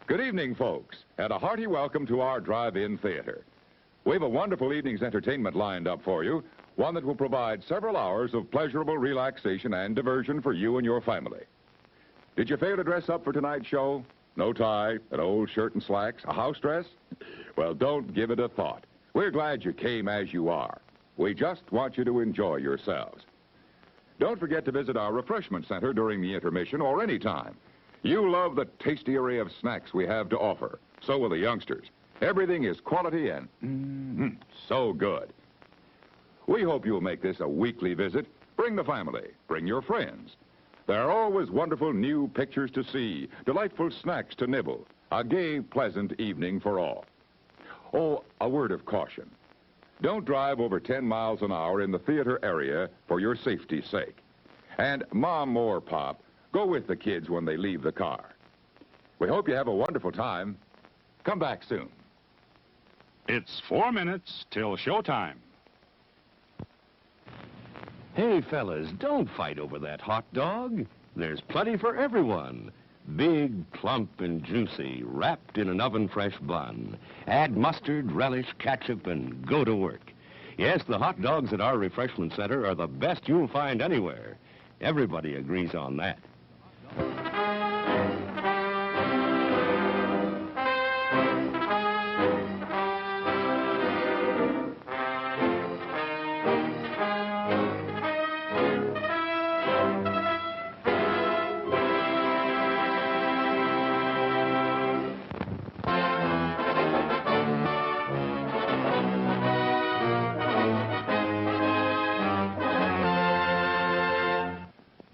Good evening, folks, and a hearty welcome to our drive-in theater. We have a wonderful evening's entertainment lined up for you, one that will provide several hours of pleasurable relaxation and diversion for you and your family. Did you fail to dress up for tonight's show? No tie, an old shirt and slacks, a house dress? Well, don't give it a thought. We're glad you came as you are. We just want you to enjoy yourselves. Don't forget to visit our refreshment center during the intermission or any time. You love the tasty array of snacks we have to offer. So will the youngsters. Everything is quality and so good. We hope you'll make this a weekly visit. Bring the family. Bring your friends. There are always wonderful new pictures to see, delightful snacks to nibble, a gay, pleasant evening for all. Oh, a word of caution. Don't drive over 10 miles an hour in the theater area for your safety's sake. And Mom or Pop, go with the kids when they leave the car. We hope you have a wonderful time. Come back soon. It's 4 minutes till showtime. Hey, fellas, don't fight over that hot dog. There's plenty for everyone. Big, plump, and juicy, wrapped in an oven-fresh bun. Add mustard, relish, ketchup, and go to work. Yes, the hot dogs at our refreshment center are the best you'll find anywhere. Everybody agrees on that.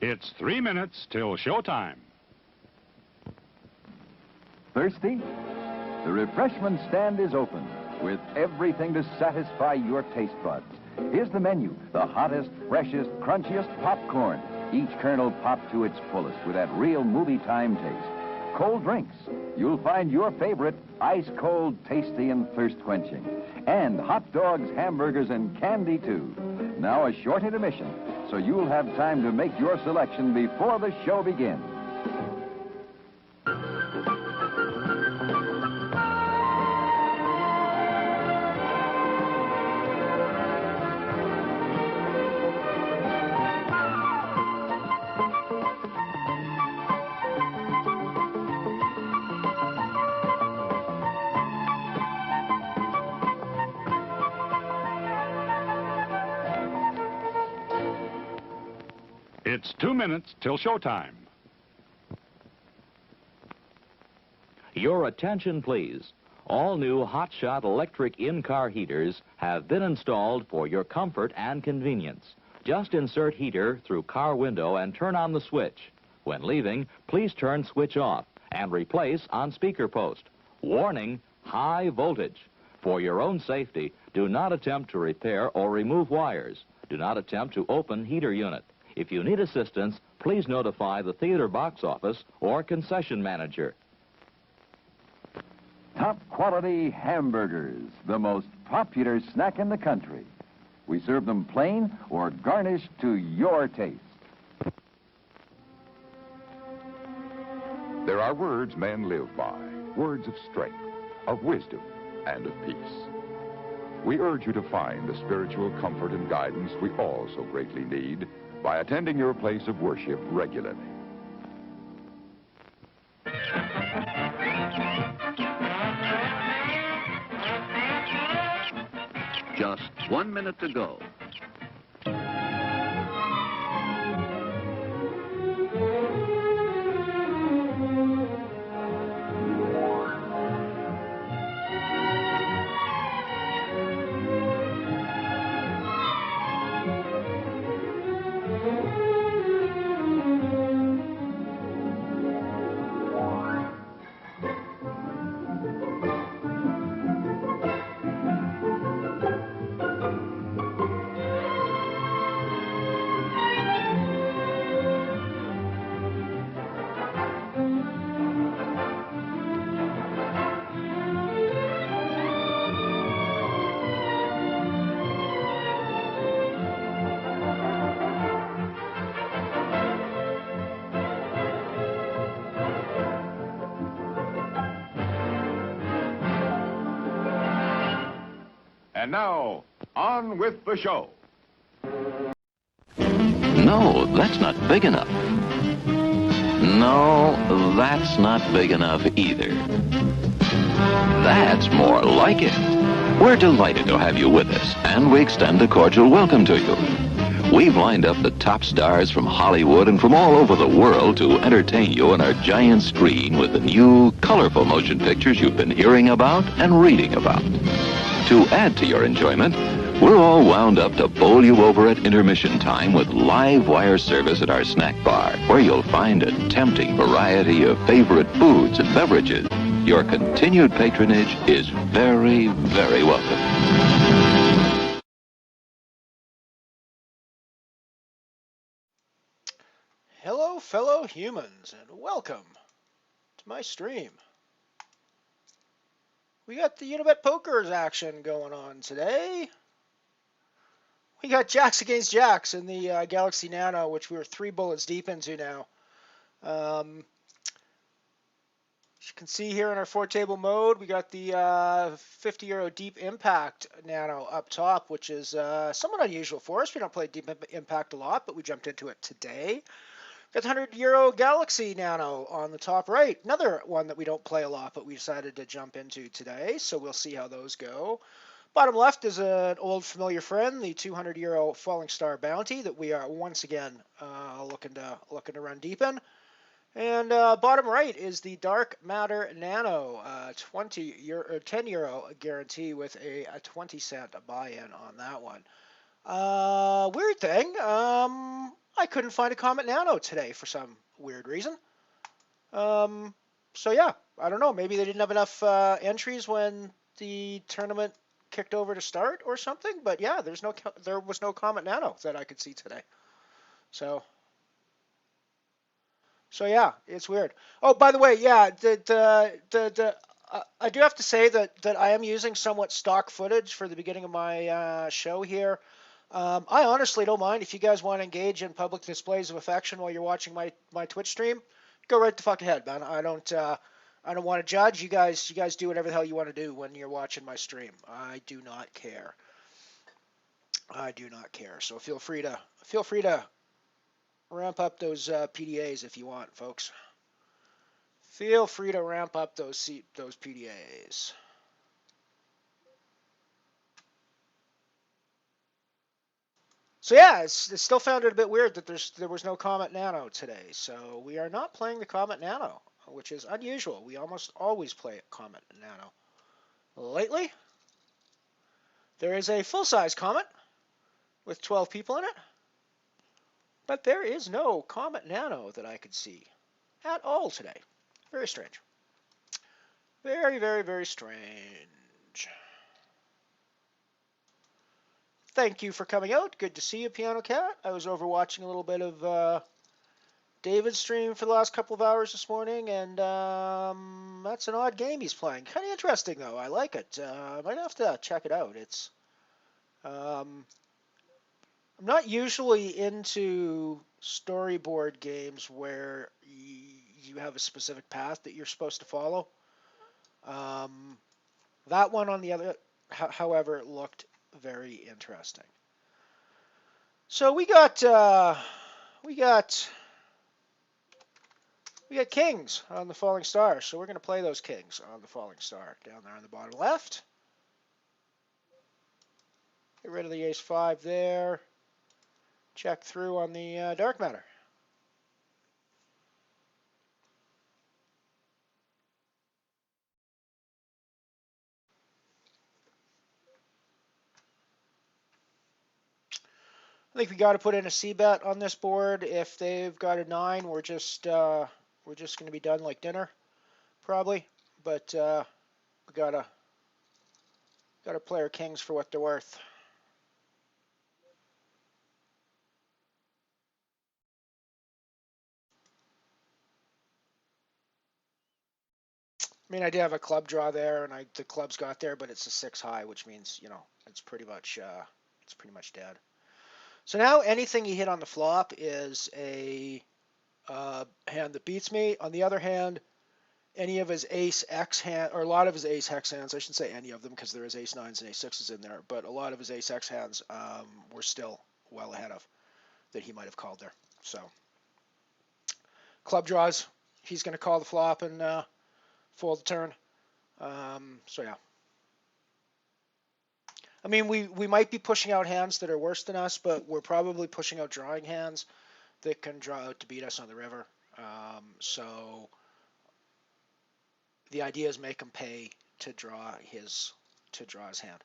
It's 3 minutes till showtime. Thirsty? The refreshment stand is open with everything to satisfy your taste buds. Here's the menu: the hottest, freshest, crunchiest popcorn, each kernel popped to its fullest with that real movie time taste. Cold drinks. You'll find your favorite ice cold, tasty, and thirst quenching. And hot dogs, hamburgers, and candy too. Now a short intermission, so you'll have time to make your selection before the show begins. It's 2 minutes till showtime. Your attention, please. All new hotshot electric in-car heaters have been installed for your comfort and convenience. Just insert heater through car window and turn on the switch. When leaving, please turn switch off and replace on speaker post. Warning, high voltage. For your own safety, do not attempt to repair or remove wires. Do not attempt to open heater unit. If you need assistance, please notify the theater box office or concession manager. Top quality hamburgers, the most popular snack in the country. We serve them plain or garnished to your taste. There are words men live by, words of strength, of wisdom, and of peace. We urge you to find the spiritual comfort and guidance we all so greatly need by attending your place of worship regularly. Just 1 minute to go. And now, on with the show. No, that's not big enough. No, that's not big enough either. That's more like it. We're delighted to have you with us, and we extend a cordial welcome to you. We've lined up the top stars from Hollywood and from all over the world to entertain you on our giant screen with the new, colorful motion pictures you've been hearing about and reading about. To add to your enjoyment, we're all wound up to bowl you over at intermission time with live wire service at our snack bar, where you'll find a tempting variety of favorite foods and beverages. Your continued patronage is very, very welcome. Hello, fellow humans, and welcome to my stream. We got the Unibet Poker's action going on today. We got Jacks against Jacks in the Galaxy Nano, which we're 3 bullets deep into now. As you can see here in our 4-table mode, we got the €50 Deep Impact Nano up top, which is somewhat unusual for us. We don't play Deep Impact a lot, but we jumped into it today. Got the €100 Galaxy Nano on the top right. Another one that we don't play a lot, but we decided to jump into today, so we'll see how those go. Bottom left is an old familiar friend, the €200 Falling Star Bounty that we are once again looking to run deep in. And bottom right is the Dark Matter Nano, €10 guarantee with a 20-cent buy-in on that one. Weird thing, I couldn't find a Comet Nano today for some weird reason. So yeah, I don't know. Maybe they didn't have enough entries when the tournament kicked over to start or something. But yeah, there was no Comet Nano that I could see today. So yeah, it's weird. Oh, by the way, yeah, I do have to say that I am using somewhat stock footage for the beginning of my show here. I honestly don't mind if you guys want to engage in public displays of affection while you're watching my Twitch stream. Go right the fuck ahead, man. I don't want to judge you guys. You guys do whatever the hell you want to do when you're watching my stream. I do not care. So feel free to ramp up those PDAs if you want, folks. Feel free to ramp up those PDAs. So yeah, I still found it a bit weird that there was no Comet Nano today. So we are not playing the Comet Nano, which is unusual. We almost always play Comet Nano. Lately, there is a full-size Comet with 12 people in it, but there is no Comet Nano that I could see at all today. Very strange. Very, very, very strange. Thank you for coming out. Good to see you, Piano Cat. I was over watching a little bit of David's stream for the last couple of hours this morning, and that's an odd game he's playing. Kind of interesting, though. I like it. I might have to check it out. It's I'm not usually into storyboard games where you have a specific path that you're supposed to follow. That one, on the other, however, looked very interesting. So we got kings on the Falling Star. So we're going to play those kings on the Falling Star down there on the bottom left. Get rid of the ace-5 there. Check through on the Dark Matter. I think we got to put in a C-bet on this board. If they've got a 9, we're just going to be done like dinner, probably. But we gotta play our kings for what they're worth. I mean, I did have a club draw there, and the club's got there, but it's a 6 high, which means it's pretty much dead. So now anything you hit on the flop is a hand that beats me. On the other hand, any of his ace X hand, or a lot of his ace hex hands. I shouldn't say any of them because there is ace nines and ace sixes in there, but a lot of his ace X hands were still well ahead of that he might have called there. So club draws, he's going to call the flop and fold the turn. So yeah. I mean, we might be pushing out hands that are worse than us, but we're probably pushing out drawing hands that can draw out to beat us on the river. So the idea is make him pay to draw his hand.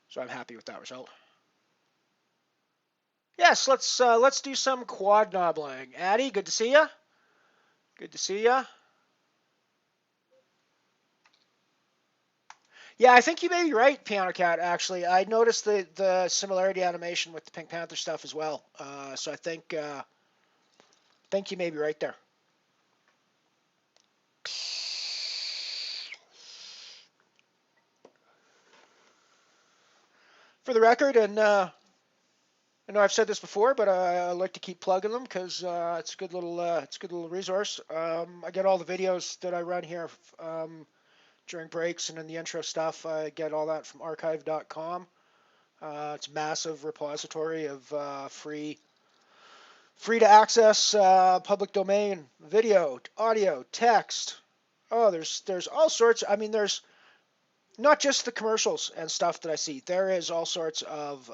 So I'm happy with that result. Yes, let's do some quad nobbling. Addy, good to see ya. Good to see ya. Yeah, I think you may be right, Piano Cat, actually. I noticed the similarity animation with the Pink Panther stuff as well. So I think you may be right there. For the record, and I know I've said this before, but I like to keep plugging them because it's a good little resource. I get all the videos that I run here during breaks and in the intro stuff. I get all that from archive.com. It's a massive repository of free to access public domain video, audio, text. Oh, there's all sorts. I mean, there's not just the commercials and stuff that I see. There is all sorts of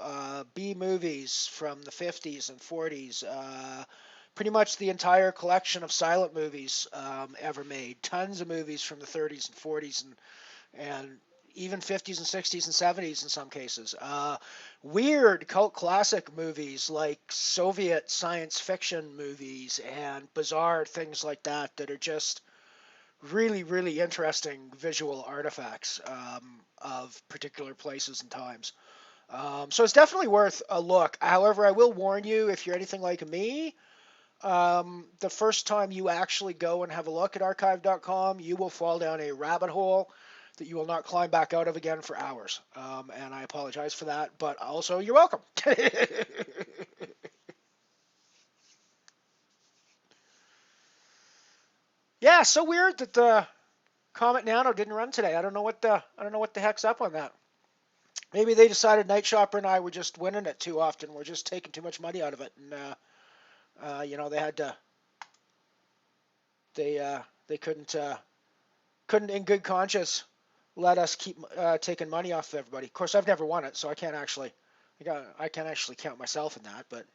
B movies from the 50s and 40s. Pretty much the entire collection of silent movies ever made. Tons of movies from the 30s and 40s and even 50s and 60s and 70s in some cases. Weird cult classic movies like Soviet science fiction movies and bizarre things like that that are just really, really interesting visual artifacts of particular places and times. So it's definitely worth a look. However, I will warn you, if you're anything like me, the first time you actually go and have a look at archive.com, you will fall down a rabbit hole that you will not climb back out of again for hours. And I apologize for that, but also you're welcome. Yeah, so weird that the Comet Nano didn't run today. I don't know what the heck's up on that. Maybe they decided Night Shopper and I were just winning it too often. We're just taking too much money out of it, and they had to. They couldn't in good conscience let us keep taking money off of everybody. Of course, I've never won it, so I can't actually count myself in that, but.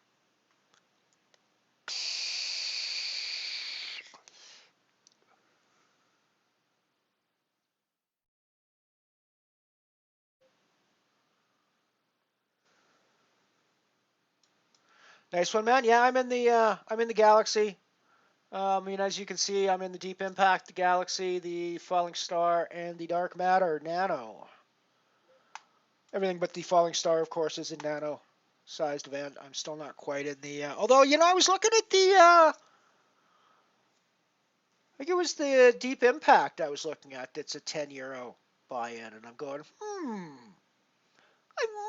Nice one, man. Yeah, I'm in the Galaxy. As you can see, I'm in the Deep Impact, the Galaxy, the Falling Star, and the Dark Matter Nano. Everything but the Falling Star, of course, is in nano-sized event. I'm still not quite in the. Although, I was looking at the. I think it was the Deep Impact I was looking at. It's a €10 buy-in, and I'm going, I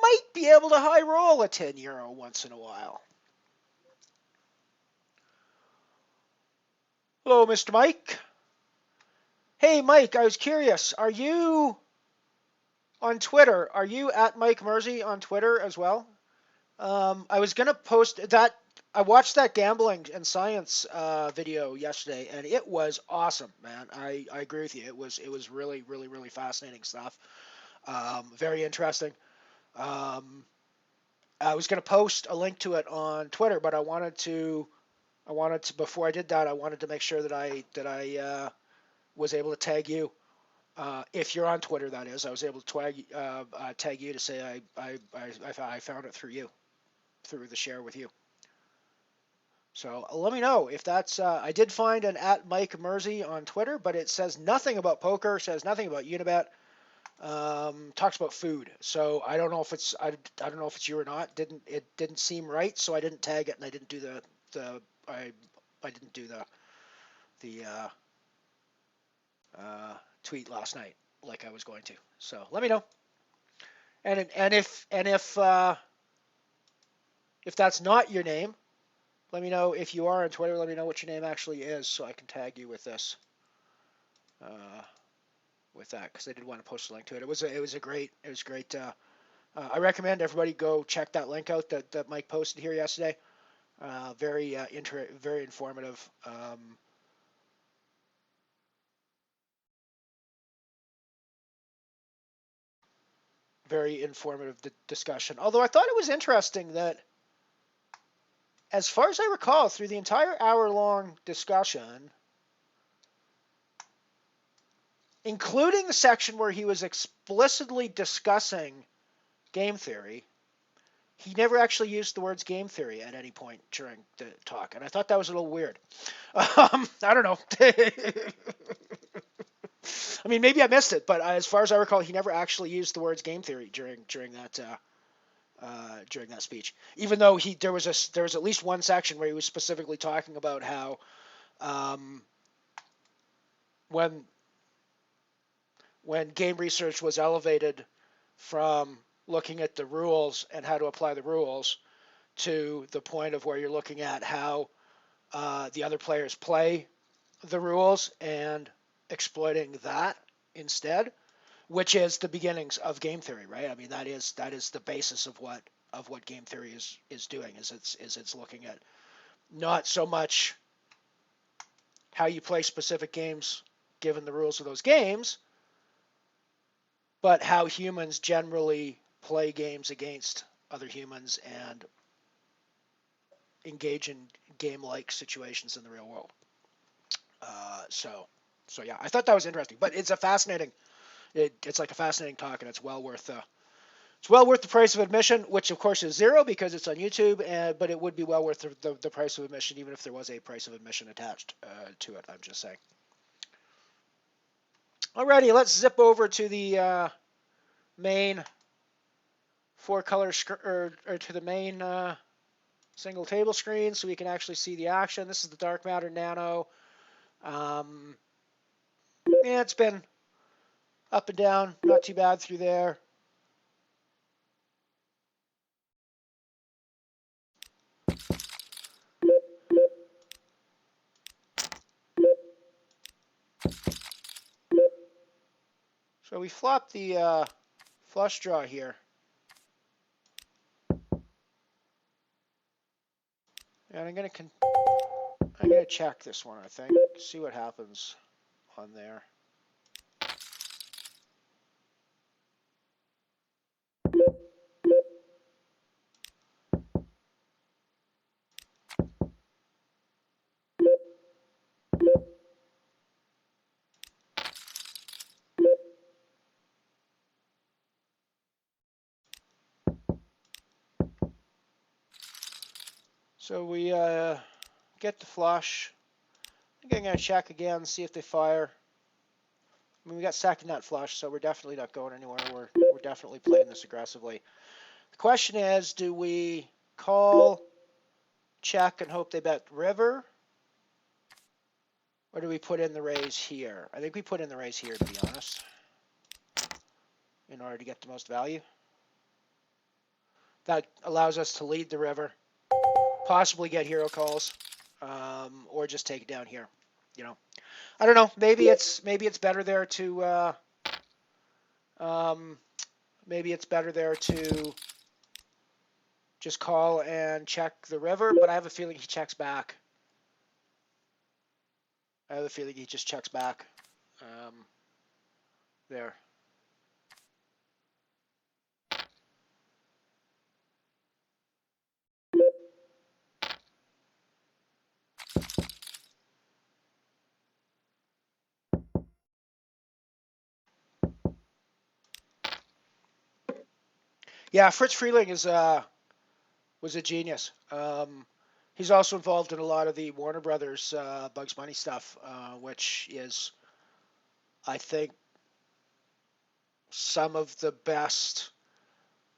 might be able to high roll a €10 once in a while. Hello, Mr. Mike. Hey, Mike, I was curious. Are you on Twitter? Are you at Mike Mersey on Twitter as well? I was going to post that. I watched that gambling and science video yesterday, and it was awesome, man. I agree with you. It was really, really, really fascinating stuff. Very interesting. I was going to post a link to it on Twitter, but I wanted to before I did that, I wanted to make sure that I was able to tag you. If you're on Twitter, that is, I was able to tag you to say I found it through the share with you. So let me know if that's. I did find an at Mike Mersey on Twitter, but it says nothing about poker, says nothing about Unibet. Talks about food. So I don't know if it's I don't know if it's you or not. It didn't seem right, so I didn't tag it, and I didn't do I didn't do the tweet last night like I was going to. So let me know. And if that's not your name, Let me know if you are on Twitter. Let me know what your name actually is so I can tag you with this. With that, because I did want to post a link to it. It was great. I recommend everybody go check that link out that Mike posted here yesterday. Very informative. Very informative discussion. Although I thought it was interesting that, as far as I recall, through the entire hour-long discussion, including the section where he was explicitly discussing game theory, he never actually used the words game theory at any point during the talk, and I thought that was a little weird. I don't know. I mean, maybe I missed it, but as far as I recall, he never actually used the words game theory during that speech. Even though there was at least one section where he was specifically talking about how when game research was elevated from looking at the rules and how to apply the rules to the point of where you're looking at how the other players play the rules and exploiting that instead, which is the beginnings of game theory, right? I mean, that is the basis of what game theory is doing. It's looking at not so much how you play specific games given the rules of those games, but how humans generally play games against other humans and engage in game-like situations in the real world. So yeah, I thought that was interesting. But it's a fascinating. It's like a fascinating talk, and it's well worth the price of admission, which of course is $0 because it's on YouTube. But it would be well worth the price of admission, even if there was a price of admission attached to it. I'm just saying. Alrighty, let's zip over to the main four-color or to the main single table screen, so we can actually see the action. This is the Dark Matter Nano. Yeah, it's been up and down, not too bad through there. So we flopped the flush draw here. And I'm gonna check this one, I think. See what happens on there. So we get the flush. I think I'm going to check again, see if they fire. I mean, we got second nut flush, so we're definitely not going anywhere. We're definitely playing this aggressively. The question is, do we call, check, and hope they bet river? Or do we put in the raise here? I think we put in the raise here, to be honest, in order to get the most value. That allows us to lead the river, possibly get hero calls, or just take it down here. You know, I don't know. Maybe it's better there to just call and check the river. But I have a feeling he checks back. I have a feeling he just checks back. There. Yeah, Fritz Freeling was a genius. He's also involved in a lot of the Warner Brothers Bugs Bunny stuff, which is, I think, some of the best.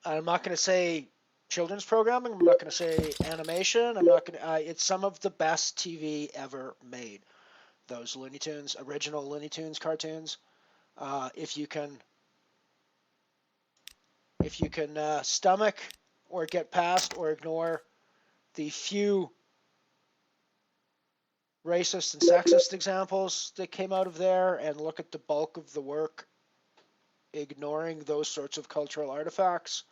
I'm not going to say children's programming. I'm not going to say animation. I'm not going to. It's some of the best TV ever made. Those Looney Tunes, original Looney Tunes cartoons. If you can stomach or get past or ignore the few racist and sexist examples that came out of there and look at the bulk of the work ignoring those sorts of cultural artifacts,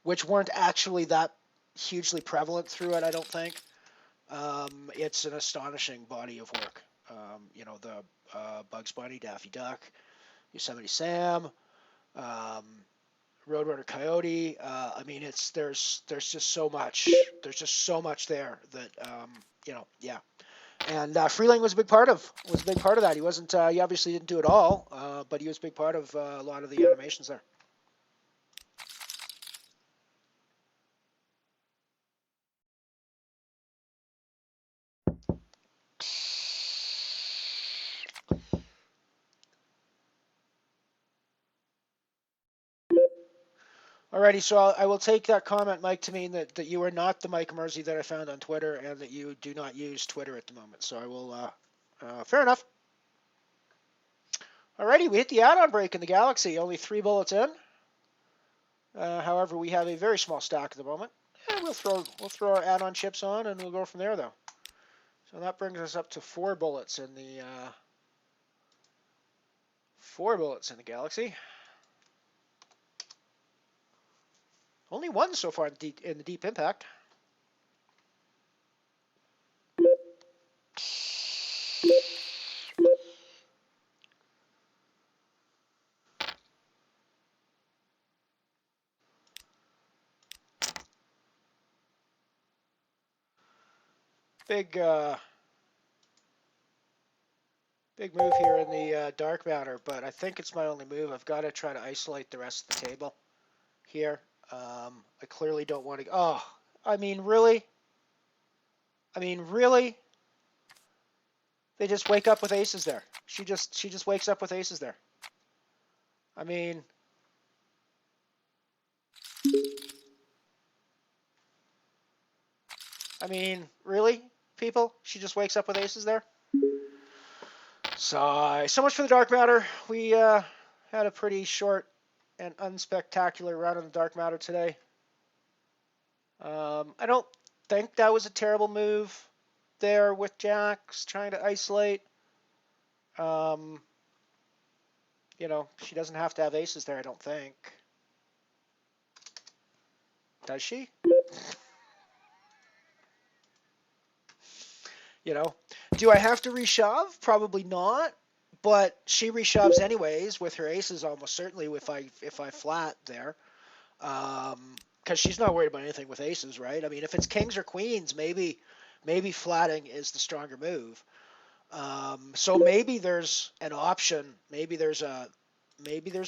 which weren't actually that hugely prevalent through it, I don't think. It's an astonishing body of work. The Bugs Bunny, Daffy Duck, Yosemite Sam, Roadrunner Coyote. I mean, there's just so much. There's just so much there that yeah. And Freeling was a big part of that. He wasn't. He obviously didn't do it all, but he was a big part of a lot of the animations there. Alrighty, so I will take that comment, Mike, to mean that you are not the Mike Mersey that I found on Twitter, and that you do not use Twitter at the moment. So I will. Fair enough. Alrighty, we hit the add-on break in the Galaxy. Only 3 bullets in. However, we have a very small stack at the moment. And we'll throw our add-on chips on, and we'll go from there, though. So that brings us up to 4 bullets in the 4 bullets in the Galaxy. Only 1 so far in the deep impact. Big move here in the dark matter, but I think it's my only move. I've got to try to isolate the rest of the table here. I clearly don't want to. Oh, I mean, really? They just wake up with aces there. She just wakes up with aces there. I mean, really, people? She just wakes up with aces there. So much for the dark matter. We had a pretty short and unspectacular run on the dark matter today. I don't think that was a terrible move there with jacks trying to isolate. She doesn't have to have aces there, I don't think. Does she? Do I have to reshove? Probably not. But she reshoves anyways with her aces almost certainly if I flat there. Because she's not worried about anything with aces, right? I mean, if it's kings or queens, maybe flatting is the stronger move. So maybe there's an option. Maybe there's a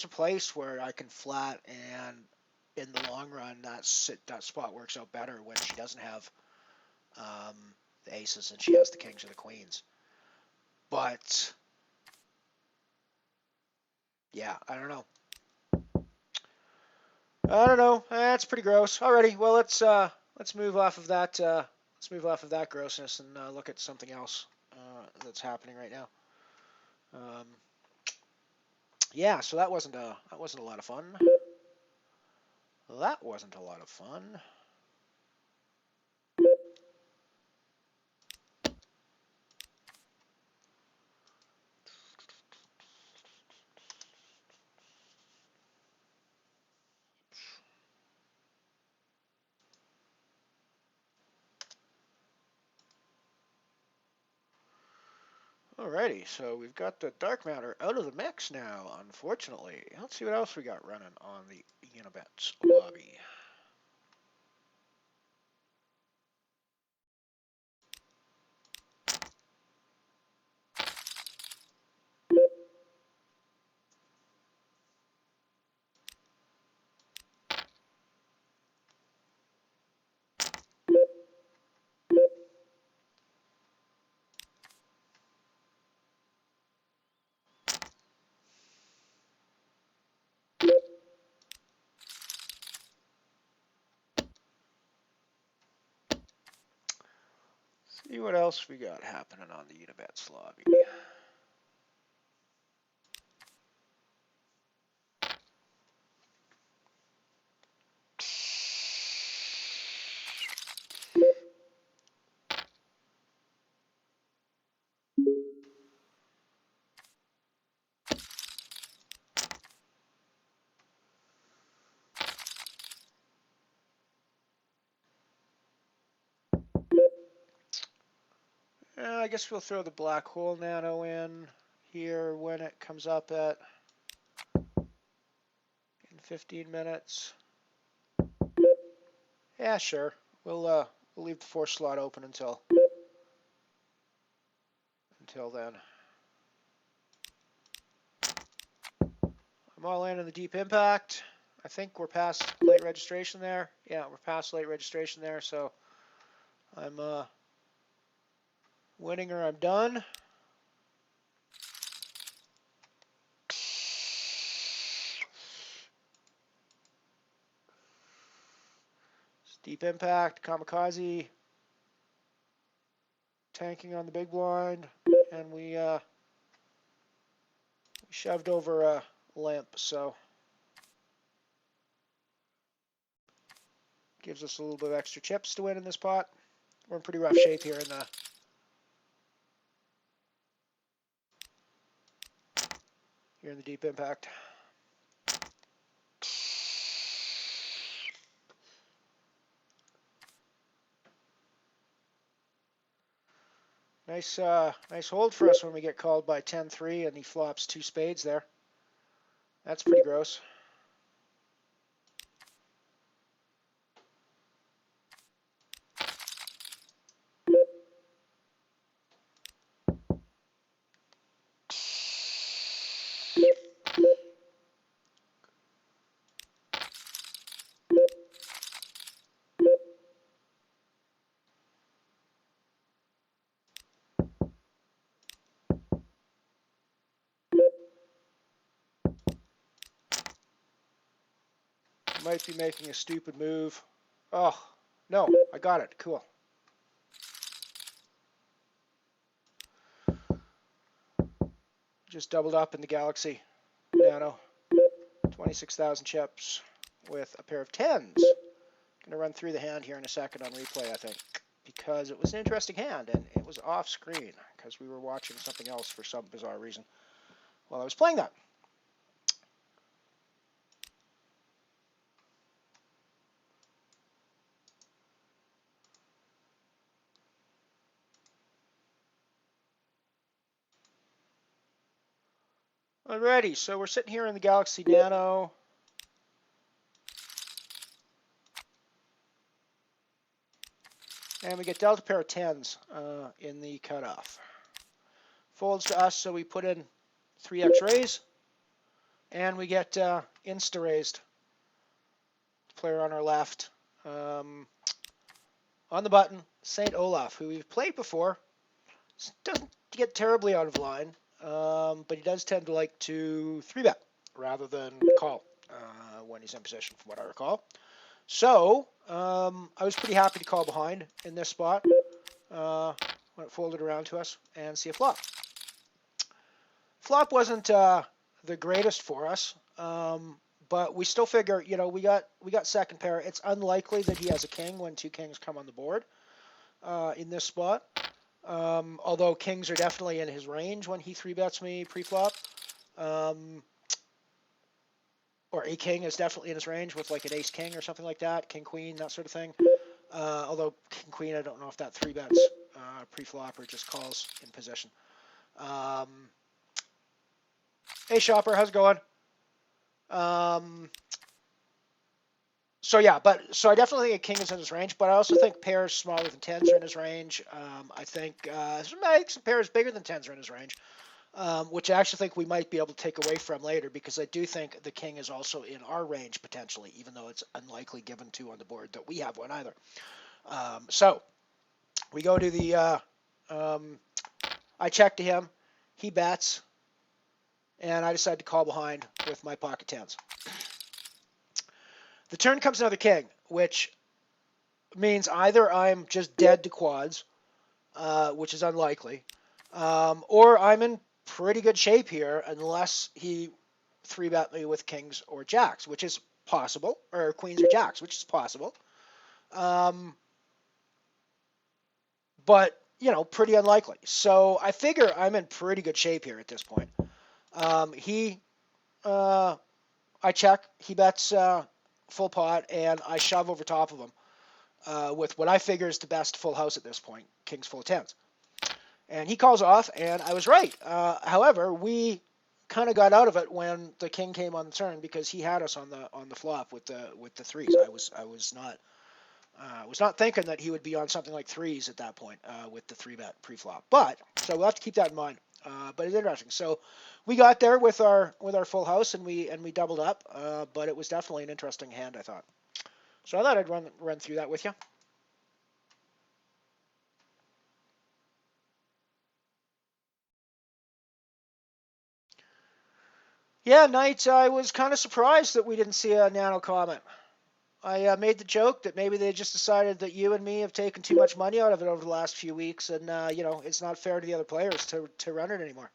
place where I can flat, and in the long run, that spot works out better when she doesn't have the aces and she has the kings or the queens. But yeah, I don't know. That's pretty gross. Alrighty, well let's move off of that. Let's move off of that grossness and look at something else that's happening right now. Yeah, so that wasn't a lot of fun. That wasn't a lot of fun. Alrighty, so we've got the dark matter out of the mix now, unfortunately. Let's see what else we got running on the Unibets lobby. See what else we got happening on the Unibets lobby. I guess we'll throw the black hole nano in here when it comes up in 15 minutes. Yeah, sure. We'll leave the 4 slot open until then. I'm all in on the deep impact. I think we're past late registration there. Yeah, we're past late registration there, so I'm winning or I'm done. Deep impact, kamikaze, tanking on the big blind, and we shoved over a limp, so gives us a little bit of extra chips to win in this pot. We're in pretty rough shape here in the deep impact. Nice hold for us when we get called by 10-3 and he flops 2 spades there. That's pretty gross. Might be making a stupid move. Oh, no, I got it. Cool. Just doubled up in the Galaxy Nano. 26,000 chips with a pair of 10s. Going to run through the hand here in a second on replay, I think, because it was an interesting hand and it was off screen because we were watching something else for some bizarre reason while I was playing that. Alrighty, so we're sitting here in the Galaxy Nano. And we get dealt a pair of 10s in the cutoff. Folds to us, so we put in 3x raise. And we get insta-raised. Player on our left. On the button, St. Olaf, who we've played before. Doesn't get terribly out of line. But he does tend to like to 3-bet rather than call when he's in position, from what I recall. So I was pretty happy to call behind in this spot when it folded around to us and see a flop. Flop wasn't the greatest for us, but we still figure, you know, we got second pair. It's unlikely that he has a king when 2 kings come on the board in this spot. Although kings are definitely in his range when he 3-bets me pre-flop. Or a king is definitely in his range with like an ace-king or something like that. King-queen, that sort of thing. Although king-queen, I don't know if that 3-bets pre-flop or just calls in position. Hey, Shopper, how's it going? So yeah, so I definitely think a king is in his range, but I also think pairs smaller than 10s are in his range. I think some pairs bigger than 10s are in his range, which I actually think we might be able to take away from later because I do think the king is also in our range potentially, even though it's unlikely given 2 on the board that we have one either. So we go to the, I check to him, he bets, and I decide to call behind with my pocket 10s. The turn comes another king, which means either I'm just dead to quads, which is unlikely, or I'm in pretty good shape here unless he 3-bet me with kings or jacks, which is possible, or queens or jacks, which is possible. But, you know, pretty unlikely. So I figure I'm in pretty good shape here at this point. I check, he bets full pot, and I shove over top of him with what I figure is the best full house at this point, kings full of 10s. And he calls off, and I was right. However, we kind of got out of it when the king came on the turn because he had us on the flop with the threes. I was not thinking that he would be on something like threes at that point with the 3-bet pre-flop. But so we'll have to keep that in mind. But it's interesting. So we got there with our full house, and we doubled up. But it was definitely an interesting hand, I thought. So I thought I'd run through that with you. Yeah, Knight, I was kind of surprised that we didn't see a nano comment. I made the joke that maybe they just decided that you and me have taken too much money out of it over the last few weeks, and it's not fair to the other players to run it anymore.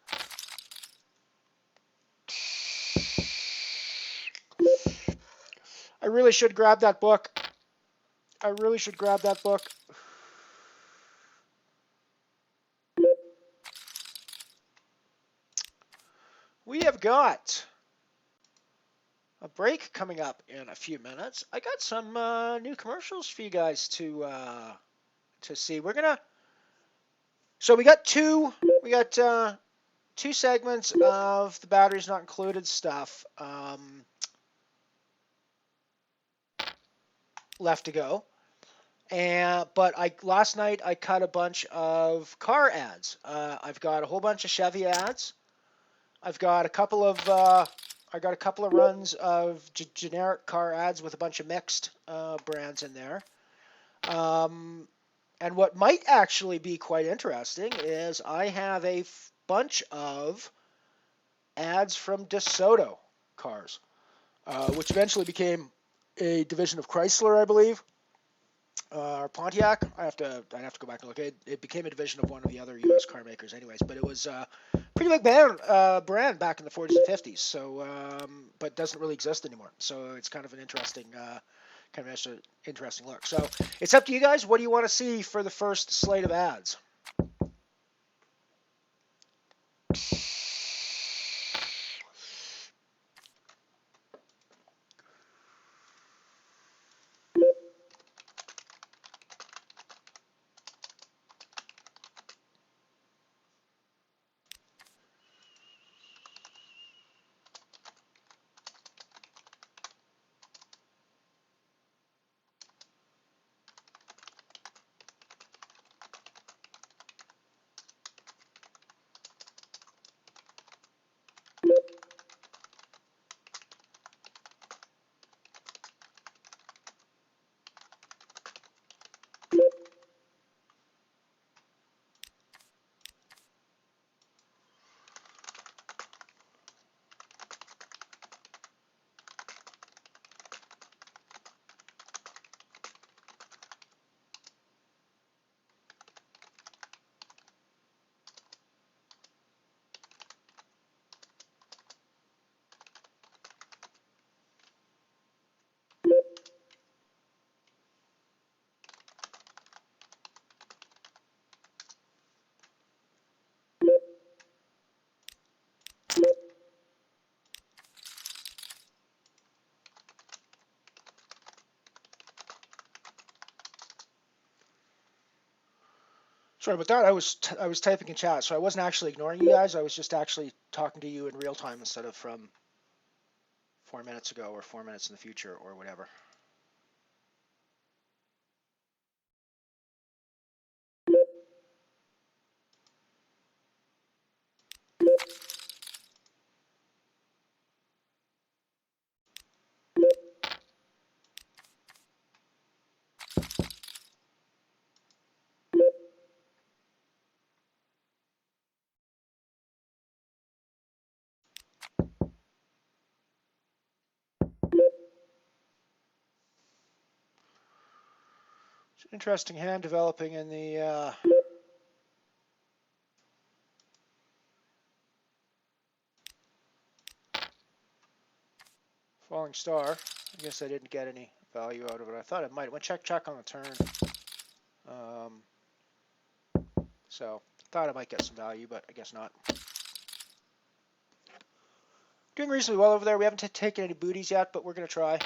I really should grab that book. I really should grab that book. We have got a break coming up in a few minutes. I got some new commercials for you guys to see. So we got two segments of the batteries not included stuff left to go. But last night I cut a bunch of car ads. I've got a whole bunch of Chevy ads. I've got a couple of runs of generic car ads with a bunch of mixed brands in there. And what might actually be quite interesting is I have a bunch of ads from DeSoto cars, which eventually became a division of Chrysler, I believe. Or Pontiac. I'd have to go back and look. It became a division of one of the other U.S. car makers, anyways. But it was a pretty big brand back in the 40s and 50s. So, but doesn't really exist anymore. So it's kind of an interesting look. So it's up to you guys. What do you want to see for the first slate of ads? Sorry about that. I was typing in chat, so I wasn't actually ignoring you guys. I was just actually talking to you in real time instead of from 4 minutes ago or 4 minutes in the future or whatever. It's an interesting hand developing in the Falling Star. I guess I didn't get any value out of it. I thought I might. Went check on the turn. So thought I might get some value, but I guess not. Doing reasonably well over there. We haven't taken any booties yet, but we're going to try.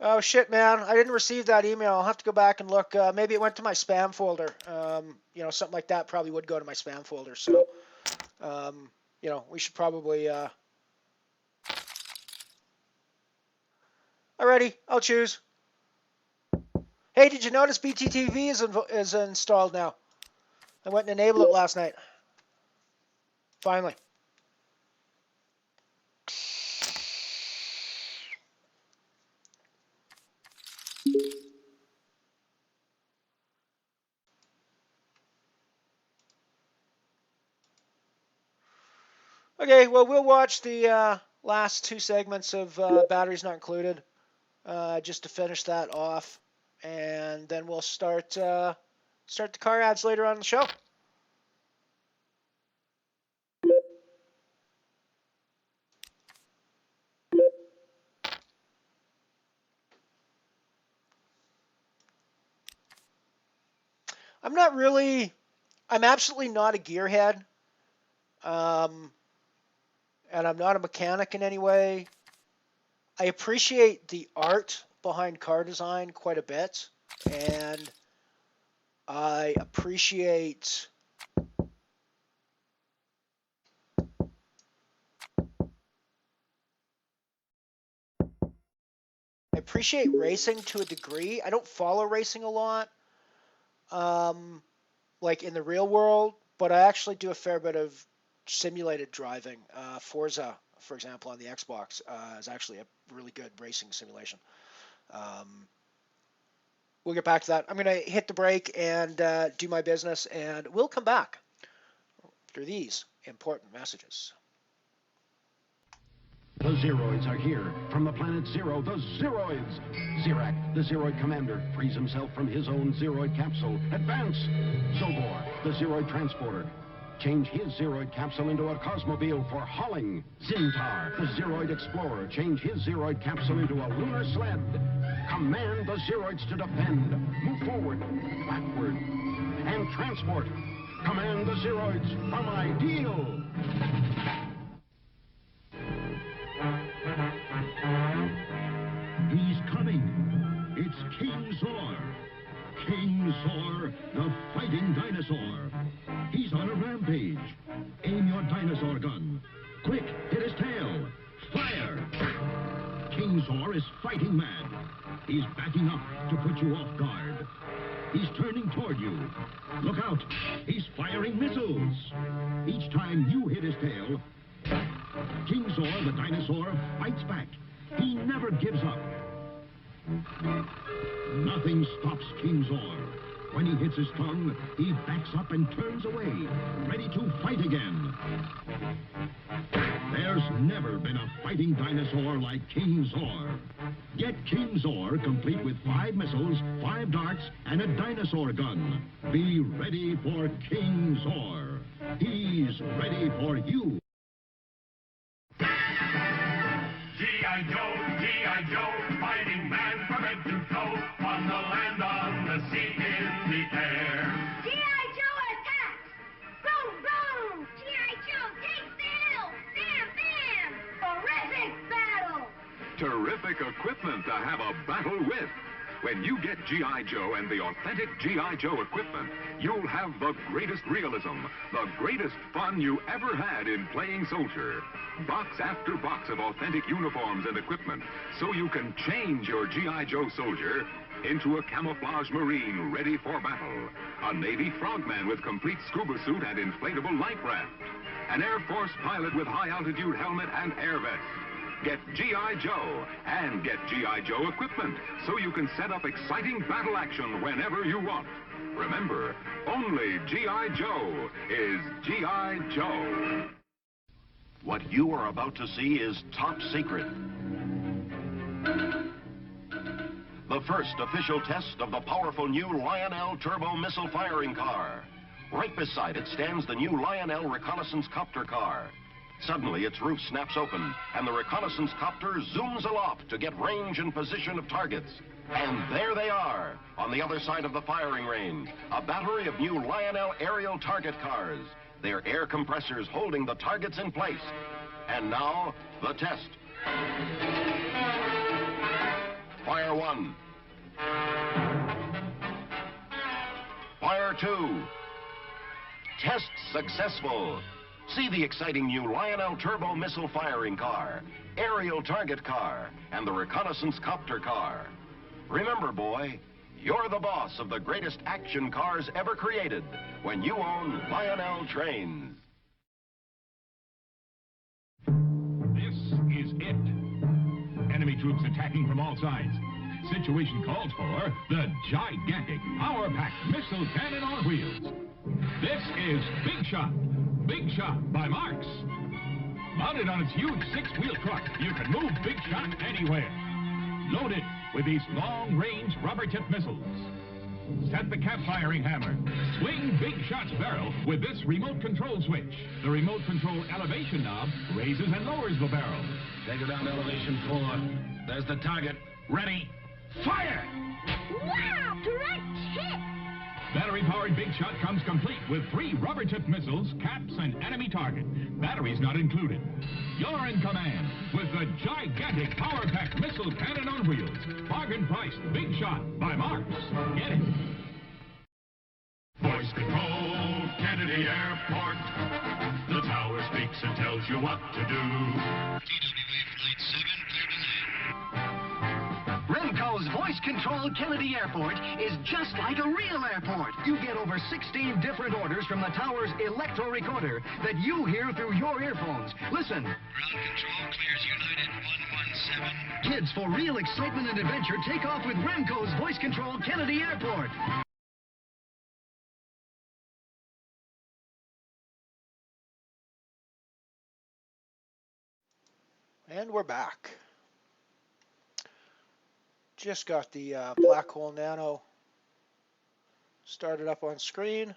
Oh, shit, man. I didn't receive that email. I'll have to go back and look. Maybe it went to my spam folder. You know, something like that probably would go to my spam folder. So, you know, we should probably... Alrighty, I'll choose. Hey, did you notice BTTV is installed now? I went and enabled it last night. Finally. Okay, well, we'll watch the last 2 segments of Batteries Not Included, just to finish that off, and then we'll start the car ads later on in the show. I'm absolutely not a gearhead. And I'm not a mechanic in any way. I appreciate the art behind car design quite a bit, and I appreciate racing to a degree. I don't follow racing a lot, like in the real world, but I actually do a fair bit of simulated driving. Forza, for example, on the Xbox is actually a really good racing simulation. We'll get back to that. I'm going to hit the break and do my business, and we'll come back after these important messages. The Zeroids are here. From the planet Zero, the Zeroids. Zirak, the Zeroid commander, frees himself from his own Zeroid capsule. Advance! Zobor, the Zeroid transporter, change his Zeroid capsule into a Cosmobile for hauling. Zintar, the Zeroid explorer, change his Zeroid capsule into a lunar sled. Command the Zeroids to defend, move forward, backward, and transport. Command the Zeroids from Ideal. He's coming. It's King Zor. King Zor, the fighting dinosaur. He's on a rampage. Aim your dinosaur gun. Quick, hit his tail. Fire! King Zor is fighting mad. He's backing up to put you off guard. He's turning toward you. Look out, he's firing missiles. Each time you hit his tail, King Zor, the dinosaur, fights back. He never gives up. Nothing stops King Zor. When he hits his tongue, he backs up and turns away, ready to fight again. There's never been a fighting dinosaur like King Zor. Get King Zor complete with 5 missiles, 5 darts, and a dinosaur gun. Be ready for King Zor. He's ready for you. G.I. Joe, G.I. Joe, fighting man from head to toe, on the land, on the sea, in the air. G.I. Joe attacks! Boom, boom! G.I. Joe takes the hill! Bam, bam! Terrific battle! Terrific equipment to have a battle with. When you get G.I. Joe and the authentic G.I. Joe equipment, you'll have the greatest realism, the greatest fun you ever had in playing soldier. Box after box of authentic uniforms and equipment, so you can change your G.I. Joe soldier into a camouflage Marine ready for battle, a Navy frogman with complete scuba suit and inflatable life raft, an Air Force pilot with high-altitude helmet and air vest. Get G.I. Joe and get G.I. Joe equipment so you can set up exciting battle action whenever you want. Remember, only G.I. Joe is G.I. Joe. What you are about to see is top secret. The first official test of the powerful new Lionel turbo missile firing car. Right beside it stands the new Lionel reconnaissance copter car. Suddenly, its roof snaps open, and the reconnaissance copter zooms aloft to get range and position of targets. And there they are, on the other side of the firing range, a battery of new Lionel aerial target cars. Their air compressors holding the targets in place. And now, the test. Fire 1. Fire 2. Test successful. See the exciting new Lionel Turbo Missile Firing Car, Aerial Target Car, and the Reconnaissance Copter Car. Remember, boy, you're the boss of the greatest action cars ever created when you own Lionel Trains. This is it. Enemy troops attacking from all sides. Situation calls for the gigantic power-packed missile cannon on wheels. This is Big Shot. Big Shot by Marks. Mounted on its huge 6-wheel truck, you can move Big Shot anywhere. Loaded with these long-range rubber-tipped missiles. Set the cap-firing hammer. Swing Big Shot's barrel with this remote control switch. The remote control elevation knob raises and lowers the barrel. Take it down to elevation 4. There's the target. Ready. Fire! Wow, direct hit! Battery-powered Big Shot comes complete with 3 rubber-tipped missiles, caps, and enemy target. Batteries not included. You're in command with the gigantic power-packed missile cannon on wheels. Bargain-priced Big Shot by Marks. Get it. Voice control, Kennedy Airport. The tower speaks and tells you what to do. TWA Flight 7, clear to land. Remco's voice-controlled Kennedy Airport is just like a real airport. You get over 16 different orders from the tower's electro-recorder that you hear through your earphones. Listen. Ground control clears United 117. Kids, for real excitement and adventure, take off with Remco's voice-controlled Kennedy Airport. And we're back. Just got the Black Hole Nano started up on screen.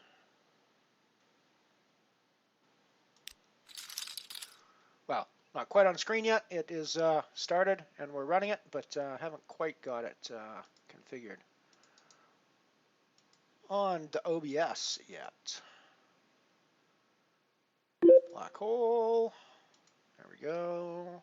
Well, not quite on screen yet. It is started and we're running it, but haven't quite got it configured on the OBS yet. Black hole. There we go.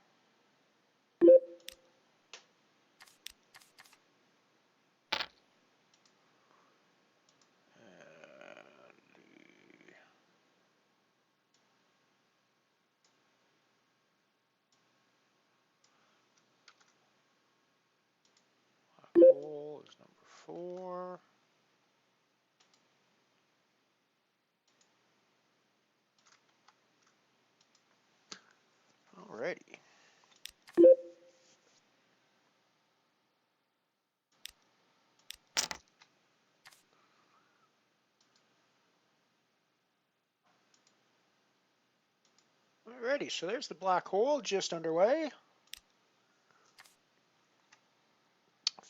Hole is number 4. Alrighty. Alrighty, so there's the black hole just underway.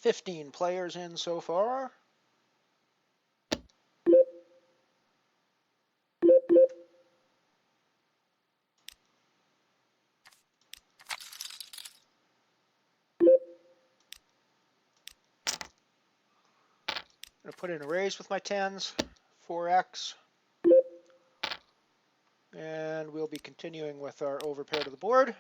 15 players in so far. I'm going to put in a raise with my 10s, 4x. And we'll be continuing with our overpair to the board.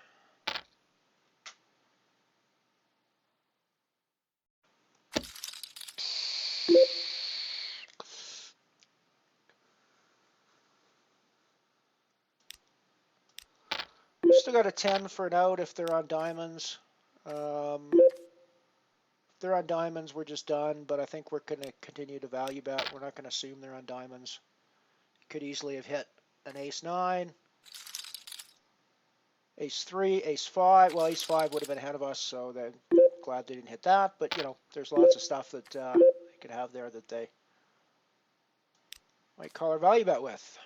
Still got a 10 for an out if they're on diamonds. If they're on diamonds, we're just done, but I think we're going to continue to value bet. We're not going to assume they're on diamonds. Could easily have hit an ace-9, ace-3, ace-5. Well, ace-5 would have been ahead of us, so they're glad they didn't hit that. But, you know, there's lots of stuff that they could have there that they might call our value bet with.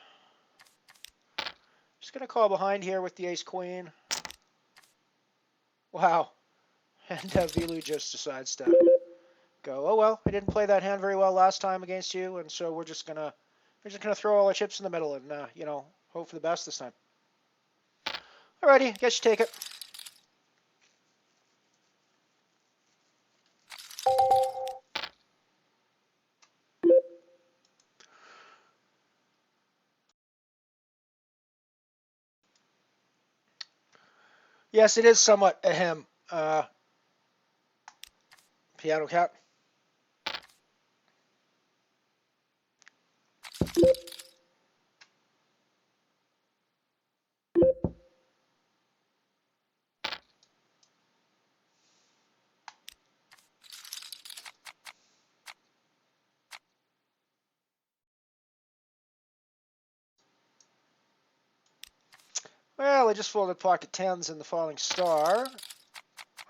Just going to call behind here with the ace-queen. Wow. And Vilu just decides to go, oh, well, I didn't play that hand very well last time against you, and so we're just gonna throw all our chips in the middle and, you know, hope for the best this time. Alrighty, guess you take it. Yes, it is somewhat ahem. Piano Cat. Well, I just folded pocket tens in the falling star.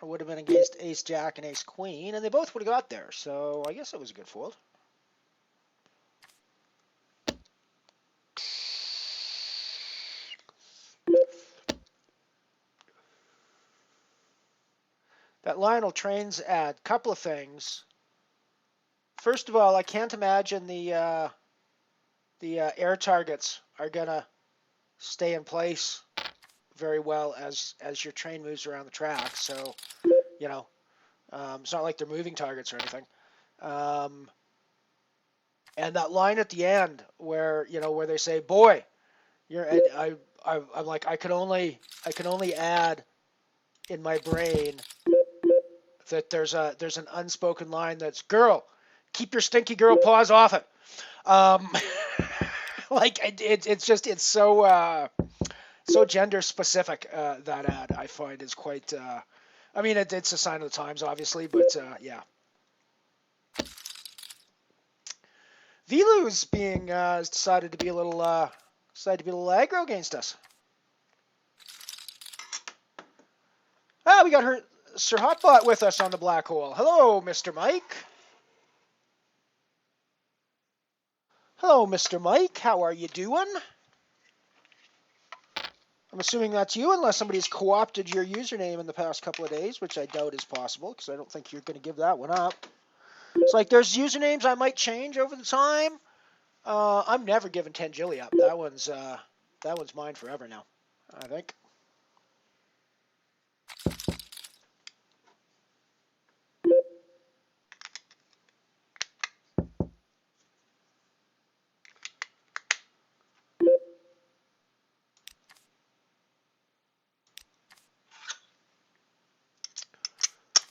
It would have been against ace jack and ace queen, and they both would have got there, so I guess it was a good fold. That Lionel trains at a couple of things. First of all, I can't imagine the air targets are gonna stay in place very well as your train moves around the track. So, you know, it's not like they're moving targets or anything. And that line at the end where where they say, "Boy, I'm like I can only add in my brain that there's an unspoken line that's, girl, keep your stinky girl paws off it." Like it's so gender specific, that ad, I find, is quite. I mean, it's a sign of the times, obviously, but yeah. Vilu's being decided to be a little aggro against us. Ah, we got Sir Hotbot with us on the black hole. Hello, Mr. Mike. Hello, Mr. Mike. How are you doing? I'm assuming that's you, unless somebody's co-opted your username in the past couple of days, which I doubt is possible, because I don't think you're going to give that one up. It's like there's usernames I might change over the time. I'm never giving Tangili up. That one's mine forever now, I think.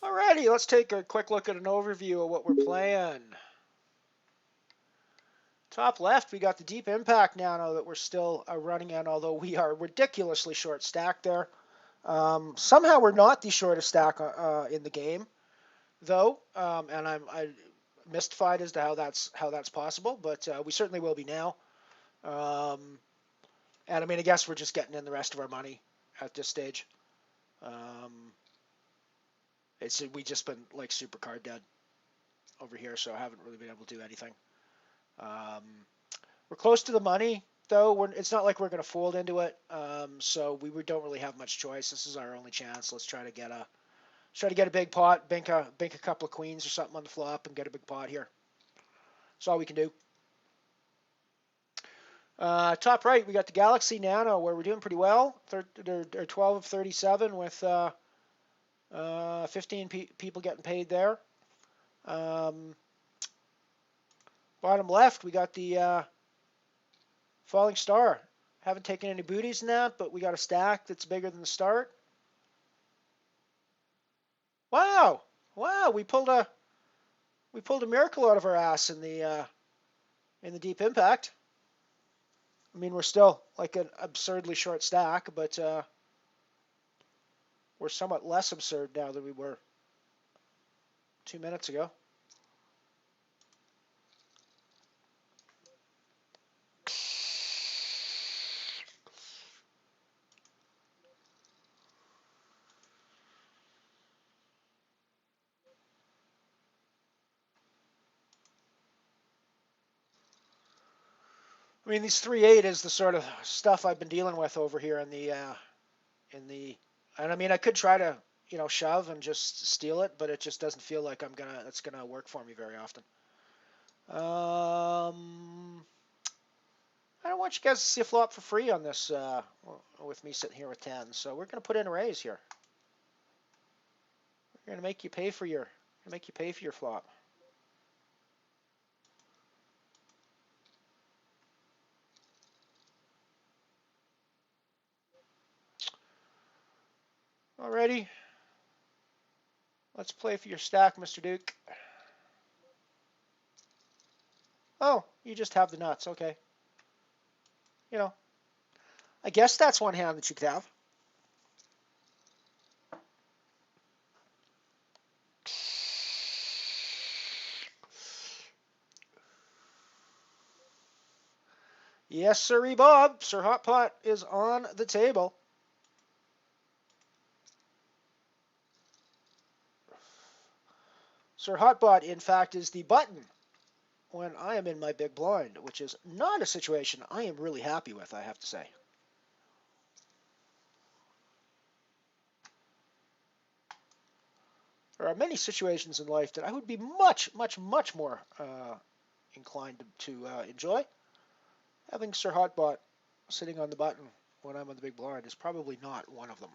Alrighty, let's take a quick look at an overview of what we're playing. Top left, we got the deep impact now that we're still running in, although we are ridiculously short stack there. Somehow we're not the shortest stack in the game, though, and I'm mystified as to how that's possible, but we certainly will be now. And I mean, I guess we're just getting in the rest of our money at this stage. We just been like super card dead over here, so I haven't really been able to do anything. We're close to the money, though. It's not like we're going to fold into it, so we don't really have much choice. This is our only chance. Let's try to get a big pot, bank a couple of queens or something on the flop, and get a big pot here. That's all we can do. Top right, we got the Galaxy Nano, where we're doing pretty well. They're 12 of 37 with 15 people getting paid there. Bottom left, we got the Falling Star. Haven't taken any booties in that, but we got a stack that's bigger than the start. Wow, we pulled a miracle out of our ass in the deep impact. I mean, we're still like an absurdly short stack, but we're somewhat less absurd now than we were 2 minutes ago. I mean, these 3-8 is the sort of stuff I've been dealing with over here and I mean, I could try to, shove and just steal it, but it just doesn't feel like it's gonna work for me very often. I don't want you guys to see a flop for free on this, with me sitting here with 10, so we're gonna put in a raise here. We're gonna make you pay for your flop. Alrighty. Let's play for your stack, Mr. Duke. Oh, you just have the nuts. Okay. You know, I guess that's one hand that you could have. Yes, sirree, Bob. Sir Hot Pot is on the table. Sir Hotbot, in fact, is the button when I am in my big blind, which is not a situation I am really happy with, I have to say. There are many situations in life that I would be much, much, much more inclined to enjoy. Having Sir Hotbot sitting on the button when I'm on the big blind is probably not one of them.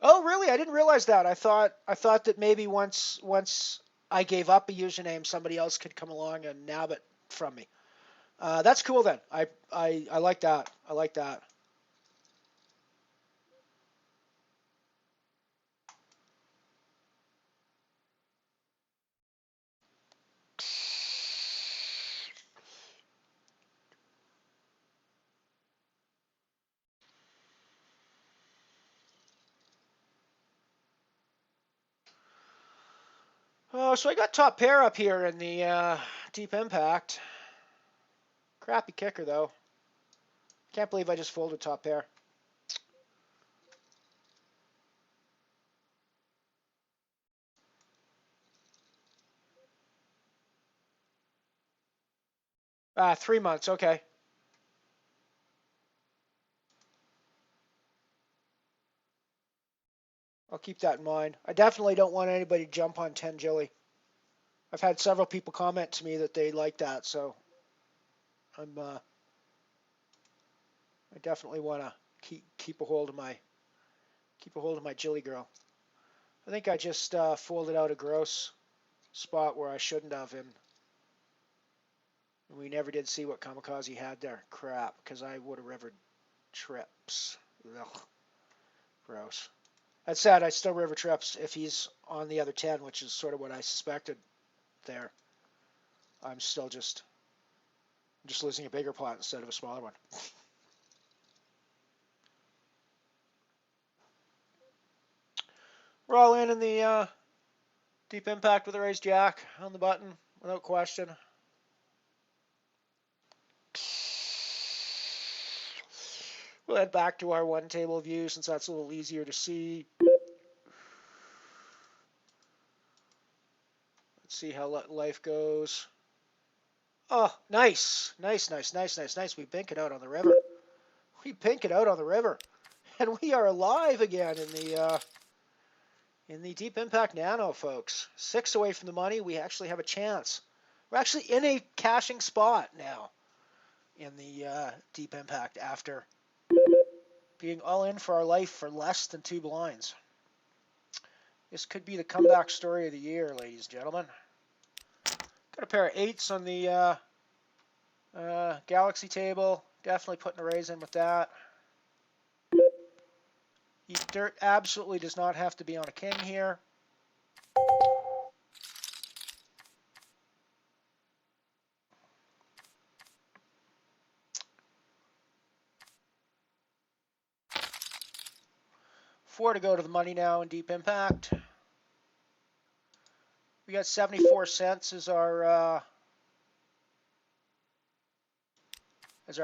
Oh, really? I didn't realize that. I thought that maybe once I gave up a username, somebody else could come along and nab it from me. That's cool then. I like that. I like that. Oh, so I got top pair up here in the deep impact. Crappy kicker though. Can't believe I just folded top pair. Ah, 3 months. Okay. I'll keep that in mind. I definitely don't want anybody to jump on 10 Jilly. I've had several people comment to me that they like that, so I definitely want to keep a hold of my Jilly girl. I think I just folded out a gross spot where I shouldn't have, and we never did see what Kamikaze had there. Crap, because I would have rivered trips. Ugh, gross. That said, I still river trips if he's on the other 10, which is sort of what I suspected there. I'm still just losing a bigger pot instead of a smaller one. We're all in the deep impact with a raised jack on the button, without question. We'll head back to our one table view since that's a little easier to see. Let's see how life goes. Oh, nice. Nice, nice, nice, nice, nice. We pink it out on the river. We pink it out on the river. And we are alive again in the Deep Impact Nano, folks. 6 away from the money. We actually have a chance. We're actually in a cashing spot now in the Deep Impact after being all in for our life for less than 2 blinds. This could be the comeback story of the year, ladies and gentlemen. Got a pair of 8s on the Galaxy table. Definitely putting a raise in with that. Dirt absolutely does not have to be on a king here. Four to go to the money now in Deep Impact. We got 74 cents as our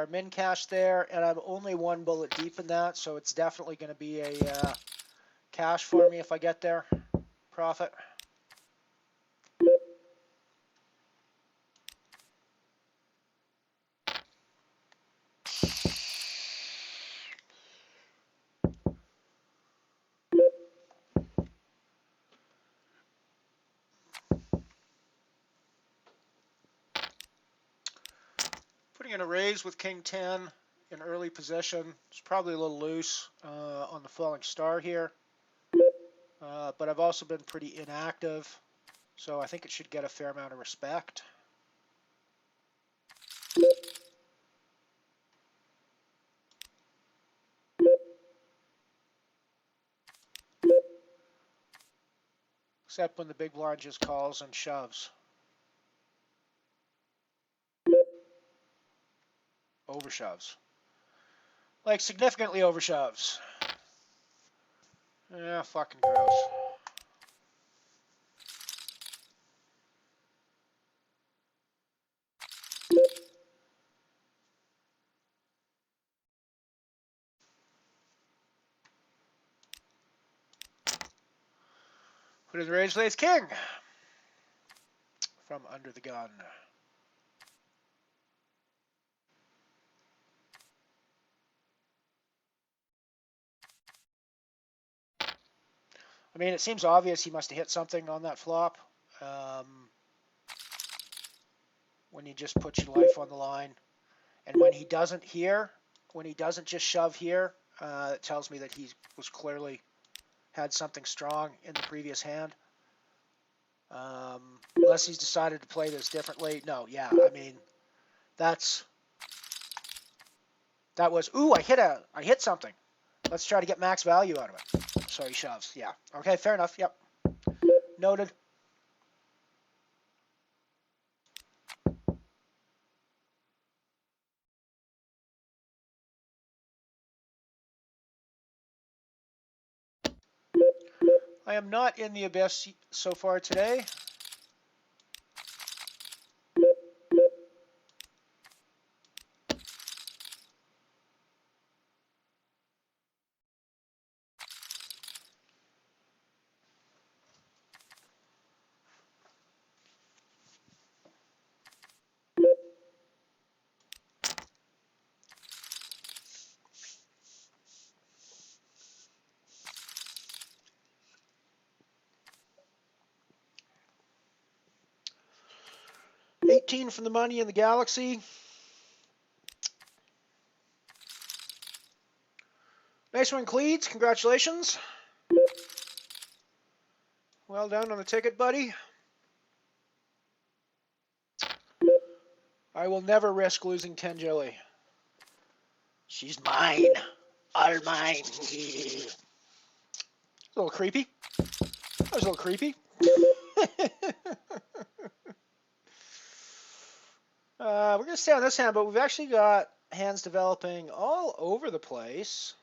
min cash there, and I'm only 1 bullet deep in that, so it's definitely going to be a cash for me if I get there. Profit. Putting in a raise with King 10 in early position. It's probably a little loose on the falling star here. But I've also been pretty inactive, so I think it should get a fair amount of respect. Except when the big blind just calls and shoves. Overshoves. Like, significantly overshoves. Yeah, fucking gross. Put in the range lays king. From under the gun. I mean, it seems obvious he must have hit something on that flop. When he just puts your life on the line. And when he doesn't here, when he doesn't just shove here, it tells me that he was clearly had something strong in the previous hand. Unless he's decided to play this differently. No, yeah, I mean, that was, ooh, I hit something. Let's try to get max value out of it. So he shoves, yeah. Okay, fair enough, yep. Noted. I am not in the abyss so far today. $18 from the money in the galaxy. Nice one, Cleats. Congratulations. Well done on the ticket, buddy. I will never risk losing 10 Joey. She's mine. All mine. A little creepy. That was a little creepy. We're going to stay on this hand, but we've actually got hands developing all over the place.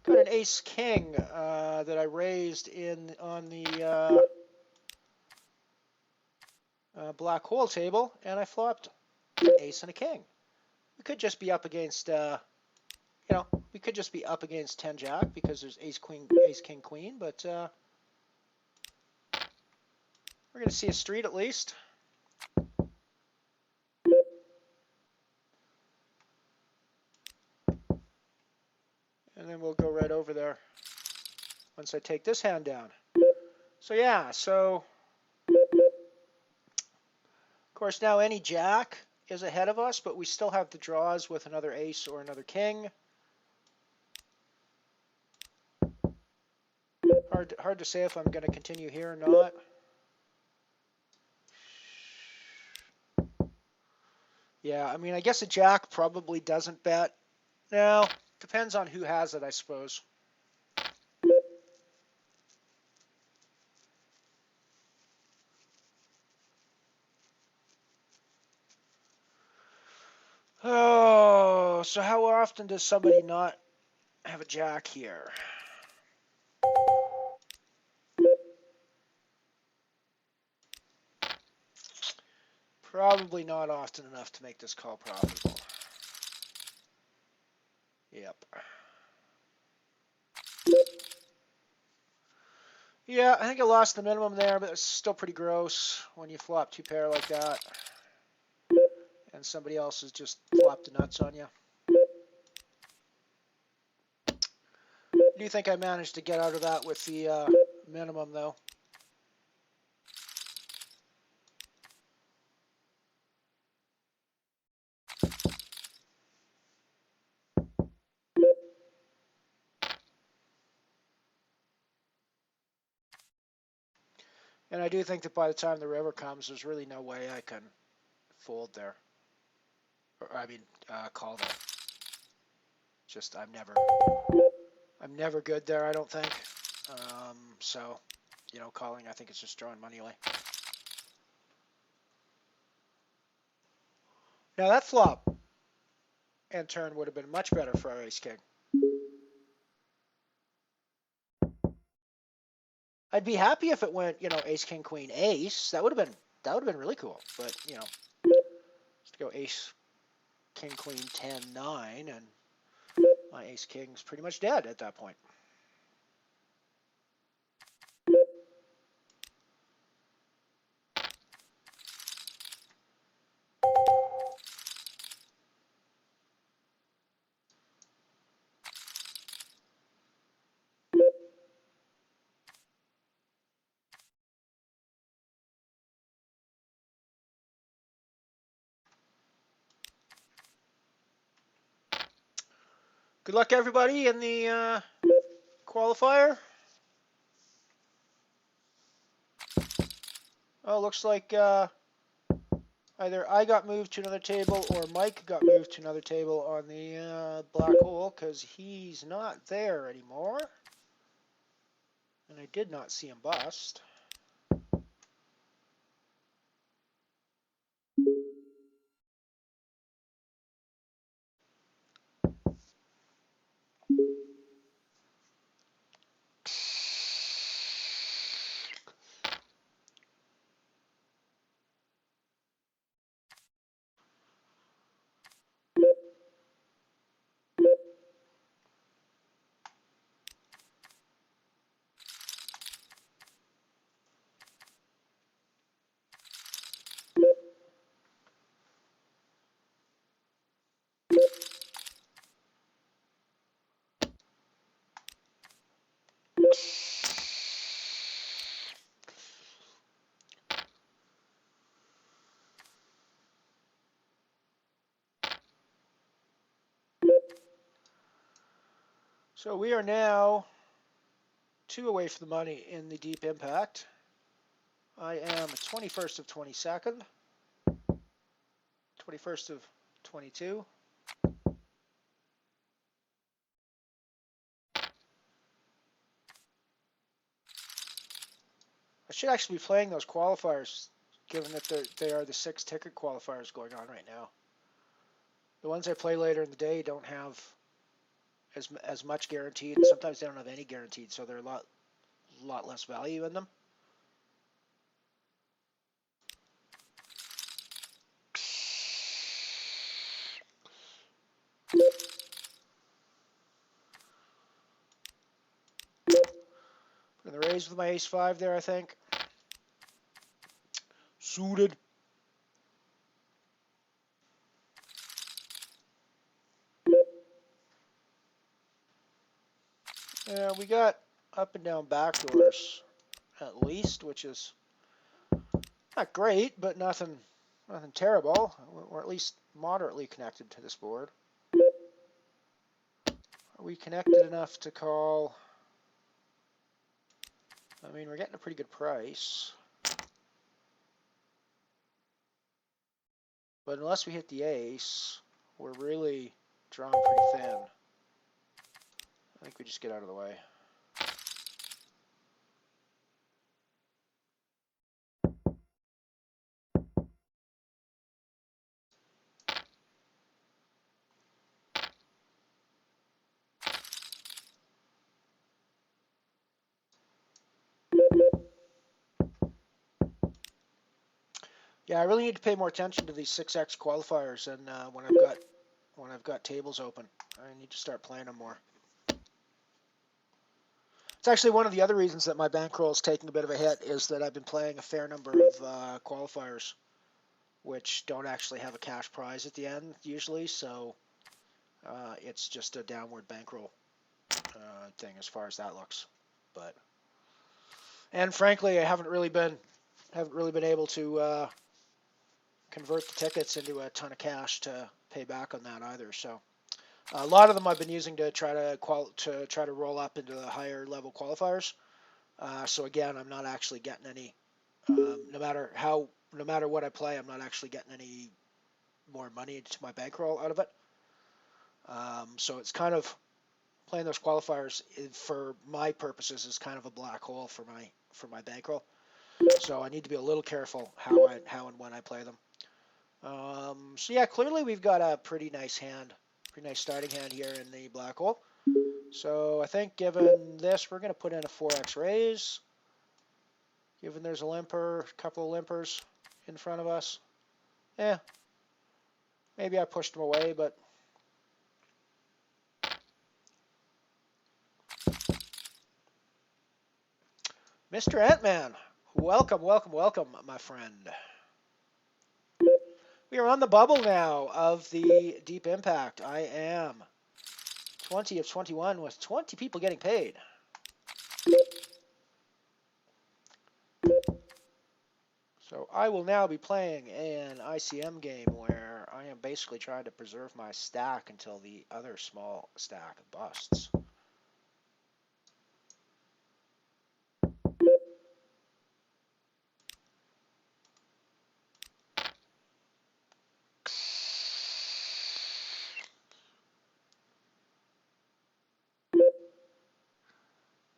Got an ace-king that I raised on the black hole table, and I flopped an ace and a king. We could just be up against, we could just be up against 10 jack because there's ace king queen, but we're going to see a street at least. And then we'll go right over there once I take this hand down. So yeah, so of course now any jack is ahead of us, but we still have the draws with another ace or another king. Hard to say if I'm going to continue here or not. Yeah, I mean, I guess a jack probably doesn't bet. No, depends on who has it, I suppose. Oh, so how often does somebody not have a jack here? Probably not often enough to make this call profitable. Yep. Yeah, I think I lost the minimum there, but it's still pretty gross when you flop two pair like that. And somebody else has just flopped the nuts on you. I do think I managed to get out of that with the minimum, though. And I do think that by the time the river comes, there's really no way I can fold there. Or, I mean, call there. Just, I'm never good there, I don't think. So, you know, calling, I think it's just drawing money away. Now that flop and turn would have been much better for our ace king. I'd be happy if it went, you know, ace king queen ace. That would have been really cool. But, you know, let's go ace king queen 10 9, and my ace king's pretty much dead at that point. Good luck, everybody, in the qualifier. Oh, looks like either I got moved to another table or Mike got moved to another table on the black hole, because he's not there anymore. And I did not see him bust. So we are now 2 away from the money in the deep impact. I am 21st of 22nd, 21st of 22. I should actually be playing those qualifiers, given that they are the 6 ticket qualifiers going on right now. The ones I play later in the day don't have as much guaranteed, and sometimes they don't have any guaranteed, so they're a lot less value in them. I'm going to raise with my ace-5 there, I think. Suited. Yeah, we got up and down backdoors at least, which is not great, but nothing terrible. We're at least moderately connected to this board. Are we connected enough to call? I mean, we're getting a pretty good price. But unless we hit the ace, we're really drawn pretty thin. I think we just get out of the way. Yeah, I really need to pay more attention to these 6x qualifiers, and when I've got tables open, I need to start playing them more. It's actually one of the other reasons that my bankroll is taking a bit of a hit, is that I've been playing a fair number of qualifiers, which don't actually have a cash prize at the end usually, so it's just a downward bankroll thing as far as that looks. And frankly, I haven't really been able to convert the tickets into a ton of cash to pay back on that either. So a lot of them I've been using to try to roll up into the higher level qualifiers. So again, I'm not actually getting any No matter what I play, I'm not actually getting any more money into my bankroll out of it. So it's kind of playing those qualifiers for my purposes is kind of a black hole for my bankroll. So I need to be a little careful how and when I play them. So yeah, clearly we've got a pretty nice starting hand here in the black hole. So I think given this, we're going to put in a 4x raise. Given there's a couple of limpers in front of us. Yeah, maybe I pushed them away, but Mr. Ant-Man, welcome, my friend. We are on the bubble now of the Deep Impact. I am 20 of 21 with 20 people getting paid. So I will now be playing an ICM game where I am basically trying to preserve my stack until the other small stack busts.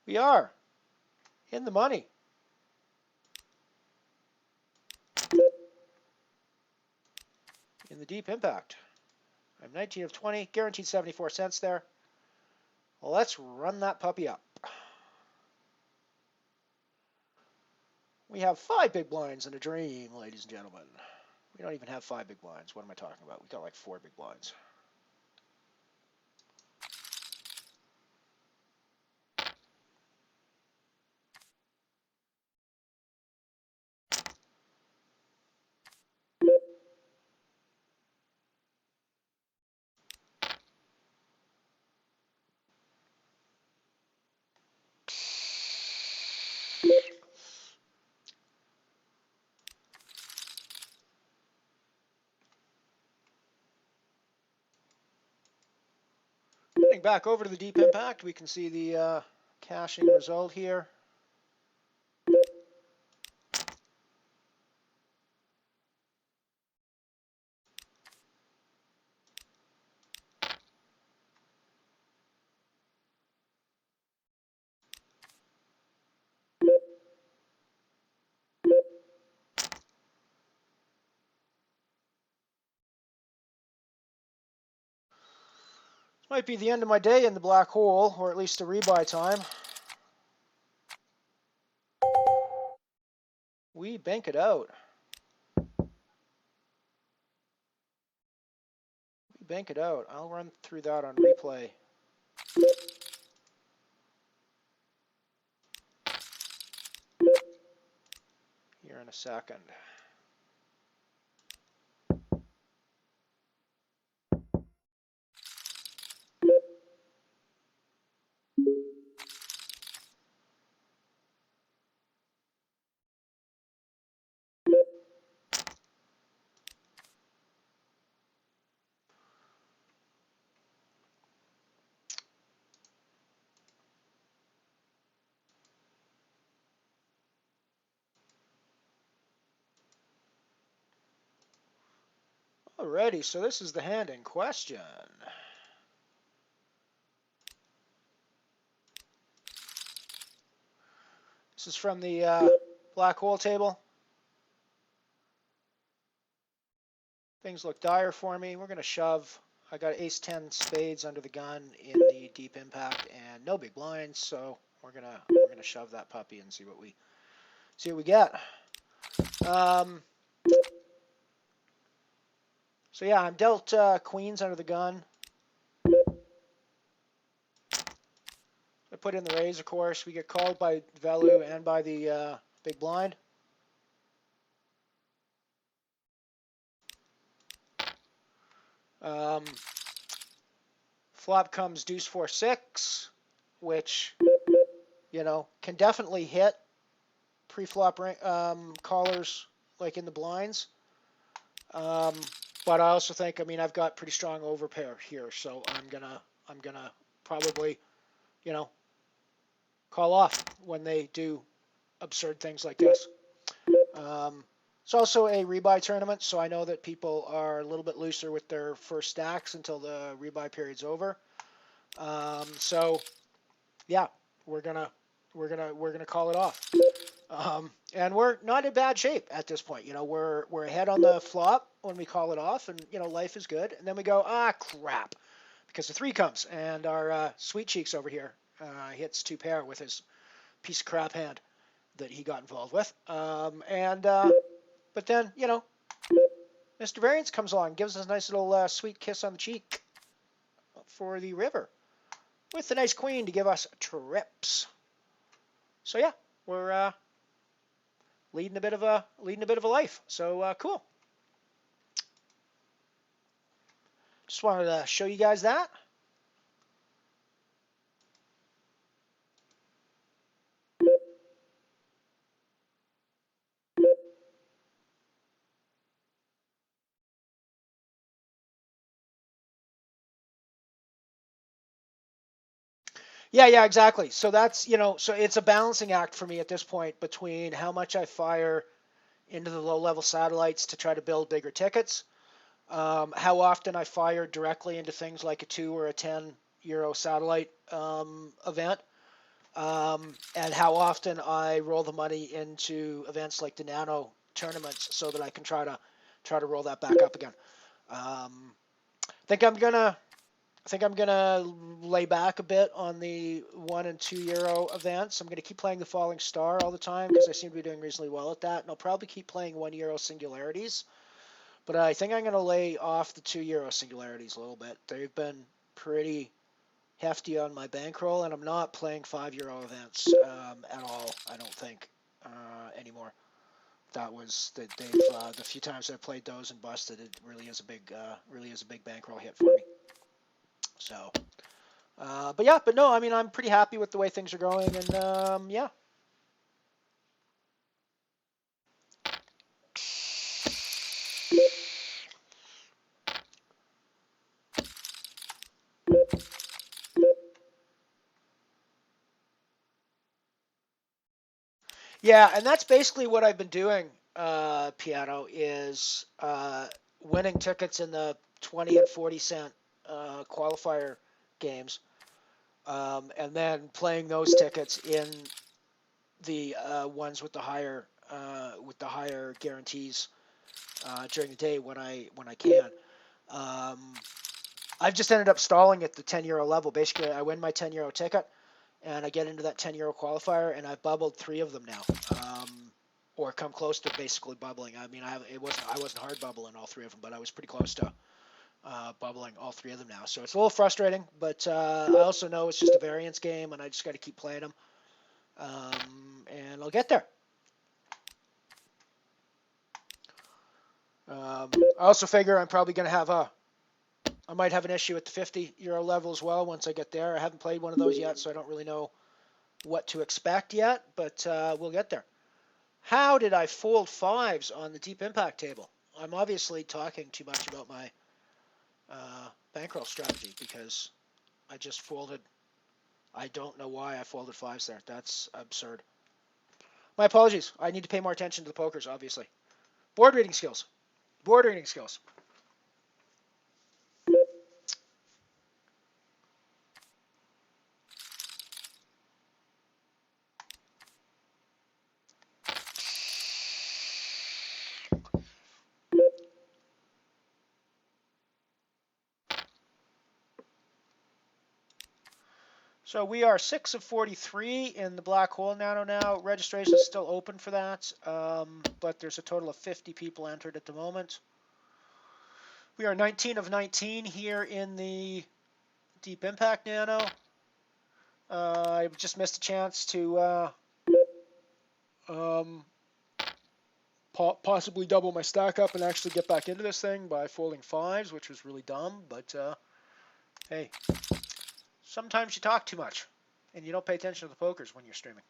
We are in the money. In the Deep Impact. I'm 19 of 20, guaranteed 74 cents there. Well, let's run that puppy up. We have 5 big blinds and a dream, ladies and gentlemen. We don't even have 5 big blinds. What am I talking about? We got like 4 big blinds. Getting back over to the Deep Impact, we can see the caching result here. Might be the end of my day in the black hole, or at least a rebuy time. We bank it out. We bank it out. I'll run through that on replay. Here in a second. Alrighty, so this is the hand in question. This is from the black hole table. Things look dire for me. We're going to shove. I got ace-10 spades under the gun in the Deep Impact and no big blinds, so we're gonna shove that puppy and see what we get. So yeah, I'm dealt queens under the gun. I put in the raise, of course. We get called by Velu and by the big blind. Flop comes deuce 4-6, which, you know, can definitely hit pre-flop callers like in the blinds. But I also think, I mean, I've got pretty strong overpair here, so I'm gonna probably, you know, call off when they do absurd things like this. It's also a rebuy tournament, so I know that people are a little bit looser with their first stacks until the rebuy period's over. So yeah, we're gonna call it off. And we're not in bad shape at this point. You know, we're ahead on the flop when we call it off, and you know, life is good. And then we go, ah, crap, because the 3 comes, and our Sweet Cheeks over here hits 2 pair with his piece of crap hand that he got involved with. But then, you know, Mr. Variance comes along, gives us a nice little sweet kiss on the cheek for the river, with the nice queen to give us trips. So yeah, we're leading a bit of a life. So cool. Just wanted to show you guys that. Yeah, exactly. So that's, you know, so it's a balancing act for me at this point between how much I fire into the low-level satellites to try to build bigger tickets, how often I fire directly into things like a 2 or a 10 euro satellite event, and how often I roll the money into events like the Nano tournaments so that I can try to roll that back up again. I think I'm gonna lay back a bit on the 1 and 2 euro events. I'm gonna keep playing the Falling Star all the time because I seem to be doing reasonably well at that, and I'll probably keep playing 1 euro singularities. But I think I'm gonna lay off the 2 euro singularities a little bit. They've been pretty hefty on my bankroll, and I'm not playing 5 euro events at all. I don't think anymore. That was that they've the few times I played those and busted, it really is a big bankroll hit for me. So, but no, I mean, I'm pretty happy with the way things are going, and yeah. Yeah, and that's basically what I've been doing, Piano, is winning tickets in the 20 and 40 cent qualifier games, and then playing those tickets in the ones with the higher guarantees during the day when I can. I've just ended up stalling at the 10 euro level. Basically, I win my 10 euro ticket, and I get into that 10 euro qualifier, and I've bubbled 3 of them now, or come close to basically bubbling. I mean, I wasn't hard bubbling all 3 of them, but I was pretty close to bubbling all 3 of them now. So it's a little frustrating, but I also know it's just a variance game, and I just got to keep playing them, and I'll get there. I also figure I'm probably going to I might have an issue at the 50 euro level as well once I get there. I haven't played one of those yet, so I don't really know what to expect yet, but we'll get there. How did I fold 5s on the deep impact table? I'm obviously talking too much about my bankroll strategy because I just folded. I don't know why I folded 5s there. That's absurd. My apologies. I need to pay more attention to the pokers, obviously. Board reading skills. Board reading skills. So we are 6 of 43 in the black hole nano now. Registration is still open for that, but there's a total of 50 people entered at the moment. We are 19 of 19 here in the deep impact nano. I just missed a chance to possibly double my stack up and actually get back into this thing by folding 5s, which was really dumb, but hey. Sometimes you talk too much, and you don't pay attention to the pokers when you're streaming.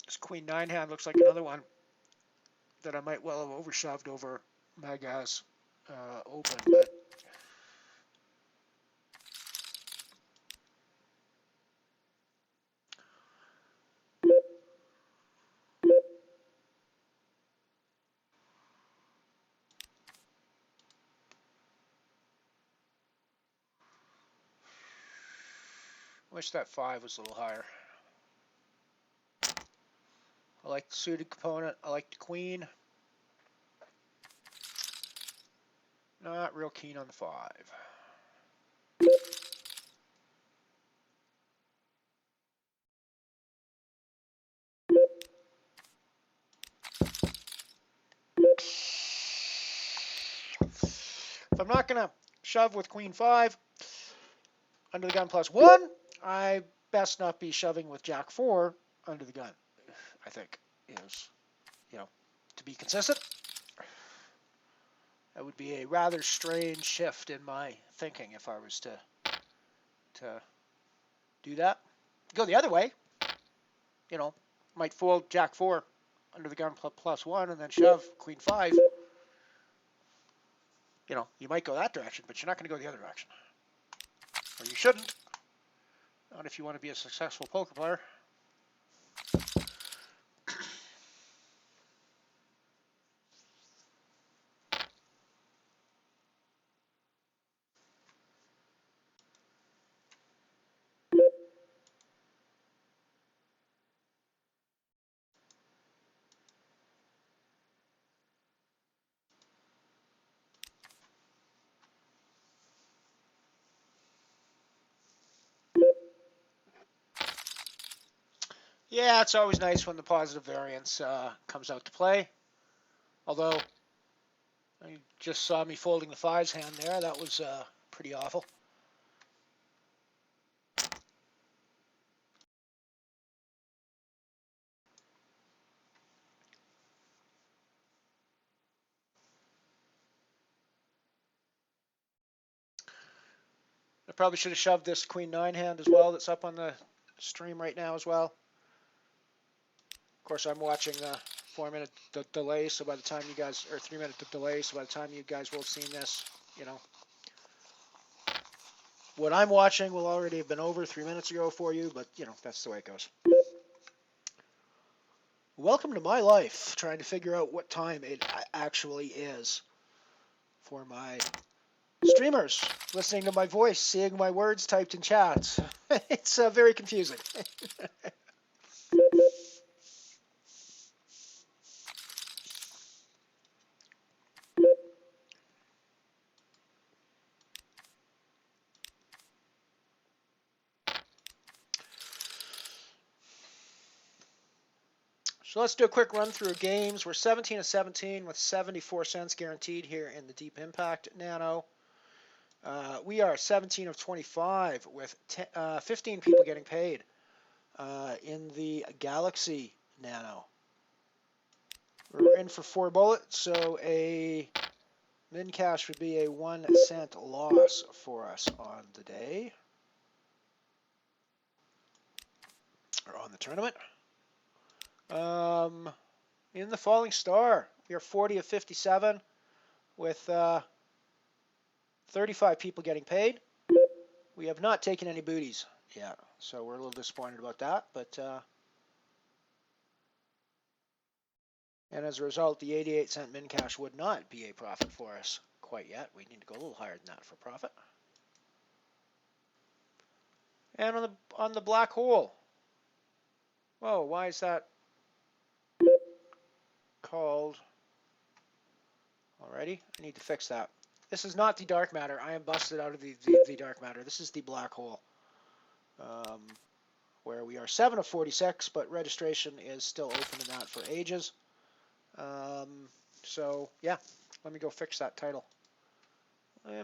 This Queen 9 hand looks like another one that I might well have overshoved over Maga's open, but I wish that 5 was a little higher. I like the suited component. I like the queen. Not real keen on the 5. If I'm not going to shove with queen 5 under the gun +1, I best not be shoving with jack 4 under the gun, I think, is, to be consistent. That would be a rather strange shift in my thinking if I was to do that. Go the other way, might fold jack 4 under the gun +1 and then shove queen 5. You might go that direction, but you're not going to go the other direction. Or you shouldn't. Not if you want to be a successful poker player. Yeah, it's always nice when the positive variance comes out to play. Although, you just saw me folding the 5's hand there. That was pretty awful. I probably should have shoved this queen 9 hand as well that's up on the stream right now as well. Of course, I'm watching the 4-minute delay, so by the time you guys, or 3-minute delay, so by the time you guys will have seen this, what I'm watching will already have been over 3 minutes ago for you, but, that's the way it goes. Welcome to my life, trying to figure out what time it actually is for my streamers, listening to my voice, seeing my words typed in chats. It's very confusing. So let's do a quick run through of games. We're 17 of 17 with 74 cents guaranteed here in the Deep Impact Nano. We are 17 of 25 with 15 people getting paid in the Galaxy Nano. We're in for 4 bullets, so a min cash would be a 1 cent loss for us on the day, or on the tournament. In the Falling Star, we are 40 of 57 with 35 people getting paid. We have not taken any booties yet, so we're a little disappointed about that. But and as a result, the 88-cent min cash would not be a profit for us quite yet. We need to go a little higher than that for profit. And on the black hole. Whoa, why is that called? Alrighty, I need to fix that. This is not the dark matter. I am busted out of the dark matter. This is the black hole, where we are 7 of 46, but registration is still open in that for ages. So, yeah, let me go fix that title. There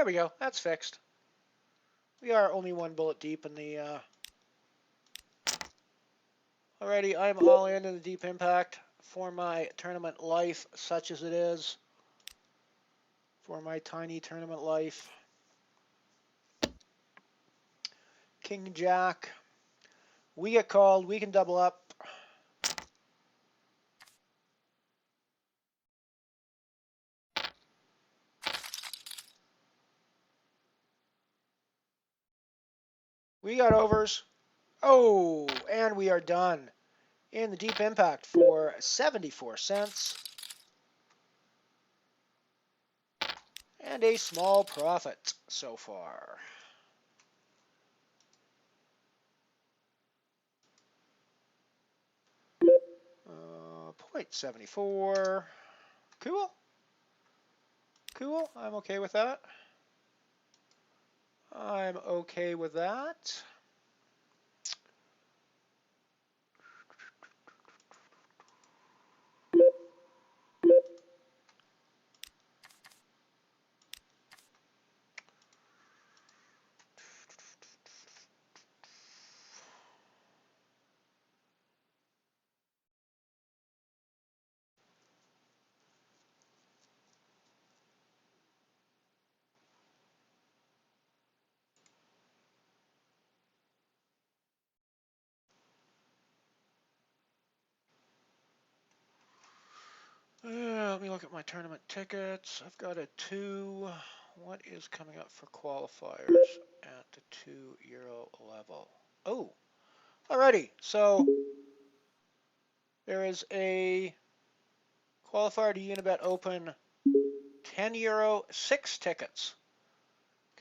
we go. That's fixed. We are only 1 bullet deep in the... Alrighty, I'm all in the Deep Impact for my tournament life, such as it is. For my tiny tournament life. King Jack. We get called. We can double up. We got overs. Oh, and we are done in the deep impact for 74 cents. And a small profit so far. Uh, 0.74. Cool. Cool. I'm okay with that. I'm okay with that. Let me look at my tournament tickets. I've got a 2. What is coming up for qualifiers at the €2 level? Oh, alrighty. So there is a qualifier to Unibet Open €10, 6 tickets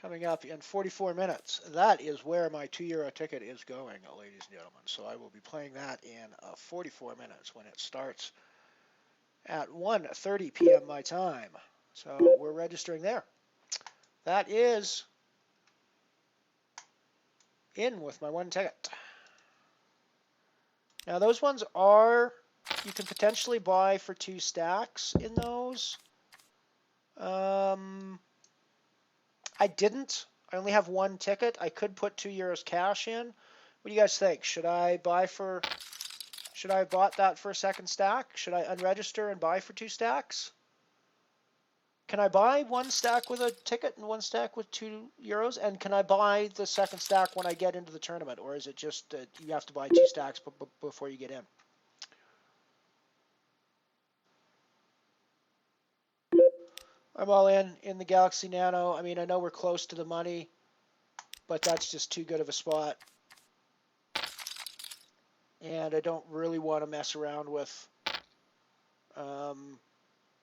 coming up in 44 minutes. That is where my €2 ticket is going, ladies and gentlemen. So I will be playing that in 44 minutes when it starts at 1:30 p.m. my time. So we're registering there. That is in with my 1 ticket. Now those ones are, you can potentially buy for 2 stacks in those. I didn't. I only have 1 ticket. I could put €2 cash in. What do you guys think? Should I have bought that for a 2nd stack? Should I unregister and buy for 2 stacks? Can I buy 1 stack with a ticket and 1 stack with €2? And can I buy the 2nd stack when I get into the tournament? Or is it just you have to buy 2 stacks before you get in? I'm all in the Galaxy Nano. I mean, I know we're close to the money, but that's just too good of a spot. And I don't really want to mess around with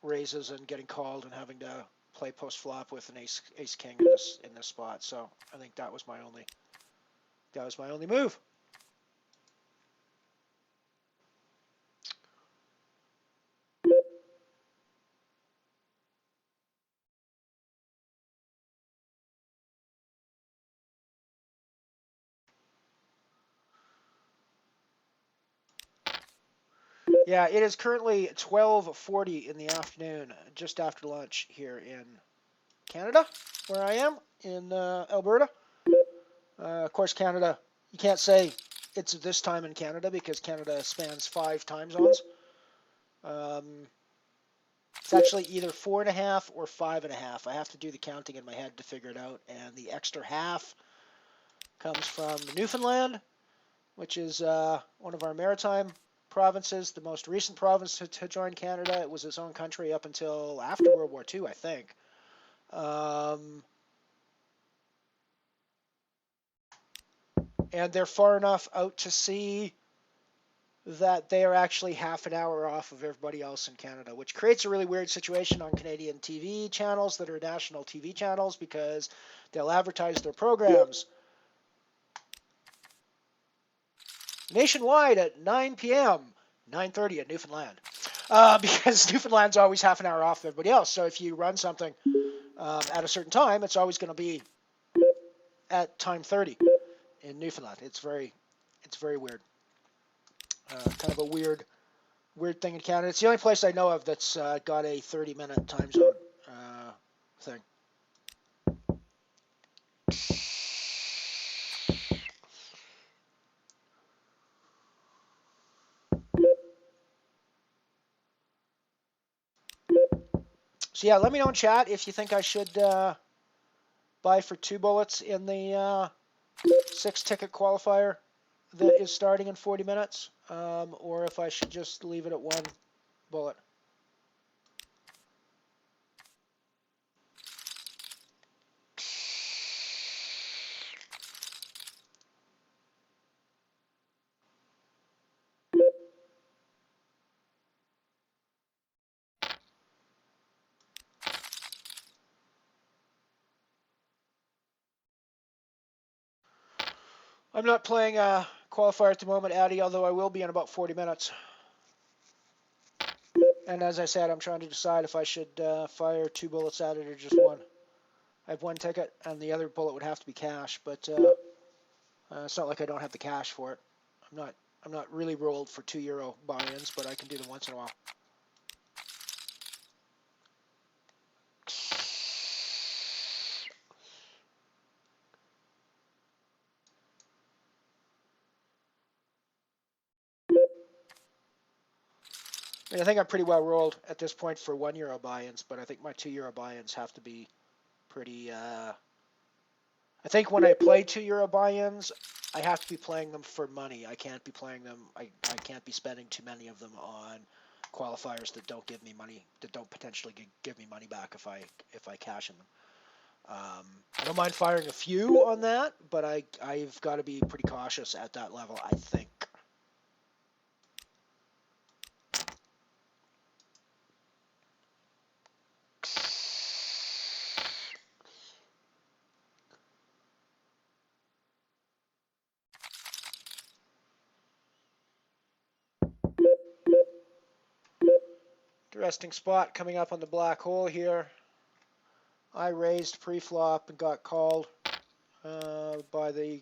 raises and getting called and having to play post flop with an ace king in this spot. So I think that was my only move. Yeah, it is currently 12:40 in the afternoon, just after lunch here in Canada, where I am, in Alberta. Of course, Canada, you can't say it's this time in Canada because Canada spans 5 time zones. It's actually either 4.5 or 5.5. I have to do the counting in my head to figure it out, and the extra half comes from Newfoundland, which is one of our maritime provinces, the most recent province to join Canada. It was its own country up until after World War II, I think. And they're far enough out to sea that they are actually half an hour off of everybody else in Canada, which creates a really weird situation on Canadian TV channels that are national TV channels because they'll advertise their programs nationwide at 9 p.m., 9:30 at Newfoundland, because Newfoundland's always half an hour off of everybody else. So if you run something at a certain time, it's always going to be at time 30 in Newfoundland. It's very weird. Kind of a weird thing in Canada. It's the only place I know of that's got a 30-minute time zone thing. So yeah, let me know in chat if you think I should buy for 2 bullets in the 6-ticket qualifier that is starting in 40 minutes, or if I should just leave it at 1 bullet. I'm not playing a qualifier at the moment, Addy, although I will be in about 40 minutes. And as I said, I'm trying to decide if I should fire 2 bullets at it or just 1. I have 1 ticket, and the other bullet would have to be cash, but it's not like I don't have the cash for it. I'm not really rolled for €2 buy-ins, but I can do them once in a while. I think I'm pretty well rolled at this point for €1 buy-ins, but I think my €2 buy-ins have to be pretty. I think when I play €2 buy-ins, I have to be playing them for money. I can't be playing them. I can't be spending too many of them on qualifiers that don't give me money, that don't potentially give me money back if I cash in them. I don't mind firing a few on that, but I've got to be pretty cautious at that level, I think. Interesting spot coming up on the black hole here. I raised pre-flop and got called by the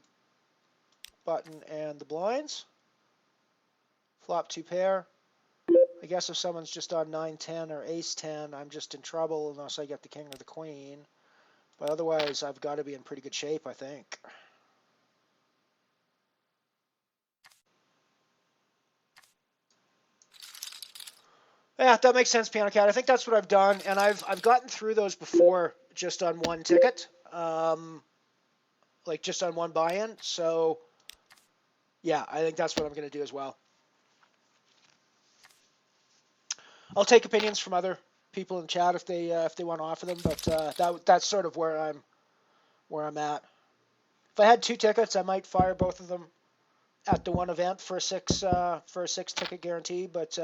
button and the blinds. Flop 2 pair. I guess if someone's just on 9-10 or ace-10, I'm just in trouble unless I get the king or the queen. But otherwise, I've got to be in pretty good shape, I think. Yeah, that makes sense, Piano Cat. I think that's what I've done, and I've gotten through those before just on 1 ticket, like just on 1 buy-in. So, yeah, I think that's what I'm going to do as well. I'll take opinions from other people in chat if they want to offer them, but that's sort of where I'm at. If I had 2 tickets, I might fire both of them at the 1 event for a 6 ticket guarantee, but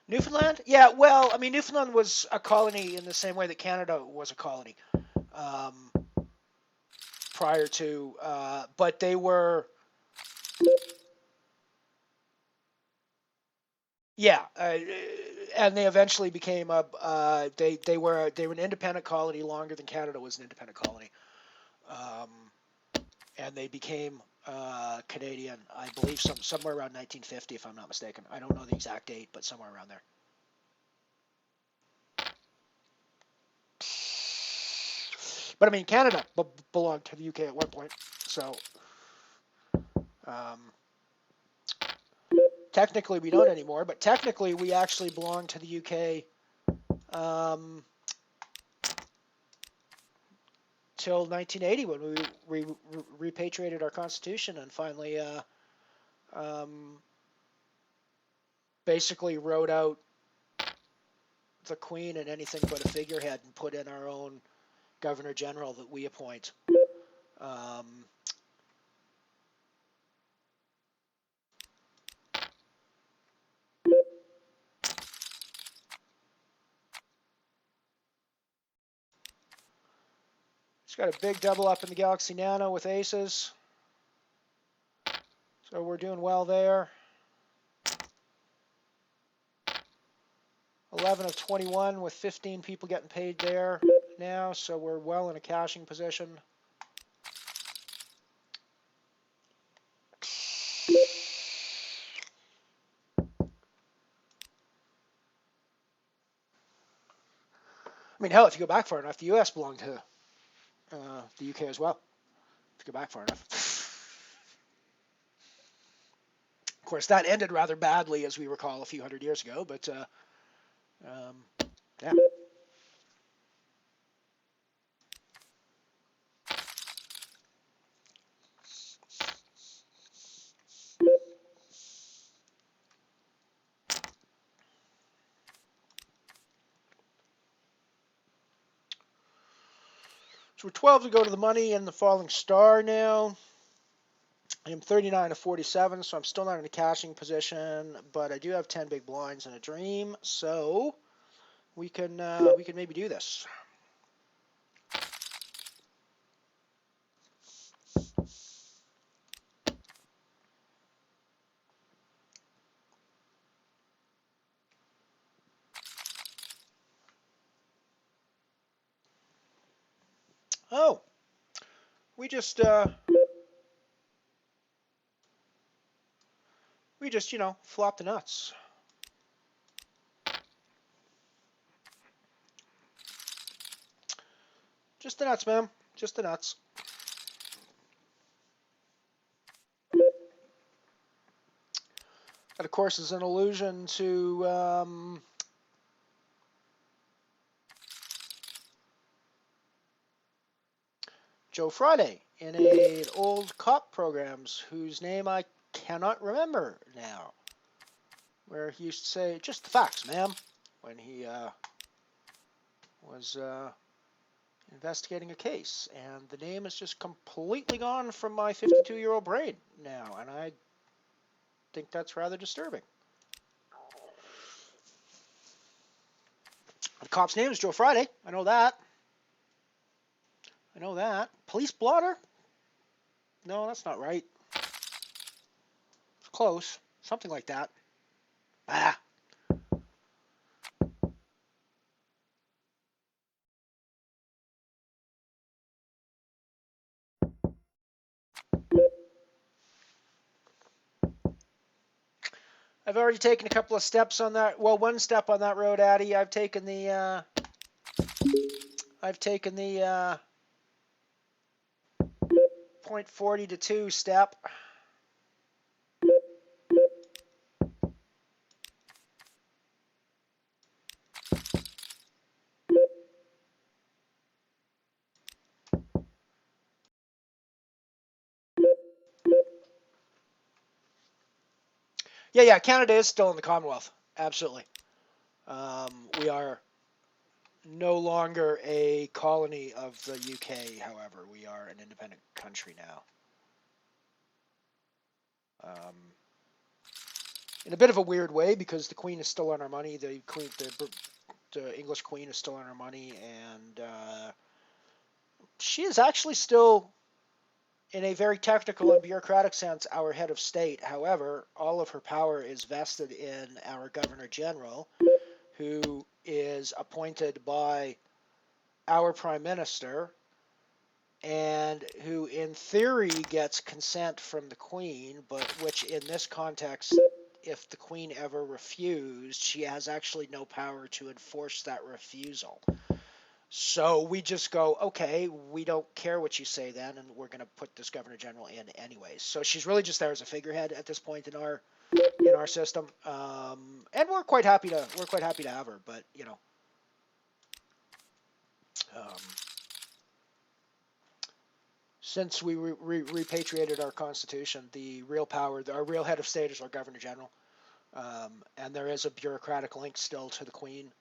Newfoundland? Yeah, well, I mean, Newfoundland was a colony in the same way that Canada was a colony prior to, but they were, yeah, and they eventually became they were an independent colony longer than Canada was an independent colony, and they became Canadian, I believe, somewhere around 1950, if I'm not mistaken. I don't know the exact date, but somewhere around there. But I mean, Canada belonged to the UK at one point, so technically we don't anymore. But technically, we actually belong to the UK till 1980 when we repatriated our constitution and finally basically wrote out the Queen and anything but a figurehead and put in our own Governor General that we appoint. It's got a big double up in the Galaxy Nano with aces. So we're doing well there. 11 of 21 with 15 people getting paid there now, so we're well in a cashing position. I mean, hell, if you go back far enough, the U.S. belonged to the UK as well. If you go back far enough. course, that ended rather badly, as we recall, a few hundred years ago. But yeah. So we're 12 to go to the money and the falling star now. I am 39 to 47, so I'm still not in a cashing position, but I do have 10 big blinds and a dream, so we can maybe do this. Oh, we just flopped the nuts. Just the nuts, ma'am. Just the nuts. That, of course, is an allusion to Joe Friday in an old cop programs whose name I cannot remember now, where he used to say, "Just the facts, ma'am," when he was investigating a case, and the name is just completely gone from my 52-year-old brain now, and I think that's rather disturbing. The cop's name is Joe Friday. I know that. Police blotter? No, that's not right. It's close. Something like that. Ah. I've already taken a couple of steps on that. Well, one step on that road, Addy. I've taken the 0.40 to 2 step. Yeah, Canada is still in the Commonwealth. Absolutely. We are no longer a colony of the UK, however. We are an independent country now. In a bit of a weird way, because the Queen is still on our money. The English Queen is still on our money, and she is actually still, in a very technical and bureaucratic sense, our head of state. However, all of her power is vested in our Governor General, who is appointed by our Prime Minister, and who in theory gets consent from the Queen, but which in this context, if the Queen ever refused, she has actually no power to enforce that refusal. So we just go, okay, we don't care what you say then, and we're going to put this Governor General in anyways. So she's really just there as a figurehead at this point in our system, and we're quite happy to have her. But since we repatriated our Constitution, the real power, our real head of state is our Governor General. And there is a bureaucratic link still to the Queen,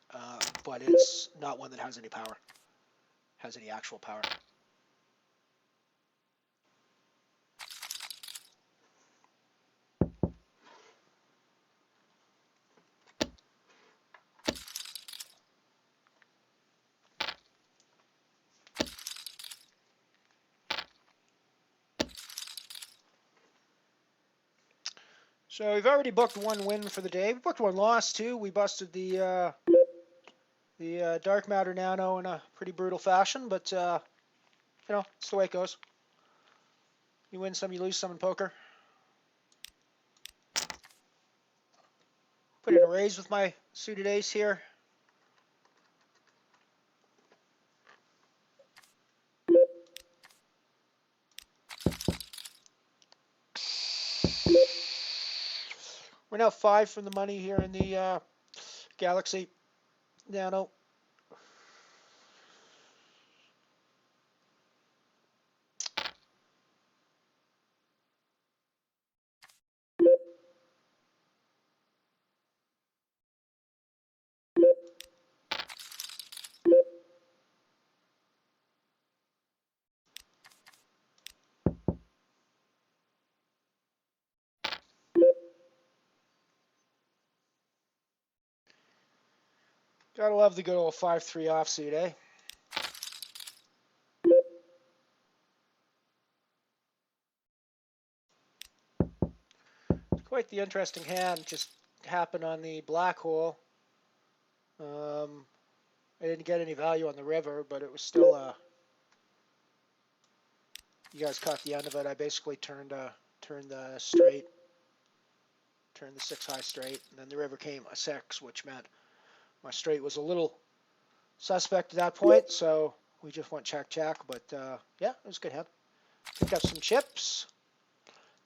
but it's not one that has any power, has any actual power. So we've already booked one win for the day. We booked one loss too. We busted the dark matter nano in a pretty brutal fashion, but it's the way it goes. You win some, you lose some in poker. Put in a raise with my suited ace here. We're now 5 from the money here in the Galaxy Nano. Gotta love the good old 5-3 offsuit, eh? It's quite the interesting hand. Just happened on the black hole. I didn't get any value on the river, but it was still you guys caught the end of it. I basically turned the straight, turned the 6 high straight, and then the river came a 6, which meant my straight was a little suspect at that point, so we just went check. But yeah, it was a good hand. Picked up some chips.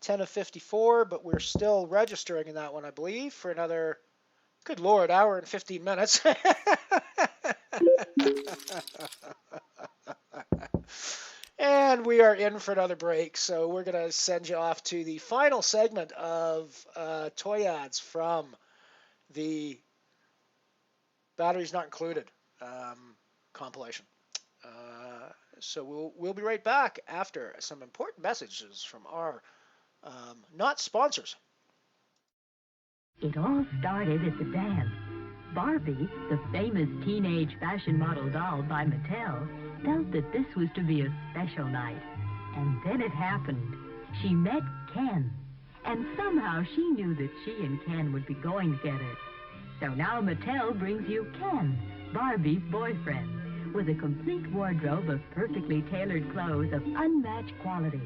10 of 54, but we're still registering in that one, I believe, for another, good Lord, hour and 15 minutes. And we are in for another break, so we're going to send you off to the final segment of toy ads from the Batteries Not Included compilation. So we'll be right back after some important messages from our not sponsors. It all started at the dance. Barbie, the famous teenage fashion model doll by Mattel, felt that this was to be a special night. And then it happened. She met Ken. And somehow she knew that she and Ken would be going together. So now Mattel brings you Ken, Barbie's boyfriend, with a complete wardrobe of perfectly tailored clothes of unmatched quality.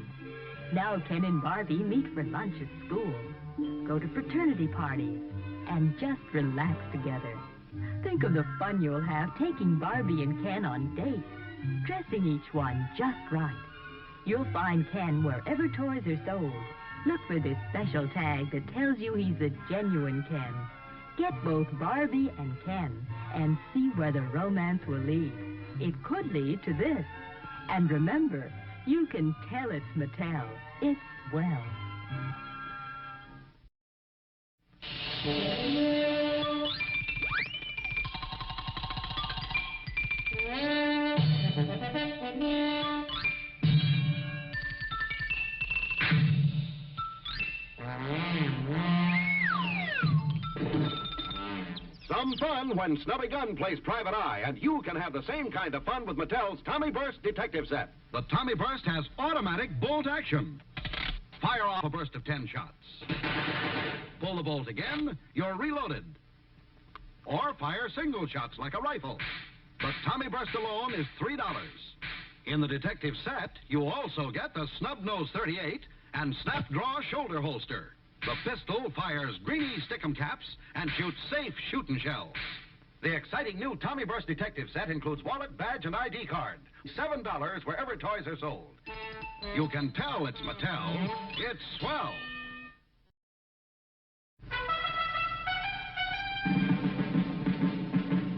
Now Ken and Barbie meet for lunch at school, go to fraternity parties, and just relax together. Think of the fun you'll have taking Barbie and Ken on dates, dressing each one just right. You'll find Ken wherever toys are sold. Look for this special tag that tells you he's a genuine Ken. Get both Barbie and Ken and see where the romance will lead. It could lead to this. And remember, you can tell it's Mattel. It's swell. Some fun when Snubby Gun plays Private Eye, and you can have the same kind of fun with Mattel's Tommy Burst Detective Set. The Tommy Burst has automatic bolt action. Fire off a burst of 10 shots. Pull the bolt again, you're reloaded. Or fire single shots like a rifle. But Tommy Burst alone is $3. In the detective set, you also get the Snub Nose 38 and Snap Draw shoulder holster. The pistol fires greeny stickum caps and shoots safe shooting shells. The exciting new Tommy Burst Detective Set includes wallet, badge, and ID card. $7 wherever toys are sold. You can tell it's Mattel. It's swell.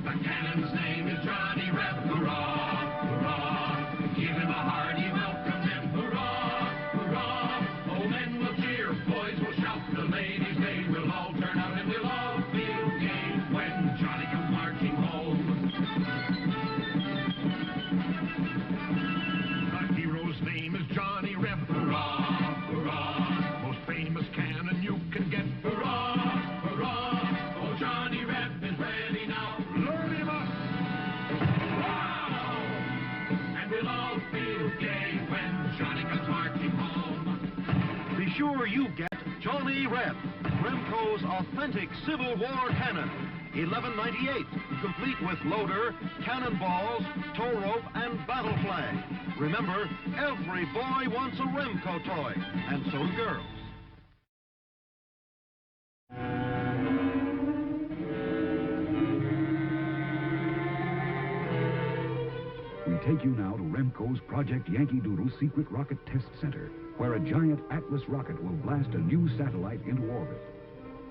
The cannon's name is Johnny Rep. Hurrah, hurrah. Give him a hearty welcome and hurrah, hurrah. Old men will cheer, boys will shout, the ladies they will all turn out and we'll all feel gay when Johnny comes marching home. The hero's name is Johnny Rep. Hurrah, hurrah. Most famous cannon you can get. Hurrah, hurrah. Oh, Johnny Rep is ready now. Load him up. Wow! And we'll all feel gay when Johnny comes marching home. Be sure you get Johnny Rep, Remco's authentic Civil War cannon. $11.98, complete with loader, cannonballs, tow rope, and battle flag. Remember, every boy wants a Remco toy, and so do girls. We take you now to Remco's Project Yankee Doodle Secret Rocket Test Center, where a giant Atlas rocket will blast a new satellite into orbit.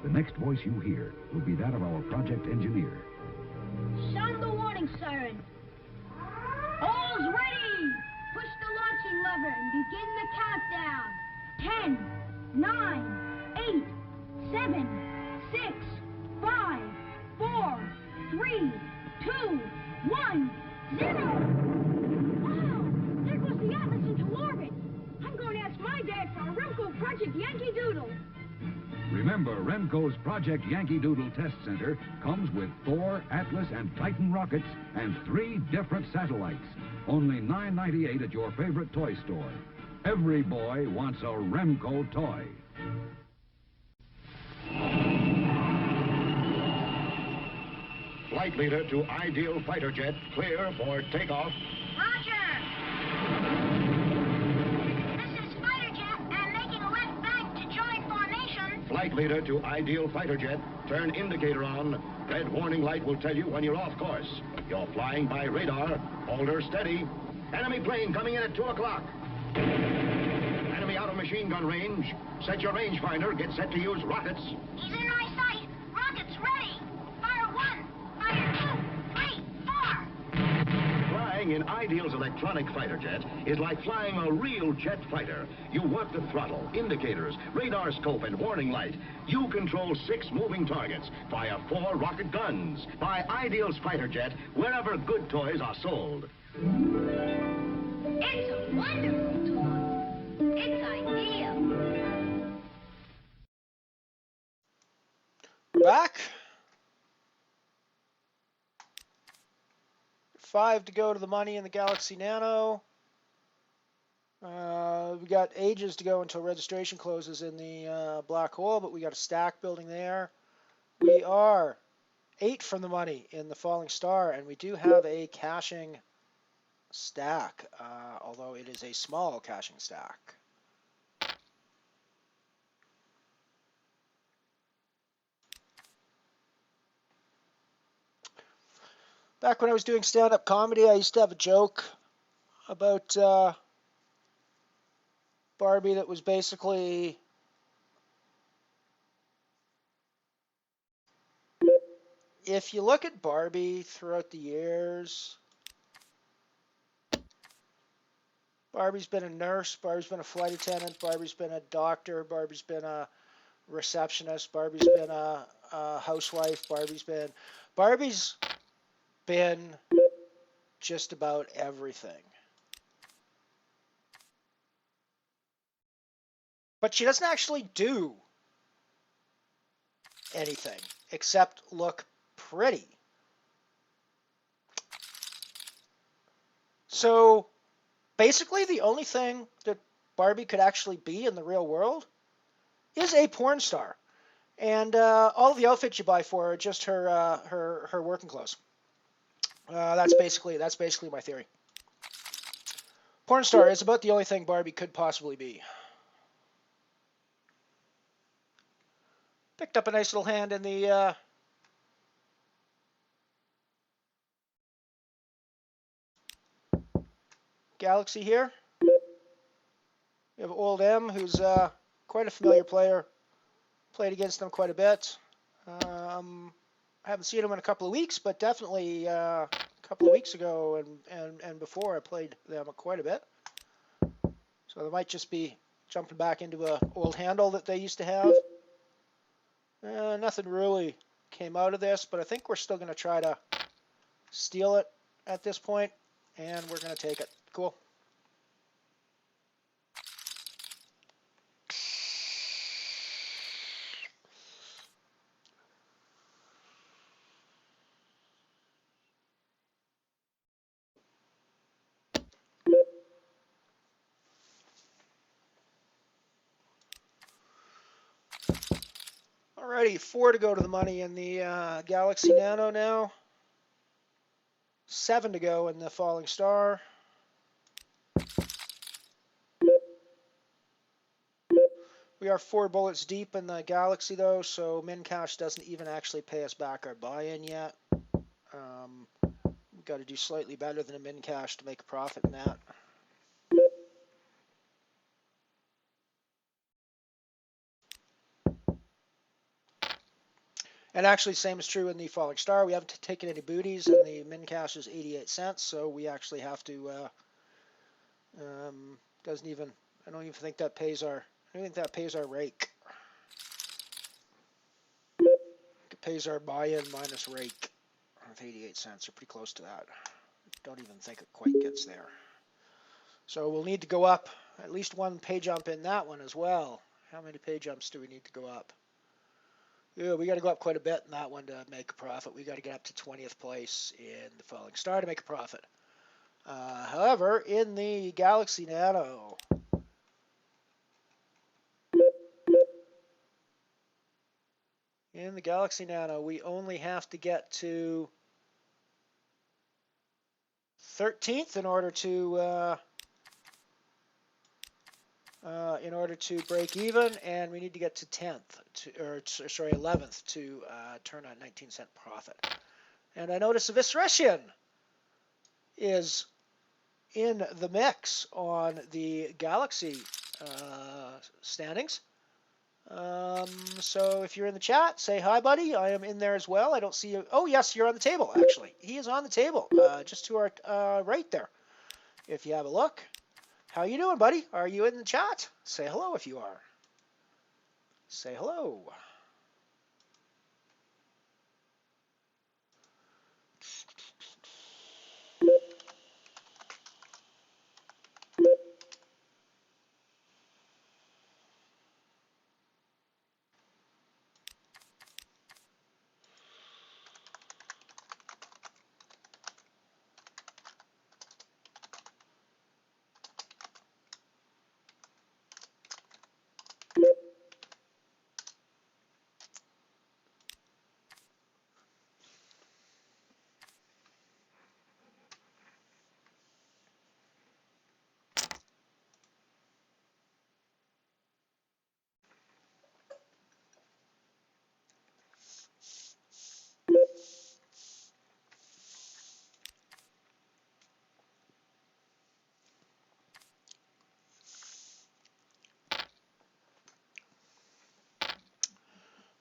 The next voice you hear will be that of our project engineer. Sound the warning siren. All's ready! Push the launching lever and begin the countdown. 10, 9, 8, 7, 6, 5, 4, 3, 2, 1, 0! Wow! There goes the Atlas into orbit. I'm going to ask my dad for a Remco Project Yankee Doodle. Remember, Remco's Project Yankee Doodle Test Center comes with Thor, Atlas, and Titan rockets and 3 different satellites. Only $9.98 at your favorite toy store. Every boy wants a Remco toy. Flight leader to ideal fighter jet, clear for takeoff. Roger! This is fighter jet and making a left bank to join formation. Flight leader to ideal fighter jet, turn indicator on. Red warning light will tell you when you're off course. You're flying by radar. Hold her steady. Enemy plane coming in at 2 o'clock. Enemy out of machine gun range. Set your rangefinder. Get set to use rockets. He's in my sight. Rockets ready. Fire 1, fire 2, 3, 4. Flying in Ideal's electronic fighter jet is like flying a real jet fighter. You work the throttle, indicators, radar scope, and warning light. You control 6 moving targets. Fire 4 rocket guns. Buy Ideal's fighter jet wherever good toys are sold. It's a wonderful toy. It's ideal. We're back. 5 to go to the money in the Galaxy Nano. We got ages to go until registration closes in the black hole, but we got a stack building there. We are 8 from the money in the falling star, and we do have a caching stack, although it is a small caching stack. Back when I was doing stand-up comedy, I used to have a joke about Barbie that was basically if you look at Barbie throughout the years, Barbie's been a nurse, Barbie's been a flight attendant, Barbie's been a doctor, Barbie's been a receptionist, Barbie's been a housewife, Barbie's been just about everything. But she doesn't actually do anything except look pretty. So basically the only thing that Barbie could actually be in the real world is a porn star. And all of the outfits you buy for her are just her working clothes. That's basically my theory. Porn star is about the only thing Barbie could possibly be. Picked up a nice little hand in the Galaxy here. We have Old M, who's quite a familiar player. Played against them quite a bit. I haven't seen him in a couple of weeks, but definitely a couple of weeks ago and before I played them quite a bit. So they might just be jumping back into an old handle that they used to have. Nothing really came out of this, but I think we're still going to try to steal it at this point, and we're going to take it. Cool. Alrighty, 4 to go to the money in the Galaxy Nano now. 7 to go in the Falling Star. We are 4 bullets deep in the Galaxy though, so min cash doesn't even actually pay us back our buy-in yet. We've got to do slightly better than a min cash to make a profit in that. And actually, same is true in the Falling Star. We haven't taken any booties, and the min cash is 88 cents. So we actually have to. Doesn't even. I don't even think that pays our. I don't think that pays our rake. It pays our buy-in minus rake of 88 cents. Or pretty close to that. Don't even think it quite gets there. So we'll need to go up at least one pay jump in that one as well. How many pay jumps do we need to go up? Yeah, we got to go up quite a bit in that one to make a profit. We got to get up to 20th place in the Falling Star to make a profit. However, in the Galaxy Nano, we only have to get to 13th in order to break even, and we need to get to 11th to turn on 19-cent profit. And I notice the Visceresian is in the mix on the Galaxy standings. So if you're in the chat, say hi, buddy. I am in there as well. I don't see you. Oh, yes, you're on the table, actually. He is on the table, just to our right there. If you have a look. How you doing, buddy? Are you in the chat? Say hello if you are. Say hello.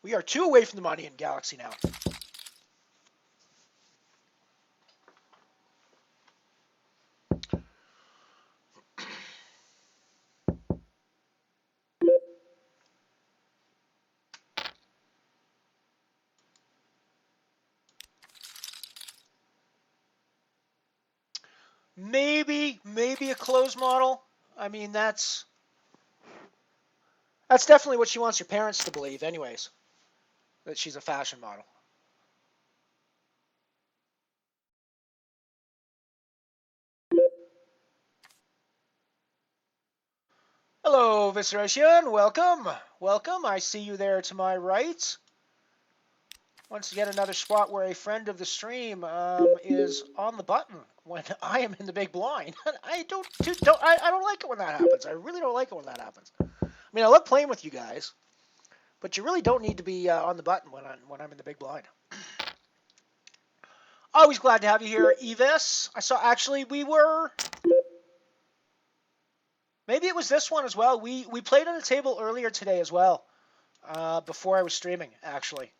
We are 2 away from the money in Galaxy now. Maybe a closed model. I mean, that's definitely what she wants your parents to believe anyways, that she's a fashion model. Hello, Visceresian. Welcome. Welcome. I see you there to my right. Once again, another spot where a friend of the stream is on the button when I am in the big blind. I don't like it when that happens. I really don't like it when that happens. I mean, I love playing with you guys, but you really don't need to be on the button when I'm in the big blind. Always glad to have you here, Evis. I saw actually maybe it was this one as well. We played on the table earlier today as well. Before I was streaming, actually.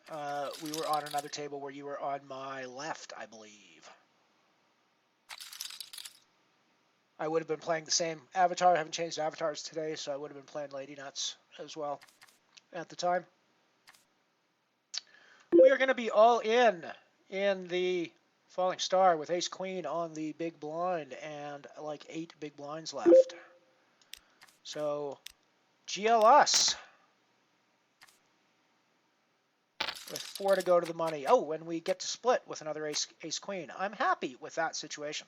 We were on another table where you were on my left, I believe. I would have been playing the same avatar. I haven't changed avatars today, so I would have been playing Lady Nuts as well at the time. We are going to be all in the Falling Star with Ace Queen on the big blind and like 8 big blinds left. So, GLS. With 4 to go to the money. Oh, and we get to split with another ace queen. I'm happy with that situation.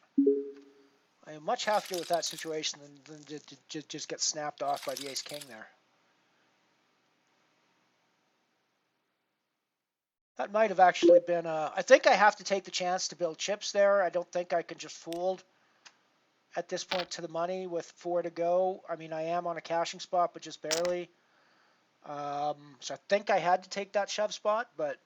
I am much happier with that situation than to just get snapped off by the ace king there. That might have actually been I think I have to take the chance to build chips there. I don't think I can just fold at this point to the money with 4 to go. I mean, I am on a cashing spot, but just barely. So I think I had to take that shove spot, but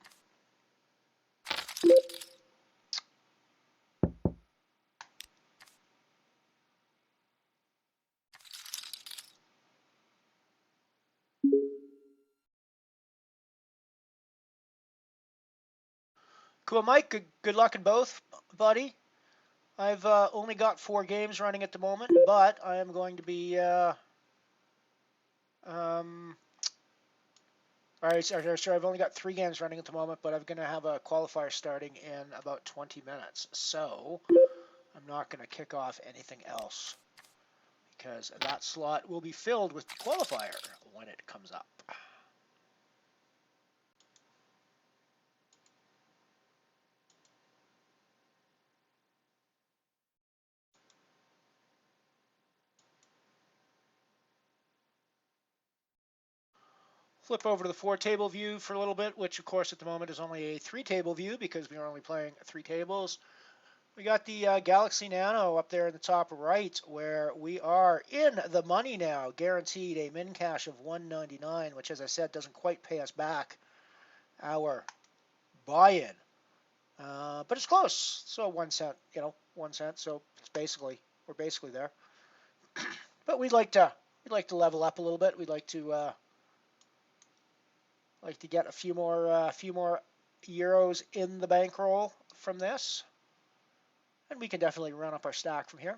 Cool, Mike. Good luck in both, buddy. I've only got 4 games running at the moment, but I am going to be. All right, sorry, I've only got 3 games running at the moment, but I'm going to have a qualifier starting in about 20 minutes. So I'm not going to kick off anything else because that slot will be filled with qualifier when it comes up. Flip over to the 4-table view for a little bit, which of course at the moment is only a 3-table view because we are only playing 3 tables. We got the Galaxy Nano up there in the top right where we are in the money now, guaranteed a min cash of $1.99, which as I said doesn't quite pay us back our buy-in. But it's close, so 1 cent, 1 cent, so it's we're basically there. But we'd like to level up a little bit. We'd like to get a few more euros in the bankroll from this, and we can definitely run up our stack from here.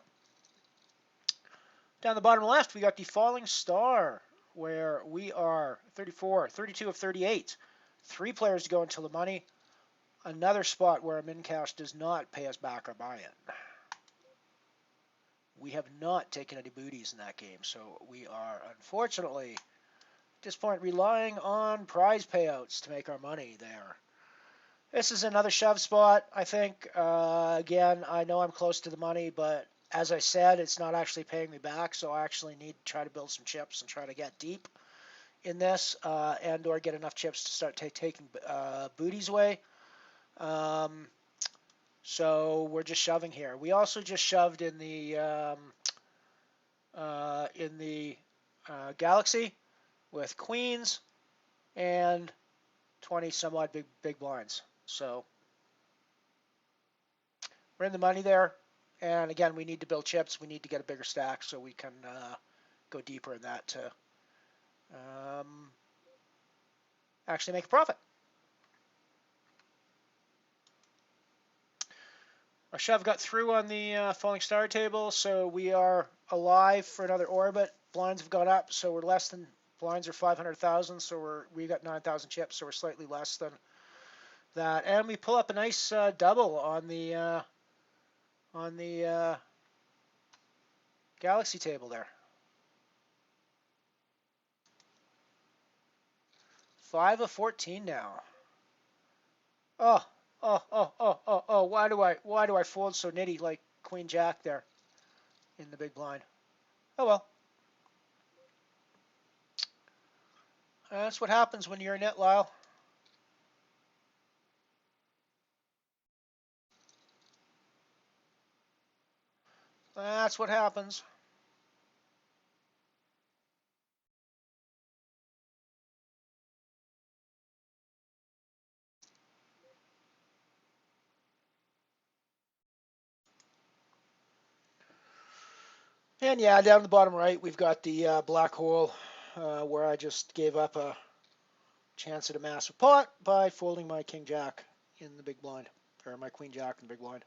Down the bottom left, we got the falling star, where we are 32 of 38. 3 players to go until the money. Another spot where a min cash does not pay us back our buy-in. We have not taken any booties in that game, so we are unfortunately at this point relying on prize payouts to make our money there. This is another shove spot, I think. Again, I know I'm close to the money, but as I said, it's not actually paying me back, so I actually need to try to build some chips and try to get deep in this and or get enough chips to start taking booties away. So we're just shoving here. We also just shoved in the Galaxy with queens and 20 some odd big blinds. So we're in the money there. And again, we need to build chips. We need to get a bigger stack so we can go deeper in that to actually make a profit. Our shove got through on the falling star table, so we are alive for another orbit. Blinds have gone up, so we're less than, blinds are 500,000, so we got 9,000 chips, so we're slightly less than that. And we pull up a nice double on the Galaxy table there. 5 of 14 now. Oh, why do I fold so nitty like Queen Jack there in the big blind? Oh well. That's what happens when you're in it, Lyle. That's what happens. And yeah, down the bottom right, we've got the black hole where I just gave up a chance at a massive pot by folding my King Jack in the big blind, or my Queen Jack in the big blind.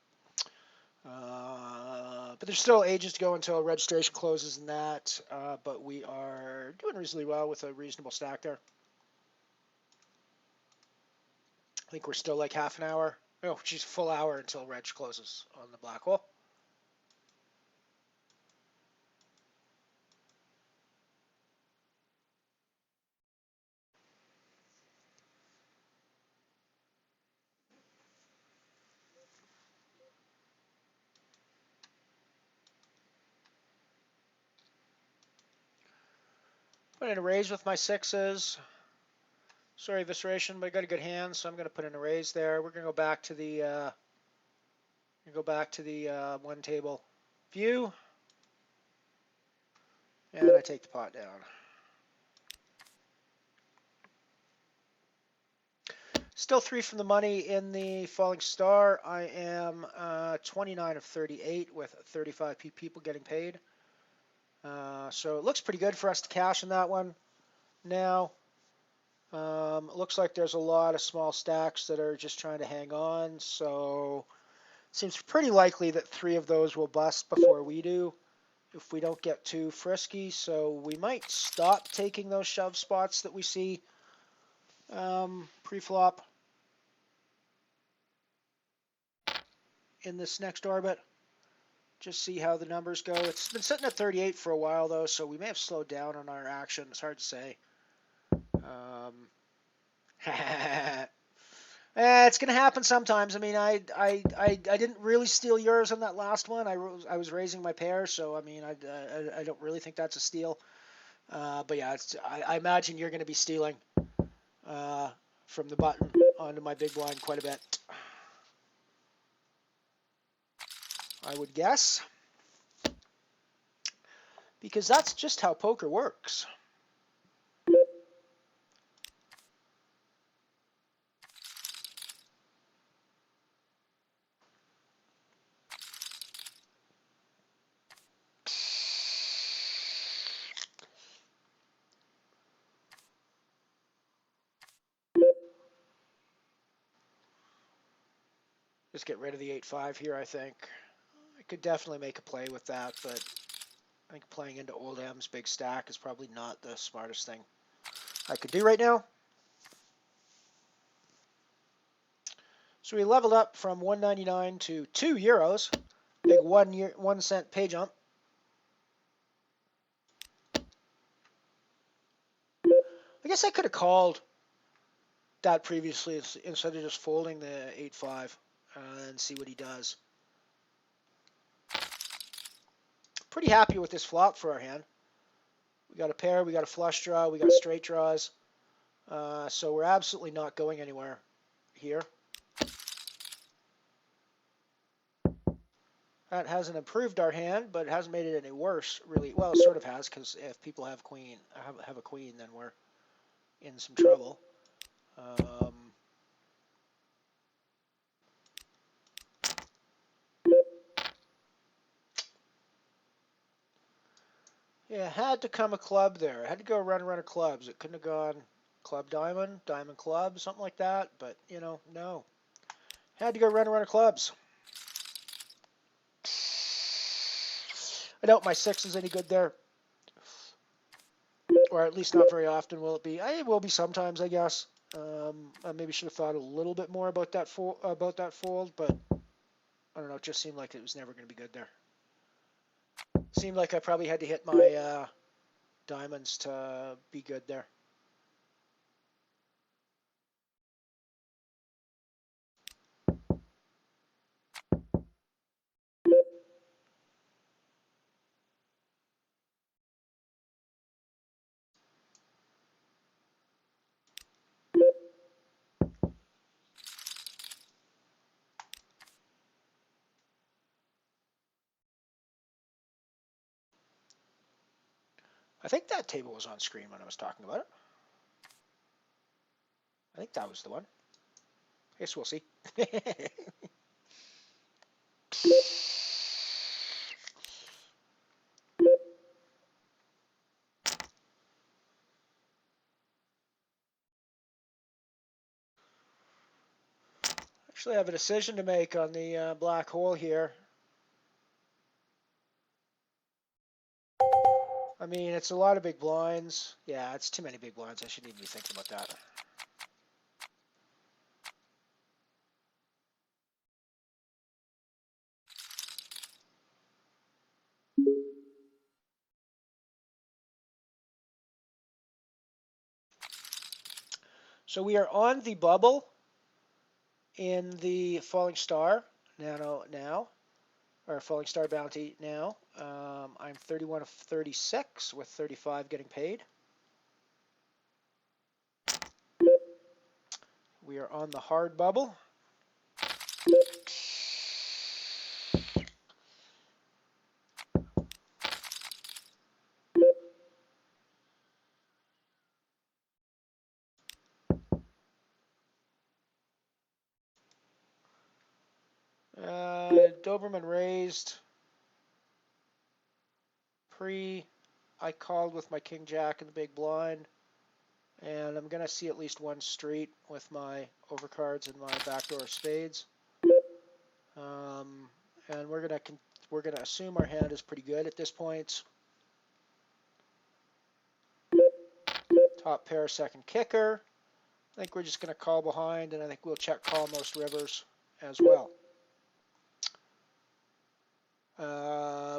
But there's still ages to go until registration closes in that, but we are doing reasonably well with a reasonable stack there. I think we're still like half an hour. Oh, geez, full hour until reg closes on the black hole. Put in a raise with my 6s. Sorry, evisceration, but I got a good hand, so I'm going to put in a raise there. We're going to go back to the 1 table view, and I take the pot down. Still 3 from the money in the falling star. I am 29 of 38 with 35 people getting paid. So it looks pretty good for us to cash in that one. Now, It looks like there's a lot of small stacks that are just trying to hang on, so it seems pretty likely that 3 of those will bust before we do if we don't get too frisky. So we might stop taking those shove spots that we see pre-flop in this next orbit. Just see how the numbers go. It's been sitting at 38 for a while, though, so we may have slowed down on our action. It's hard to say. It's going to happen sometimes. I mean, I didn't really steal yours on that last one. I was raising my pair, so I mean, I don't really think that's a steal. But yeah, I imagine you're going to be stealing from the button onto my big blind quite a bit. I would guess. Because that's just how poker works. Just get rid of the 8-5 here, I think. I could definitely make a play with that, but I think playing into Old M's big stack is probably not the smartest thing I could do right now. So we leveled up from 1.99 to €2. Big 1 cent pay jump. I guess I could have called that previously instead of just folding the 8-5 and see what he does. Pretty happy with this flop for our hand. We got a pair, we got a flush draw, we got straight draws. So we're absolutely not going anywhere here. That hasn't improved our hand, but it hasn't made it any worse, really. Well, it sort of has, because if people have a queen, then we're in some trouble. Yeah, had to come a club there. I had to go run of clubs. It couldn't have gone club diamond, diamond club, something like that. But, you know, no. Had to go run of clubs. I doubt my 6 is any good there. Or at least not very often will it be. It will be sometimes, I guess. I maybe should have thought a little bit more about that fold, but I don't know. It just seemed like it was never going to be good there. Seemed like I probably had to hit my diamonds to be good there. I think that table was on screen when I was talking about it. I think that was the one. I guess we'll see. Actually, I have a decision to make on the black hole here. I mean, it's a lot of big blinds. Yeah, it's too many big blinds. I shouldn't even be thinking about that. So we are on the bubble in the falling star now, or falling star bounty now. I'm 31 of 36 with 35 getting paid. We are on the hard bubble. Doberman raised. I called with my king jack in the big blind, And I'm going to see at least one street with my overcards and my backdoor spades. And we're going to assume our hand is pretty good at this point. Top pair, second kicker. I think we're just going to call behind, and I think we'll check call most rivers as well.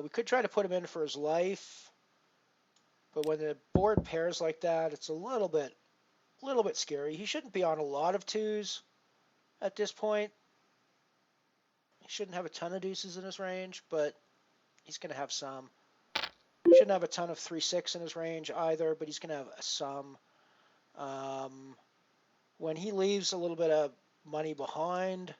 We could try to put him in for his life, but when the board pairs like that, it's a little bit scary. He shouldn't be on a lot of twos at this point. He shouldn't have a ton of deuces in his range, but he's going to have some. He shouldn't have a ton of 3-6 in his range either, but he's going to have some. When he leaves a little bit of money behind,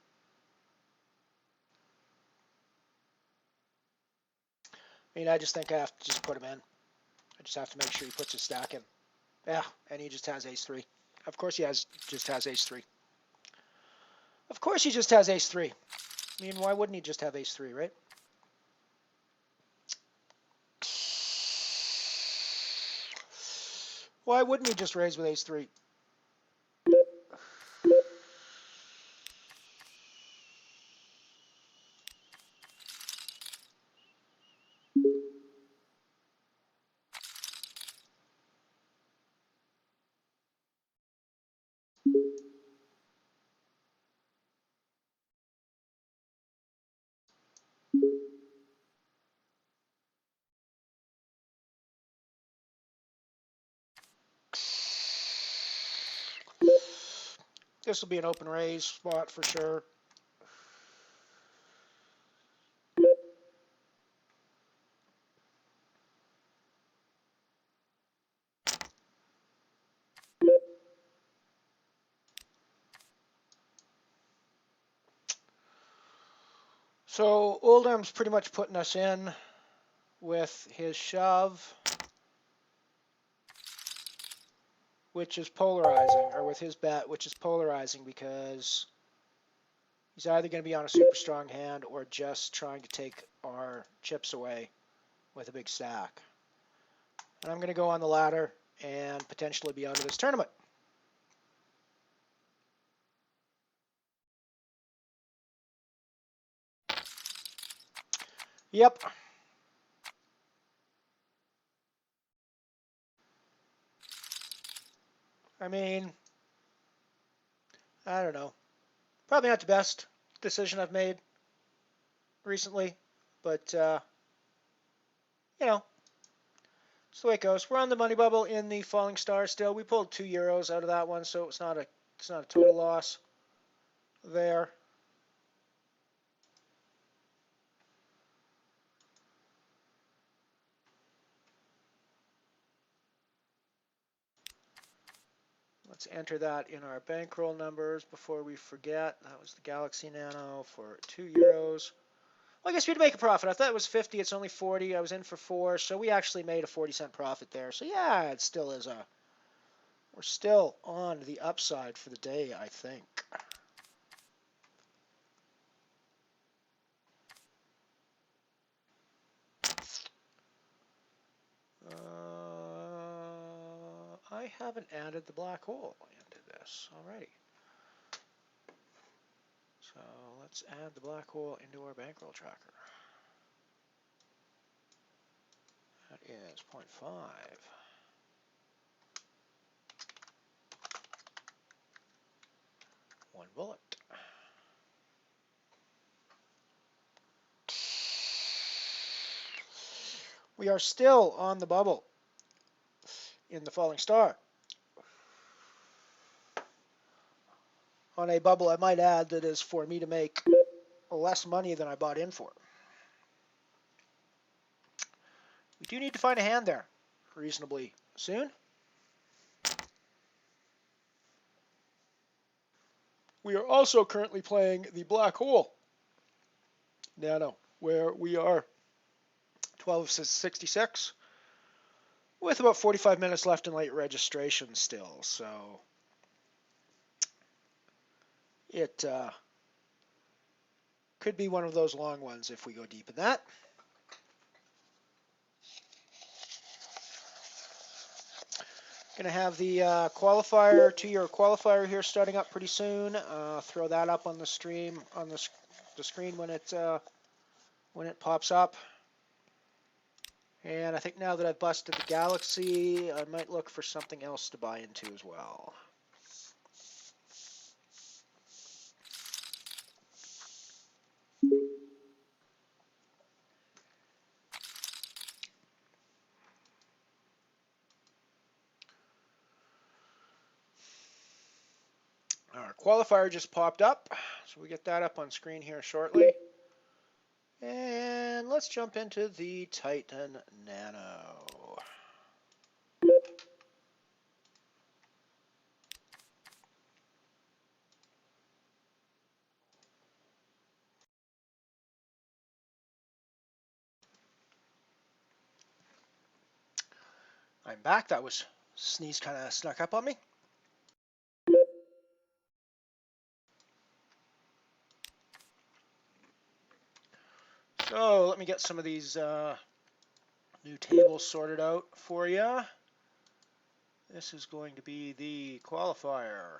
I mean, I just think I have to just put him in. I just have to make sure he puts his stack in. Yeah, and he just has ace-3. Of course he just has ace-3. Of course he just has ace-3. I mean, why wouldn't he just have ace-3, right? Why wouldn't he just raise with ace-3? This will be an open raise spot for sure. So Oldham's pretty much putting us in with his shove, which is polarizing, or with his bet, which is polarizing because he's either going to be on a super strong hand or just trying to take our chips away with a big stack. And I'm going to go on the latter and potentially be out of this tournament. Yep. I mean, I don't know. Probably not the best decision I've made recently, but, you know, it's the way it goes. We're on the money bubble in the falling star still. We pulled €2 out of that one, so it's not a total loss there. Let's enter that in our bankroll numbers before we forget. That was the Galaxy Nano for €2. Well, I guess we'd make a profit. I thought it was 50. It's only 40. I was in for 4, so we actually made a 40-cent profit there. So yeah, it still is we're still on the upside for the day, I think. I haven't added the black hole into this already. So let's add the black hole into our bankroll tracker. That is 0.5. One bullet. We are still on the bubble in the falling star. On a bubble, I might add, that is for me to make less money than I bought in for. We do need to find a hand there reasonably soon. We are also currently playing the black hole Nano, where we are 12:66 with about 45 minutes left in late registration still. So it could be one of those long ones if we go deep in that. Going to have the qualifier, 2-year qualifier here starting up pretty soon. Throw that up on the stream, on the screen when it pops up. And I think now that I've busted the Galaxy, I might look for something else to buy into as well. Our qualifier just popped up, so we get that up on screen here shortly. And let's jump into the Titan Nano. I'm back. That was sneeze kind of snuck up on me. So let me get some of these new tables sorted out for you. This is going to be the qualifier.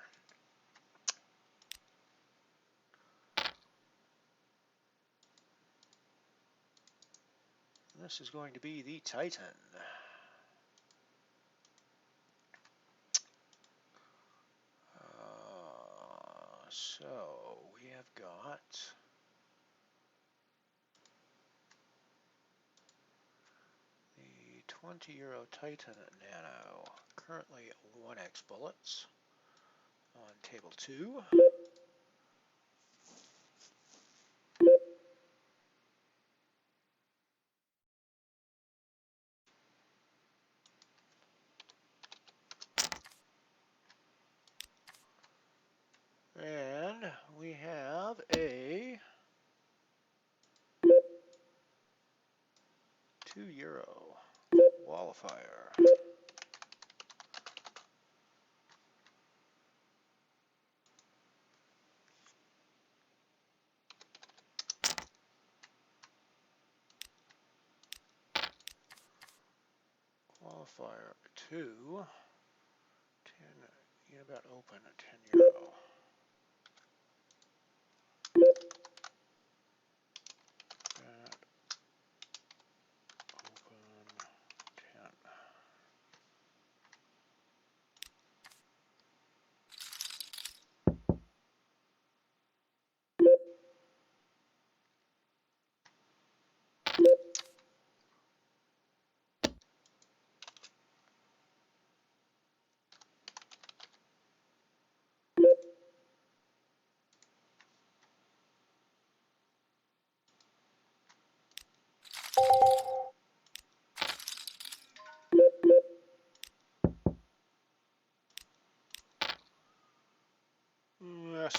This is going to be the Titan. So we have got the 20 € Titan Nano, currently 1x bullets on table 2. And we have a 2 € qualifier. Qualifier 2, 10, Unibet Open, 10 €. Bet Open 10.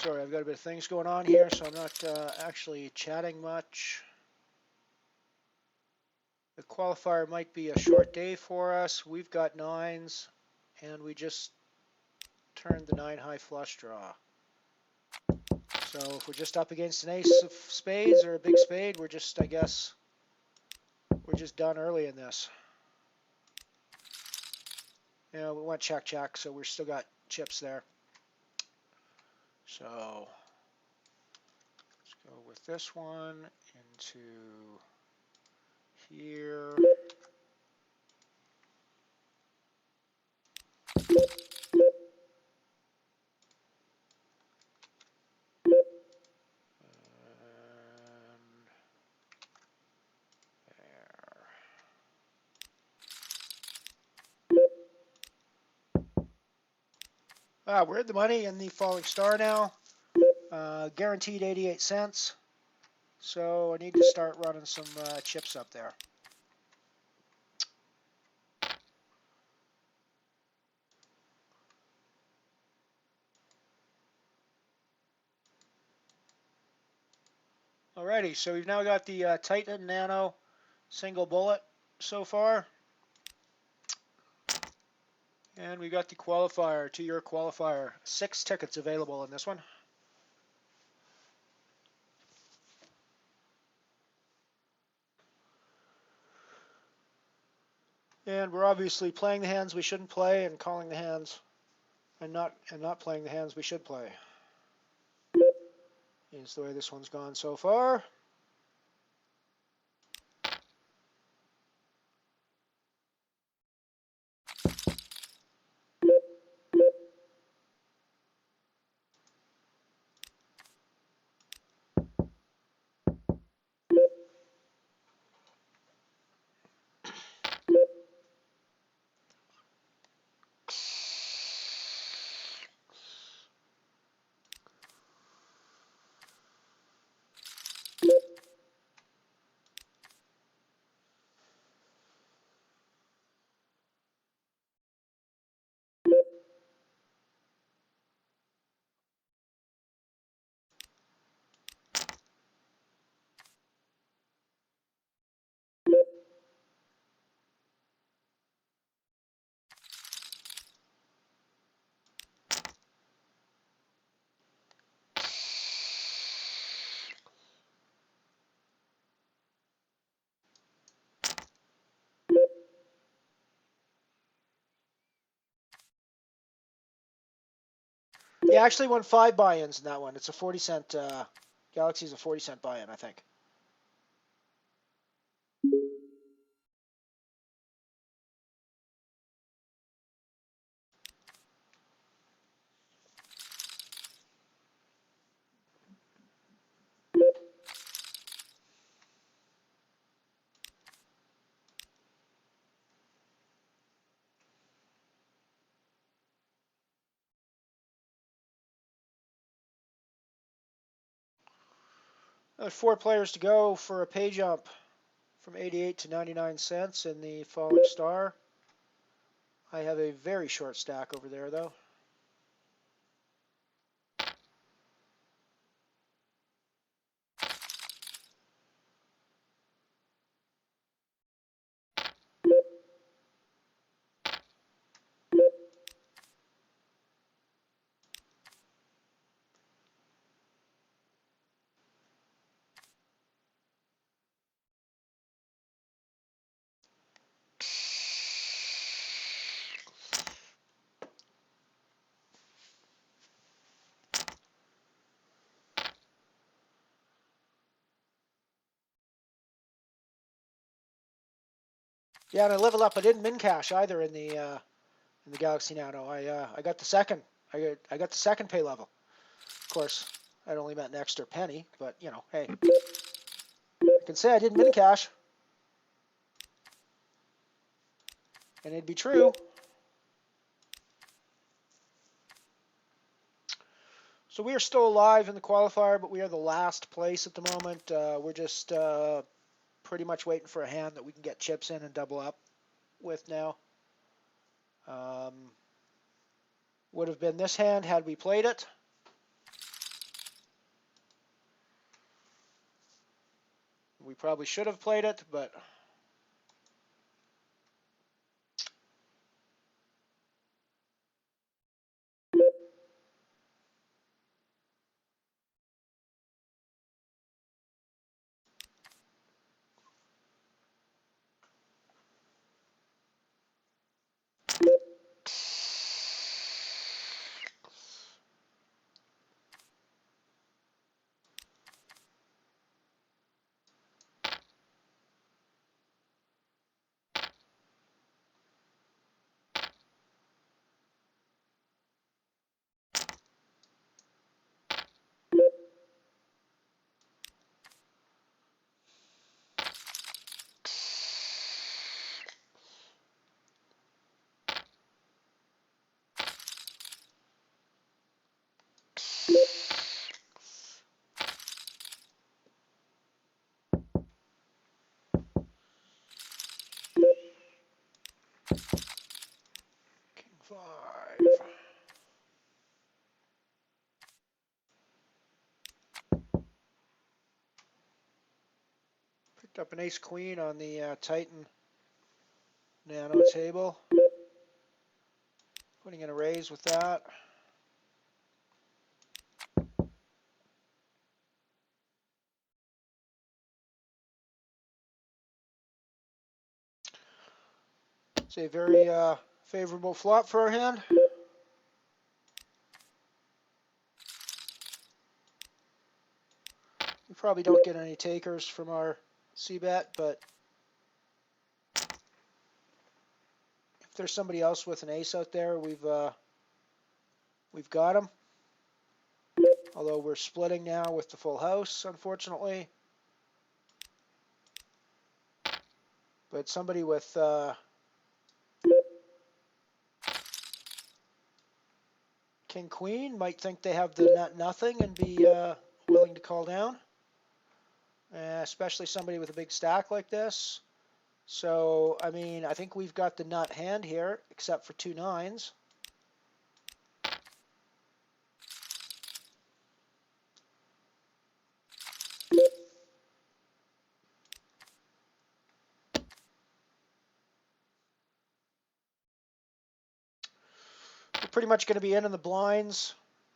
Sorry, I've got a bit of things going on here, so I'm not actually chatting much. The qualifier might be a short day for us. We've got 9s, and we just turned the 9 high flush draw. So if we're just up against an ace of spades or a big spade, we're just, I guess, we're just done early in this. You know, we went check, so we've still got chips there. So let's go with this one into here. We're at the money in the falling star now. Guaranteed 88 cents. So I need to start running some chips up there. Alrighty, so we've now got the Titan Nano single bullet so far. And we got the qualifier, 2-year qualifier. 6 tickets available in this one. And we're obviously playing the hands we shouldn't play and calling the hands and not playing the hands we should play. Is the way this one's gone so far. Yeah, I actually won 5 buy-ins in that one. It's a 40-cent, Galaxy's a 40-cent buy-in, I think. There's 4 players to go for a pay jump from 88 to 99 cents in the Falling Star. I have a very short stack over there, though. Yeah, and I leveled up. I didn't min cash either in the Galaxy Nano. I got the second. I got the second pay level. Of course, I'd only meant an extra penny, but you know, hey, I can say I didn't min cash, and it'd be true. So we are still alive in the qualifier, but we are the last place at the moment. We're just pretty much waiting for a hand that we can get chips in and double up with now. Would have been this hand had we played it. We probably should have played it, but King 5. Picked up an ace queen on the Titan Nano table. Putting in a raise with that. It's a very favorable flop for our hand. We probably don't get any takers from our c-bet, but if there's somebody else with an ace out there, we've got him. Although we're splitting now with the full house, unfortunately. But somebody with King Queen might think they have the nut nothing and be willing to call down. Especially somebody with a big stack like this. So, I mean, I think we've got the nut hand here, except for 2 9s. We're pretty much going to be in the blinds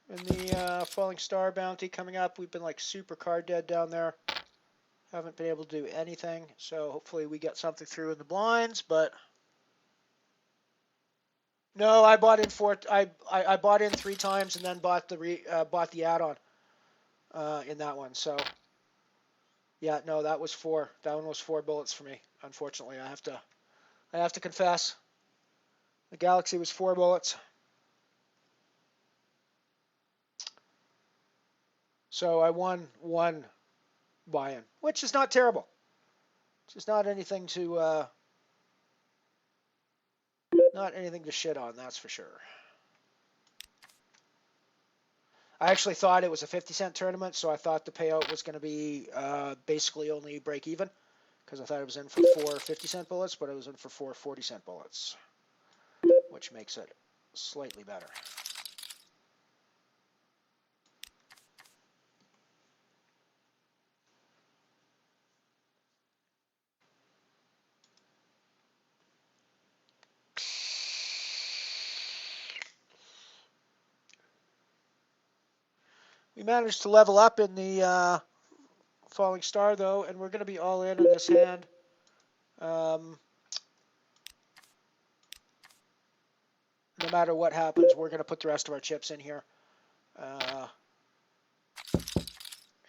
in the Falling Star bounty coming up. We've been like super card dead down there. Haven't been able to do anything, so hopefully we get something through in the blinds, but no, I bought in I bought in 3 times and then bought the add-on in that one. So yeah, no, that was 4. That one was 4 bullets for me. Unfortunately, I have to confess. The Galaxy was 4 bullets. So I won 1 buy-in, which is not terrible. It's just not anything to shit on, that's for sure. I actually thought it was a 50-cent tournament, so I thought the payout was going to be basically only break even, because I thought it was in for 4 50-cent bullets, but it was in for 4 40-cent bullets, which makes it slightly better. We managed to level up in the Falling Star, though, and we're going to be all in this hand. No matter what happens, we're going to put the rest of our chips in here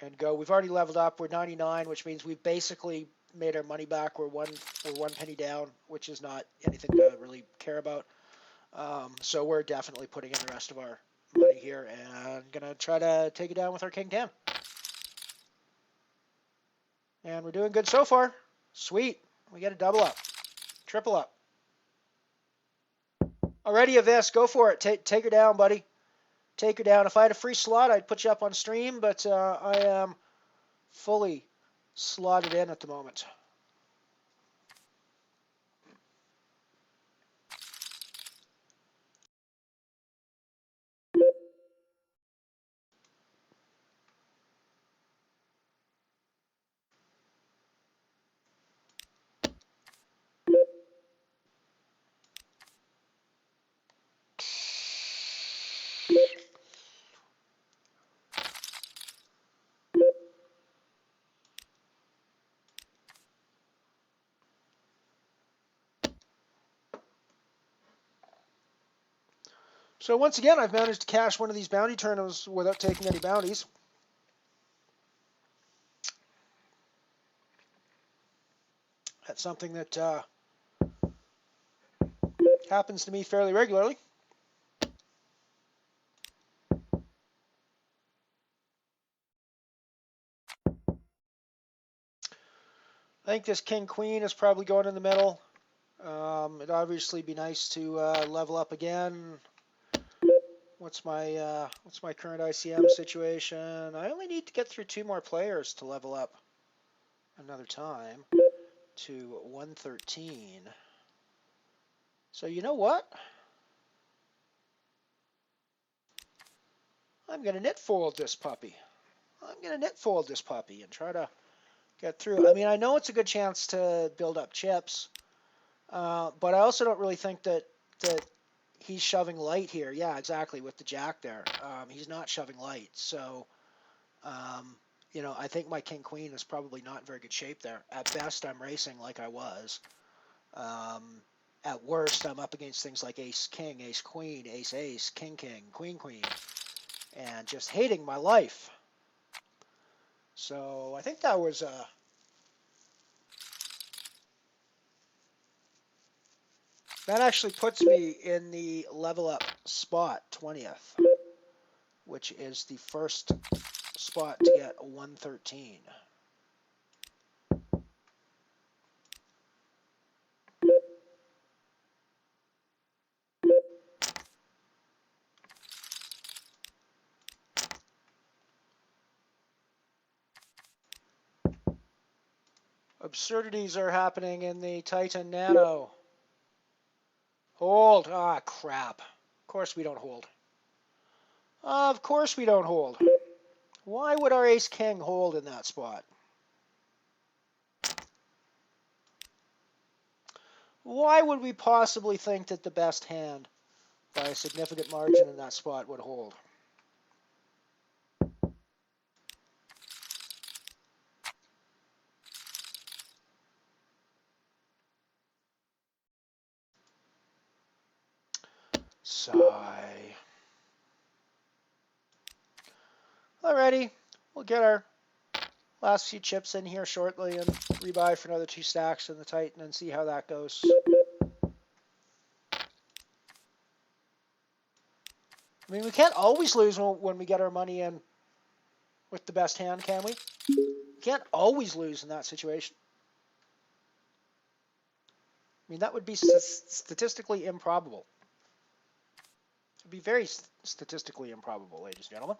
and go. We've already leveled up. We're 99, which means we've basically made our money back. We're one penny down, which is not anything to really care about. So we're definitely putting in the rest of our money here and going to try to take it down with our King 10. And we're doing good so far. Sweet. We get a double up. Triple up. Already a Vis. Go for it. Take her down, buddy. Take her down. If I had a free slot, I'd put you up on stream, but I am fully slotted in at the moment. So once again, I've managed to cash one of these bounty tournaments without taking any bounties. That's something that happens to me fairly regularly. I think this King Queen is probably going in the middle. It'd obviously be nice to level up again. What's my current ICM situation? I only need to get through 2 more players to level up another time to 113. So you know what? I'm going to net fold this puppy. And try to get through. I mean, I know it's a good chance to build up chips, but I also don't really think that he's shoving light here. Yeah, exactly, with the jack there. He's not shoving light. So, you know, I think my King Queen is probably not in very good shape there. At best, I'm racing like I was. At worst, I'm up against things like ace-king, ace-queen, ace-ace, king-king, queen-queen, and just hating my life. So I think that was that actually puts me in the level up spot, 20th, which is the first spot to get a 113. Absurdities are happening in the Titan Nano. Hold. Ah, crap. Of course we don't hold. Of course we don't hold. Why would our ace-king hold in that spot? Why would we possibly think that the best hand by a significant margin in that spot would hold? Sigh. Alrighty, we'll get our last few chips in here shortly and rebuy for another 2 stacks in the Titan and see how that goes. I mean, we can't always lose when we get our money in with the best hand, can we? We can't always lose in that situation. I mean, that would be statistically improbable. It would be very statistically improbable, ladies and gentlemen.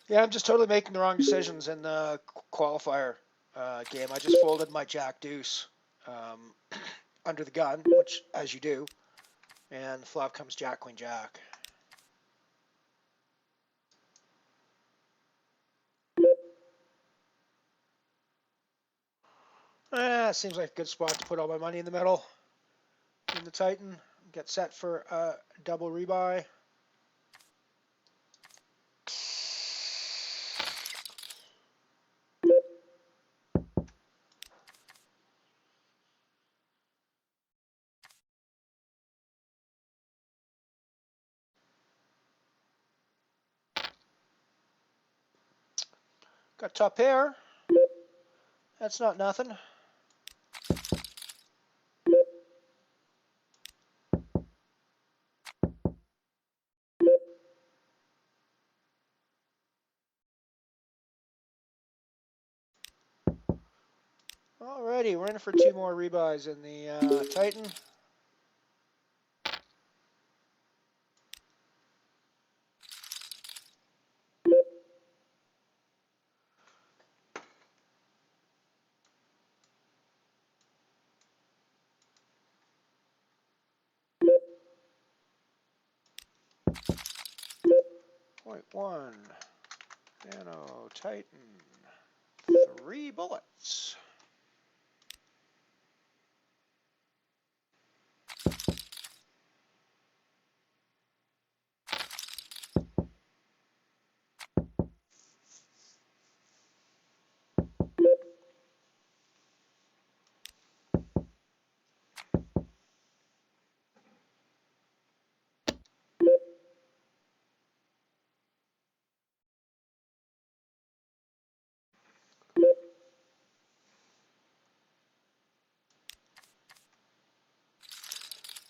Yeah, I'm just totally making the wrong decisions in the qualifier game. I just folded my Jack Deuce under the gun, which, as you do, and flop comes Jack Queen Jack. Seems like a good spot to put all my money in the middle. In the Titan, get set for a double rebuy. Got top pair. That's not nothing. Alrighty, we're in for 2 more rebuys in the Titan. Point 1, Nano Titan, 3 bullets.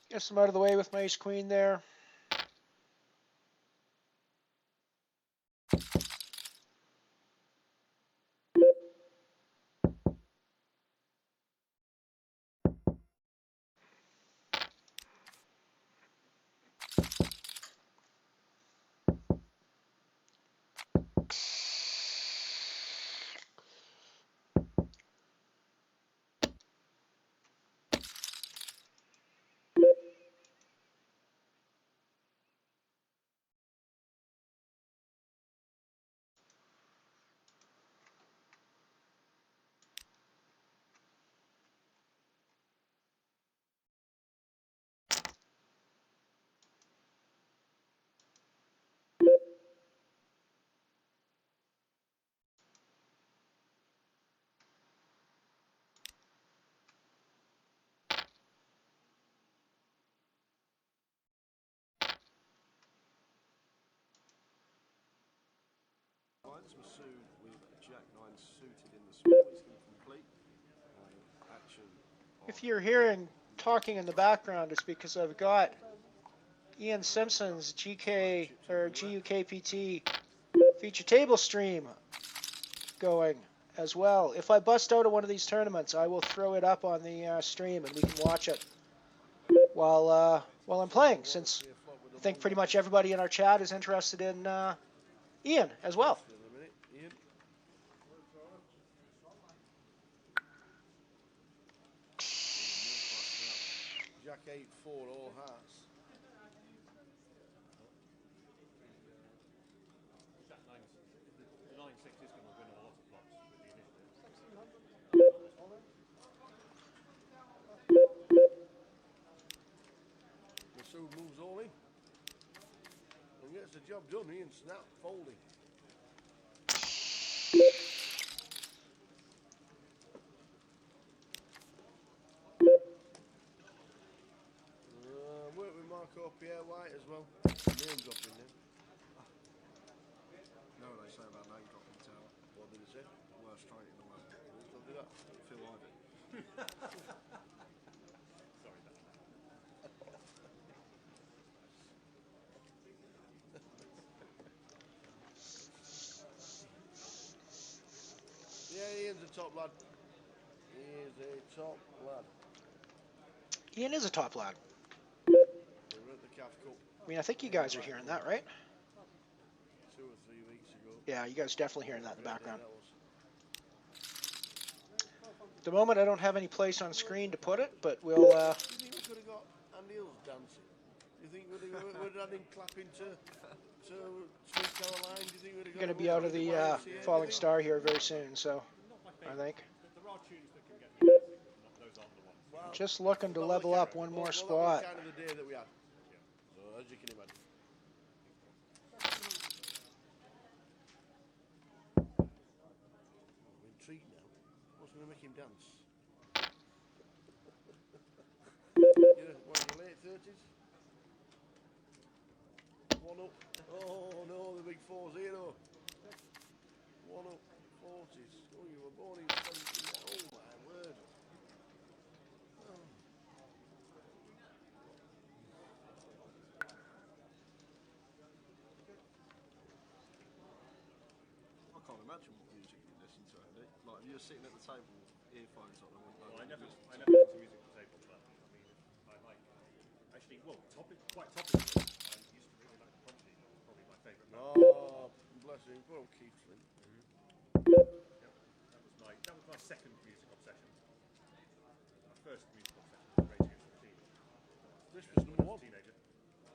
Guess I'm out of the way with my ace queen there. Masood with Jack 9 suited in the small. He's going to complete action. If you're hearing talking in the background, it's because I've got Ian Simpson's GK or GUKPT feature table stream going as well. If I bust out of one of these tournaments, I will throw it up on the stream and we can watch it while I'm playing, since I think pretty much everybody in our chat is interested in Ian as well. Jack 8-4, all hearts. Jack 9, the 9-6 is going to win a lot of plots with the initiative. Masood moves all in and gets the job done. Ian snap folding. Work with Marco Pierre White as well. Name dropping there. No, they say about name dropping tower. What did they say? Worst straight in the world. Don't do that. Phil Ivey. Sorry, Dan. Yeah, Ian's a top lad. He is a top lad. Ian is a top lad. We're at the CAF Cup I mean, I think you guys are hearing that, right? 2 or 3 weeks ago. Yeah, you guys are definitely hearing that in the background. At the moment, I don't have any place on screen to put it, but we'll... Do you think we could have got Andy Hills dancing? Do you think we'd have had him clapping to Sweet Caroline? Do you think we'd have going to be out of the Falling Star here very soon, so I think. There are tunes that can get me dancing, but those aren't the ones. Well, just looking to level up one more spot. That was kind of the day that we had. So, as you can imagine. I'm intrigued now. What's going to make him dance? What, in your late 30s? 1 up. Oh no, the big 4-0. 1 up, 40s. Oh, you were born in 17. Oh my word. Oh. I can't imagine what music you listen to, Andy. Like, if you're sitting at the table with earphones on, I never listen to music at the table, but I mean, I like, actually, well, quite topically, I used to really like the Prodigy. That was probably my favourite band. Oh, bless him. Poor old Keith Flint. Yep, that was my second music obsession. My first music obsession was Radio 14. Christmas #1. Teenager.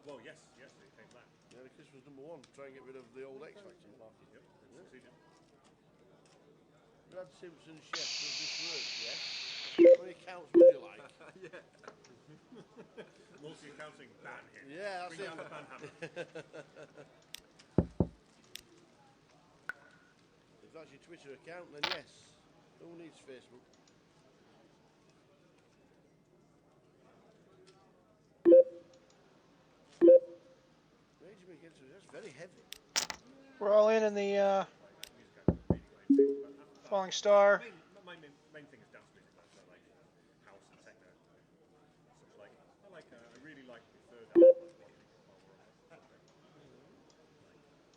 Well, yes, it came back. Yeah, Christmas #1. Try and get rid of the old X Factor market. Yep, succeeded. Brad Simpson, chef, does this work? Yes. How many counts would you like? Yeah. Multi-accounting ban here. Yeah, that's Bring it. down the ban hammer. If that's your Twitter account, then yes. Who needs Facebook? Raging against us, that's very heavy. We're all in the Falling Star. My main thing is dance music. I like house and techno. Such like, I really like the third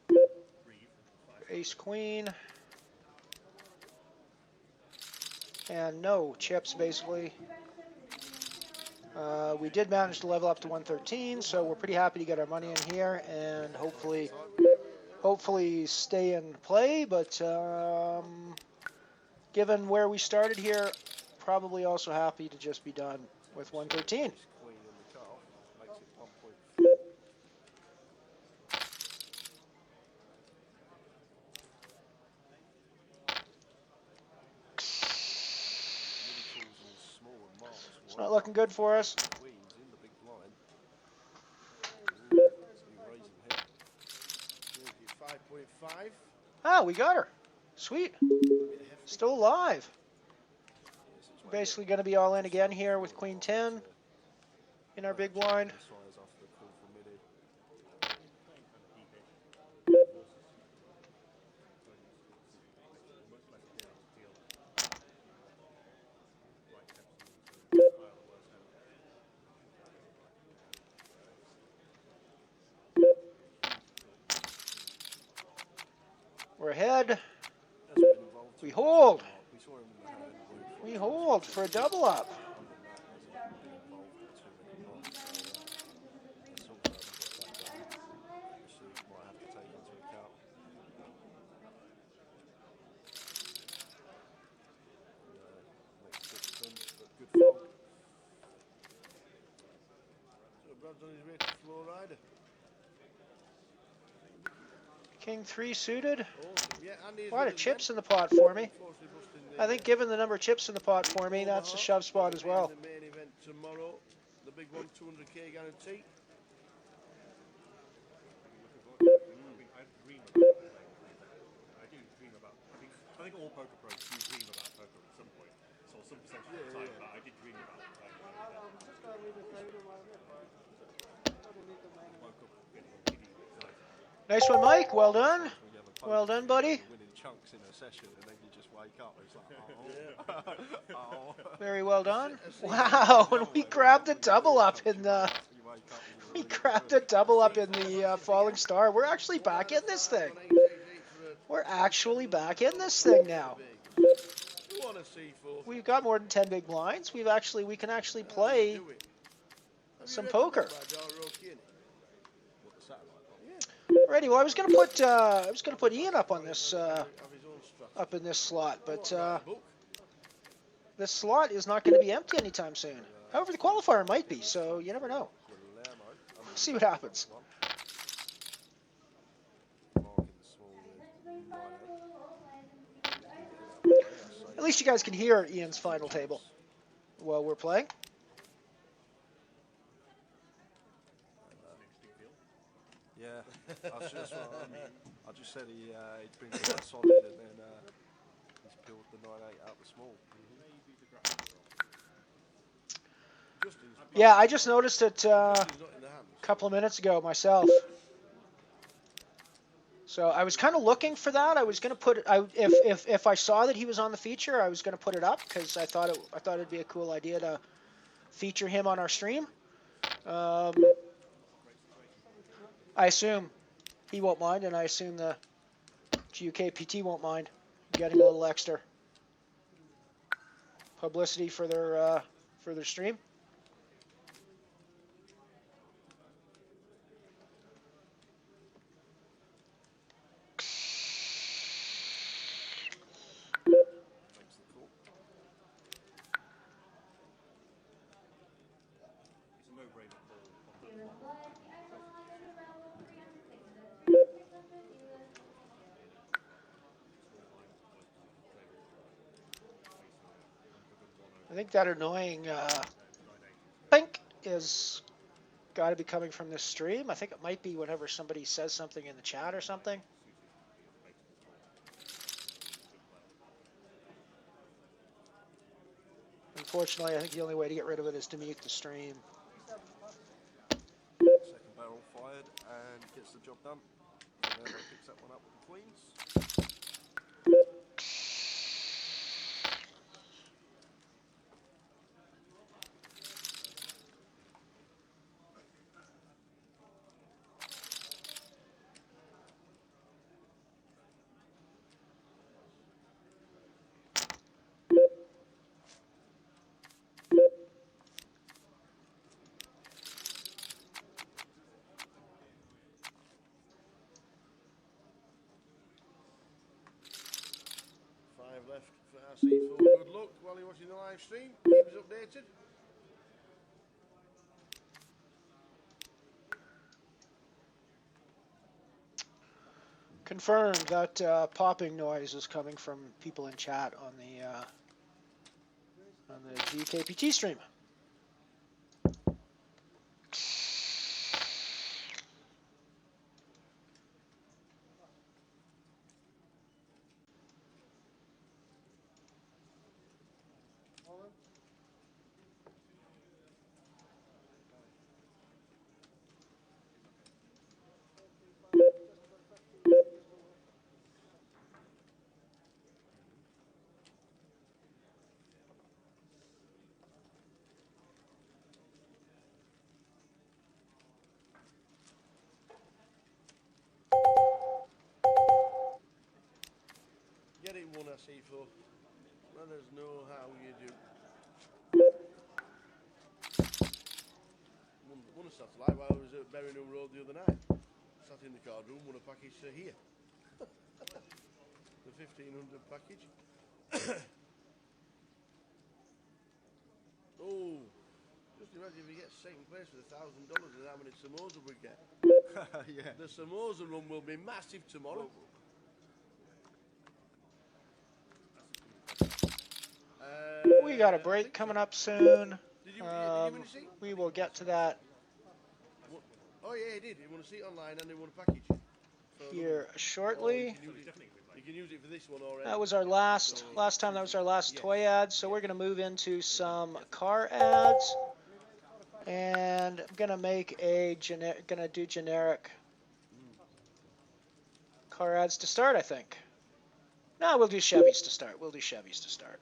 album. Ace Queen. And no chips, basically. We did manage to level up to 113, so we're pretty happy to get our money in here and hopefully stay in play. But given where we started here, probably also happy to just be done with 113. Queen in the cut-off makes it 1.4. It's not looking good for us. Queens in the big blind. Ooh, raising here. 5.5. Ah, we got her. Sweet. Still alive. Basically going to be all in again here with Queen 10 in our big blind. We're ahead. Hasn't been involved We too much hold. in the mark. We saw him in the hand. We hold for a double up. Other than that, he hasn't been involved too many marks. So that's also got that going. Obviously, might have to take into account. Makes a difference, but good fold. So Brad's on his way to floor rider. King 3 suited. Yeah, Andy's A lot with of us chips then. in the pot for me. Unfortunately busting I think given the number of chips in the pot for me, that's a shove spot as well. The main event tomorrow, the big one, 200k guarantee. I think all poker pros do dream about poker at some point, so some percentage of the time. But I did dream about playing. Woke up getting all giddy and excited. Nice one, Mike. Well done. Well done, buddy. Winning chunks in a session, and then you just wake up. It's like, Very well done. Wow, and we grabbed a double up in the. We grabbed a double up in the Falling Star. We're actually back in this thing. We're actually back in this thing now. We've got more than 10 big blinds. We can actually play some poker. Alrighty, well I was gonna put Ian up on this up in this slot, but this slot is not going to be empty anytime soon. However, the qualifier might be, so you never know. We'll see what happens. At least you guys can hear Ian's final table while we're playing. Yeah, I just said he brings it solid, and then he's peeled the 9-8 out the small. Yeah, I just noticed it a couple of minutes ago myself. So I was kind of looking for that. I was going to put it. If I saw that he was on the feature, I was going to put it up because I thought it'd be a cool idea to feature him on our stream. I assume he won't mind, and I assume the GUKPT won't mind getting a little extra publicity for their stream. I think that annoying pink is got to be coming from this stream. I think it might be whenever somebody says something in the chat or something. Unfortunately, I think the only way to get rid of it is to mute the stream. Second barrel fired and gets the job done. And then picks that one up with the queens. Left for RC4. Good luck while you're watching the live stream. Keep us updated. Confirmed that popping noise is coming from people in chat on the GKPT stream. Get it one, I see, for. Let us know how you do. Won a satellite while I was at Berringham Road the other night. Sat in the card room, won a package to here. The 1500 package. Oh, just imagine if you get second place with $1,000 and how many samosa we get. Yeah. The samosa run will be massive tomorrow. We got a break coming up soon. Did you win a seat? We will get to that Oh yeah, he did. He won a seat online and he won a package. So here shortly. You can use it for this one already. That was our last time. That was our last toy ad. So we're going to move into some car ads, and I'm going to make a do generic car ads to start. I think. No, we'll do Chevys to start. We'll do Chevys to start.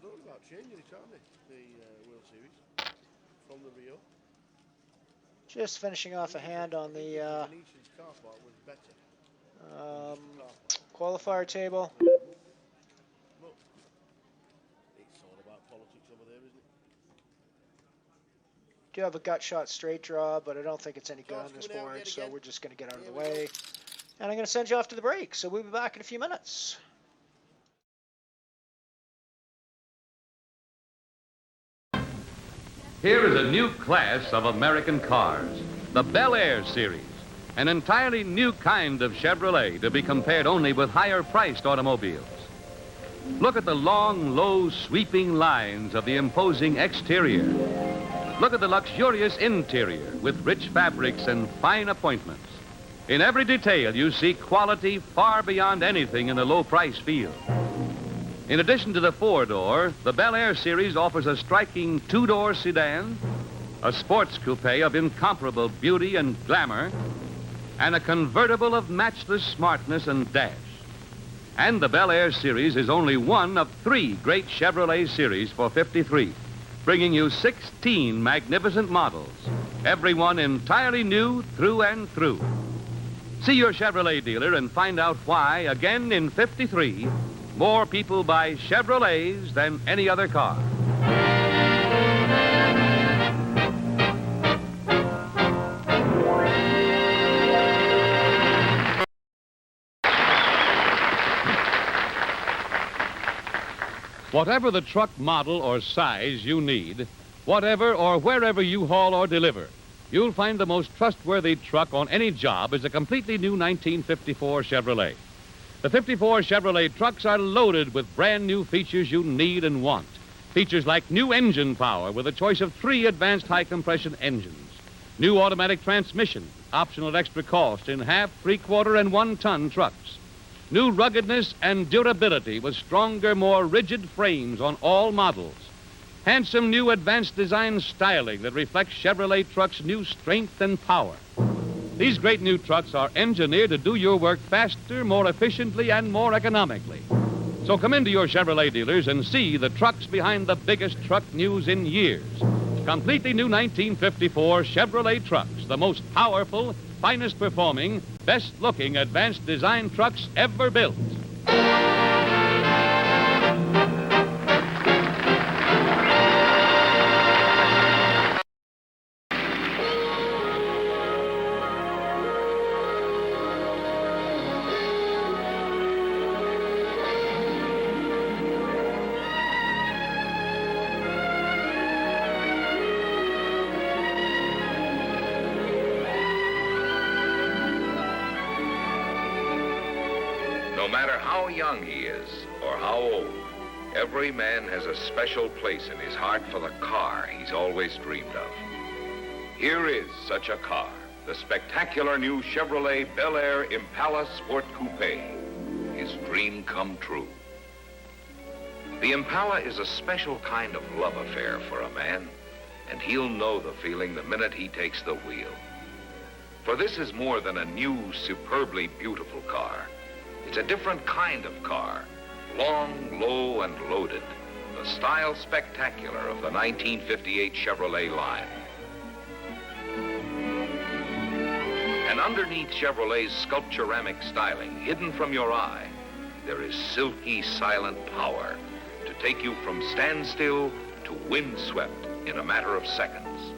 Thought about changing it, aren't they? The World Series from the Rio. Just finishing off a hand on the Venetian's car park was better. qualifier table. Look, it's all about politics over there, isn't it? Do have a gut shot straight draw, but I don't think it's any good on this board, so we're just going to get out of the way. And I'm going to send you off to the break, so we'll be back in a few minutes. Here is a new class of American cars, the Bel Air series, an entirely new kind of Chevrolet to be compared only with higher-priced automobiles. Look at the long, low, sweeping lines of the imposing exterior. Look at the luxurious interior with rich fabrics and fine appointments. In every detail, you see quality far beyond anything in the low-price field. In addition to the four-door, the Bel Air series offers a striking two-door sedan, a sports coupe of incomparable beauty and glamour, and a convertible of matchless smartness and dash. And the Bel Air series is only one of 3 great Chevrolet series for 53, bringing you 16 magnificent models, every one entirely new through and through. See your Chevrolet dealer and find out why, again in 53, more people buy Chevrolets than any other car. Whatever the truck model or size you need, whatever or wherever you haul or deliver, you'll find the most trustworthy truck on any job is a completely new 1954 Chevrolet. The 54 Chevrolet trucks are loaded with brand new features you need and want. Features like new engine power with a choice of 3 advanced high compression engines, new automatic transmission, optional at extra cost in half, 3/4, and 1-ton trucks. New ruggedness and durability with stronger, more rigid frames on all models. Handsome new advanced design styling that reflects Chevrolet trucks' new strength and power. These great new trucks are engineered to do your work faster, more efficiently, and more economically. So come into your Chevrolet dealers and see the trucks behind the biggest truck news in years. Completely new 1954 Chevrolet trucks, the most powerful, finest performing, best looking advanced design trucks ever built. No matter how young he is or how old, every man has a special place in his heart for the car he's always dreamed of. Here is such a car, the spectacular new Chevrolet Bel Air Impala Sport Coupe, his dream come true. The Impala is a special kind of love affair for a man, and he'll know the feeling the minute he takes the wheel. For this is more than a new, superbly beautiful car. It's a different kind of car, long, low, and loaded, the style spectacular of the 1958 Chevrolet line. An underneath Chevrolet's sculpturamic styling, hidden from your eye, there is silky, silent power to take you from standstill to windswept in a matter of seconds.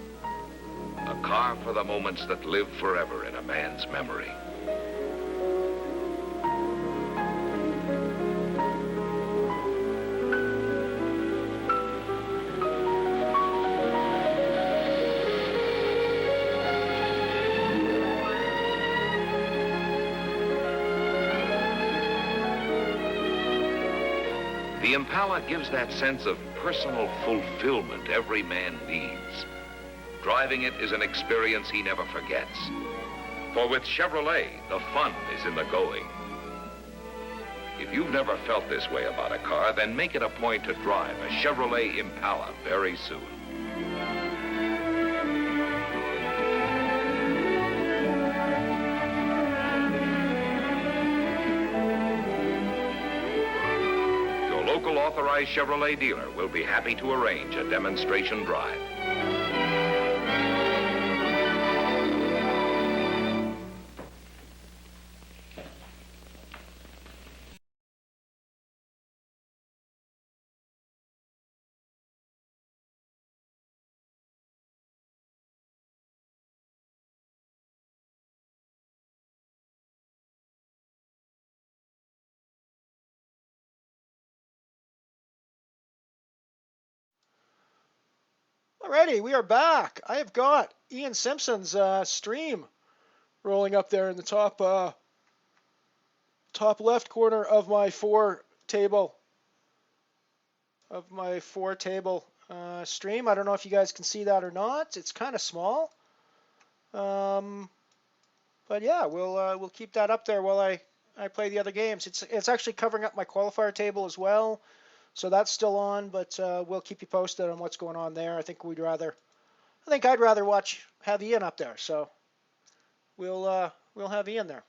A car for the moments that live forever in a man's memory. The Impala gives that sense of personal fulfillment every man needs. Driving it is an experience he never forgets. For with Chevrolet, the fun is in the going. If you've never felt this way about a car, then make it a point to drive a Chevrolet Impala very soon. Local authorized Chevrolet dealer will be happy to arrange a demonstration drive. Alrighty, we are back. I have got Ian Simpson's stream rolling up there in the top left corner of my four table stream. I don't know if you guys can see that or not. It's kind of small, but yeah, we'll keep that up there while I play the other games. It's actually covering up my qualifier table as well. So that's still on, but we'll keep you posted on what's going on there. I think I'd rather have Ian up there. So we'll have Ian there.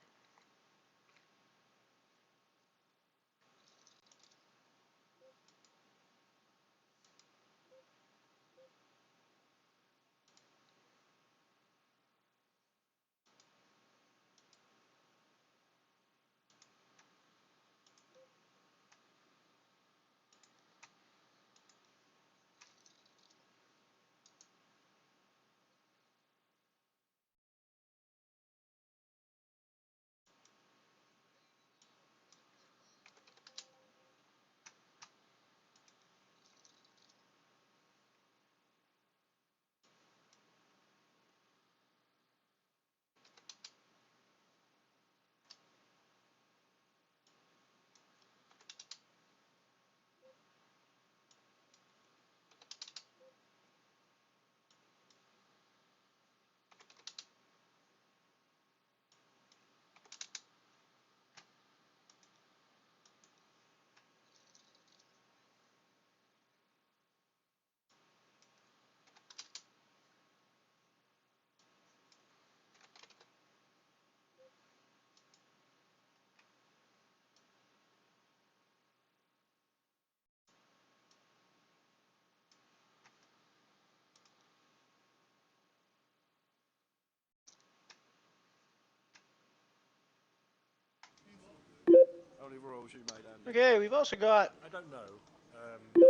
Okay, we've also got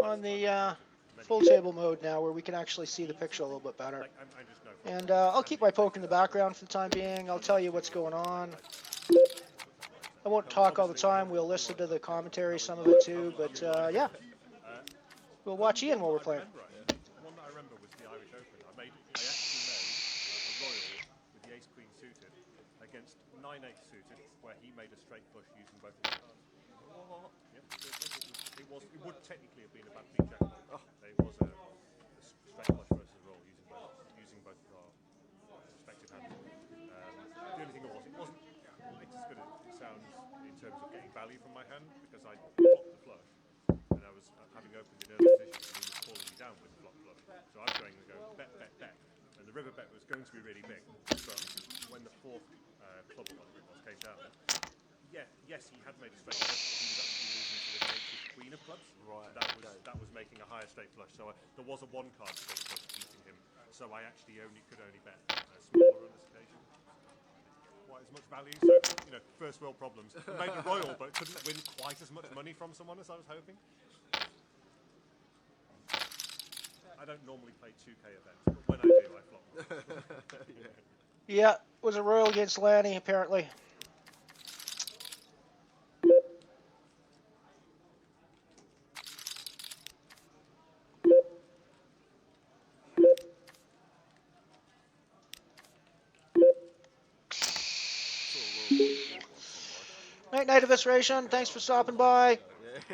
on the full table mode now where we can actually see the picture a little bit better. And I'll keep my poke in the background for the time being. I'll tell you what's going on. I won't talk all the time. We'll listen to the commentary, some of it too. But yeah, we'll watch Ian while we're playing. One that I remember was the Irish Open. I actually made a royal with the ace-queen suited against 9-8 suited, where he made a straight flush using both of his cards. Yep. It would technically have been a bad big jack. It was a straight flush versus a roll using both of our respective hands. The only thing it wasn't quite as good as it sounds in terms of getting value from my hand, because I blocked the flush and I was having opened in early position and he was calling me down with the block flush. So I was going to go bet, and the river bet was going to be really big. But when the fourth club or whatever it was came down, yes, he had made a straight flush, but he was actually losing to the naked queen of clubs. Right. That was making a higher straight flush. So there was a one-card straight flush beating him. So I actually could only bet smaller on this occasion. quite as much value. So, you know, first world problems. I made a royal, but couldn't win quite as much money from someone as I was hoping. I don't normally play 2K events, but when I do, I flop. Yeah, it was a royal against Lanny, apparently. Night Evisceration, thanks for stopping by.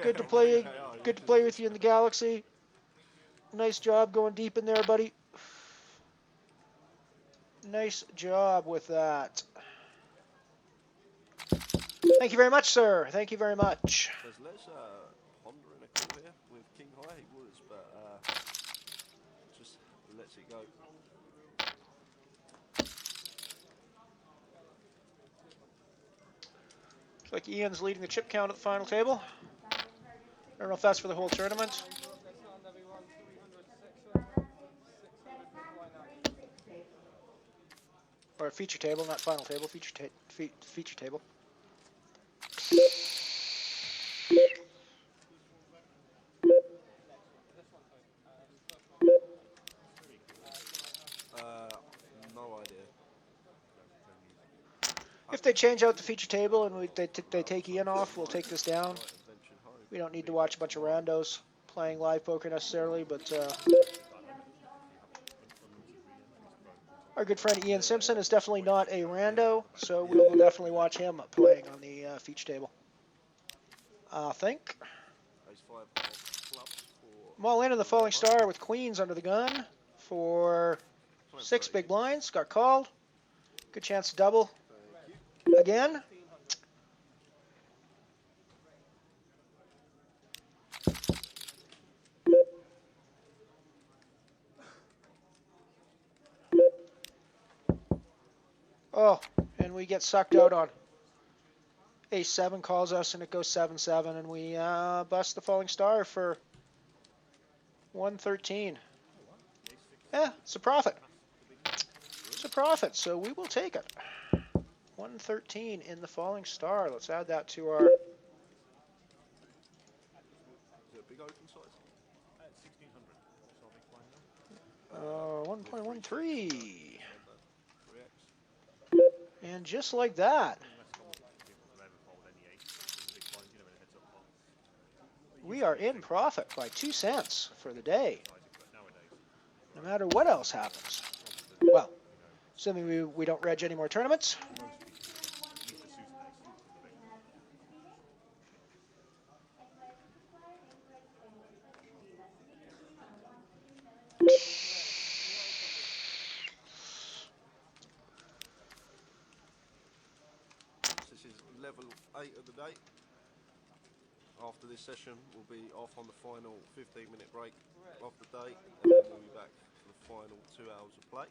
Good to play with you in the Galaxy. Nice job going deep in there, buddy. Nice job with that. Thank you very much, sir. Thank you very much. There's less pondering a call here with King High. He was, but just lets it go. Looks like Ian's leading the chip count at the final table. I don't know if that's for the whole tournament. Or feature table, not final table, feature table. No idea. If they change out the feature table and they take Ian off, we'll take this down. We don't need to watch a bunch of randos playing live poker necessarily, but our good friend Ian Simpson is definitely not a rando, so we will definitely watch him playing on the feature table. I think. I'm all in on the falling star with queens under the gun for 6 big blinds. Got called. Good chance to double again. Oh, and we get sucked out on. Ace-7 calls us, and it goes 7-7, and we bust the falling star for 113. Yeah, it's a profit. It's a profit, so we will take it. 113 in the falling star. Let's add that to our... Is it a big open size? 1.13. And just like that, we are in profit by 2 cents for the day. No matter what else happens. Well, assuming we don't reg any more tournaments. This is level 8 of the day. After this session, we'll be off on the final 15-minute break of the day, and then we'll be back for the final 2 hours of play.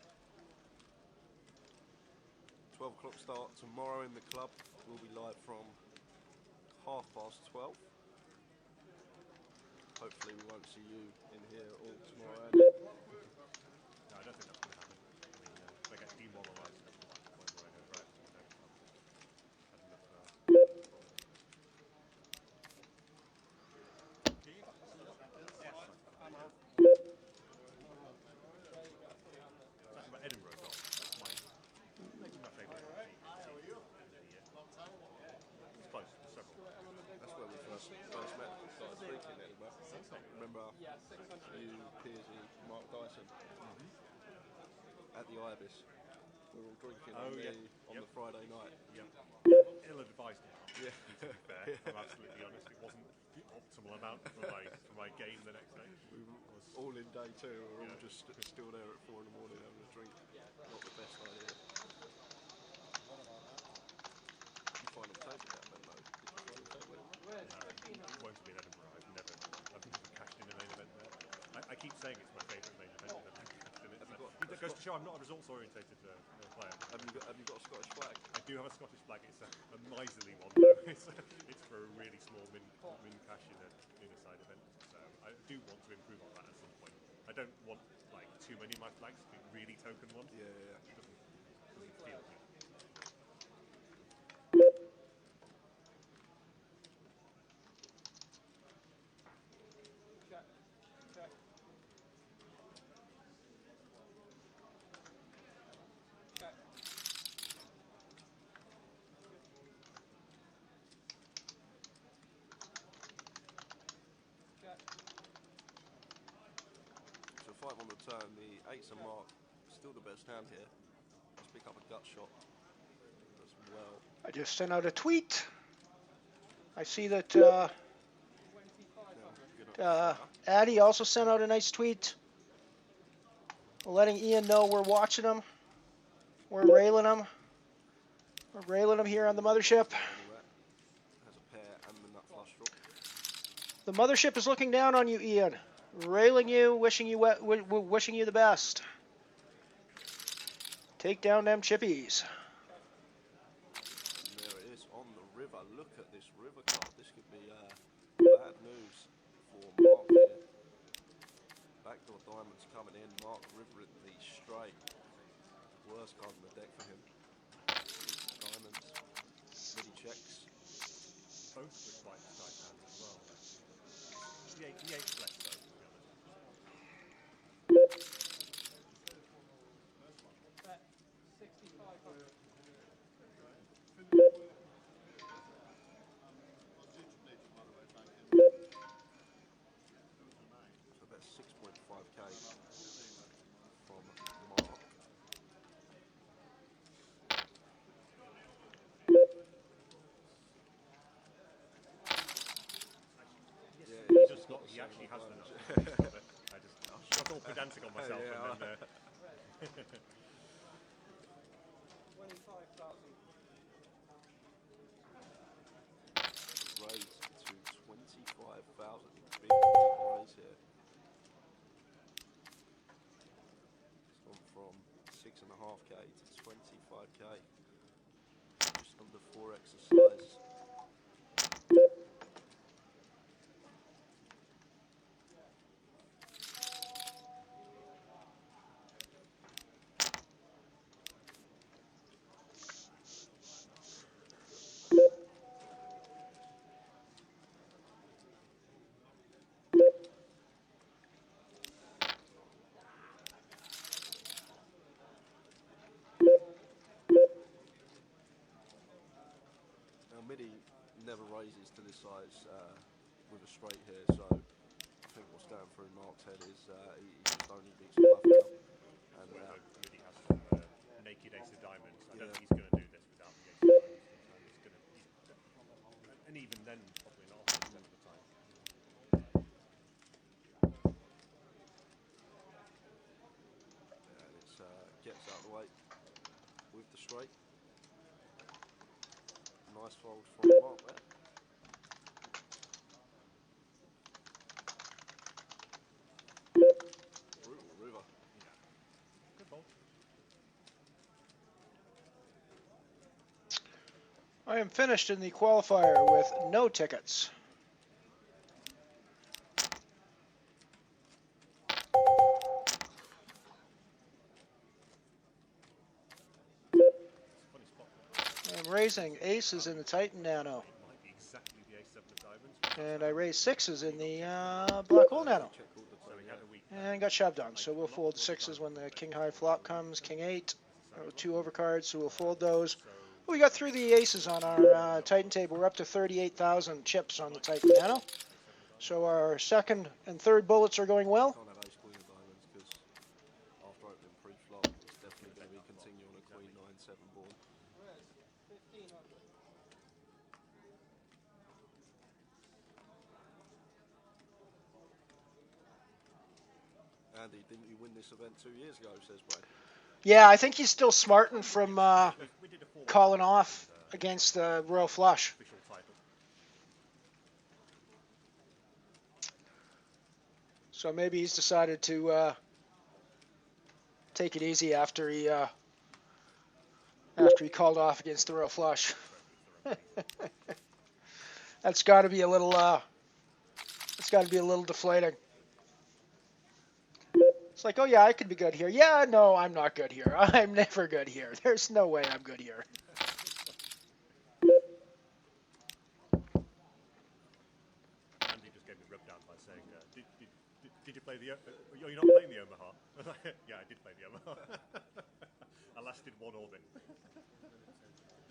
12 o'clock start tomorrow in the club. We'll be live from 12:30. Hopefully we won't see you in here all tomorrow. No, I don't think that's going to happen. I mean, if I get demoralised at the point where I go, right, Edinburgh as well. That's my favourite. It's close to several. That's where we first met. Started speaking in Edinburgh. Remember you, Pearsy, Mark Dyson at the Ibis. We were all drinking on the Friday night. Ill-advised. Yeah. To be fair, I'm absolutely honest. It wasn't the optimal amount for my game the next day. We were all in day 2. We were all just still there at 4 in the morning having a drink. Not the best idea. You find a table down there, though? Did you find a table? No, it won't be in Edinburgh. I've never cashed in a main event there. I keep saying it's my favourite main event. I've never cashed in it. It goes to show I'm not a results-orientated player. Have you got a Scottish flag? I do have a Scottish flag. It's a miserly one, though. It's for a really small min cash in a side event. So I do want to improve on that at some point. I don't want like too many of my flags to be really token ones. Yeah. It doesn't feel good. saying, the 08-Mar, still the best hand here. Let's pick up a gut shot as well. I just sent out a tweet. I see that Addy also sent out a nice tweet letting Ian know we're watching him. We're railing him. We're railing him here on the mothership. Has a pair and the nut flush draw. The mothership is looking down on you, Ian. Railing you, wishing you the best. Take down them chippies. And there it is on the river. Look at this river card. This could be bad news for Mark here. Backdoor diamonds coming in. Mark River in the straight. Worst card in the deck for him. Diamonds. Midi checks. Both with quite tight hands as well. The eight's less so, to be honest. So that's 6.5k from Mark. He actually has them. I got all pedantic on myself. Yeah, and then, 25,000. Raise to 25,000. Big raise here. It's gone from 6.5k to 25k. Just under 4x the size. Now Midi never raises to this size with a straight here, so I think what's going through Mark's head is he just only beats bluff now. And Midi has some naked ace of diamonds. I don't think he's going to do this without the ace of diamonds. And even then, probably not 100% of the time. And it's gets out of the way with the straight. Nice fold from Mark there. Brutal river. Good fold. I am finished in the qualifier with no tickets. I'm raising aces in the Titan Nano. Might be exactly the ace 7 of diamonds. And I raised sixes in the Black Hole Nano. So he had a weak And got shoved on. So we'll fold sixes when the king high flop comes. King 8. 2 overcards, so we'll fold those. We got through the aces on our Titan table. We're up to 38,000 chips on the Titan Nano. So our second and third bullets are going well. Can't have ace queen of diamonds because after opening pre-flop, it's definitely going to be continue on a queen 9-7 board. Andy, didn't you win this event 2 years ago, says Brad? Yeah, I think he's still smarting from calling off against the Royal Flush. So maybe he's decided to take it easy after he called off against the Royal Flush. That's got to be a little deflating. It's like, oh yeah, I could be good here. Yeah, no, I'm not good here. I'm never good here. There's no way I'm good here. Andy just gave me a rub down by saying, did you play the... you're not playing the Omaha? Yeah, I did play the Omaha. I lasted one orbit.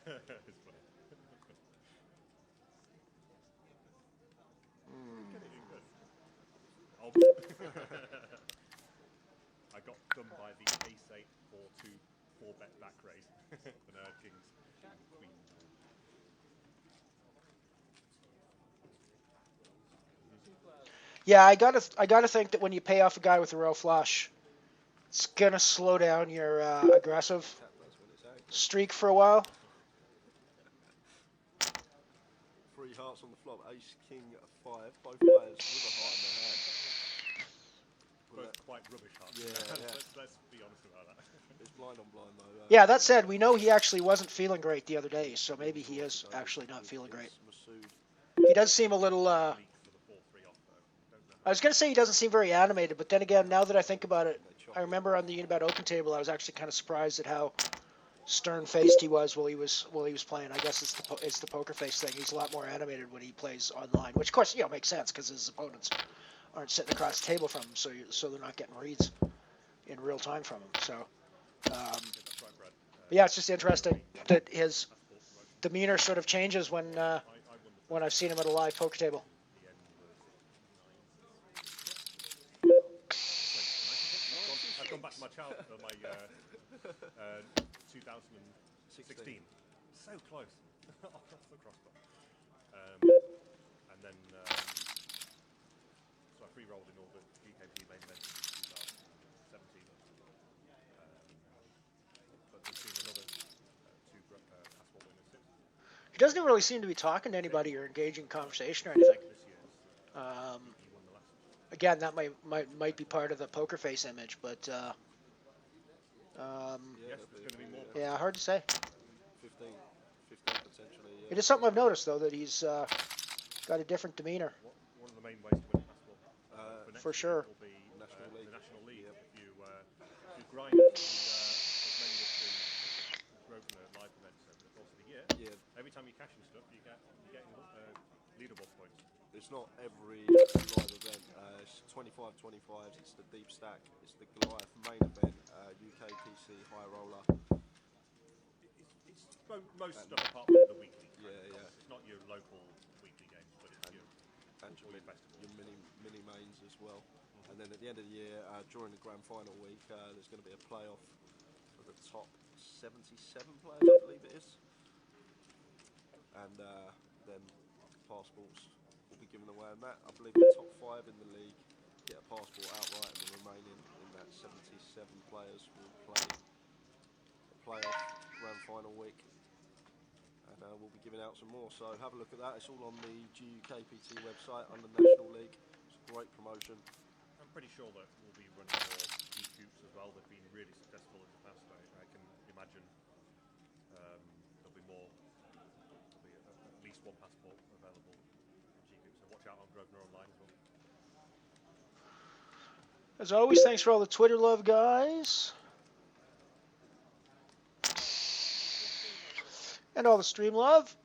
It's funny. Get it in good. I got done by the ace-8, 4-2, 4-bet back raise. The nerd kings, queen. Yeah, I gotta think that when you pay off a guy with a row flush, it's gonna slow down your aggressive streak for a while. 3 hearts on the flop, ace, king, 5, both players with a heart in their hand. Both quite rubbish hearts. Yeah, yeah. Let's be honest about that. It's blind on blind though. Yeah, that said, we know he actually wasn't feeling great the other day, so maybe he is actually not feeling great. He does seem a little, I was going to say he doesn't seem very animated, but then again, now that I think about it, I remember on the Unibet Open table, I was actually kind of surprised at how stern-faced he was while he was playing. I guess it's the poker face thing. He's a lot more animated when he plays online, which of course, you know, makes sense because his opponents aren't sitting across the table from him, so they're not getting reads in real time from him. So, yeah, it's just interesting that his demeanor sort of changes when I've seen him at a live poker table. I've gone back to my 2016. So close. Off the crossbar. And then, so I free-rolled in all the GKP main events in 2017. But there's been another 2 passport winners since. He doesn't really seem to be talking to anybody or engaging in conversation or anything. Again, that might be part of the poker face image, but yeah, hard to say. 15 potentially. Yeah. It is something I've noticed though, that he's got a different demeanor. One of the main ways to win a passport for sure. Will be the National League. Yep. If you grind through as many of the Grosvenor live events over the course of the year, every time you cash and stuff, you get leaderboard points. It's not every live event. It's 25-25s. It's the deep stack. It's the Goliath main event. UK PC high roller. It's most stuff apart from the weekly. Yeah. It's not your local weekly games, but it's your festival. Your mini mains as well. And then at the end of the year, during the grand final week, there's going to be a playoff for the top 77 players, I believe it is. And then passports will be given away on that. I believe the top 5 in the league get a passport outright, and the remaining in that 77 players will play the playoff grand final week. And we'll be giving out some more, so have a look at that. It's all on the GUKPT website on the National League. It's a great promotion. I'm pretty sure that we'll be running more G-Coops as well. They've been really successful in the past. I can imagine there'll be more. There'll be at least one passport available in G-Coops. So watch out on Grosvenor Online as well. As always, thanks for all the Twitter love, guys. And all the stream love.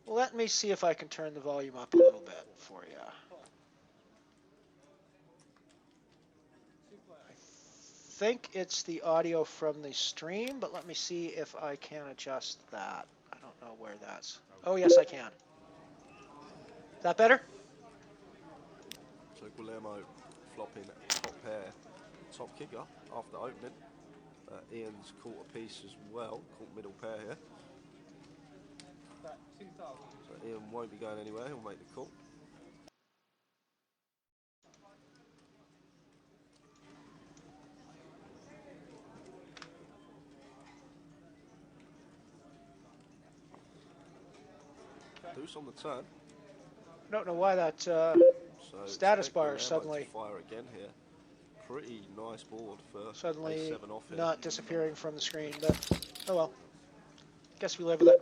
Let me see if I can turn the volume up a little bit for you. I think it's the audio from the stream, but let me see if I can adjust that. I don't know where that's. Oh, yes, I can. Is that better? So Guillermo flopping top pair, top kicker after opening. Ian's caught a piece as well, caught middle pair here. So Ian won't be going anywhere, he'll make the call. Deuce on the turn. I don't know why that status bar suddenly fire again here. Pretty nice board for suddenly A7 off here. Not disappearing from the screen, but oh well. Guess we live with it.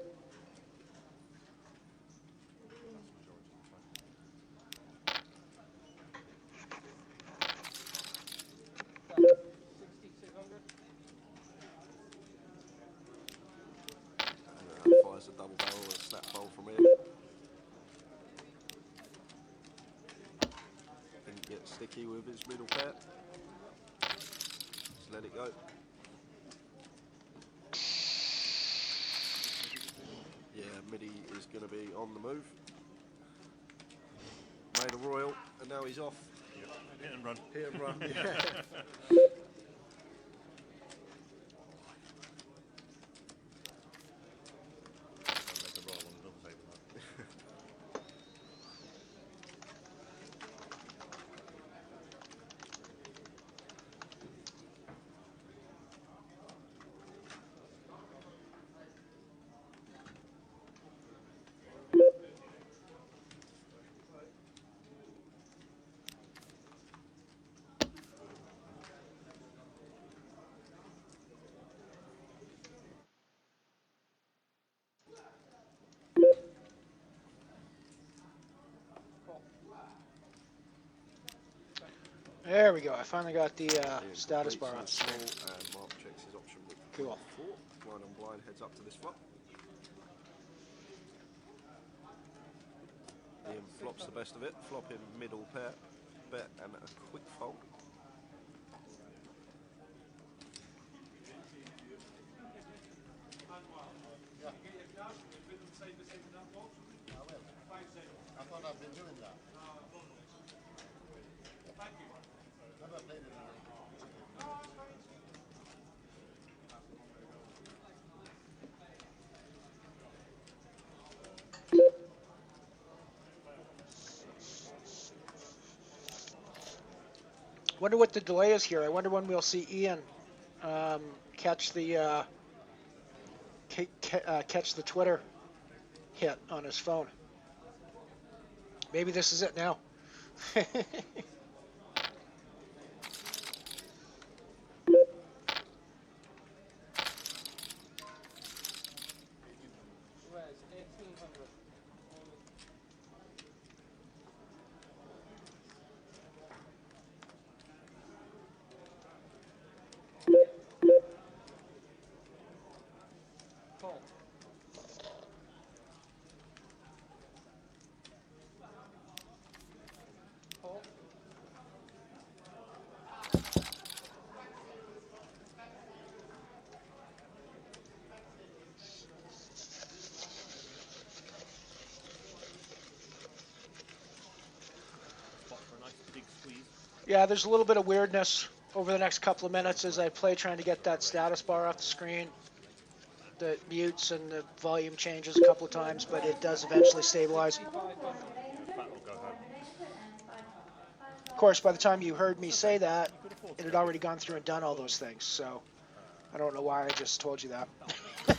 Fires a double barrel and a snap bowl from here. Didn't get sticky with his middle pair. Just let it go. Yeah, Midi is going to be on the move. Made a royal, and now he's off. Hit and run. Hit and run, yeah. Make a roll on the double table. There we go. I finally got the status bar up. Small, and Mark checks his option with Cool. 4. Blind on blind heads up to this flop. Ian flops the best of it. Flop in middle pair, bet and a quick fold. I thought I've been doing that. Never played it. Wonder what the delay is here. I wonder when we'll see Ian catch the catch the Twitter hit on his phone. Maybe this is it now. Yeah, there's a little bit of weirdness over the next couple of minutes as I play trying to get that status bar off the screen. The mutes and the volume changes a couple of times, but it does eventually stabilize. Of course, by the time you heard me say that, it had already gone through and done all those things, so I don't know why I just told you that. I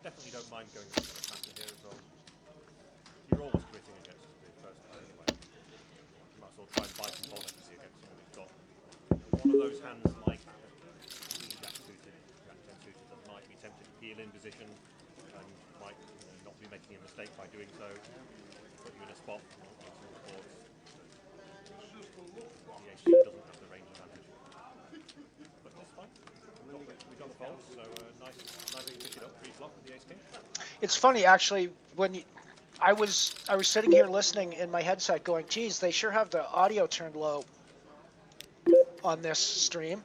definitely don't mind going a bit faster here as well. You're always quitting against the first hand anyway. You might as well try and buy some ball efficacy against someone who's got one of those hands like Jack suited, Jack 10 suited, that might be tempted to peel in position and might not be making a mistake by doing so. Put you in a spot. The ace doesn't have the range advantage. But that's fine. We got the fold, so nice to pick it up pre-flop with the ace king. It's funny actually when I was sitting here listening in my headset going, geez, they sure have the audio turned low on this stream.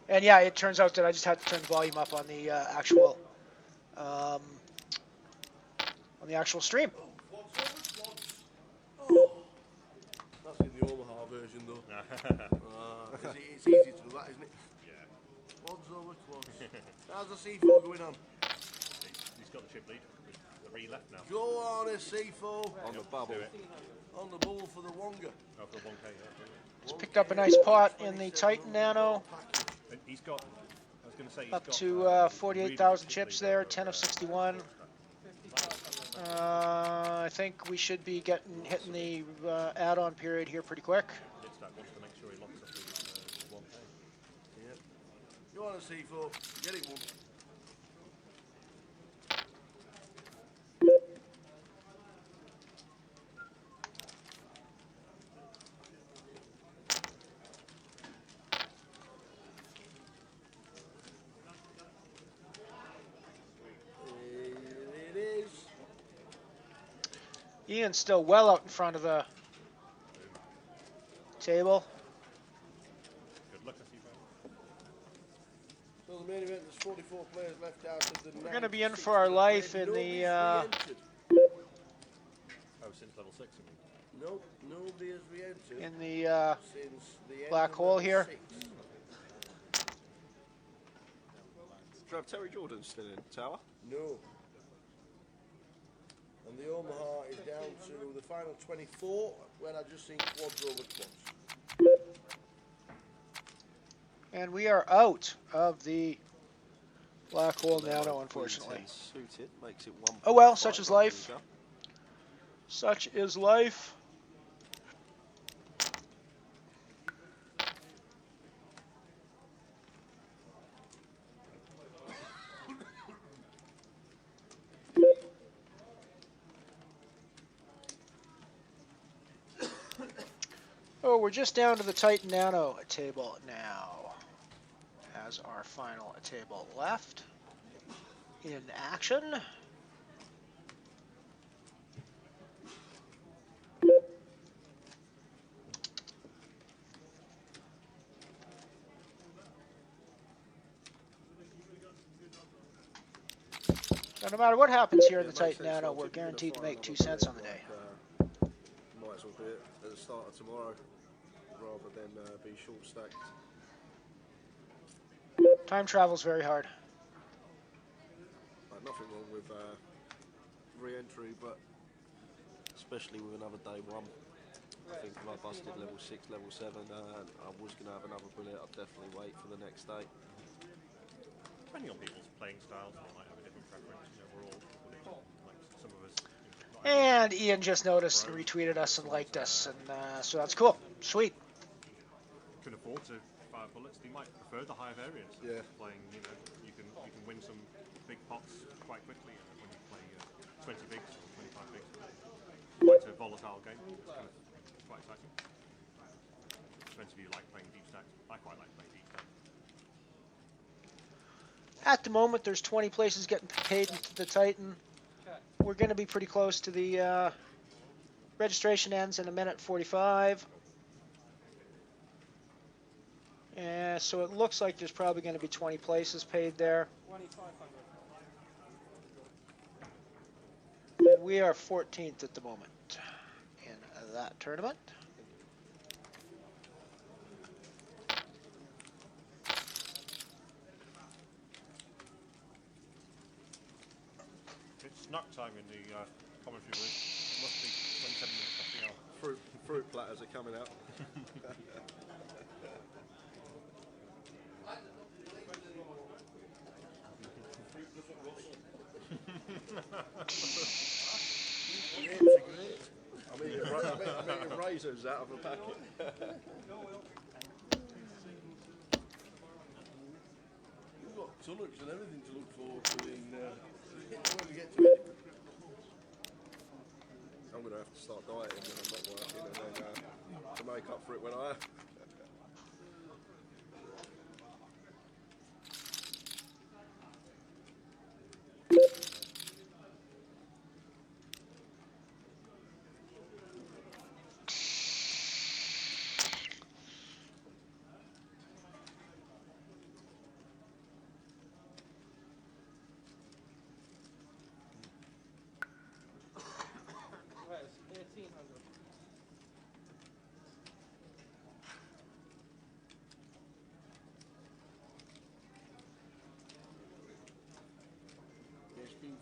And yeah, it turns out that I just had to turn the volume up on the actual stream. That's in the Omaha version though. It's easy to do that, isn't it? Yeah. Quads over quads. How's the C4 going on? He's got the chip lead. The re left now. Go on, a C4. On the bubble. Do it. On the ball for the Wonga. Oh, for the 1K, yeah. He's picked up a nice pot in the Titan Nano. And he's got, I was going to say, he's up got, to 48,000 chips there, 10 of 61. I think we should be hitting the add-on period here pretty quick. Wants to make sure he locks up his 1K. Yep. Go on, a C4. Get it one. Ian's still well out in front of the table. Good luck, the main event, there's 44 players left out of the. We're going to be in for our life in the. Oh, since level 6, I mean. Nope, nobody has re-entered. In the since the end black of hole level here. 6. Do you have Terry Jordan still in tower? No. And the Omaha is down to the final 24, when I've just seen quads over quads. And we are out of the black hole nano, unfortunately. Suited, makes it Oh well, such is life. Such is life. Oh, we're just down to the Titan Nano table now, as our final table left in action. So no matter what happens here in the Titan Nano, we're guaranteed to make 2 cents on the day. Might as well do it at the start of tomorrow, rather than be short stacked. Time travel's very hard. Nothing wrong with re-entry, but especially with another day one. I think if I busted level 6, level 7, and I was going to have another bullet, I'd definitely wait for the next day. Depending on people's playing styles, they might have a different preference. You know, we're all like some of us. And Ian just noticed and retweeted us and liked us, and so that's cool. Sweet. Can afford to fire bullets. They might prefer the higher variance. Yeah. Playing, you know, you can win some big pots quite quickly when you play 20 bigs or 25 bigs. Quite a volatile game. It's kind of quite exciting. Depends if you like playing deep stacks. I quite like playing deep stacks. At the moment, there's 20 places getting paid into the Titan. We're going to be pretty close to the registration ends in 1:45. And so it looks like there's probably going to be 20 places paid there. And we are 14th at the moment in that tournament. It's snack time in the commentary booth. It must be 27 minutes past the hour. Fruit platters are coming out. I'm eating razors out of a packet. You've got tunnels and everything to look forward to when we get to it. I'm going to have to start dieting when I'm not working, and then to make up for it when I am.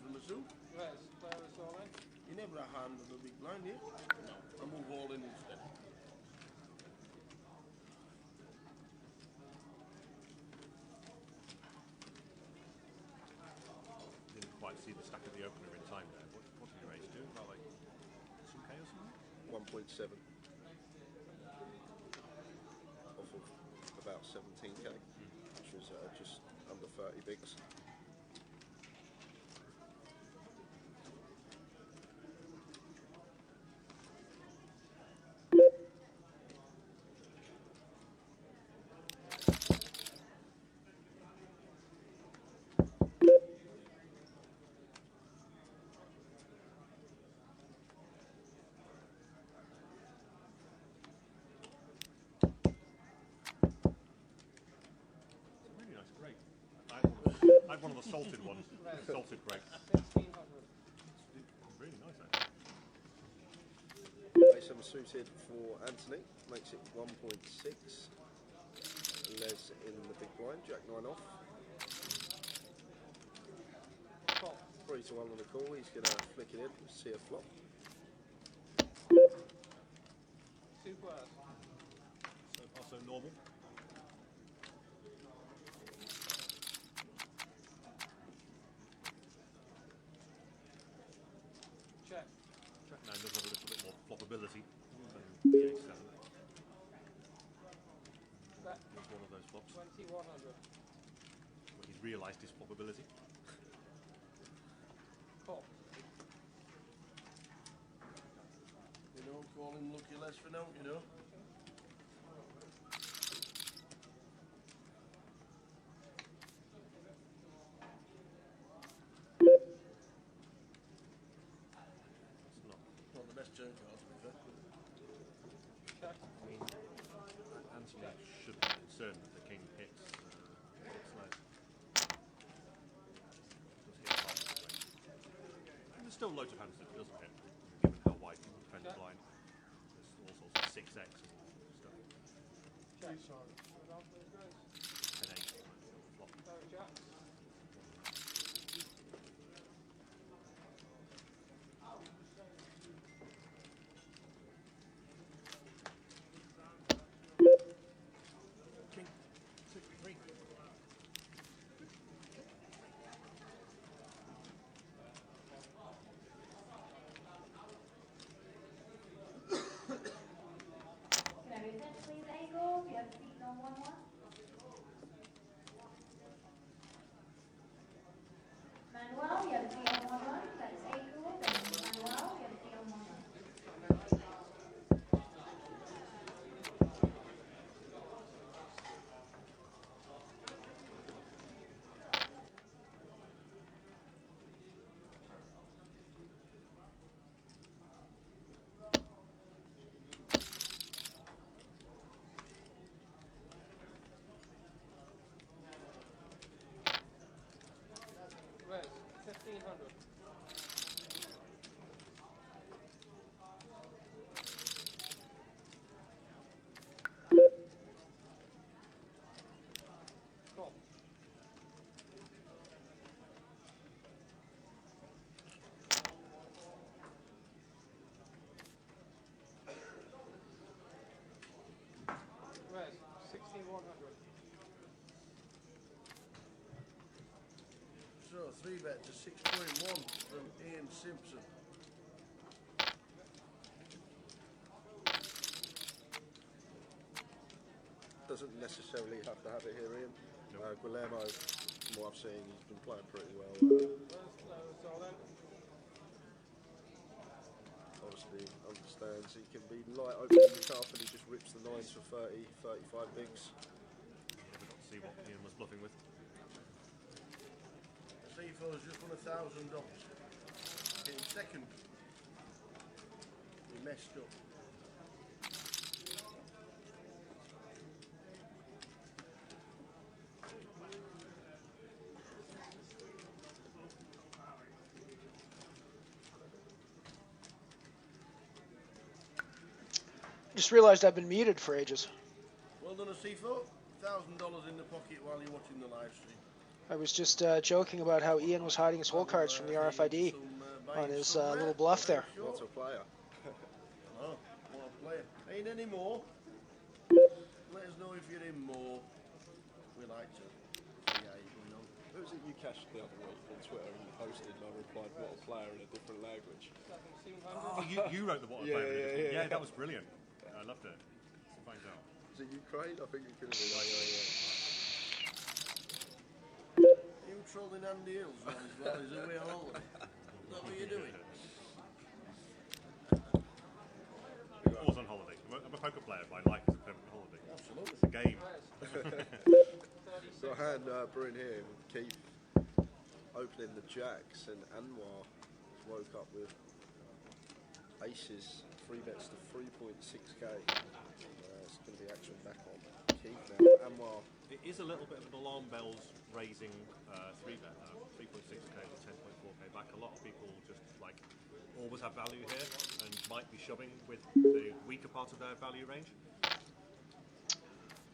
From the zoo? You never handle the big blind here? No. I move all in instead. Didn't quite see the stack of the opener in time there. What did you raise do? About like 2k or something? 1.7 off of about 17k, which was just under 30 bigs. want a salted one. Salted grape. Really nice, actually. Play some suited for Anthony. Makes it 1.6. Les in the big blind. Jack 9 off. 3 to 1 on the call. He's going to flick it in. See a flop. Also normal. Check. Jack 9 does have a little bit more floppability than the Ace 7. Here's one of those flops. 2100. When he's realised his floppability. Call. You know, call him Lucky Les for now, you know. Not the best turn card, to be fair. I mean, Anthony should be concerned that the king hits Les. Does hit half the range. And there's still loads of hands that it doesn't hit, given how wide people defend the blind. There's all sorts of 6x and stuff. Check. 10 8 flop. King. 63. Can I resent, please, Eagle? You have seat on 1-1. Manuel, you have seat on 1-1. That is Eagle. Manuel, you have seat on 1-1. Res, 1500. Call. Res, 16100. So, 3-bet to 6.1 from Ian Simpson. Doesn't necessarily have to have it here, Ian. Guillermo, from what I've seen, he's been playing pretty well. Obviously understands he can be light opening the cup and he just rips the 9s for 30, 35 bigs. Never got to see what Ian was bluffing with. Seafo's just won $1,000. Getting second. He messed up. Just realized I've been muted for ages. Well done, Seafo. $1,000 in the pocket while you're watching the live stream. I was just joking about how Ian was hiding his hole cards from the RFID on his little bluff there. What a player. Oh, what a player. Ain't any more. Let us know if you're in more. We like to. Yeah, you know. Who was it you cashed the other week on Twitter and you posted and I replied, what a player in a different language? Oh, you wrote the water player. Yeah, that was brilliant. I loved it. Let's find out. Was it Ukraine? I think it could have been. You trolling Andy Hills while he's away on holiday? Is that what you're doing? Always on holiday. I'm a poker player, but I like it's a permanent holiday. Absolutely. It's a game. So I had Brewing here with Keith opening the jacks and Anwar woke up with aces, 3 bets to 3.6k. It's going to be action back on. Keith now, and well, It is a little bit of an alarm bells raising 3-bet, 3.6k to 10.4k back. A lot of people just like always have value here and might be shoving with the weaker part of their value range.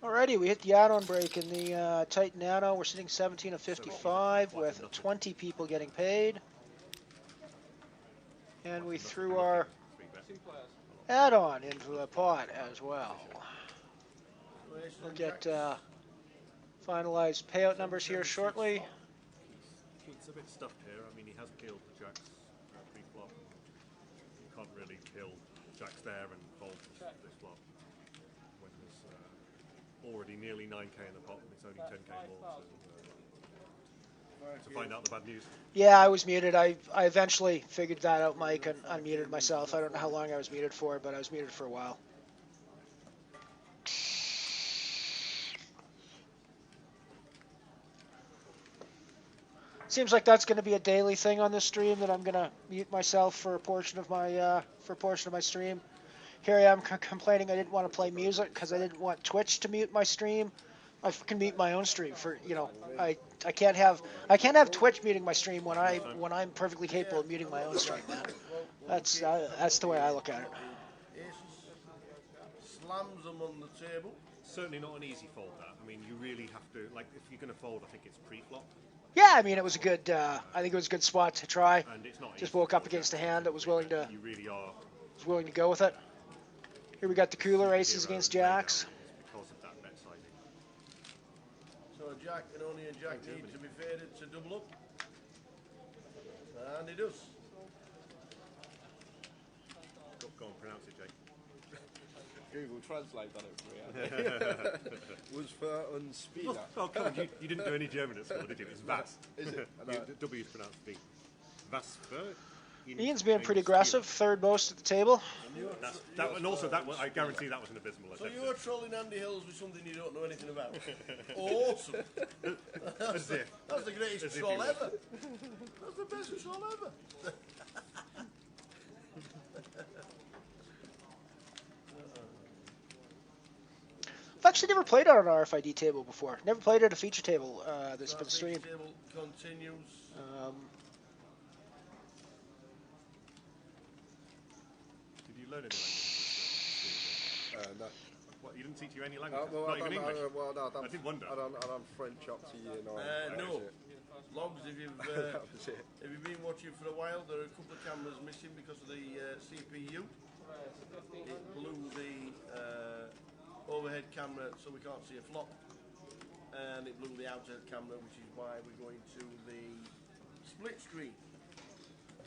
Alrighty, we hit the add-on break in the Titan Nano. We're sitting 17 of 55 with 20 people getting paid. And we threw our add-on into the pot as well. We'll get finalized payout numbers here shortly. Keith's a bit stuffed here. I mean, he has peeled the jacks pre-flop. You can't really peel jacks there and fold this flop when there's already nearly 9k in the pot and it's only 10k more to find out the bad news. Yeah, I was muted. I eventually figured that out, Mike, and unmuted myself. I don't know how long I was muted for, but I was muted for a while. Seems like that's going to be a daily thing on this stream, that I'm going to mute myself for a portion of my stream. Here I am complaining I didn't want to play music because I didn't want Twitch to mute my stream. I can mute my own stream for, you know, I can't have Twitch muting my stream when I'm perfectly capable of muting my own stream. That's the way I look at it. Slams them on the table. Certainly not an easy fold, that. I mean, you really have to, like, if you're going to fold, I think it's pre-flop. Yeah, I mean, it was a good. I think it was a good spot to try. And it's not just woke up against a hand that was willing to. You really are. Was willing to go with it. Here we got the cooler aces against jacks. Because of that bet sizing. So a jack and only a jack needs to be faded to double up, and he does. Go on, pronounce it, Jake. Google Translate done it for me. Was for unspieler. Oh, come on, you didn't do any German at school, did you? It's was. Is it? W is pronounced V. Was für. Ian's being pretty aggressive, third most at the table. And also, I guarantee that was an abysmal attempt. So you're trolling Andy Hills with something you don't know anything about. Awesome. That's the greatest troll ever. That's the best troll ever. I've actually never played on an RFID table before. Never played at a feature table that's been streamed. Table continues. Did you learn any languages? No. What, you didn't teach you any language? Well, Not even English? I did wonder. I done French up to year 9. No. Logs, if you've been watching for a while, there are a couple of cameras missing because of the CPU. It blew the overhead camera, so we can't see a flop, and it blew the outside camera, which is why we're going to the split screen.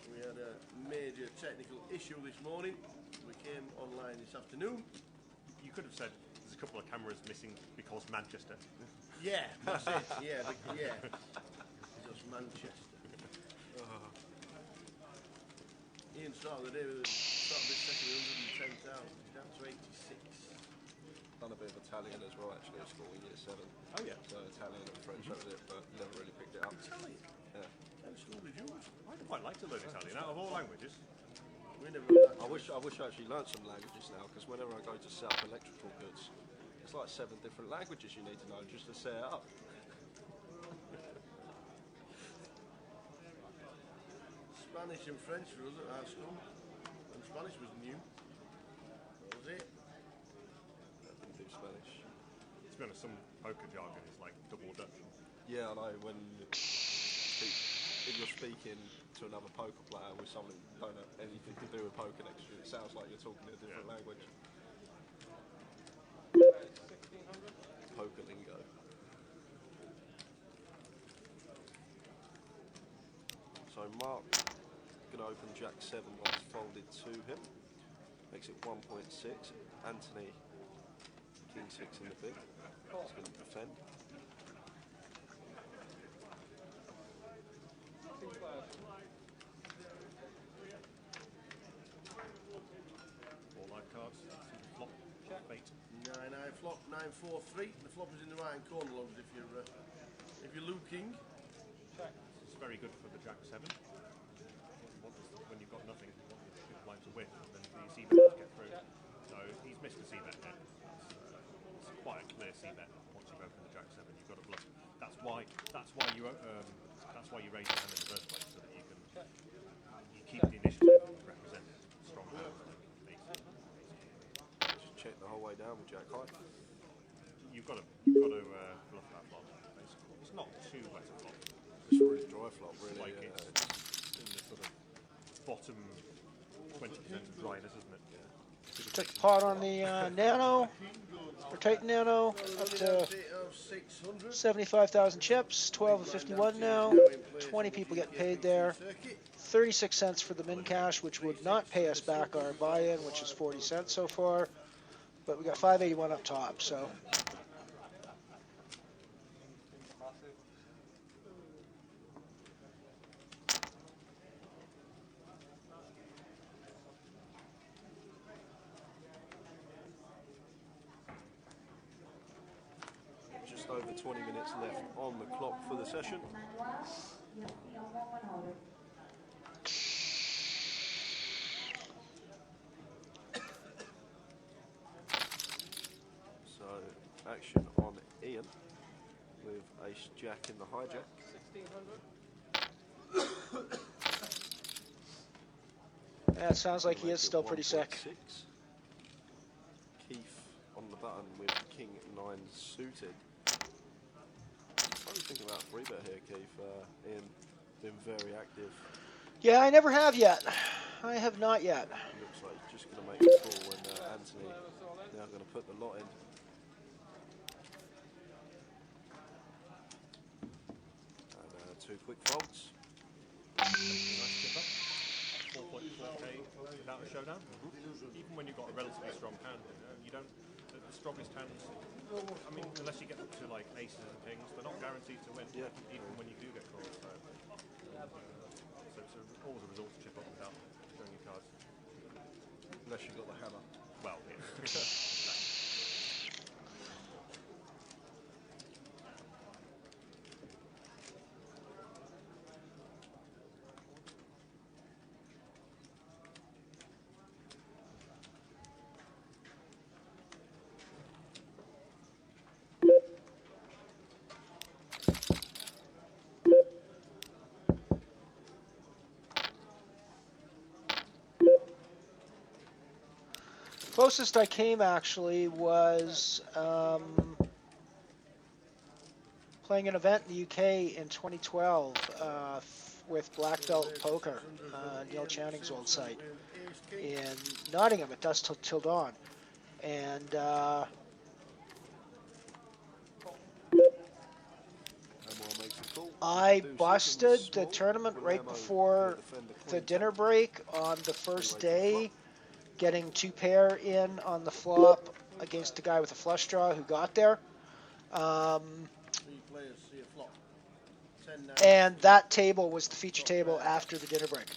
We had a major technical issue this morning. We came online this afternoon. You could have said there's a couple of cameras missing because Manchester. Yeah, that's it. Yeah. Just Manchester. Ian started the day with this second with 110,000. He's down to 86. Done a bit of Italian as well, actually, at school in year 7. Oh, yeah. So Italian and French, that was it, but never really picked it up. Italian? Yeah. What school did you use? I'd quite like to learn Italian out of all languages. I wish I actually learned some languages now, because whenever I go to set up electrical goods, it's like 7 different languages you need to know just to set it up. Spanish and French for us at our school, and Spanish was new. That was it. I didn't do Spanish. To be honest, some poker jargon is like double Dutch. Yeah, I know. When if you're speaking to another poker player with someone who don't have anything to do with poker next to you, it sounds like you're talking a different language. Poker lingo. So Mark going to open Jack 7 once folded to him. Makes it 1.6. Anthony King 6 in the big. He's going to defend. All live cards. Flop. Bait. 9-9 flop, 9-4-3. The flop is in the right corner, logs if you're looking. It's very good for the Jack 7. When you've got nothing, you want the good line to win, then the C-bet just get through. So he's missed the C-bet there. It's quite a clear C-bet. why you raise your hand in the first place, so that you keep the initiative represent strong hands. Just check the whole way down with Jack high. You've got to bluff that flop. Basically, it's not too wet a flop. It's a really dry flop, really. Like it's in the sort of bottom 20% of dryness, isn't it? Yeah. Took the pot on the Nano, or Titan Nano, up to 75,000 chips, 12 of 51 now, 20 people getting paid there, 36 cents for the min cash, which would not pay us back our buy-in, which is 40 cents so far, but we got 581 up top, so. Just over 20 minutes left on the clock for the session. So, action on Ian with Ace Jack in the hijack. 1600. Yeah, it sounds like he is still pretty sick. Keith on the button with King 9 suited. What do you think about free bet here, Keith? Ian been very active. Yeah, I never have yet. I have not yet. Looks like he's just going to make a call, and Anthony now going to put the lot in. And 2 quick folds. Nice chip up. 4.4k without a showdown. Even when you've got a relatively strong hand, you don't. The strongest hands, I mean, unless you get up to like aces and kings, they're not guaranteed to win. Yeah. Even when you do get called. So it's always a result to chip up without showing your cards. Unless you've got the hammer. Well, yeah. Closest I came actually was playing an event in the UK in 2012 with Black Belt Poker, Neil Channing's old site, in Nottingham at dusk till dawn. And I busted the tournament right before the dinner break on the first day, getting 2 pair in on the flop against a guy with a flush draw who got there. And that table was the feature table after the dinner break,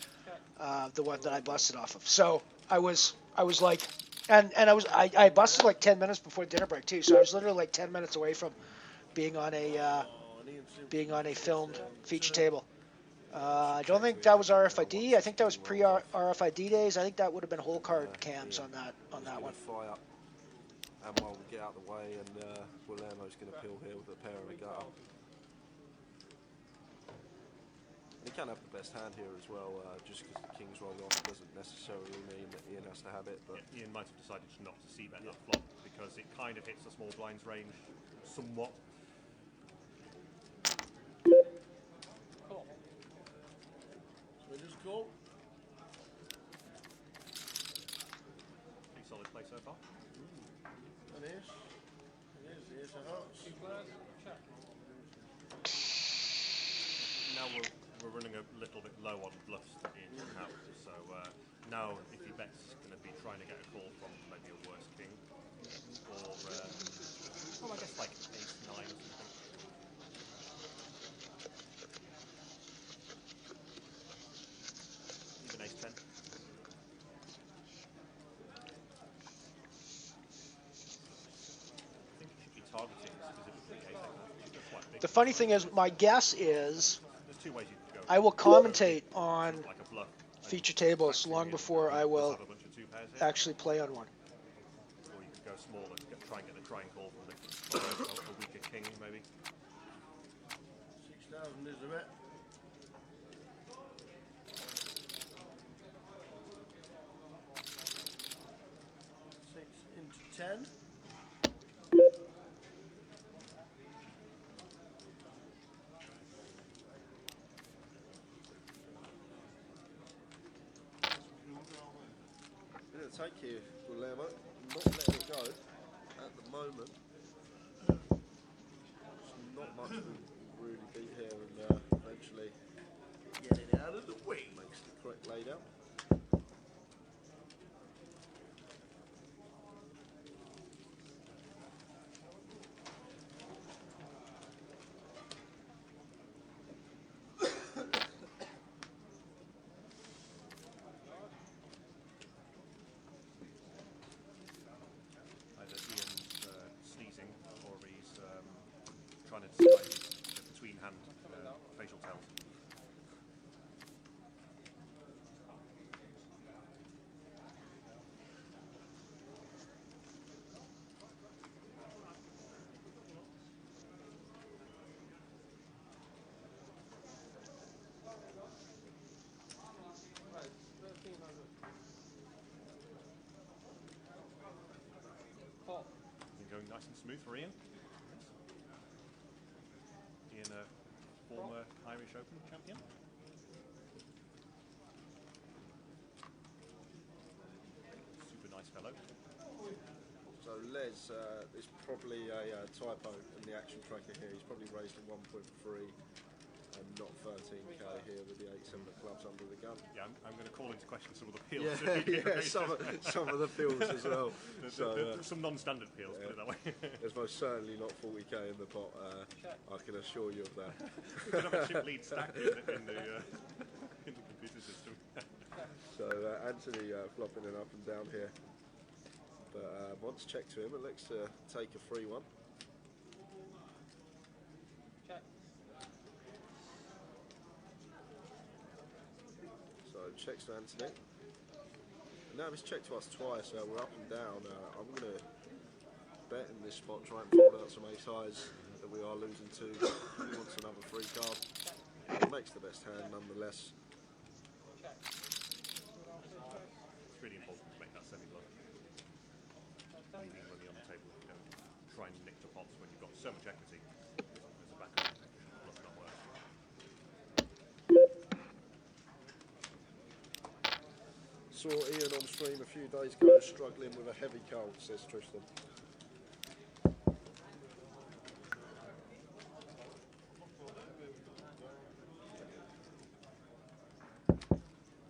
the one that I busted off of. So I was like, I busted like 10 minutes before dinner break too. So I was literally like 10 minutes away from being on a filmed feature table. I don't think that was RFID. I think that was pre-RFID days. I think that would have been whole card cams on that one. Fire up. And while we get out of the way, and Guillermo's going to peel here with a pair and a gutter. He can have the best hand here as well, just because the king's rolled off doesn't necessarily mean that Ian has to have it. But yeah, Ian might have decided not to see bet that flop because it kind of hits the small blinds range somewhat. We just call. Pretty solid play so far. It is. Here's a hearts. Now we're running a little bit low on bluffs that Ian can have. So now if he bets, going to be trying to get a call from maybe a worse king, or well, I guess like ace 9 or something. Even ace 10. I think he should be targeting specifically ace 10. The funny thing is, my guess is There's 2 ways you could go. I will commentate on Like a bluff. feature tables long before I will actually play on one. Or you could go small and try and get a trying call from a weaker king, maybe. 6,000 is the bet. 6 into 10. Bit of take here, Guillermo. Not letting it go at the moment. There's not much we really beat here, and eventually get it out of the way. Makes the correct laid out. Either Ian's sneezing or he's trying to disguise his between hand facial tells. Been going nice and smooth for Ian. Ian, a former Irish Open champion. Super nice fellow. So Les, there's probably a typo in the action tracker here. He's probably raised to 1.3 and not 13k here with the 8-7 clubs under the gun. Yeah, I'm going to call into question some of the peels. Some of the peels as well. Some non-standard peels, put it that way. There's most certainly not 40k in the pot. I can assure you of that. We could have a chip lead stacked in the computer system. So Anthony flopping it up and down here. But once checked to him, it looks to take a free one. So checks to Anthony. And now he's checked to us twice, we're up and down. I'm going to bet in this spot, try and fold out some ace highs that we are losing to. He wants another free card. It makes the best hand nonetheless. It's really important to make that semi-bluff. Leaving money on the table. You don't try and nick the pots when you've got so much equity. There's a backup. Bluff not work. Saw Ian on stream a few days ago struggling with a heavy cold, says Tristan.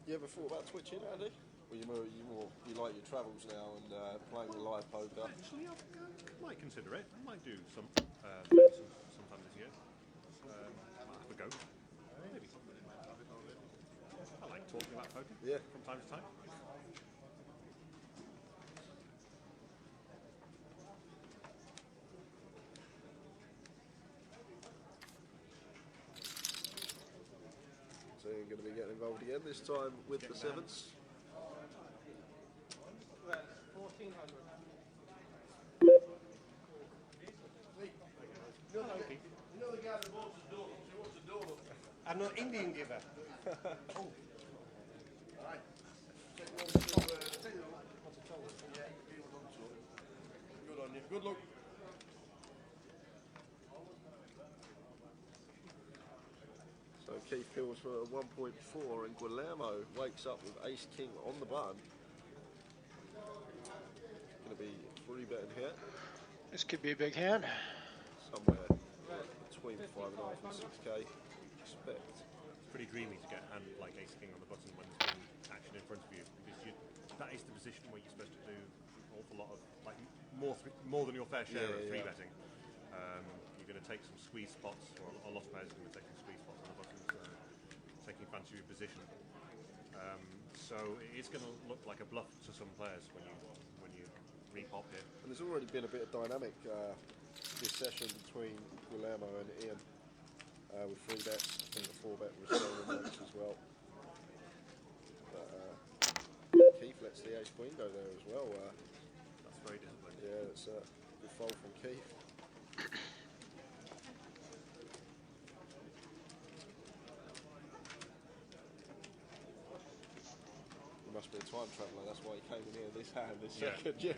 You ever thought about twitching, Andy? Or you like your travels now and playing with live poker? Actually, I might consider it. I might do sometime this year. Might have a go. Maybe. I like talking about poker from time to time. So you're going to be getting involved again, this time with the sevens. Well, 1400. You know the guy that wants a donut? He wants a donut. I'm not Indian giver. Oh. Alright. Take one to what's a towel? Yeah, he was on to it. Good on you. Good luck. So Keith kills for a 1.4 and Guillermo wakes up with ace-king on the button. Going to be free betting here. This could be a big hand. Somewhere between 5.5 and 6k. Expect. It's pretty dreamy to get a hand like ace king on the button when there's been action in front of you, because that is the position where you're supposed to do an awful lot of, like, more than your fair share of three betting. You're going to take some squeeze spots, or a lot of players are going to take some squeeze spots on the buttons, taking advantage of your position. So it is going to look like a bluff to some players when you repop it. And there's already been a bit of dynamic this session between Guillermo and Ian with 3 bets. I think the 4 bet was stolen once as well. But Keith lets the ace queen go there as well. That's very disciplined. Yeah, it's a good fold from Keith. time traveller. That's why he came in here this hand, this second. Yeah.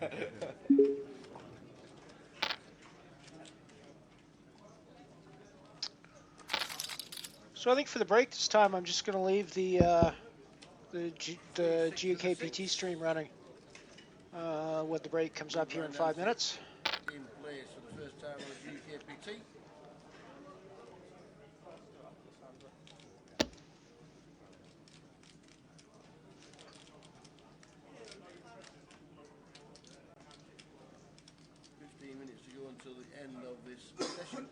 So I think for the break this time, I'm just going to leave the GKPT stream running. When the break comes up here in 5 minutes. In place for the first time on the GKPT. Minutes to go until the end of this session.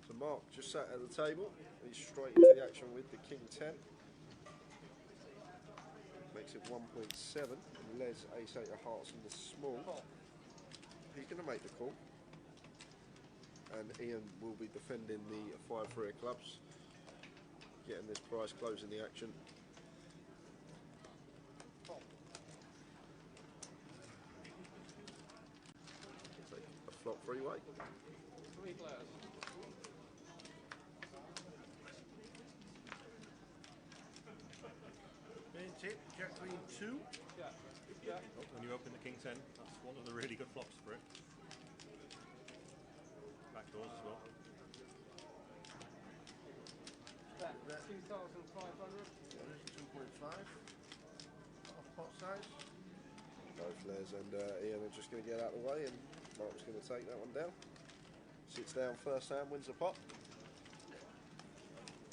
So Mark just sat at the table. He's straight into the action with the King 10. Makes it 1.7. Les ace 8 of hearts in the small. He's going to make the call. And Ian will be defending the 5-3 of clubs. Getting this price closing the action. Take a flop freeway. Main tip, Jack Queen 2. When you open the King 10, that's one of the really good flops for it. Back doors as well. That 2,500. 2.5. Half pot size. Both Les and Ian are just going to get out of the way, and Mark's going to take that one down. Sits down first hand, wins the pot.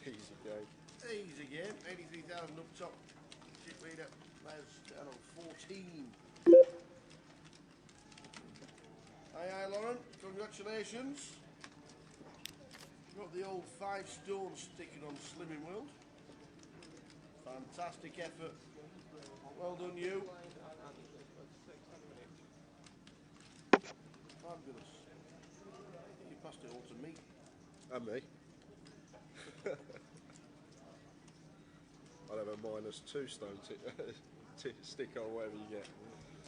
Easy game. Easy game. 83,000 up top. Chip leader. Les down on 14. Aye, Lauren. Congratulations. Got the old 5 stone sticking on Slimming World. Fantastic effort. Well done, you. Fabulous. You passed it all to me. And me. I'll have a -2 stone stick on whatever you get.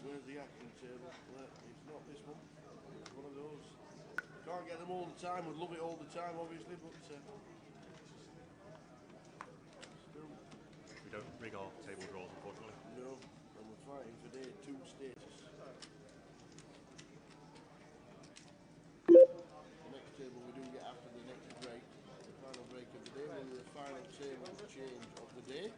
Where's the action table? It's not this one. It's one of those. Can't get them all the time. Would love it all the time, obviously, but still. We don't rig our table draws, unfortunately. No, and we're fighting for day 2 status. The next table we do get after the next break, the final break of the day, will be the final table change of the day.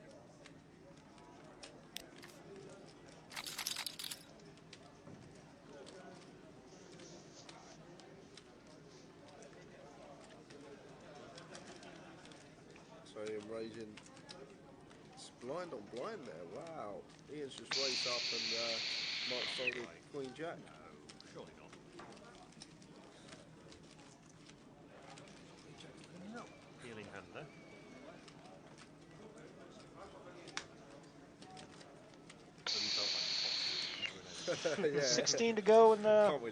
So Ian raising, it's blind on blind there, wow. Ian's just raised up and Mark's folded Queen Jack. No, surely not. No. Healing hand there. Yeah. 16 to go in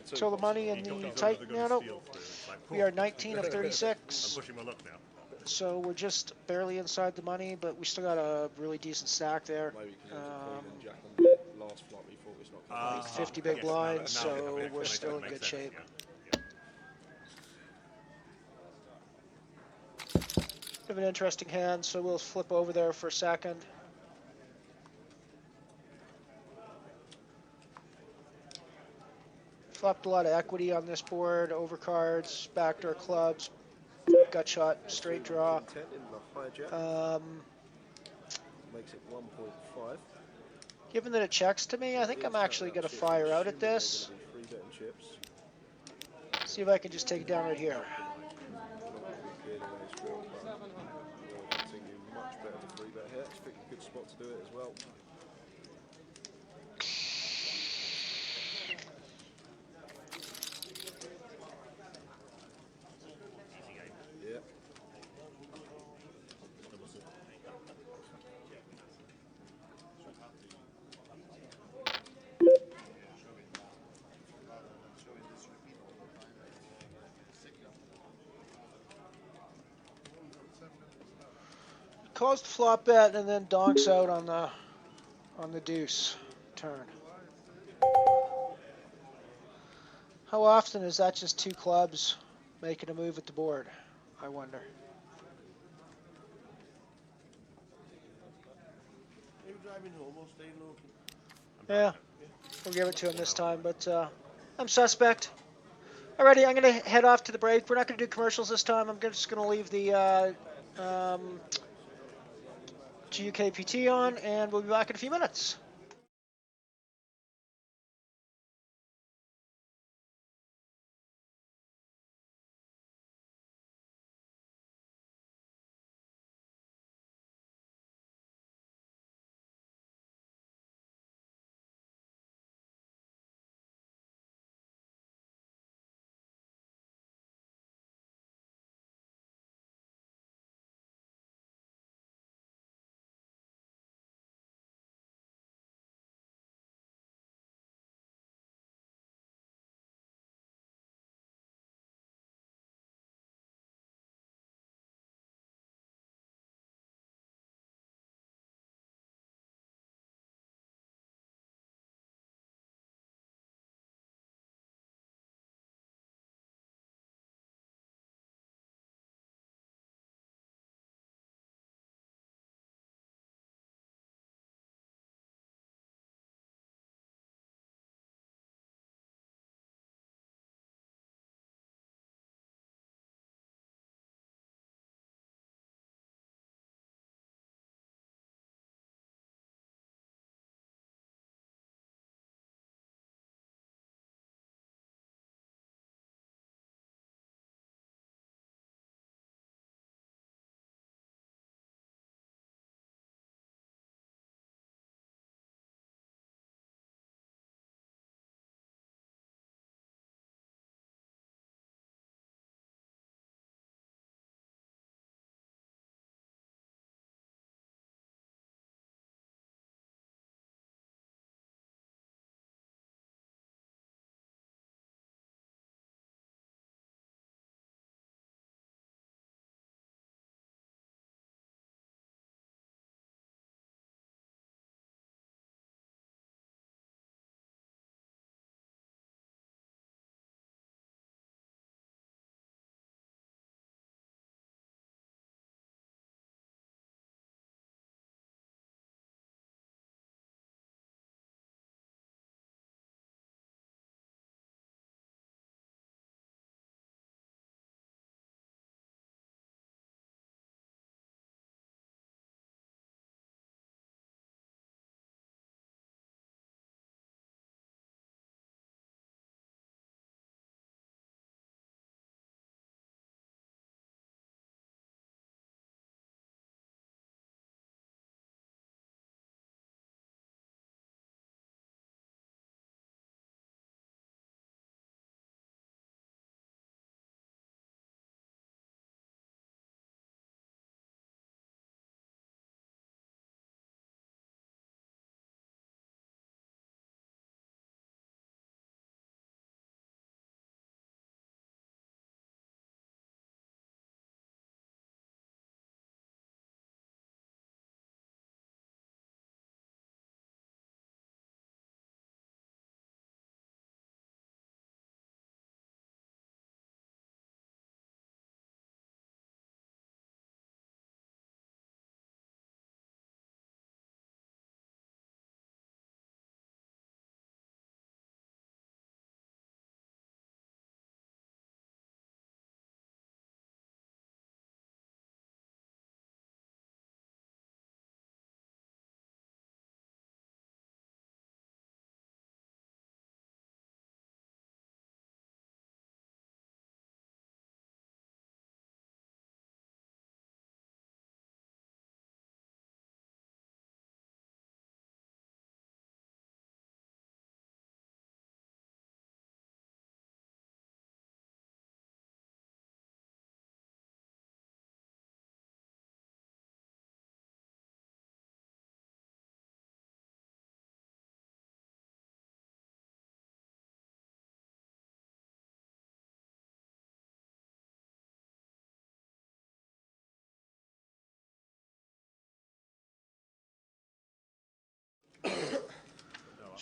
till the money in the tight nano. We are 19 of 36. I'm pushing my luck now. So we're just barely inside the money, but we still got a really decent stack there. Maybe because it was a Queen and Jack on the last flop, he thought it's not going to 50 big blinds, so we're still in good shape. Bit of an interesting hand, so we'll flip over there for a second. Flopped a lot of equity on this board, overcards, backdoor clubs, gut shot, straight draw. Makes it 1.5. Given that it checks to me, I think I'm actually going to fire out at this. See if I can just take it down right here. Much better than 3-bet here. It's a good spot to do it as well. Yeah. calls the flop bet and then donks out on the deuce turn. How often is that just two clubs making a move at the board? I wonder. Are you driving home or staying local? Yeah, we'll give it to him this time, but I'm suspect. Alrighty, I'm going to head off to the break. We're not going to do commercials this time. I'm just going to leave the GUKPT on, and we'll be back in a few minutes.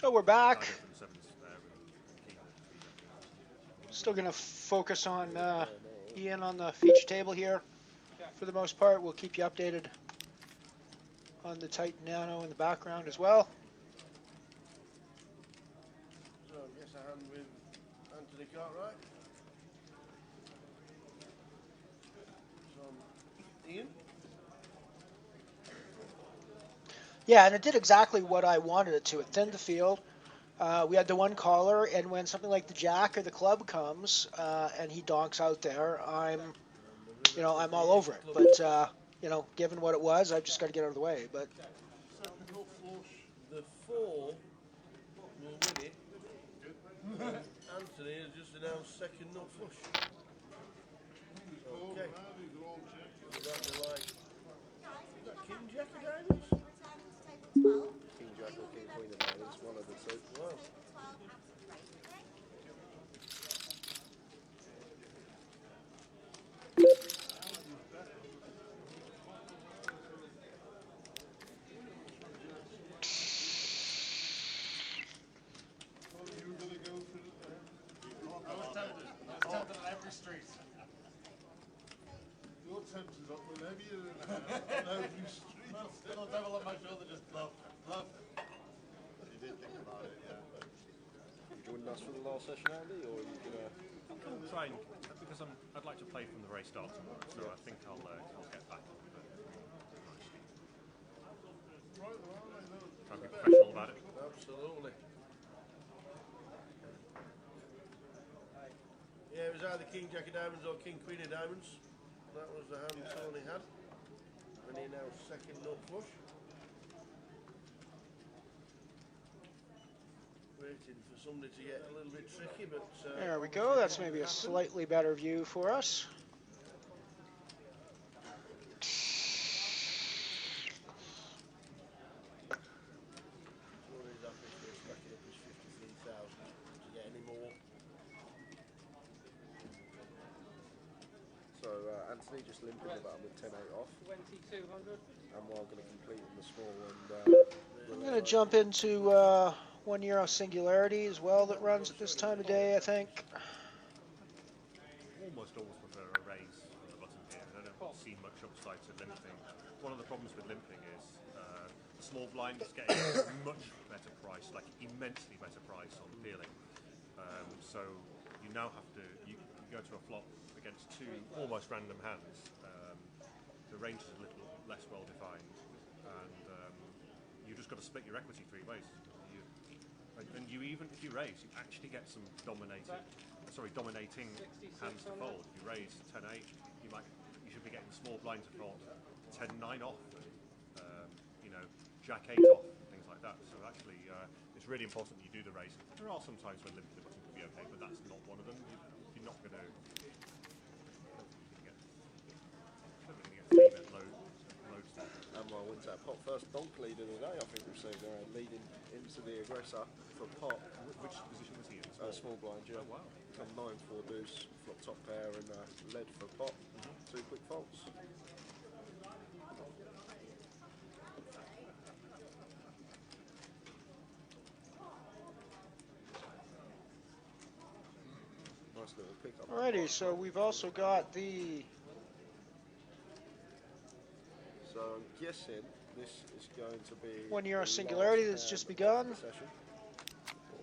So we're back. From the sevens there and key. Still going to focus on Ian on the feature table here. For the most part, we'll keep you updated on the Titan Nano in the background as well. So I guess a hand with Anthony Cartwright. So Ian? Yeah, and it did exactly what I wanted it to. It thinned the field. We had the one caller, and when something like the jack or the club comes and he donks out there, I'm all over it. But given what it was, I've just got to get out of the way. But Second nut flush, the 4 will win it. Anthony has just announced second nut flush. Okay. So that'd be like, is that King Jack of Diamonds? King Jack or King Queen of Diamonds, one of the two. Wow. Your tempers up with heavier than every street. Still a devil on my shoulder, just bluff. You did think about it, yeah. You joining us for the last session, Andy, or are you gonna? I'm going to try and, because I'd like to play from the very start tomorrow, so I think I'll get back on it. Try and be professional about it. Absolutely. Yeah, it was either King Jack of Diamonds or King Queen of Diamonds. That was the hand Tony had. And he now second nut flush. Waiting for somebody to get a little bit tricky, but... there we go. That's maybe a slightly better view for us. Tony's happy to stacking up his 53,000 to get any more. So Anthony just limping the button with 10-8 off. 2200. And while going to complete in the small and... I'm going to jump into 1 Euro Singularity as well that runs at this time of day, I think. Almost always prefer a raise on the button here. I don't see much upside to limping. One of the problems with limping is the small blind is getting a much better price, like immensely better price on peeling. So you now have to, you go to a flop against two almost random hands. The range is a little less well defined, and you just got to split your equity 3 ways. And you even if you raise, you actually get some dominating hands to fold. If you raise 10-8, you should be getting small blind to fold 10-9 off, Jack 8 off, things like that. So actually, it's really important that you do the raise. There are some times when limping the button could be okay, but that's not one of them. You're not going to get loads there. Well, wins that pot. First donk lead of the day, I think we've seen leading into the aggressor for pot. Which position was he in? Small blind, yeah. Oh, wow. Come 9-4 deuce, flop top pair, and led for pot. 2 quick faults. Nice little pickup. Alrighty, so we've also got the... So I'm guessing this is going to be 1 Euro Singularity that's just begun.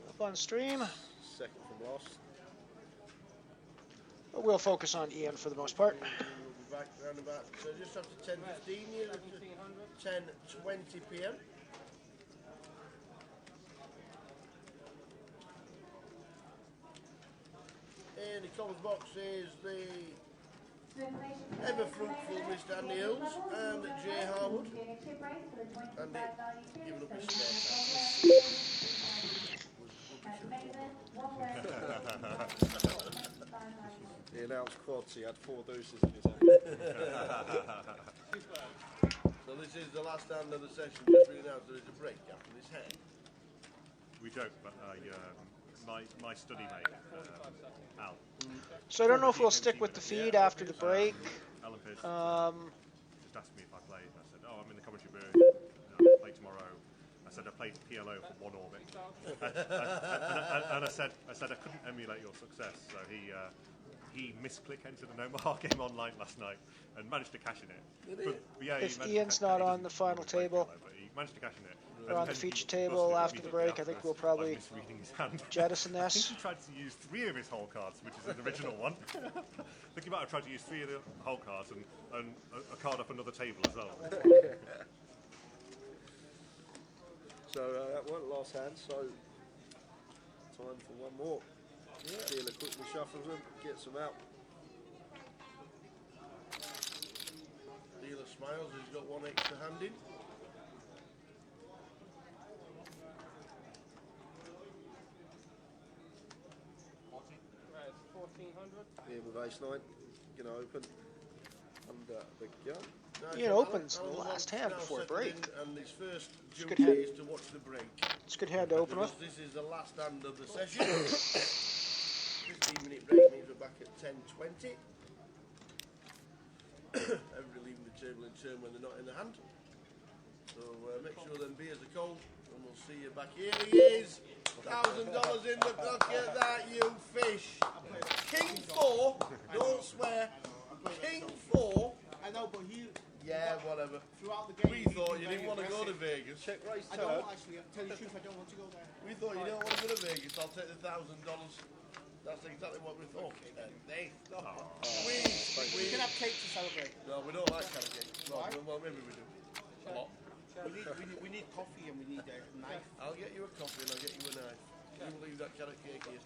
Up on stream. Second from last. But we'll focus on Ian for the most part. We'll be back around about, so just after 10:15 here, 10:20 p.m. In the comments box is the ever fruitful Mr. Andy Hills and Jay Harwood. Andy, giving up his spare He announced quads, he had 4 deuces in his hand. So this is the last hand of the session, just really announced there is a break after this hand. We don't, but my study mate, Al. So I don't know if we'll stick with the feed after the break. Alan Pierce just asked me if I played, and I said, oh, I'm in the commentary booth, I play tomorrow. I said I play play PLO for one orbit. And I said I couldn't emulate your success, so he misclick entered an Omaha game online last night and managed to cash in it. Did he? But yeah, If Ian's not on the final table, but he managed to cash in it. or on the feature table after the break, I think we'll probably jettison I think this. he tried to use 3 of his whole cards, which is the original one. I think he might have tried to use 3 of the whole cards and a card off another table as well. So that weren't last hand, so time for one more. Dealer quickly shuffles them, gets them out. Dealer smiles, he's got one extra hand in. Here with ace-9, gonna open under the gun. Ian opens the last hand before break. And his first It's a good duty hand. is to watch the break. It's a good hand to open with. Because this is the last hand of the session. 15-minute break means we're back at 10:20. Everybody leaving the table in turn when they're not in the hand. So make sure them beers are cold, and we'll see you back. Here he is, $1,000 in the pocket. That you fish. King 4. Don't swear. King 4. I know, but he. Yeah, whatever. Throughout the game, We thought you didn't want to go to Vegas. Check race I don't actually. Tell you the truth, I don't want to go there. We thought you didn't want to go to Vegas. I'll take the $1,000. That's exactly what we thought. We can have cake to celebrate. No, we don't like carrot cake. No, Why? well, maybe we do. A lot. We need coffee and we need a knife. I'll get you a coffee and I'll get you a knife. You will leave that carrot cake here.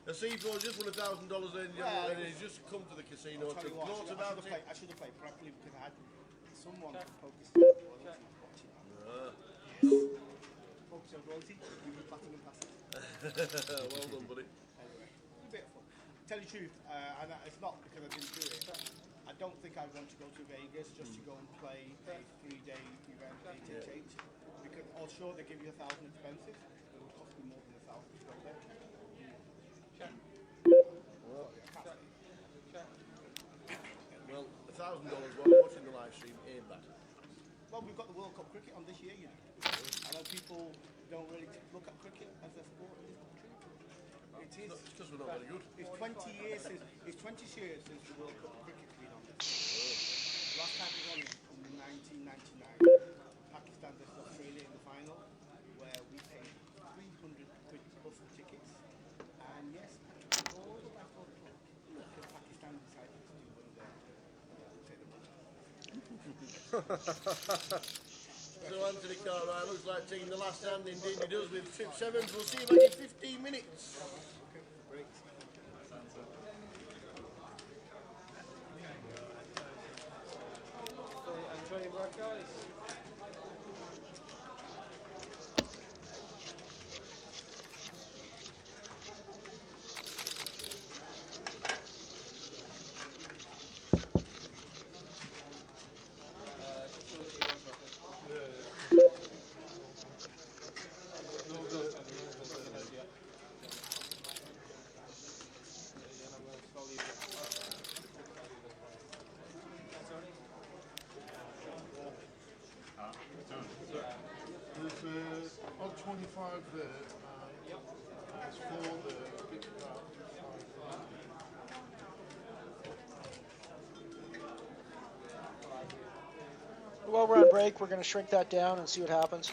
A C4 just won $1,000 in, and he's just come to the casino to gloat about it. I should have played properly because I had someone from Poker watching. Focus on royalty, give me platinum passes. Well done, buddy. Anyway, a bit of fun. Tell you the truth, and it's not because I didn't do it. I don't think I'd want to go to Vegas just to go and play a 3-day event, 888. Because, or sure, they give you 1,000 expenses. It would cost me more than 1,000 to go there. Well, $1,000 while watching the live stream ain't bad. Well, we've got the World Cup cricket on this year, you know. I know people don't really look at cricket as a sport in this country. It is. It's because we're not very good. It's 20 years since the World Cup cricket's been on this. Last time it was on in 1999. Pakistan versus Australia in the final, where we paid £300 plus for tickets. And yes, all the way for the clock, because Pakistan decided to do one of their take the money. So Anthony Cartwright looks like taking the last hand, indeed he does, with trip 7. We'll see you back in 15 minutes. Great. Enjoy your work, guys. There's odd 25 there. There's 4 there. Big crowd. While we're on break, we're going to shrink that down and see what happens.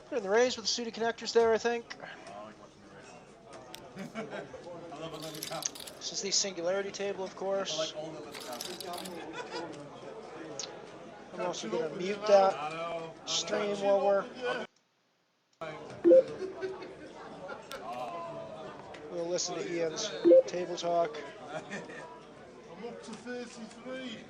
Put in the raise with the suited connectors there, I think. This is the singularity table, of course. I'm also going to mute that stream while we'll listen to Ian's table talk. I'm up to 33.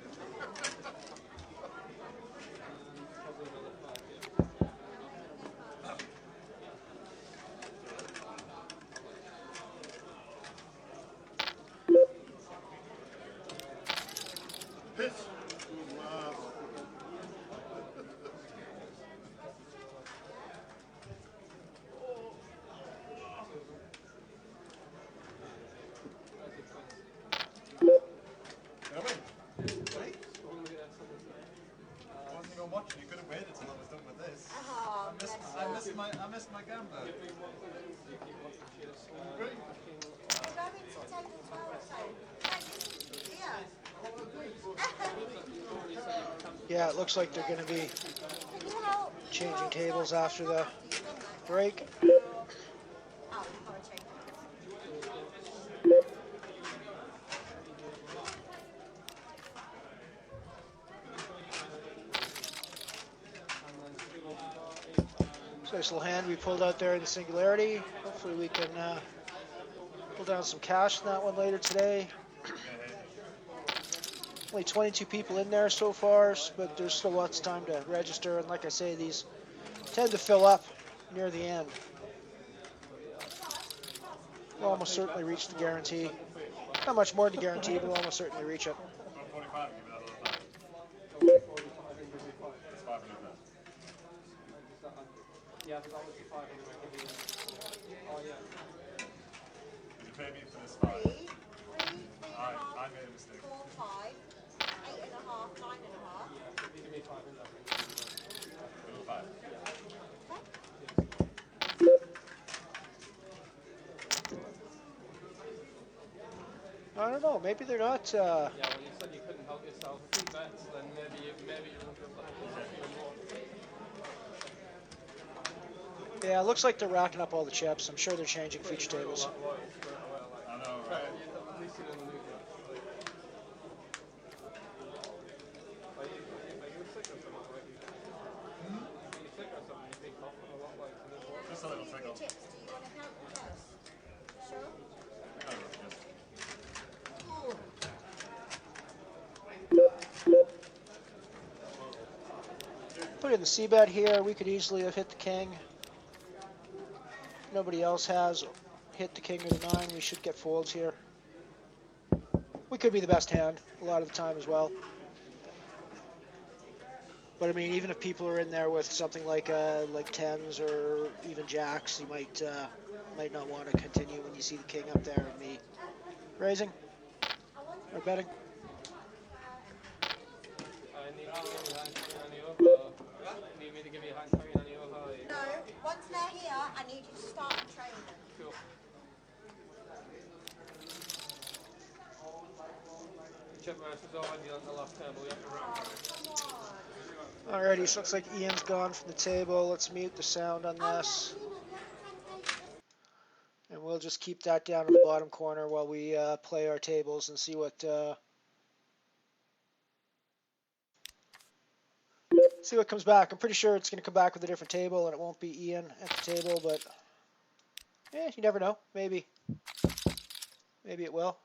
watching. You could have waited till I was done with this. Oh, I missed my gambler. Yeah, it looks like they're going to be changing tables after the break. It's a nice little hand we pulled out there in the Singularity. Hopefully we can pull down some cash in that one later today. Only 22 people in there so far, but there's still lots of time to register. And like I say, these tend to fill up near the end. We'll almost certainly reach the guarantee. Not much more than the guarantee, but we'll almost certainly reach it. Yeah, that was the 500. Oh, yeah. Did you pay me for this 5? I made a mistake. 4, 5, 8.5, 9.5. Give me 5 in that. 5. I don't know. Maybe they're not. Yeah, when you said you couldn't help yourself, 3 bets, then maybe you would have more. Yeah, it looks like they're racking up all the chips. I'm sure they're changing feature tables. I know, right? At least you didn't lose it. Are you sick or something? Are you sick or something? You think coughing a lot like this? Just a little tickle. Chips, do you want to count them first? Sure. Put in the C-bet here. We could easily have hit the king. Nobody else has hit the king or the 9. We should get folds here. We could be the best hand a lot of the time as well. But I mean, even if people are in there with something like 10s or even jacks, you might not want to continue when you see the king up there and me raising or betting. No, once they're here, I need you to start and train them. Cool. Chipmasters already on the last table. We have to Alrighty, so looks like Ian's gone from the table. Let's mute the sound on this. And we'll just keep that down in the bottom corner while we play our tables and see what comes back. I'm pretty sure it's going to come back with a different table and it won't be Ian at the table, but you never know. Maybe it will.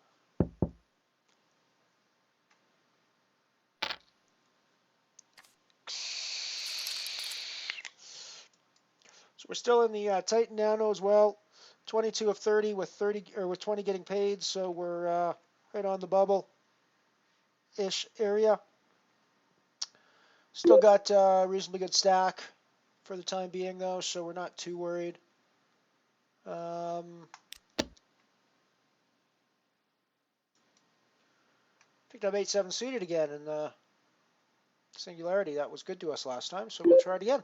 So we're still in the Titan Nano as well. 22 of 30 with 20 getting paid, so we're right on the bubble-ish area. Still got a reasonably good stack for the time being, though, so we're not too worried. Picked up 8-7 suited again in the Singularity. That was good to us last time, so we'll try it again.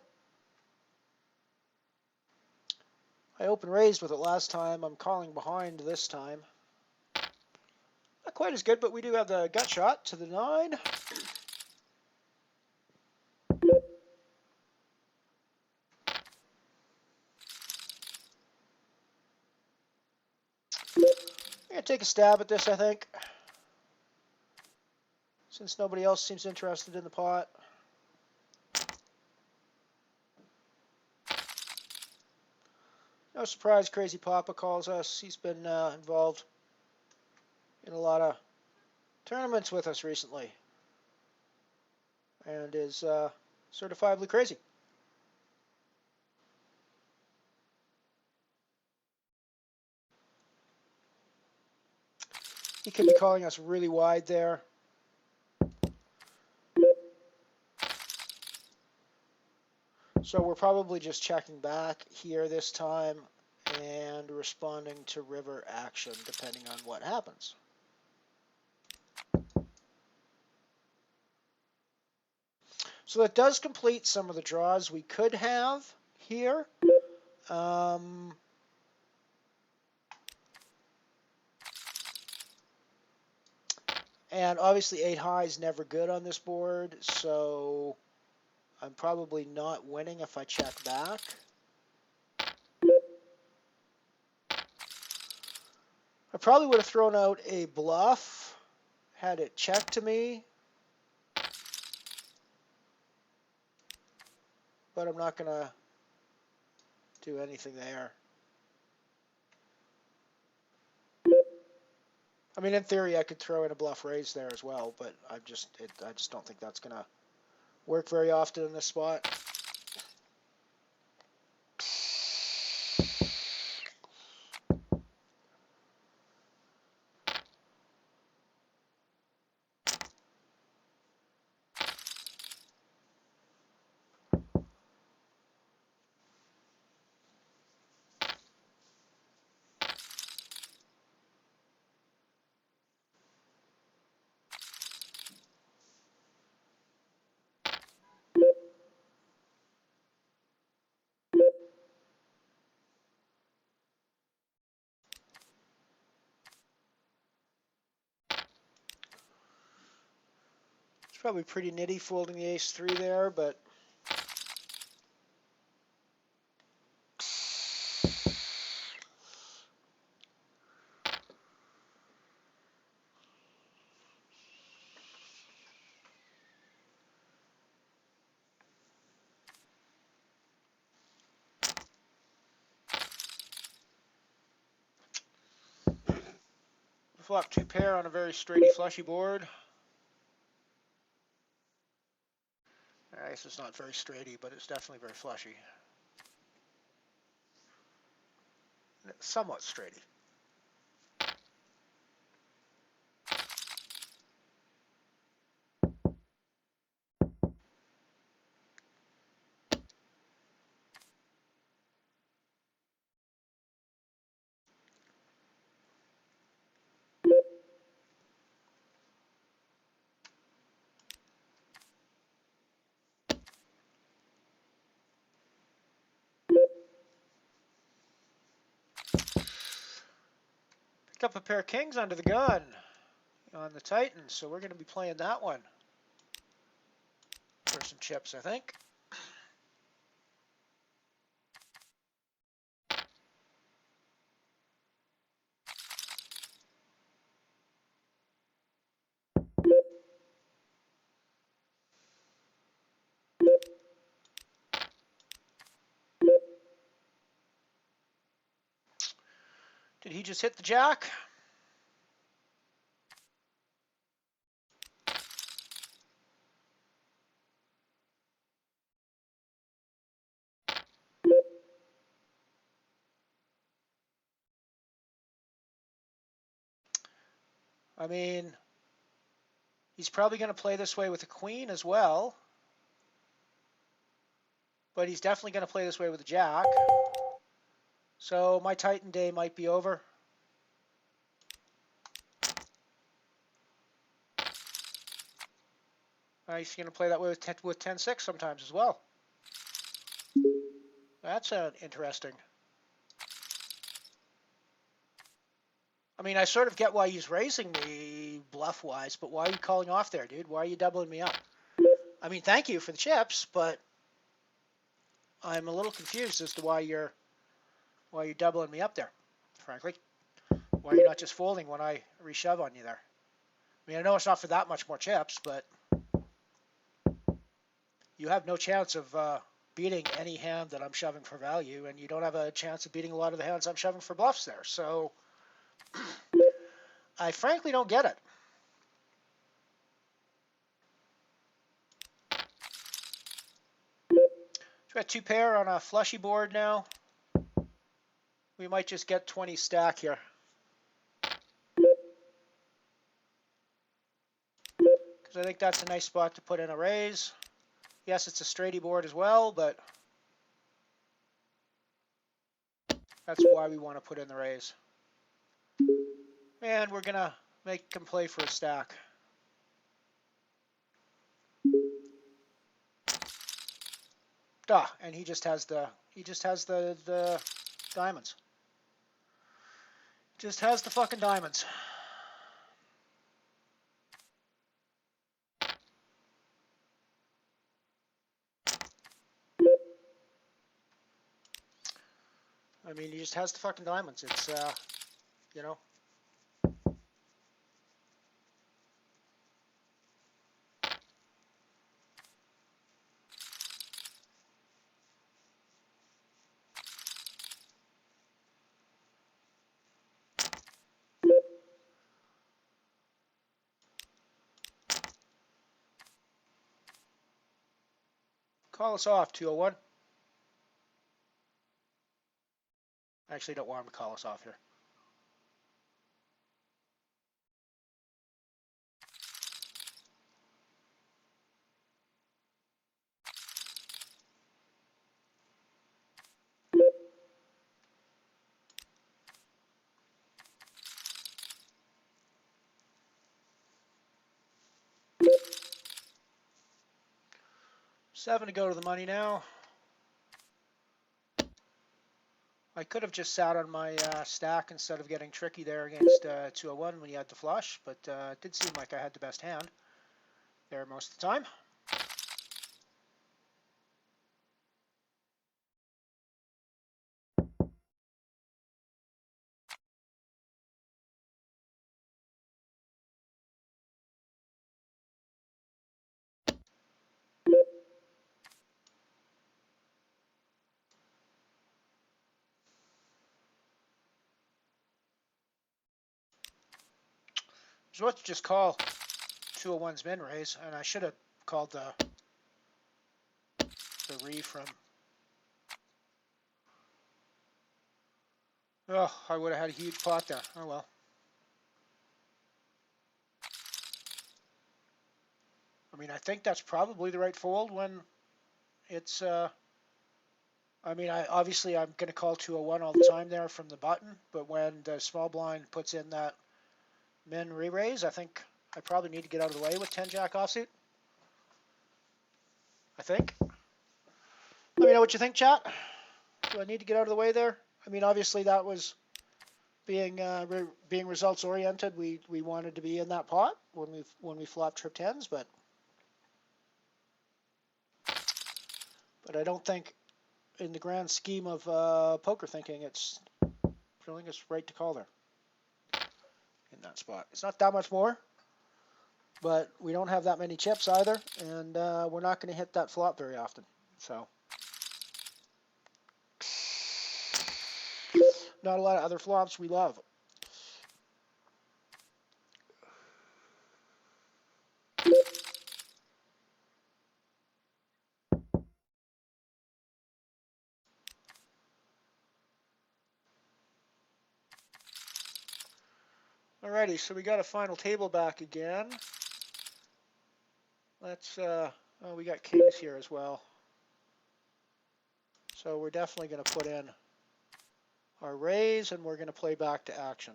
I open raised with it last time. I'm calling behind this time. Not quite as good, but we do have the gut shot to the 9. I'm going to take a stab at this, I think, since nobody else seems interested in the pot. No surprise Crazy Papa calls us. He's been involved in a lot of tournaments with us recently and is certifiably crazy. He could be calling us really wide there. So we're probably just checking back here this time and responding to river action depending on what happens. So that does complete some of the draws we could have here. And obviously 8 high is never good on this board, so I'm probably not winning if I check back. I probably would have thrown out a bluff had it checked to me, but I'm not going to do anything there. I mean, in theory, I could throw in a bluff raise there as well, but I just don't think that's going to work very often in this spot. It's probably pretty nitty folding the ace-3 there, but flop 2 pair on a very straighty flushy board. I guess it's not very straighty, but it's definitely very flushy. Somewhat straighty. Pick up a pair of kings under the gun on the Titan, so we're going to be playing that one for some chips, I think. Did he just hit the jack? I mean, he's probably going to play this way with a queen as well, but he's definitely going to play this way with a jack. So my Titan day might be over. He's going to play that way with 10-6 sometimes as well. That's interesting. I mean, I sort of get why he's raising me bluff-wise, but why are you calling off there, dude? Why are you doubling me up? I mean, thank you for the chips, but I'm a little confused as to why you're doubling me up there, frankly. Why you're not just folding when I reshove on you there. I mean, I know it's not for that much more chips, but you have no chance of beating any hand that I'm shoving for value, and you don't have a chance of beating a lot of the hands I'm shoving for bluffs there. So I frankly don't get it. So we got 2 pair on a flushy board now. We might just get 20 stack here. Because I think that's a nice spot to put in a raise. Yes, it's a straighty board as well, but that's why we want to put in the raise. And we're going to make him play for a stack. Ah, and he just has the diamonds. Just has the fucking diamonds. I mean, he just has the fucking diamonds. It's, you know. Call us off, 201. I actually don't want him to call us off here. Seven to go to the money now. I could have just sat on my stack instead of getting tricky there against 201 when he had the flush, but it did seem like I had the best hand there most of the time. So let's just call 201's min raise, and I should have called the re from. Oh, I would have had a huge pot there. Oh well. I mean, I think that's probably the right fold when it's. I mean, obviously I'm going to call 201 all the time there from the button, but when the small blind puts in that min re-raise, I think I probably need to get out of the way with 10 jack offsuit. I think. Let me know what you think, chat. Do I need to get out of the way there? I mean, obviously that was being results oriented. We wanted to be in that pot when we flopped trip 10s, but I don't think in the grand scheme of poker thinking it's right to call there in that spot. It's not that much more, but we don't have that many chips either, and we're not going to hit that flop very often. So not a lot of other flops we love. Alrighty, so we got a final table back again. Let's, oh, we got kings here as well. So we're definitely going to put in our raise, and we're going to play back to action.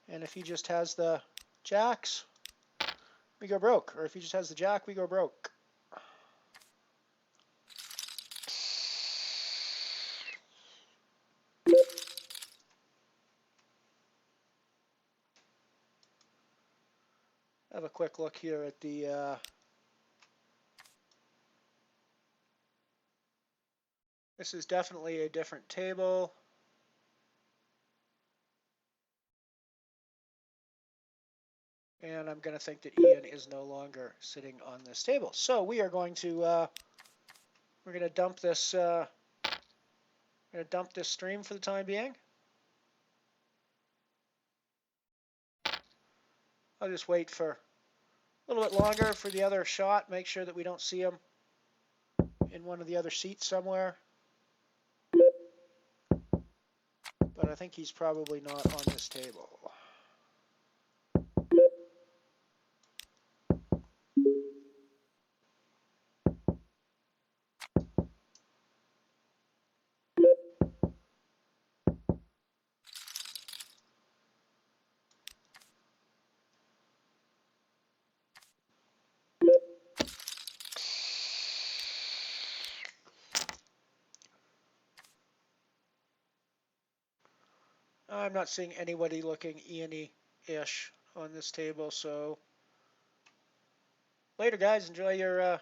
And if he just has the jacks, we go broke. Or if he just has the jack, we go broke. Have a quick look here at the this is definitely a different table. And I'm going to think that Ian is no longer sitting on this table. So we are going to we're going to dump this stream for the time being. I'll just wait for a little bit longer for the other shot. Make sure that we don't see him in one of the other seats somewhere. But I think he's probably not on this table. I'm not seeing anybody looking Ian-y-ish on this table, so later, guys. Enjoy your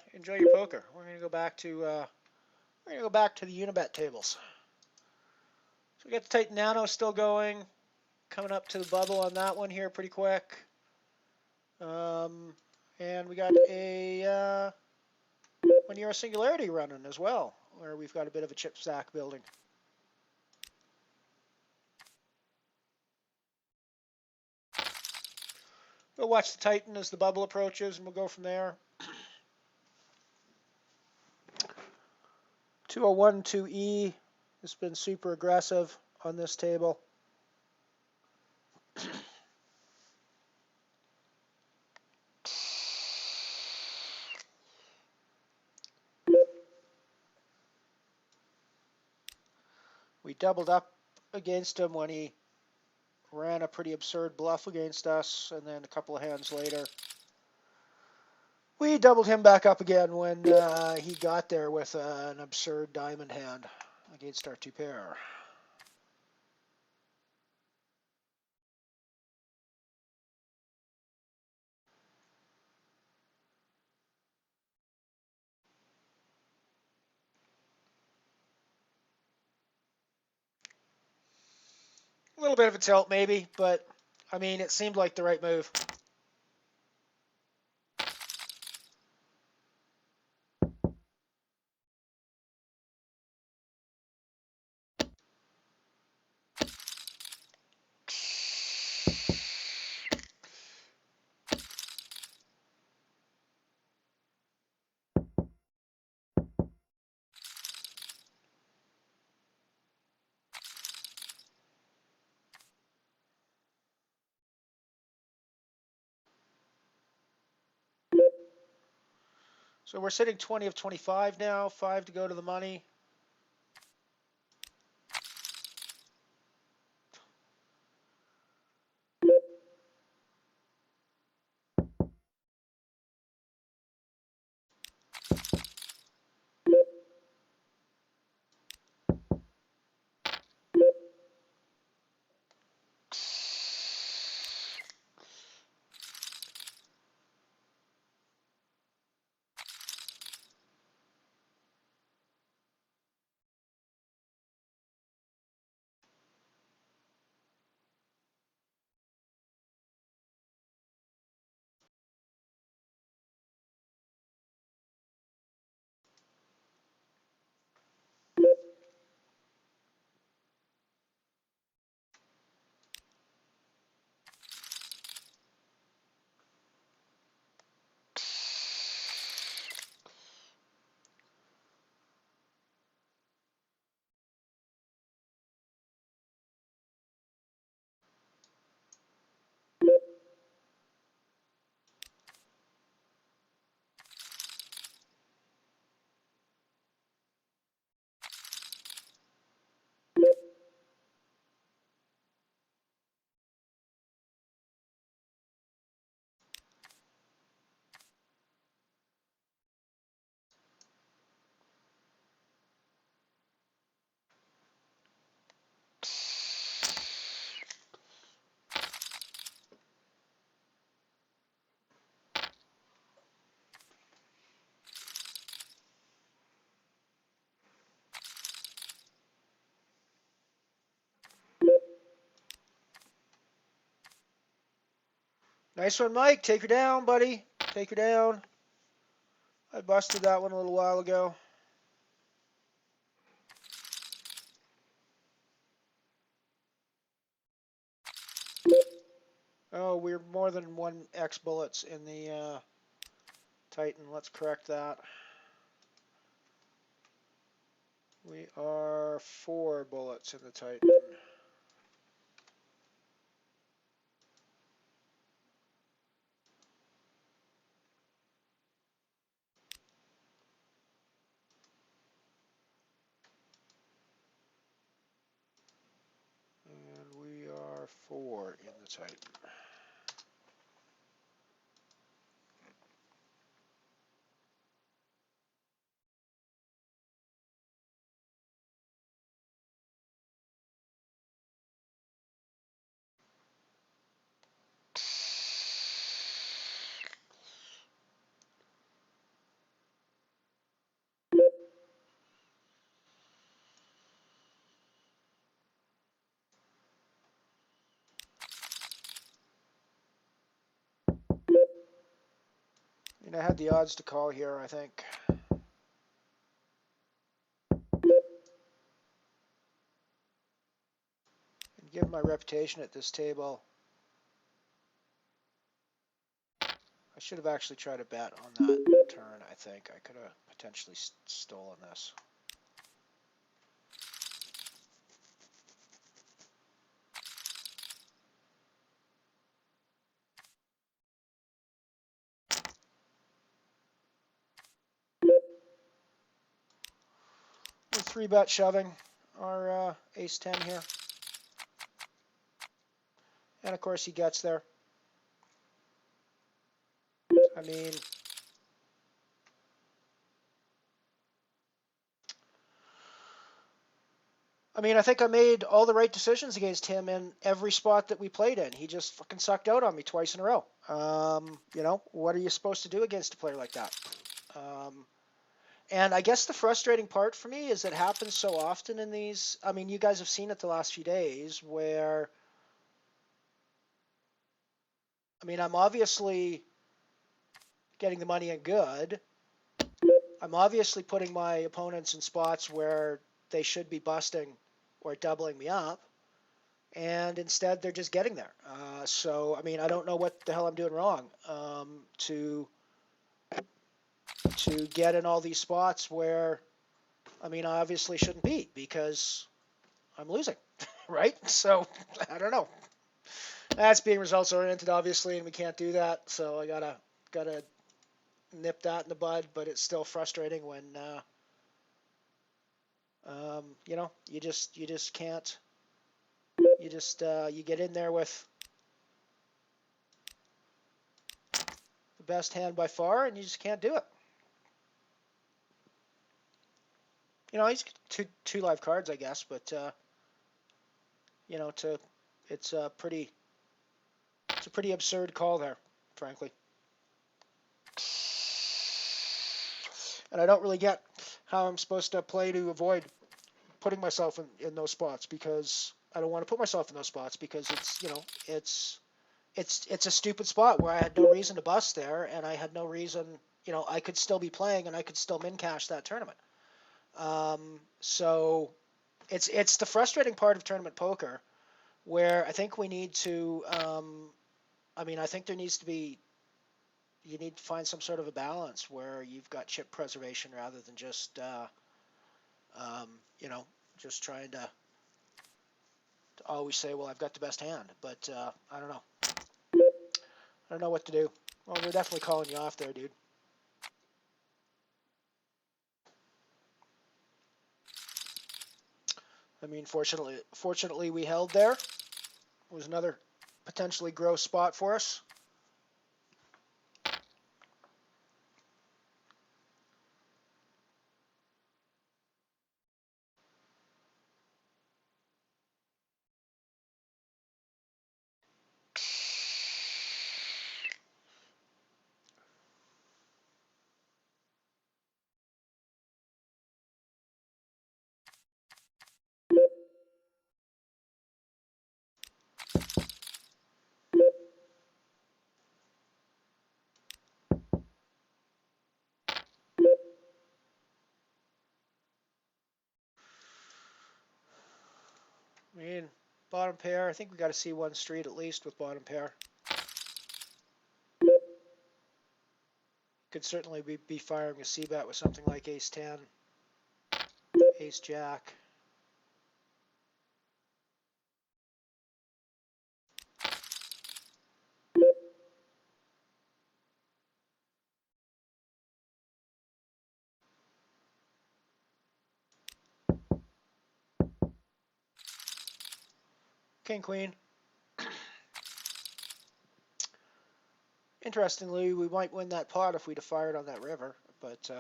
poker. We're gonna go back to the Unibet tables. So we got the Titan Nano still going, coming up to the bubble on that one here pretty quick. And we got a 1 Euro Singularity running as well, where we've got a bit of a chip stack building. We'll watch the Titan as the bubble approaches, and we'll go from there. 201 2E has been super aggressive on this table. We doubled up against him when he ran a pretty absurd bluff against us, and then a couple of hands later, we doubled him back up again when he got there with an absurd diamond hand against our 2-pair. A little bit of a tilt maybe, but I mean, it seemed like the right move. So we're sitting 20 of 25 now, 5 to go to the money. Nice one, Mike. Take her down, buddy. Take her down. I busted that one a little while ago. Oh, we're more than 1x bullets in the Titan. Let's correct that. We are 4 bullets in the Titan. And we are 4 in the Titan. I had the odds to call here, I think. And given my reputation at this table, I should have actually tried to bet on that turn, I think. I could have potentially stolen this. We're 3-bet shoving our ace-10 here. And of course he gets there. I mean, I think I made all the right decisions against him in every spot that we played in. He just fucking sucked out on me twice in a row. You know, what are you supposed to do against a player like that? And I guess the frustrating part for me is it happens so often in these. I mean, you guys have seen it the last few days where, I mean, I'm obviously getting the money in good. I'm obviously putting my opponents in spots where they should be busting or doubling me up, and instead they're just getting there. So, I mean, I don't know what the hell I'm doing wrong to get in all these spots where, I mean, I obviously shouldn't be because I'm losing, right? So, I don't know. That's being results oriented, obviously, and we can't do that. So I gotta nip that in the bud. But it's still frustrating when you know, you just can't. You just you get in there with the best hand by far, and you just can't do it. You know, he's two live cards, I guess, but you know, it's a pretty absurd call there, frankly. And I don't really get how I'm supposed to play to avoid putting myself in those spots, because I don't want to put myself in those spots because it's, you know, it's a stupid spot where I had no reason to bust there, and I had no reason, you know, I could still be playing and I could still min cash that tournament. So it's the frustrating part of tournament poker where I think we need to, I mean, I think there needs to be, you need to find some sort of a balance where you've got chip preservation rather than just, you know, just trying to always say, well, I've got the best hand. But I don't know. I don't know what to do. Well, we're definitely calling you off there, dude. I mean, fortunately we held there. It was another potentially gross spot for us. I mean, bottom pair, I think we got to see one street at least with bottom pair. Could certainly be firing a C-bet with something like ace-10, ace-jack. King, queen. Interestingly, we might win that pot if we'd have fired on that river, but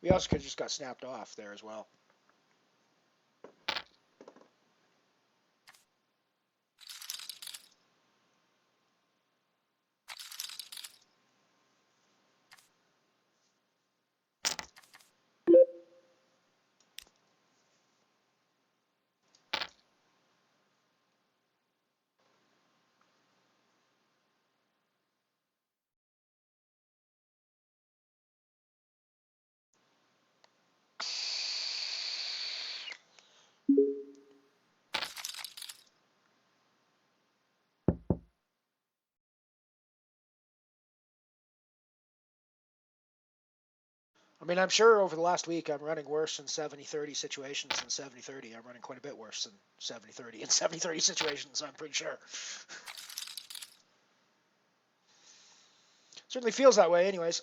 we also could have just got snapped off there as well. mean, I'm sure over the last week I'm running worse in 70-30 situations than 70-30. I'm running quite a bit worse than 70-30 in 70-30 situations, I'm pretty sure. Certainly feels that way anyways.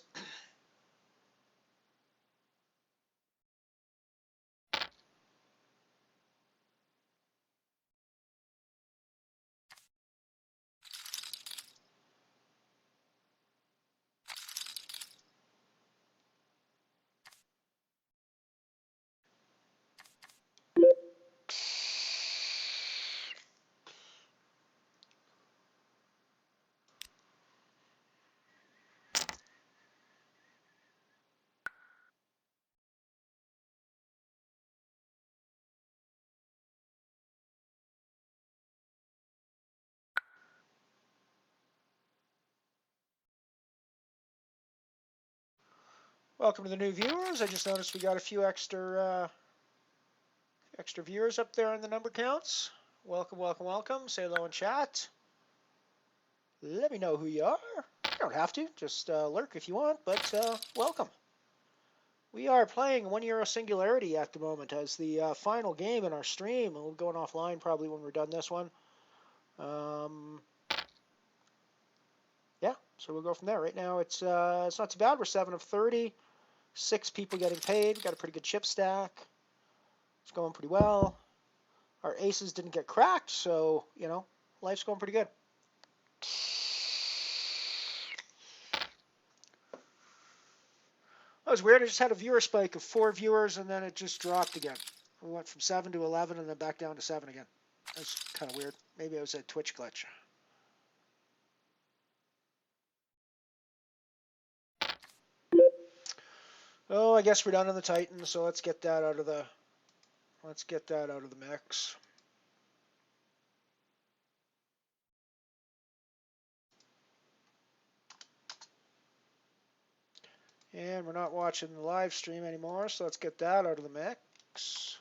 Welcome to the new viewers. I just noticed we got a few extra viewers up there on the number counts. Welcome, welcome, welcome. Say hello in chat. Let me know who you are. You don't have to. Just lurk if you want, but welcome. We are playing €1 Singularity at the moment as the final game in our stream. We'll be going offline probably when we're done this one. Yeah, so we'll go from there. Right now it's not too bad. We're 7 of 30. 6 people getting paid. Got a pretty good chip stack. It's going pretty well. Our aces didn't get cracked, so, you know, life's going pretty good. That was weird. I just had a viewer spike of 4 viewers, and then it just dropped again. We went from 7 to 11, and then back down to 7 again. That's kind of weird. Maybe it was a Twitch glitch. Oh, I guess we're done on the Titan, so let's get that out of the mix. And we're not watching the live stream anymore, so let's get that out of the mix.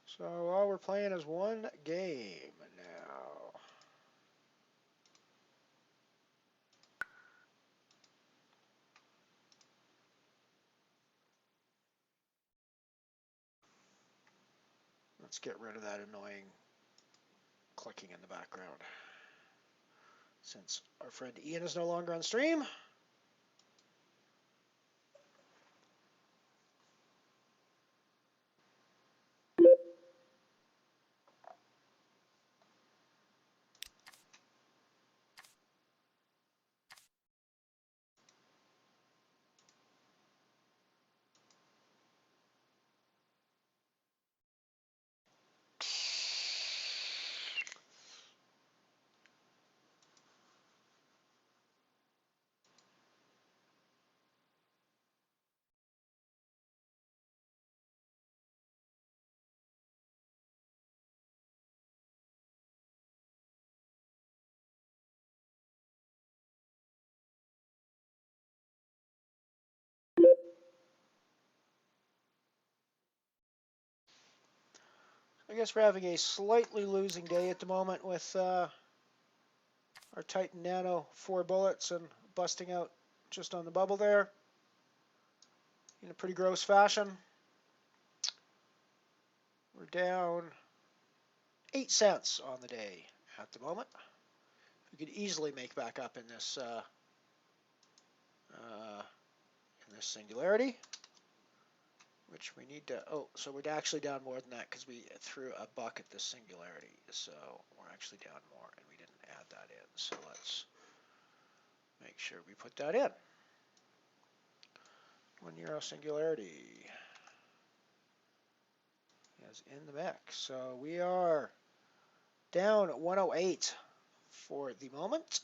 So all we're playing is one game now. Let's get rid of that annoying clicking in the background. Since our friend Ian is no longer on stream. I guess we're having a slightly losing day at the moment with our Titan Nano 4 bullets and busting out just on the bubble there in a pretty gross fashion. We're down 8 cents on the day at the moment. We could easily make back up in this singularity, which we need to. Oh, so we're actually down more than that because we threw a buck at this singularity. So we're actually down more, and we didn't add that in. So let's make sure we put that in. €1 Singularity is in the mix. So we are down 108 for the moment.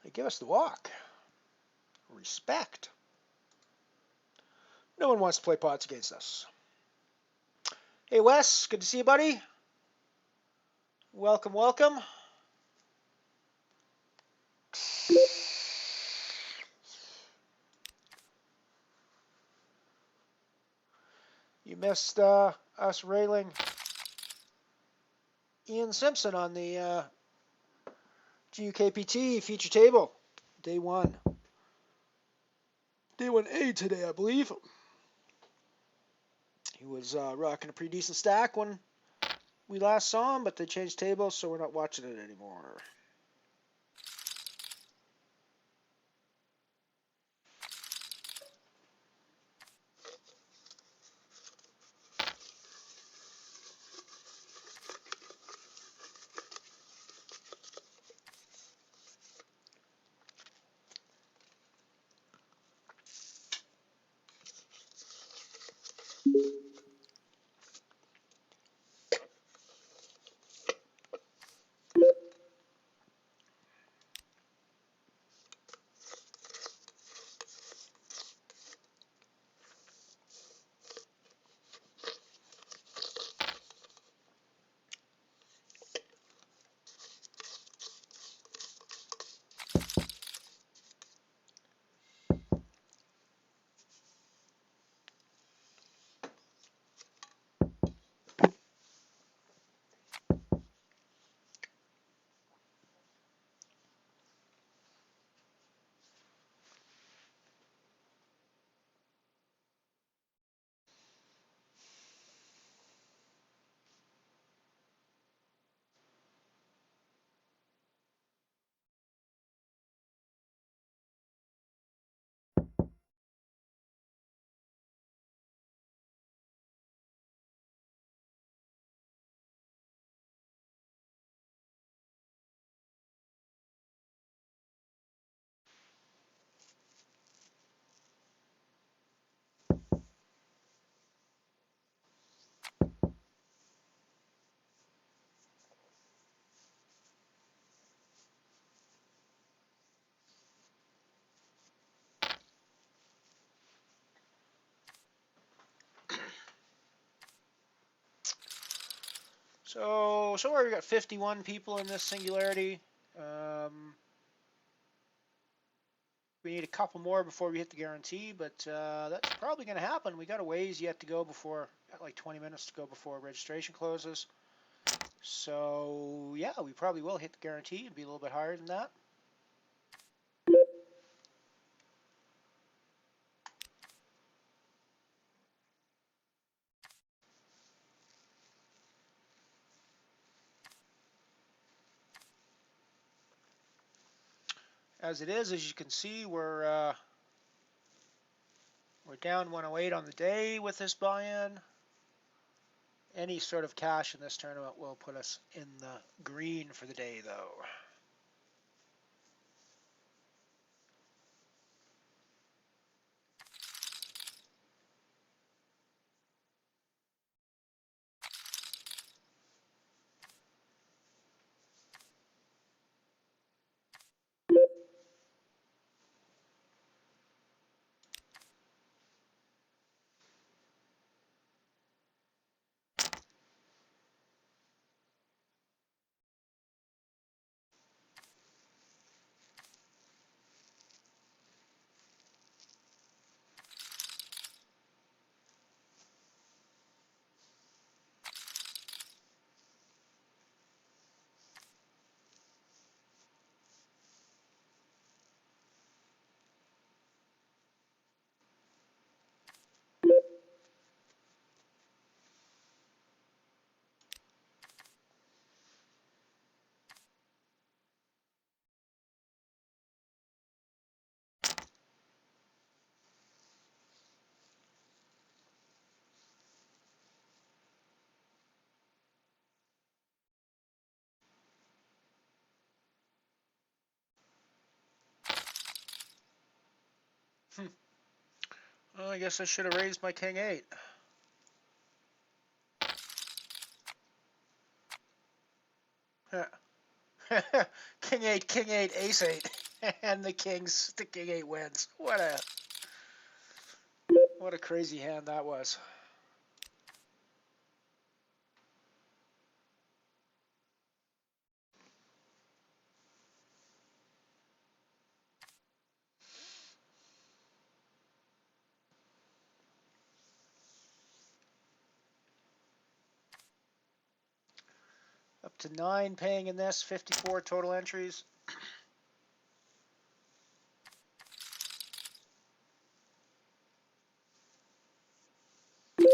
They give us the walk. Respect. No one wants to play pots against us. Hey, Wes, good to see you, buddy. Welcome, welcome. You missed us railing Ian Simpson on the GUKPT feature table. Day 1. Day 1A today, I believe. He was rocking a pretty decent stack when we last saw him, but they changed tables, so we're not watching it anymore. So far we got 51 people in this singularity. We need a couple more before we hit the guarantee, but that's probably going to happen. We got a ways yet to go before, got like 20 minutes to go before registration closes. So yeah, we probably will hit the guarantee and be a little bit higher than that. As it is, as you can see, we're down 108 on the day with this buy-in. Any sort of cash in this tournament will put us in the green for the day, though. Well, I guess I should have raised my king 8. King 8, ace 8, and the king 8 wins. What a crazy hand that was. to 9 paying in this, 54 total entries. I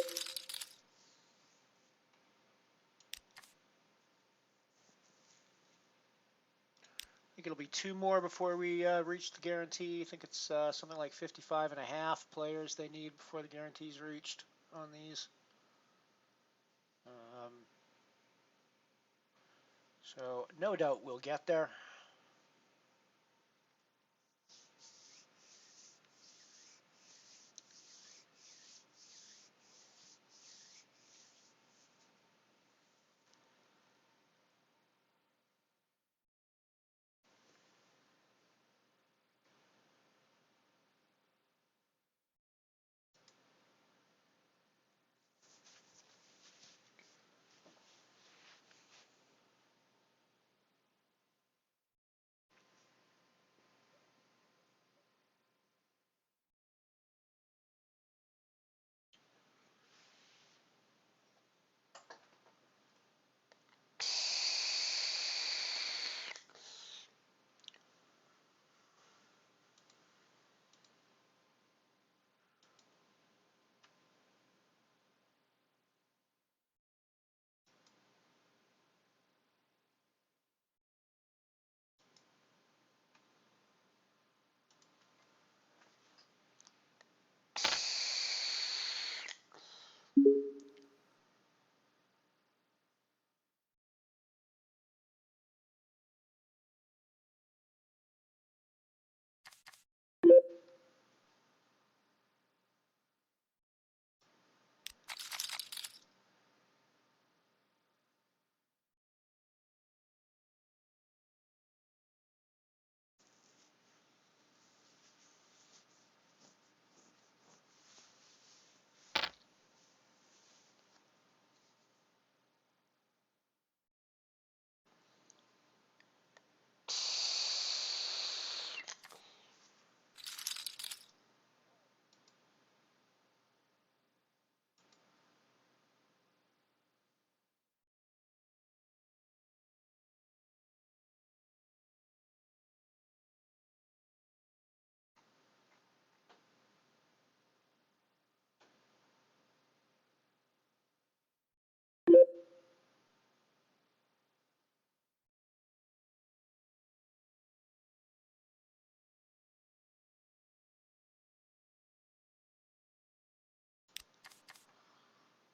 think it'll be 2 more before we reach the guarantee. I think it's something like 55.5 players they need before the guarantee's reached on these. So no doubt we'll get there.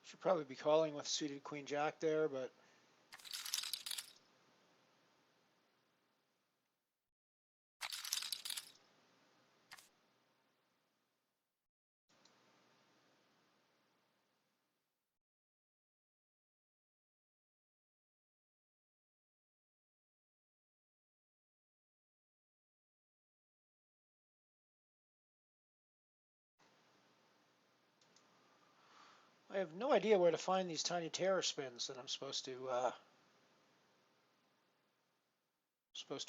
Should probably be calling with suited Queen Jack there, but I have no idea where to find these tiny terror spins that I'm supposed to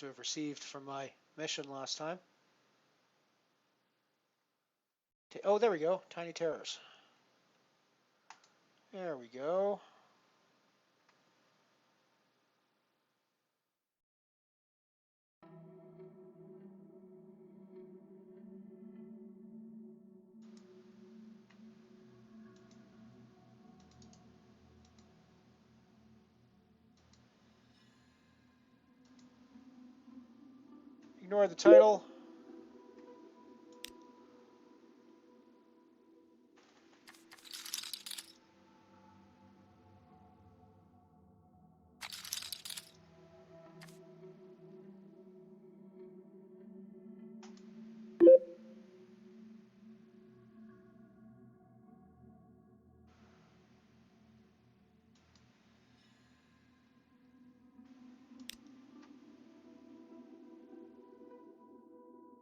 have received from my mission last time. Oh, there we go, tiny terrors. There we go. Ignore the title.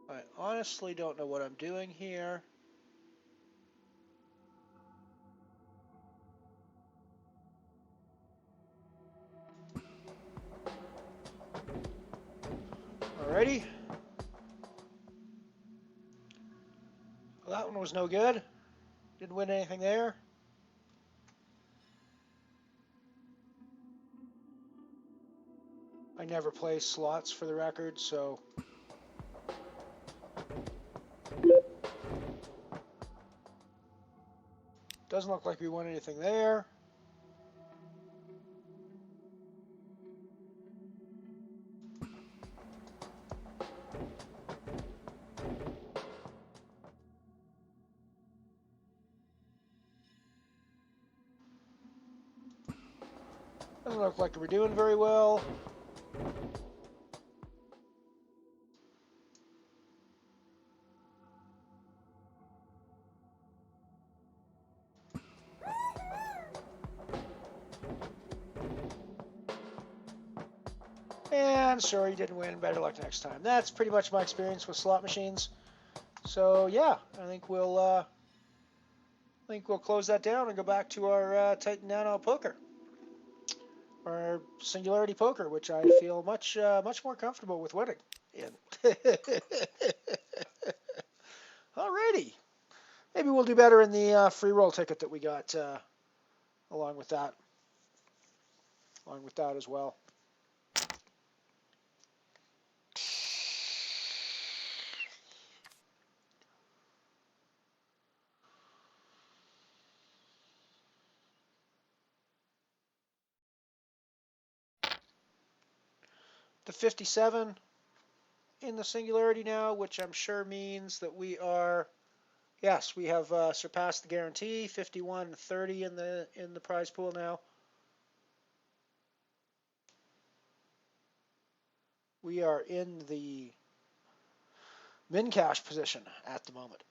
I honestly don't know what I'm doing here. Alrighty. Well, that one was no good. Didn't win anything there. I never play slots for the record, so... Doesn't look like we won anything there. Doesn't look like we're doing very well. And sorry, you didn't win. Better luck next time. That's pretty much my experience with slot machines. So yeah, I think we'll close that down and go back to our Titan Nano poker, or Singularity poker, which I feel much more comfortable with winning in. Alrighty, maybe we'll do better in the free roll ticket that we got along with that as well. The 57 in the Singularity now, which I'm sure means that we are, yes, we have surpassed the guarantee. 51.30 in the prize pool now. We are in the min cash position at the moment.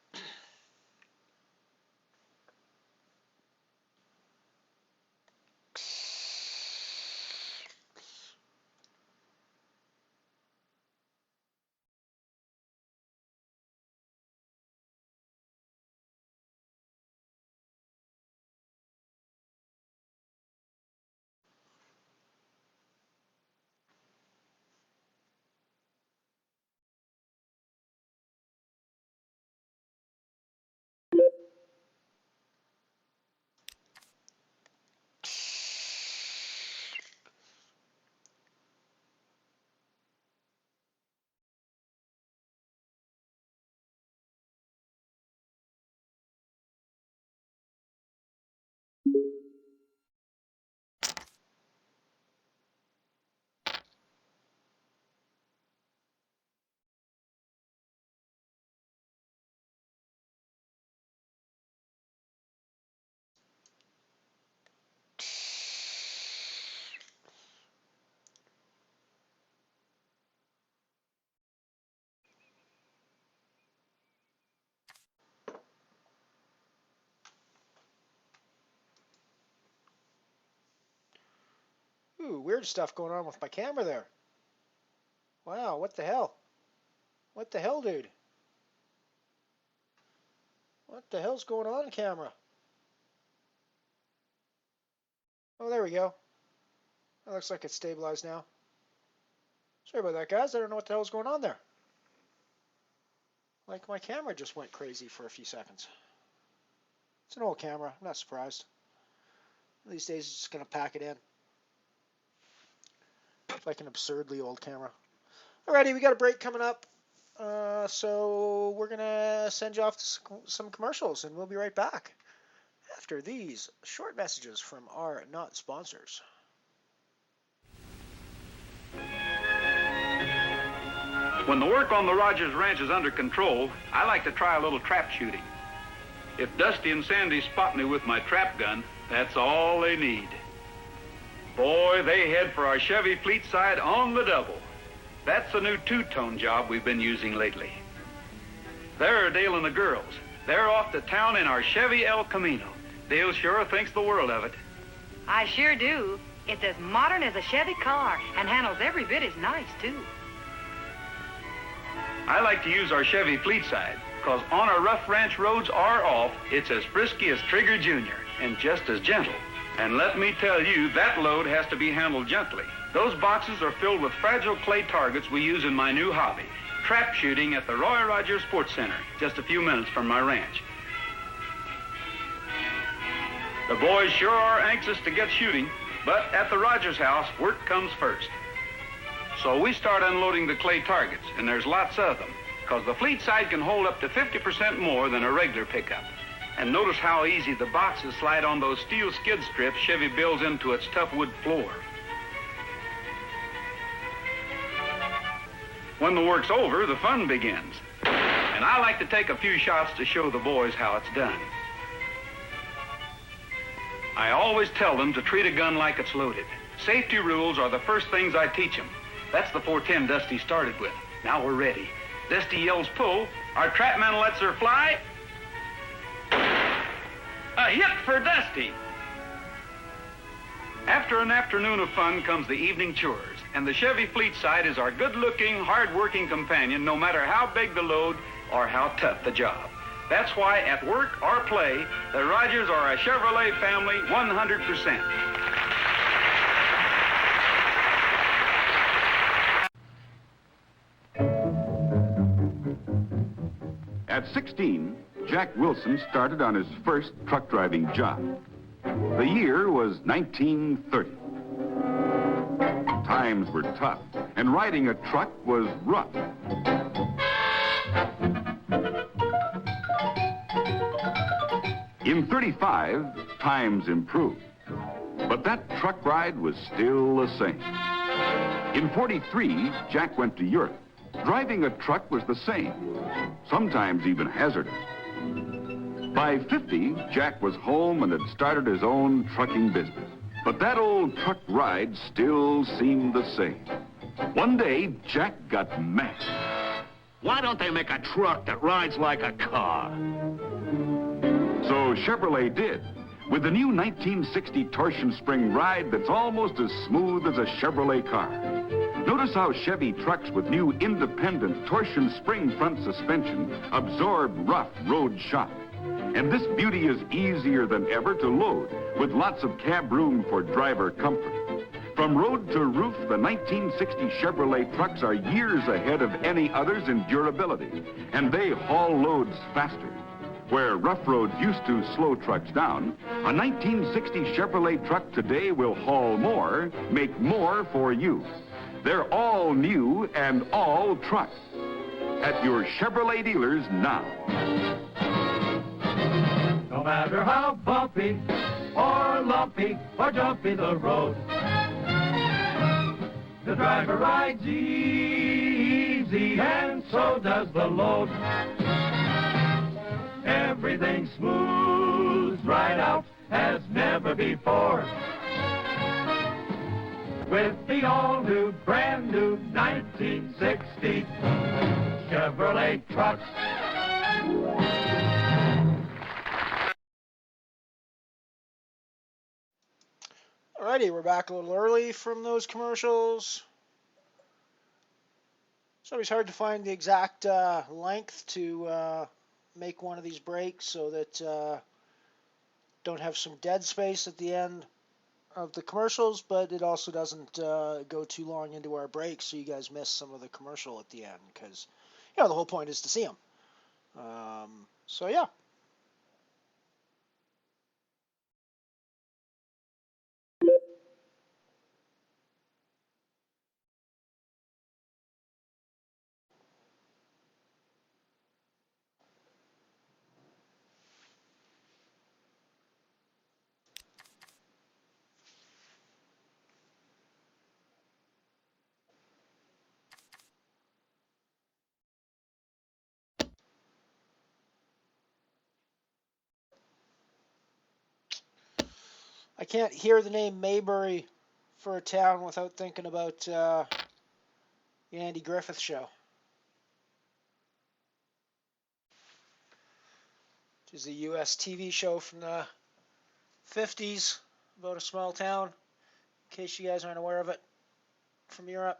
Ooh, weird stuff going on with my camera there. Wow, what the hell? What the hell, dude? What the hell's going on, camera? Oh, there we go. That looks like it's stabilized now. Sorry about that, guys. I don't know what the hell's going on there. Like, my camera just went crazy for a few seconds. It's an old camera. I'm not surprised. These days, it's just going to pack it in. It's like an absurdly old camera. Alrighty, we got a break coming up. So we're going to send you off to some commercials, and we'll be right back after these short messages from our not sponsors. When the work on the Rogers Ranch is under control, I like to try a little trap shooting. If Dusty and Sandy spot me with my trap gun, that's all they need. Boy, they head for our Chevy fleet side on the double. That's the new two-tone job we've been using lately. There are Dale and the girls. They're off to town in our Chevy El Camino. Dale sure thinks the world of it. I sure do. It's as modern as a Chevy car and handles every bit as nice, too. I like to use our Chevy fleet side, because on our rough ranch roads or off, it's as frisky as Trigger Jr. and just as gentle. And let me tell you, that load has to be handled gently. Those boxes are filled with fragile clay targets we use in my new hobby, trap shooting at the Roy Rogers Sports Center, just a few minutes from my ranch. The boys sure are anxious to get shooting, but at the Rogers house, work comes first. So we start unloading the clay targets, and there's lots of them, because the fleet side can hold up to 50% more than a regular pickup. And notice how easy the boxes slide on those steel skid strips Chevy builds into its tough wood floor. When the work's over, the fun begins. And I like to take a few shots to show the boys how it's done. I always tell them to treat a gun like it's loaded. Safety rules are the first things I teach them. That's the 410 Dusty started with. Now we're ready. Dusty yells pull. Our trap man lets her fly. A hit for Dusty. After an afternoon of fun comes the evening chores, and the Chevy fleet side is our good-looking, hard-working companion no matter how big the load or how tough the job. That's why at work or play, the Rogers are a Chevrolet family 100%. At 16, Jack Wilson started on his first truck driving job. The year was 1930. Times were tough, and riding a truck was rough. In 35, times improved, but that truck ride was still the same. In 43, Jack went to Europe. Driving a truck was the same, sometimes even hazardous. By 50, Jack was home and had started his own trucking business. But that old truck ride still seemed the same. One day, Jack got mad. Why don't they make a truck that rides like a car? So Chevrolet did, with the new 1960 torsion spring ride that's almost as smooth as a Chevrolet car. Notice how Chevy trucks with new independent torsion spring front suspension absorb rough road shock. And this beauty is easier than ever to load, with lots of cab room for driver comfort. From road to roof, the 1960 Chevrolet trucks are years ahead of any others in durability, and they haul loads faster. Where rough roads used to slow trucks down, a 1960 Chevrolet truck today will haul more, make more for you. They're all new and all trucks. At your Chevrolet dealers now. No matter how bumpy or lumpy or jumpy the road, the driver rides easy and so does the load. Everything smooths right out as never before. With the all-new, brand-new 1960 Chevrolet trucks. Alrighty, we're back a little early from those commercials. It's always hard to find the exact length to make one of these breaks so that don't have some dead space at the end of the commercials, but it also doesn't go too long into our break so you guys miss some of the commercial at the end, because the whole point is to see them. So yeah. I can't hear the name Maybury for a town without thinking about the Andy Griffith Show, which is a U.S. TV show from the 50s about a small town, in case you guys aren't aware of it, from Europe.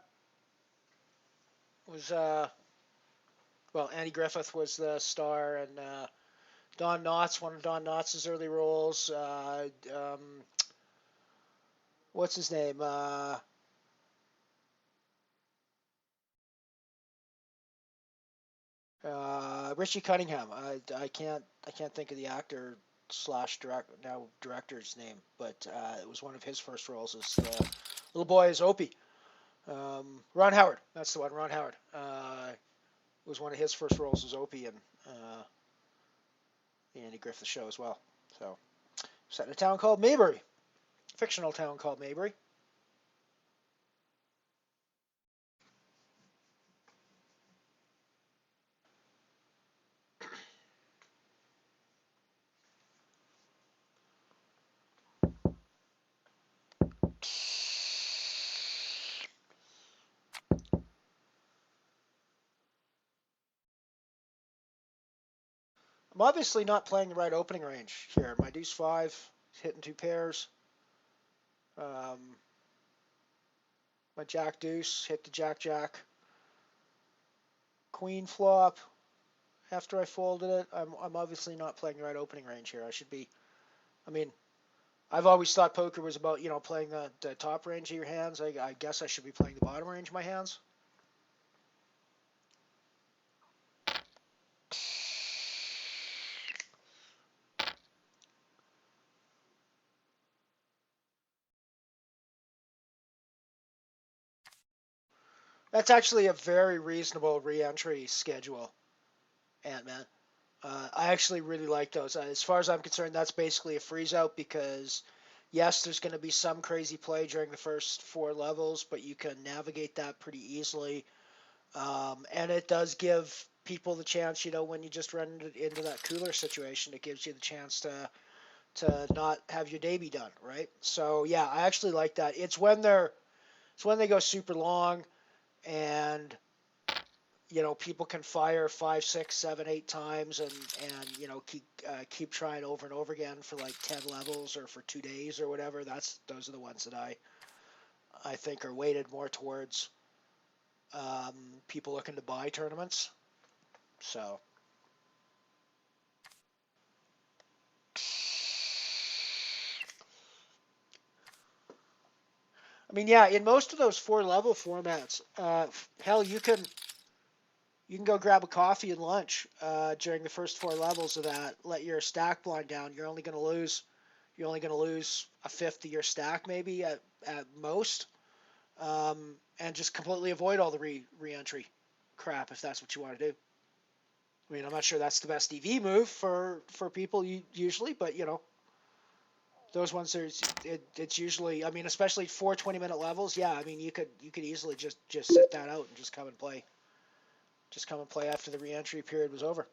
It was, Andy Griffith was the star, and Don Knotts, one of Don Knotts' early roles. What's his name? Richie Cunningham. I can't think of the actor / director's name, but it was one of his first roles as the little boy as Opie. Ron Howard, that's the one. Ron Howard was one of his first roles as Opie in the Andy Griffith Show as well. So, set in a town called Maybury, fictional town called Maybury. I'm obviously not playing the right opening range here. My deuce 5 is hitting 2 pairs. My jack deuce hit the jack jack. Queen flop. After I folded it, I'm obviously not playing the right opening range here. I should be. I mean, I've always thought poker was about, playing the top range of your hands. I guess I should be playing the bottom range of my hands. That's actually a very reasonable re-entry schedule, Ant-Man. I actually really like those. As far as I'm concerned, that's basically a freeze out because, yes, there's going to be some crazy play during the first 4 levels, but you can navigate that pretty easily. And it does give people the chance, when you just run into that cooler situation, it gives you the chance to not have your day be done, right? So yeah, I actually like that. It's when they go super long and people can fire 5, 6, 7, 8 times and keep trying over and over again for like 10 levels or for 2 days or whatever. Those are the ones that I think are weighted more towards people looking to buy tournaments. So. I mean, yeah, in most of those 4-level formats, hell, you can go grab a coffee and lunch during the first 4 levels of that. Let your stack blind down. You're only going to lose a fifth of your stack maybe at most, and just completely avoid all the re-entry crap if that's what you want to do. I mean, I'm not sure that's the best EV move for people usually, but those ones it's usually, I mean, especially 4 20-minute levels. Yeah, I mean, you could easily just sit that out and just come and play after the re-entry period was over.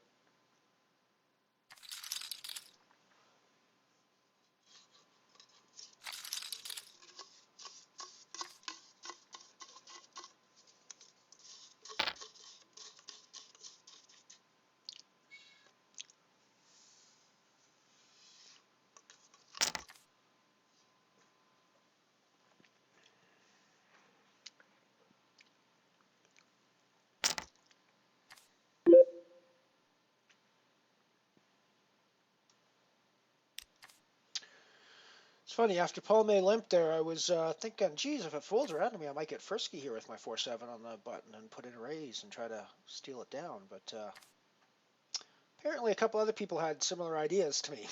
It's funny, after Paul May limped there, I was thinking, geez, if it folds around to me, I might get frisky here with my 4-7 on the button and put in a raise and try to steal it down. But apparently a couple other people had similar ideas to me.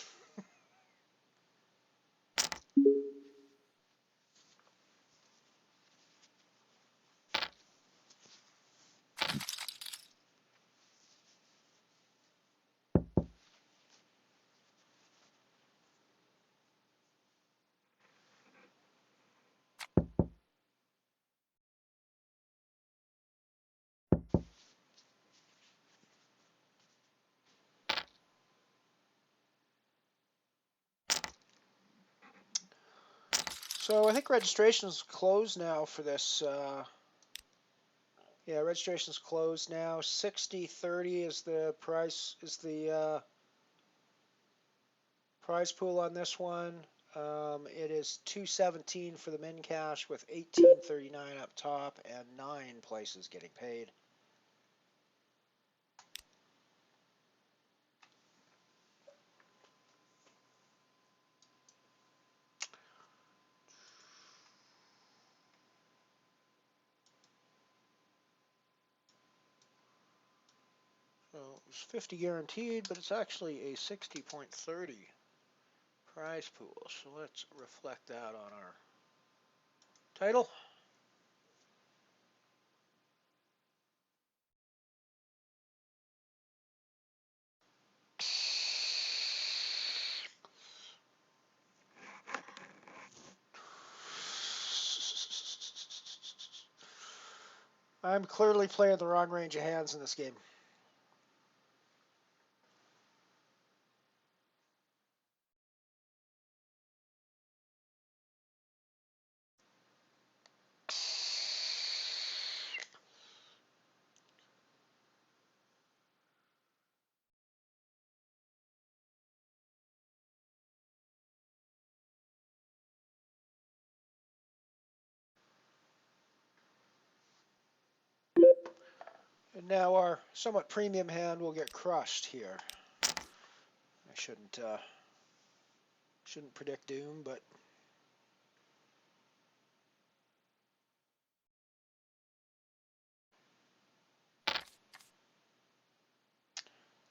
So I think registration is closed now for this. Yeah, registration is closed now. 60-30 is the price. Prize pool on this one. It is $217 for the min cash with $18.39 up top and 9 places getting paid. So it was 50 guaranteed, but it's actually a 60.30 prize pool. So let's reflect that on our title. I'm clearly playing the wrong range of hands in this game. And now our somewhat premium hand will get crushed here. I shouldn't predict doom, but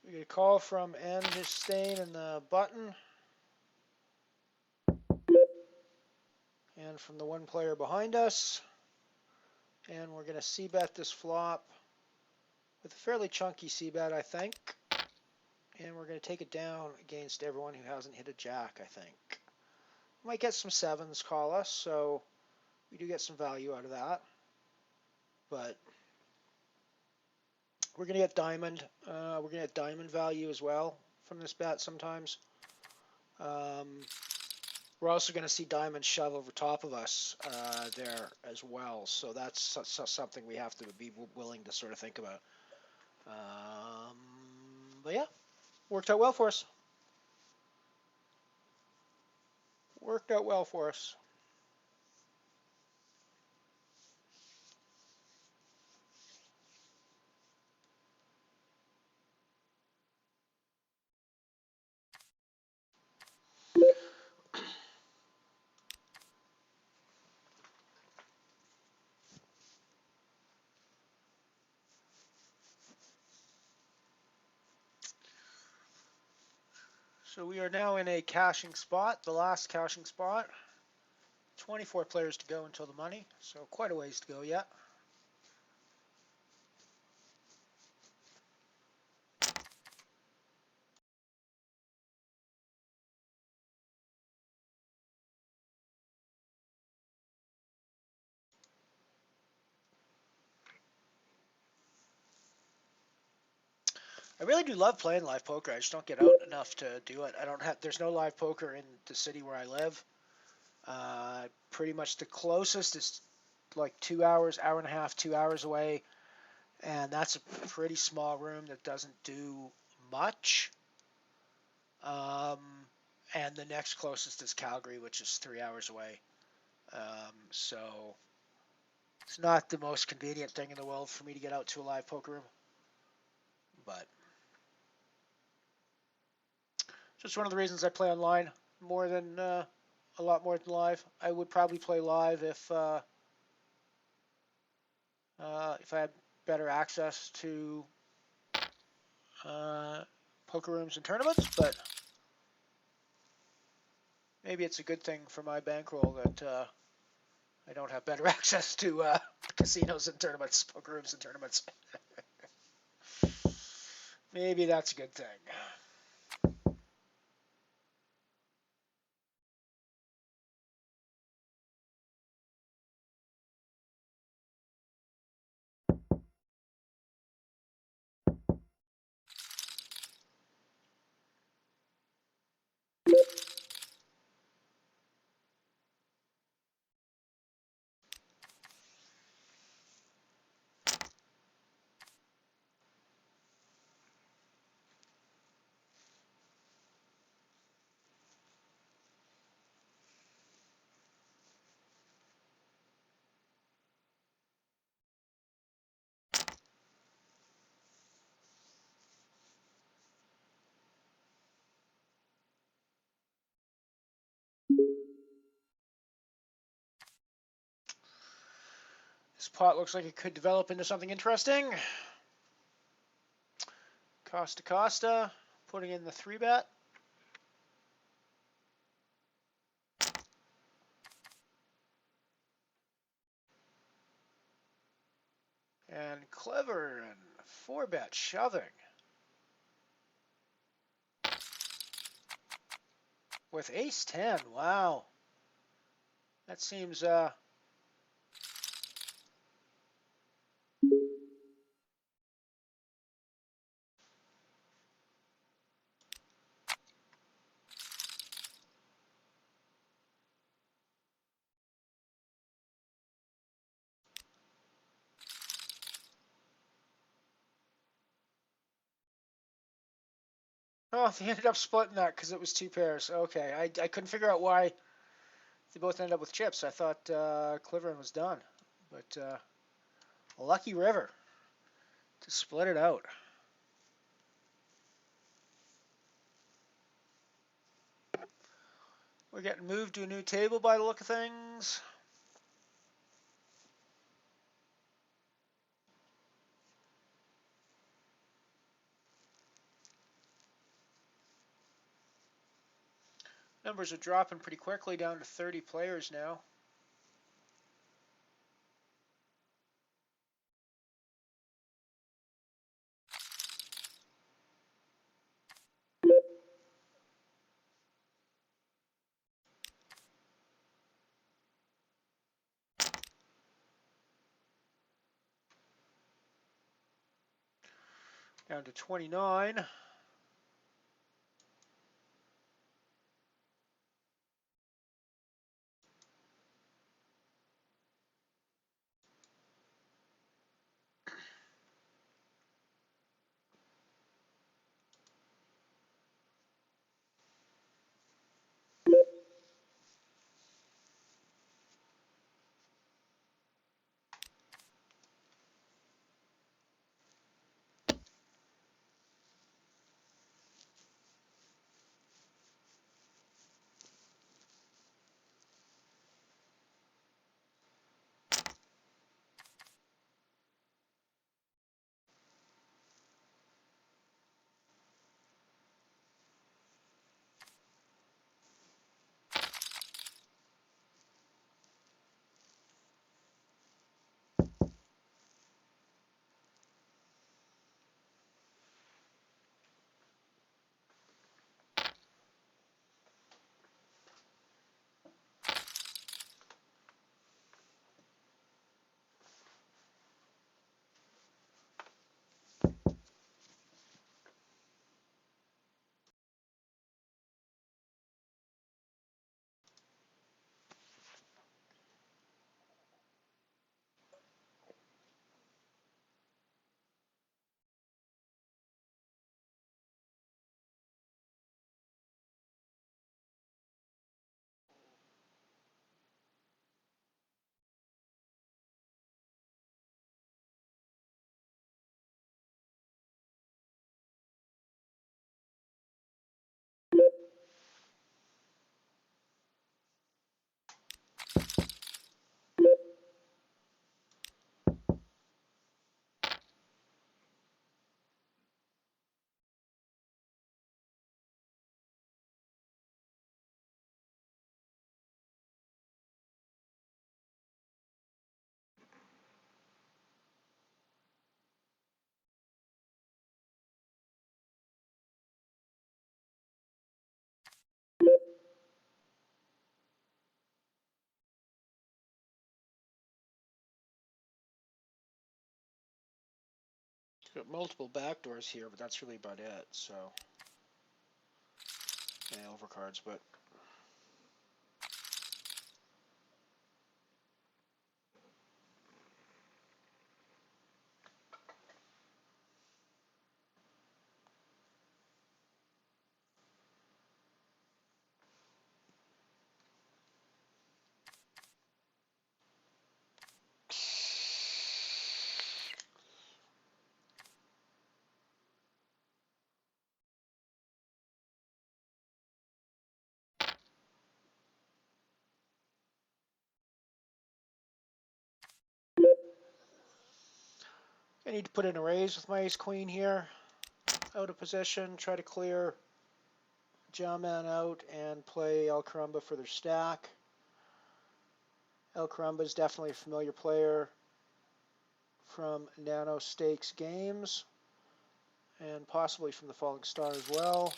we get a call from Stain in the button, and from the one player behind us. And we're going to c-bet this flop with a fairly chunky c-bet, I think. And we're going to take it down against everyone who hasn't hit a jack, I think. Might get some sevens call us, so we do get some value out of that. But we're going to get diamond. We're going to get diamond value as well from this bet sometimes. We're also going to see diamond shove over top of us there as well. So that's something we have to be willing to sort of think about. But yeah, worked out well for us. Worked out well for us. So we are now in a caching spot, the last caching spot. 24 players to go until the money, so quite a ways to go yet. I really do love playing live poker. I just don't get out enough to do it. There's no live poker in the city where I live. Pretty much the closest is like 2 hours, hour and a half, 2 hours away. And that's a pretty small room that doesn't do much. And the next closest is Calgary, which is 3 hours away. So it's not the most convenient thing in the world for me to get out to a live poker room. But just one of the reasons I play online more than a lot more than live. I would probably play live if I had better access to poker rooms and tournaments, but maybe it's a good thing for my bankroll that I don't have better access to casinos and tournaments, poker rooms and tournaments. Maybe that's a good thing. This pot looks like it could develop into something interesting. Costa, putting in the 3-bet. And clever and 4-bet shoving. With ace-10, wow. That seems Oh, they ended up splitting that because it was 2 pairs. Okay, I couldn't figure out why they both ended up with chips. I thought Cliverin was done, but lucky River to split it out. We're getting moved to a new table by the look of things. Numbers are dropping pretty quickly down to 30 players now. Down to 29. Got multiple backdoors here, but that's really about it. So, yeah, overcards, but. I need to put in a raise with my ace-queen here. Out of position, try to clear Jawman out and play El Caramba for their stack. El Caramba is definitely a familiar player from Nano Stakes games and possibly from the Falling Star as well.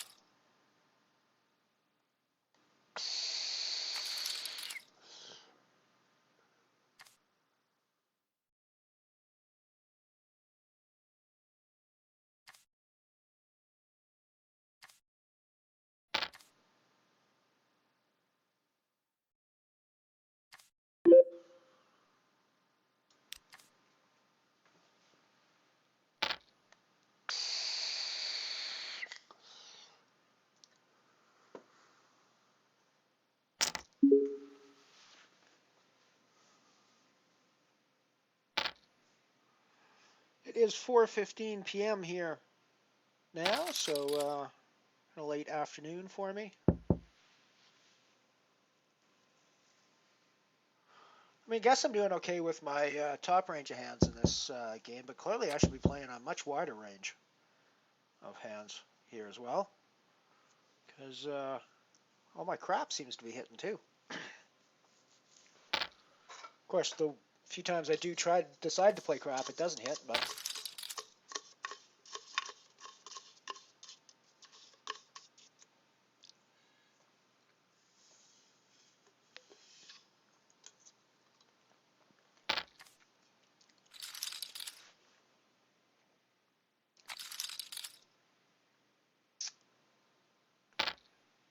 It is 4:15 p.m. here now, so a late afternoon for me. I mean, I guess I'm doing okay with my top range of hands in this game, but clearly I should be playing a much wider range of hands here as well, because all my crap seems to be hitting too. Of course, the few times I do decide to play crap, it doesn't hit, but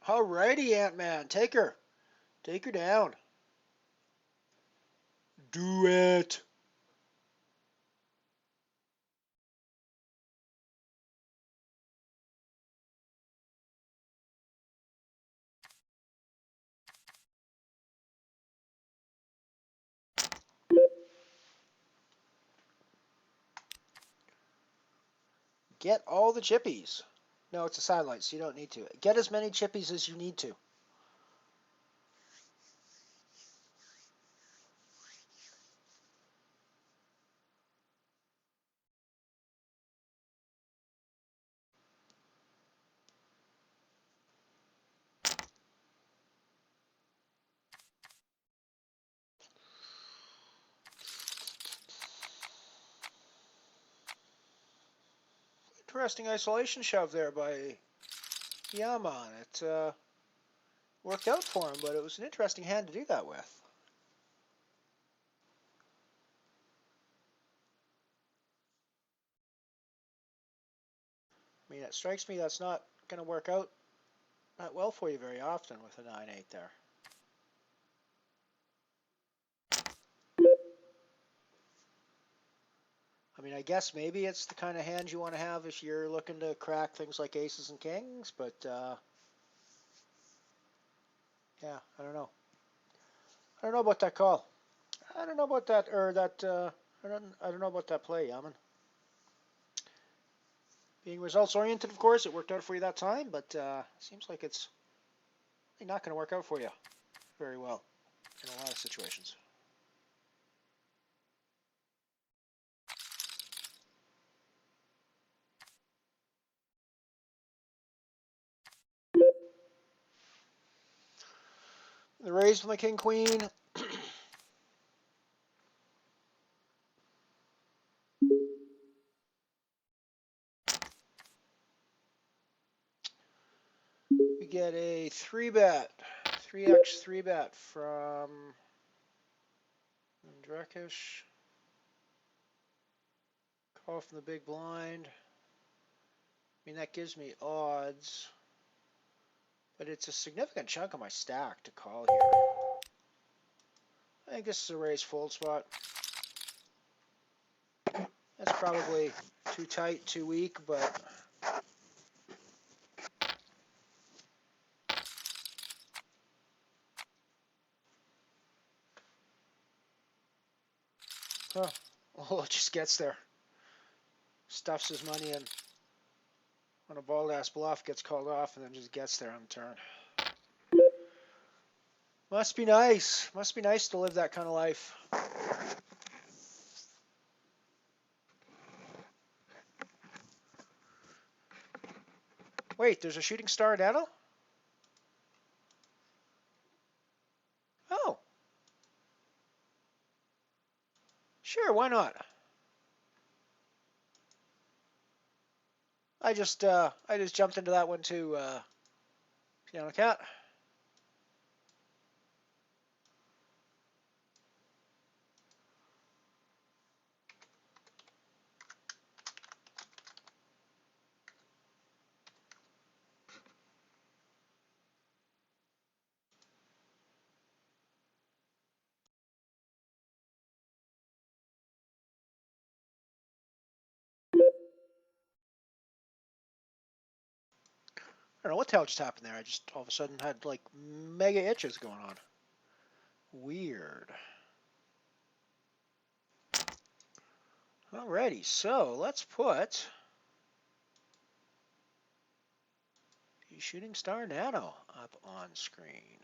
alrighty, Ant-Man, take her down. Do it. Get all the chippies. No, it's a satellite, so you don't need to. Get as many chippies as you need to. Interesting isolation shove there by Yaman. It worked out for him, but it was an interesting hand to do that with. I mean, it strikes me that's not going to work out that well for you very often with a 9-8 there. I mean, I guess maybe it's the kind of hand you want to have if you're looking to crack things like aces and kings, but yeah, I don't know. I don't know about that call. I don't know about that, or that, I don't know about that play, Yaman. Being results oriented, of course, it worked out for you that time, but seems like it's really not going to work out for you very well in a lot of situations. The raise from the king queen. We get a 3-bet, 3x 3-bet from Drekish. Call from the big blind. I mean, that gives me odds, but it's a significant chunk of my stack to call here. I think this is a raise fold spot. That's probably too tight, too weak, but oh, it just gets there. Stuffs his money in on a bald-ass bluff, gets called off, and then just gets there on the turn. Must be nice. Must be nice to live that kind of life. Wait, there's a shooting star Nano? Oh. Sure, why not? I just jumped into that one too, Piano Cat. I don't know what the hell just happened there. I just all of a sudden had like mega itches going on. Weird. Alrighty, so let's put the Shooting Star Nano up on screen.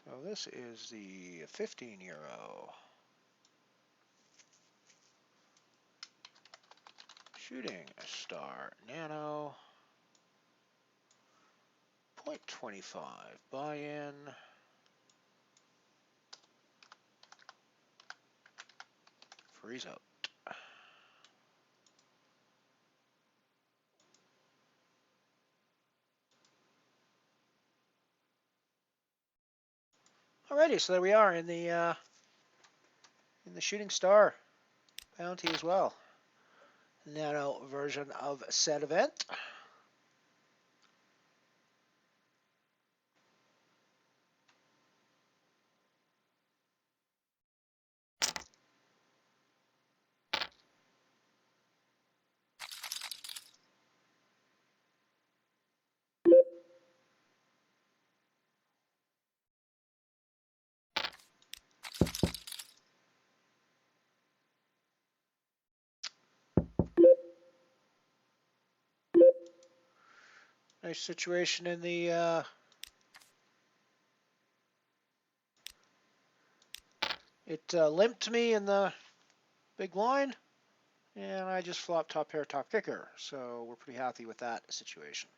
So this is the 15-euro Shooting Star Nano. 0.25 buy-in. Freeze out. Alrighty, so there we are in the Shooting Star bounty as well. Nano version of said event. Nice situation in the it limped me in the big line, and I just flopped top pair, top kicker. So we're pretty happy with that situation.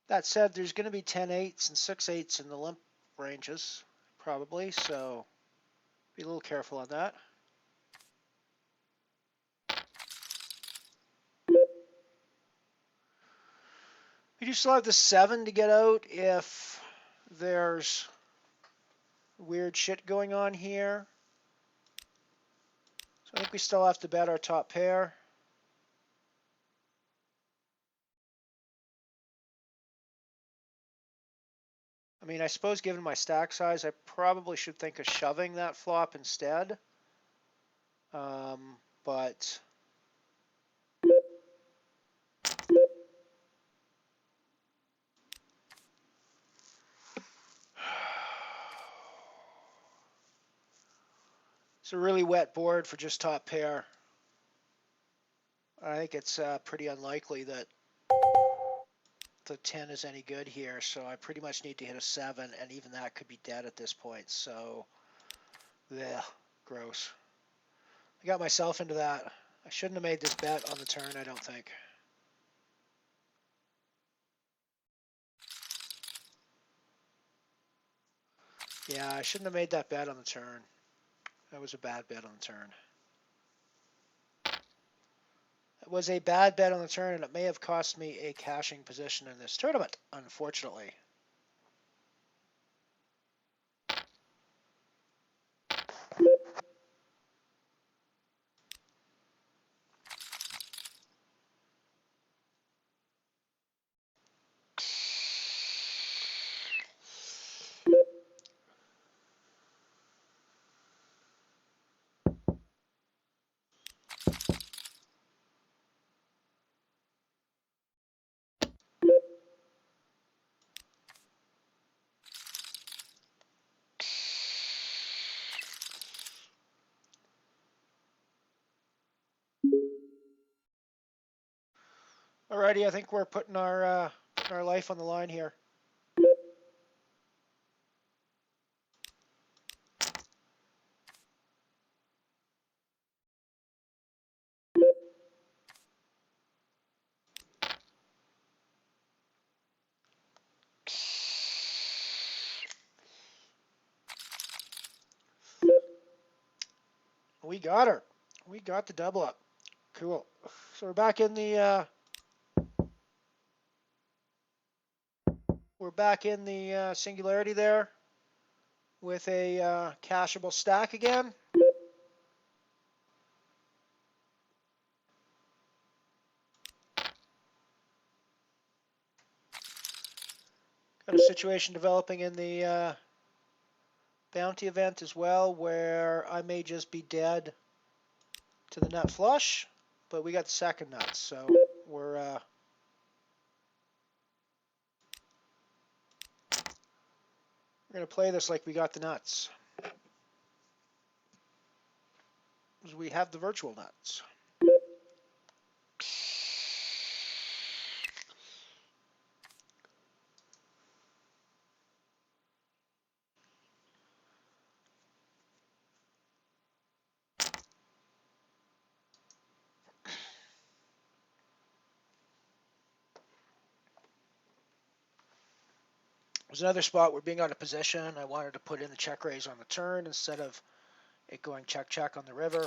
That said, there's going to be 10-8s and 6-8s in the limp ranges, probably, so be a little careful on that. We do still have the 7 to get out if there's weird shit going on here. So I think we still have to bet our top pair. I mean, I suppose given my stack size, I probably should think of shoving that flop instead. But it's a really wet board for just top pair. I think it's pretty unlikely that the 10 is any good here, so I pretty much need to hit a 7, and even that could be dead at this point, so yeah, gross. I got myself into that. I shouldn't have made this bet on the turn, I don't think. Yeah, I shouldn't have made that bet on the turn. That was a bad bet on the turn. It was a bad bet on the turn, and it may have cost me a cashing position in this tournament, unfortunately. Alrighty, I think we're putting our life on the line here. We got her. We got the double up. Cool. So we're back in the singularity there with a cashable stack again. Got a situation developing in the bounty event as well where I may just be dead to the nut flush, but we got the second nuts, so we're We're going to play this like we got the nuts. Because we have the virtual nuts. There's another spot where being out of position, I wanted to put in the check raise on the turn instead of it going check check on the river.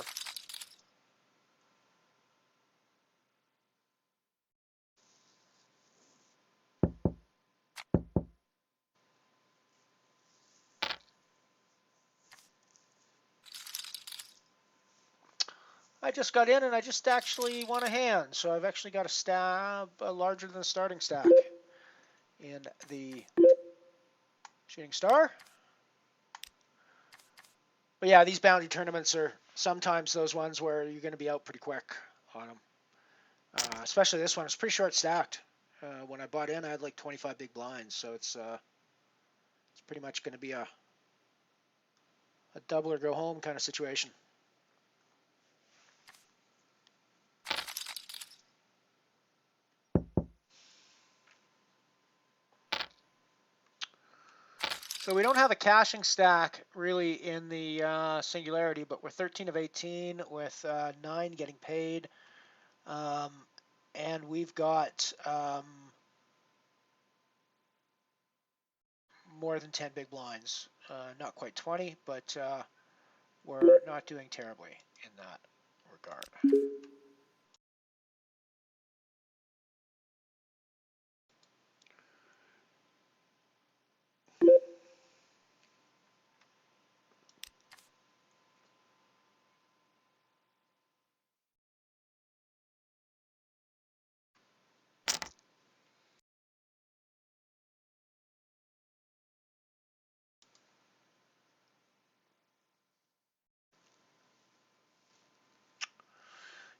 I just got in and I just actually won a hand, so I've actually got a stab larger than the starting stack in the Shooting Star. But yeah, these bounty tournaments are sometimes those ones where you're going to be out pretty quick on them. Especially this one, it's pretty short stacked. When I bought in, I had like 25 big blinds, so it's pretty much going to be a double or go home kind of situation. So we don't have a caching stack really in the Singularity, but we're 13 of 18 with 9 getting paid. And we've got more than 10 big blinds. Not quite 20, but we're not doing terribly in that regard.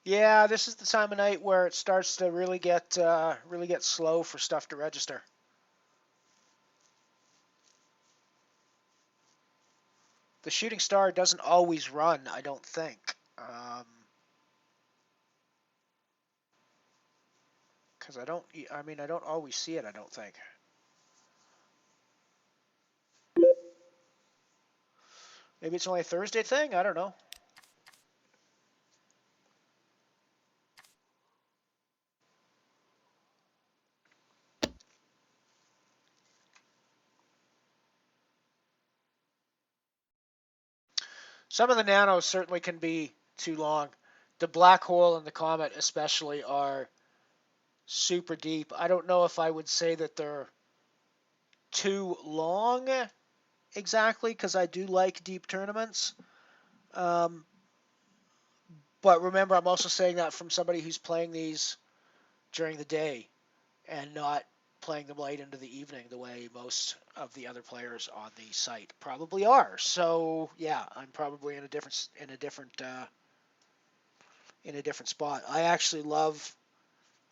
Yeah, this is the time of night where it starts to really get slow for stuff to register. The Shooting Star doesn't always run, I don't think. Because I don't always see it, I don't think. Maybe it's only a Thursday thing, I don't know. Some of the nanos certainly can be too long. The black hole and the comet especially are super deep. I don't know if I would say that they're too long exactly, because I do like deep tournaments. But remember, I'm also saying that from somebody who's playing these during the day and not playing them late into the evening the way most of the other players on the site probably are. So yeah, I'm probably in a different spot. I actually love.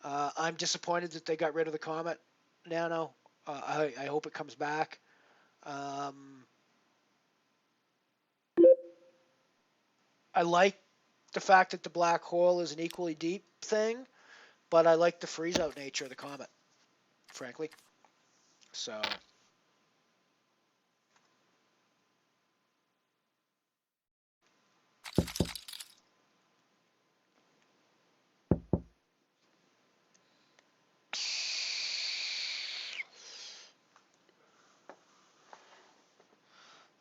I'm disappointed that they got rid of the Comet Nano. I hope it comes back. I like the fact that the black hole is an equally deep thing, but I like the freeze-out nature of the Comet, frankly. So.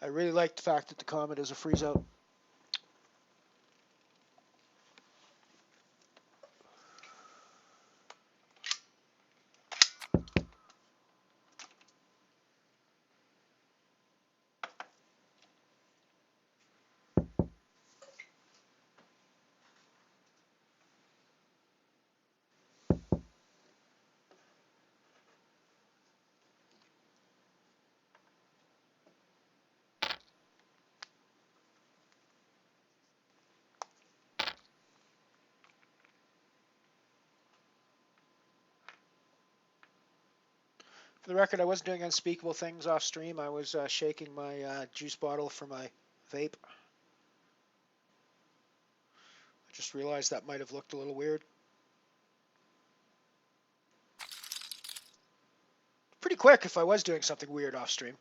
I really like the fact that the Comet is a freeze-out. For the record, I wasn't doing unspeakable things off stream. I was shaking my juice bottle for my vape. I just realized that might have looked a little weird. Pretty quick if I was doing something weird off stream.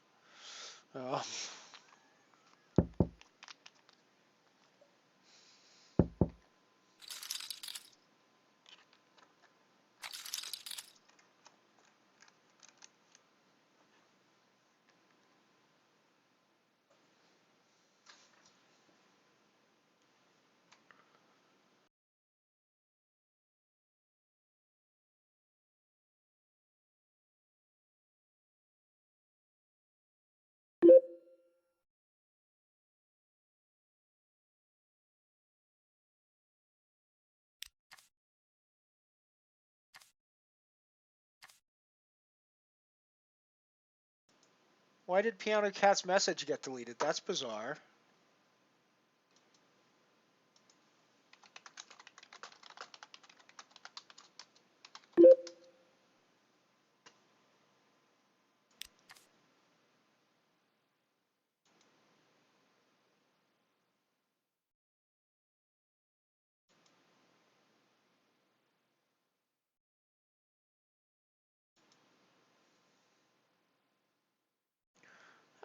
Why did Piano Cat's message get deleted? That's bizarre.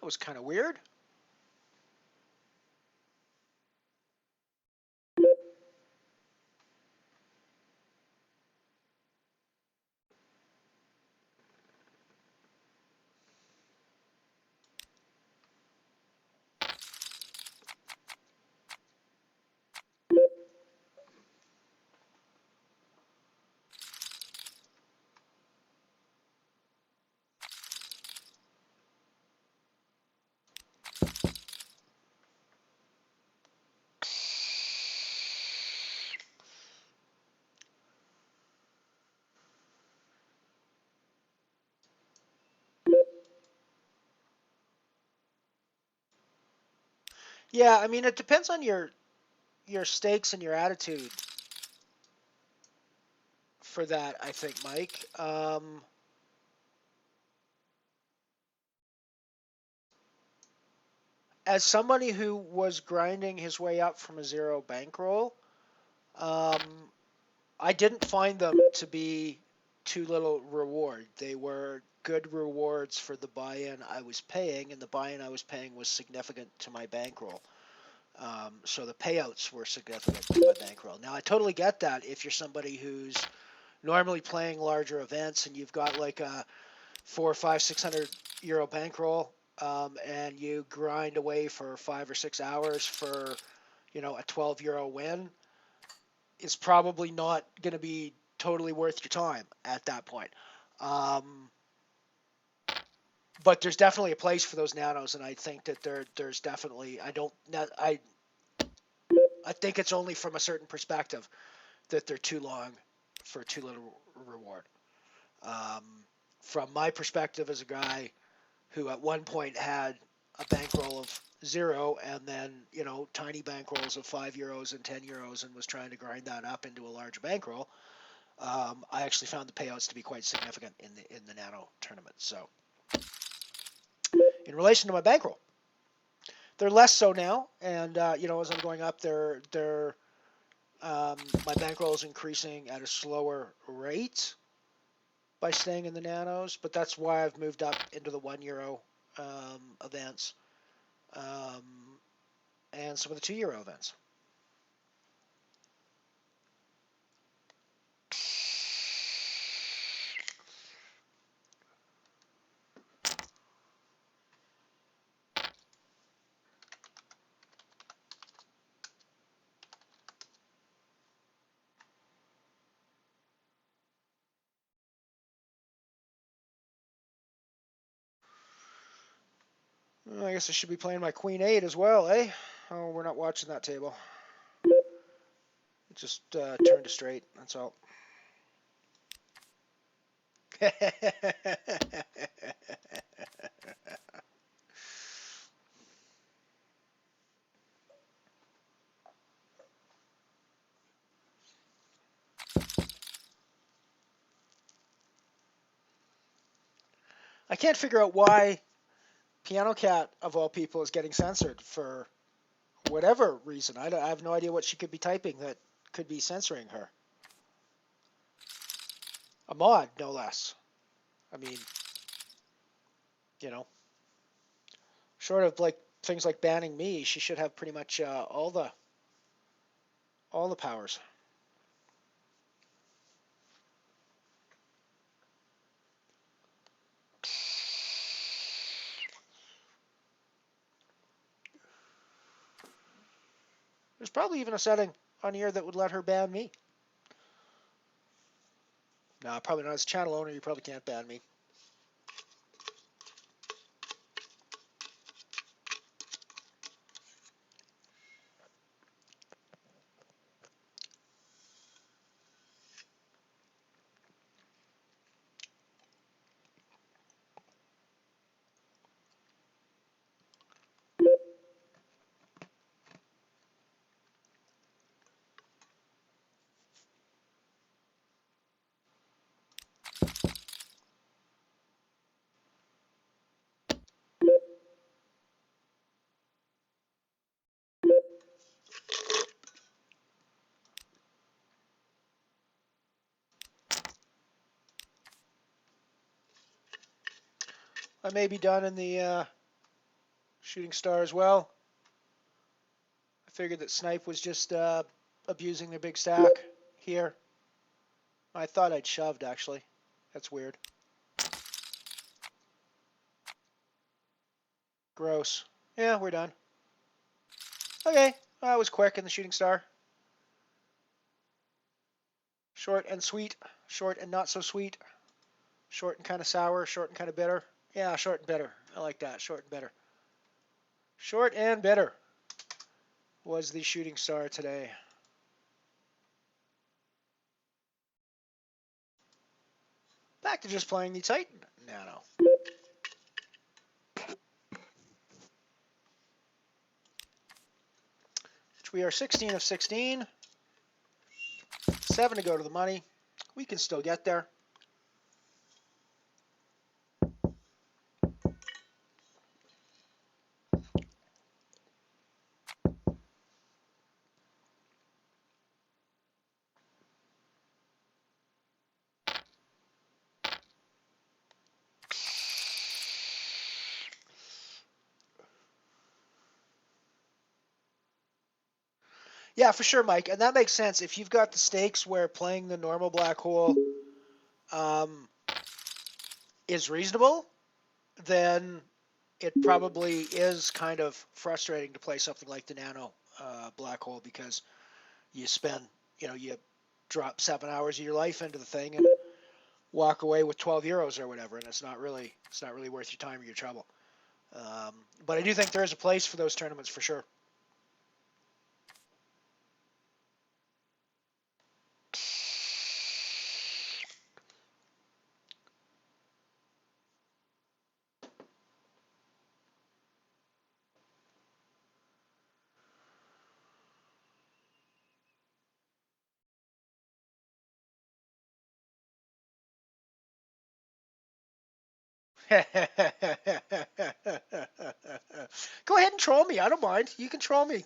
That was kind of weird. Yeah, I mean, it depends on your stakes and your attitude for that, I think, Mike. As somebody who was grinding his way up from a zero bankroll, I didn't find them to be too little reward. They were good rewards for the buy-in I was paying, and the buy-in I was paying was significant to my bankroll. So the payouts were significant to my bankroll. Now, I totally get that if you're somebody who's normally playing larger events and you've got like a 400, 500, 600 euro bankroll, and you grind away for 5 or 6 hours for, a 12 euro win, it's probably not going to be totally worth your time at that point. But there's definitely a place for those nanos, and I think that there's definitely I think it's only from a certain perspective that they're too long for too little reward. From my perspective as a guy who at one point had a bankroll of 0 and then, tiny bankrolls of 5 euros and 10 euros and was trying to grind that up into a large bankroll, I actually found the payouts to be quite significant in the nano tournament. So in relation to my bankroll, they're less so now, and as I'm going up, my bankroll is increasing at a slower rate by staying in the nanos, but that's why I've moved up into the 1 euro events and some of the 2 euro events. Well, I guess I should be playing my Queen 8 as well, eh? Oh, we're not watching that table. It just turned to straight, that's all. I can't figure out why Piano Cat, of all people, is getting censored for whatever reason. I have no idea what she could be typing that could be censoring her. A mod, no less. I mean, you know, short of like things like banning me, she should have pretty much all the powers. There's probably even a setting on here that would let her ban me. No, probably not. As a channel owner, you probably can't ban me. I may be done in the shooting star as well. I figured that Snipe was just abusing their big stack here. I thought I'd shoved, actually. That's weird. Gross. Yeah, we're done. Okay, that was quick in the shooting star. Short and sweet. Short and not so sweet. Short and kind of sour. Short and kind of bitter. Yeah, short and bitter. I like that. Short and bitter. Short and bitter was the shooting star today. Back to just playing the Titan Nano. Which we are 16 of 16. 7 to go to the money. We can still get there. Yeah, for sure, Mike. And that makes sense. If you've got the stakes where playing the normal black hole is reasonable, then it probably is kind of frustrating to play something like the Nano black hole because you spend, you drop 7 hours of your life into the thing and walk away with 12 euros or whatever, and it's not really worth your time or your trouble. But I do think there is a place for those tournaments for sure. Go ahead and troll me. I don't mind. You can troll me.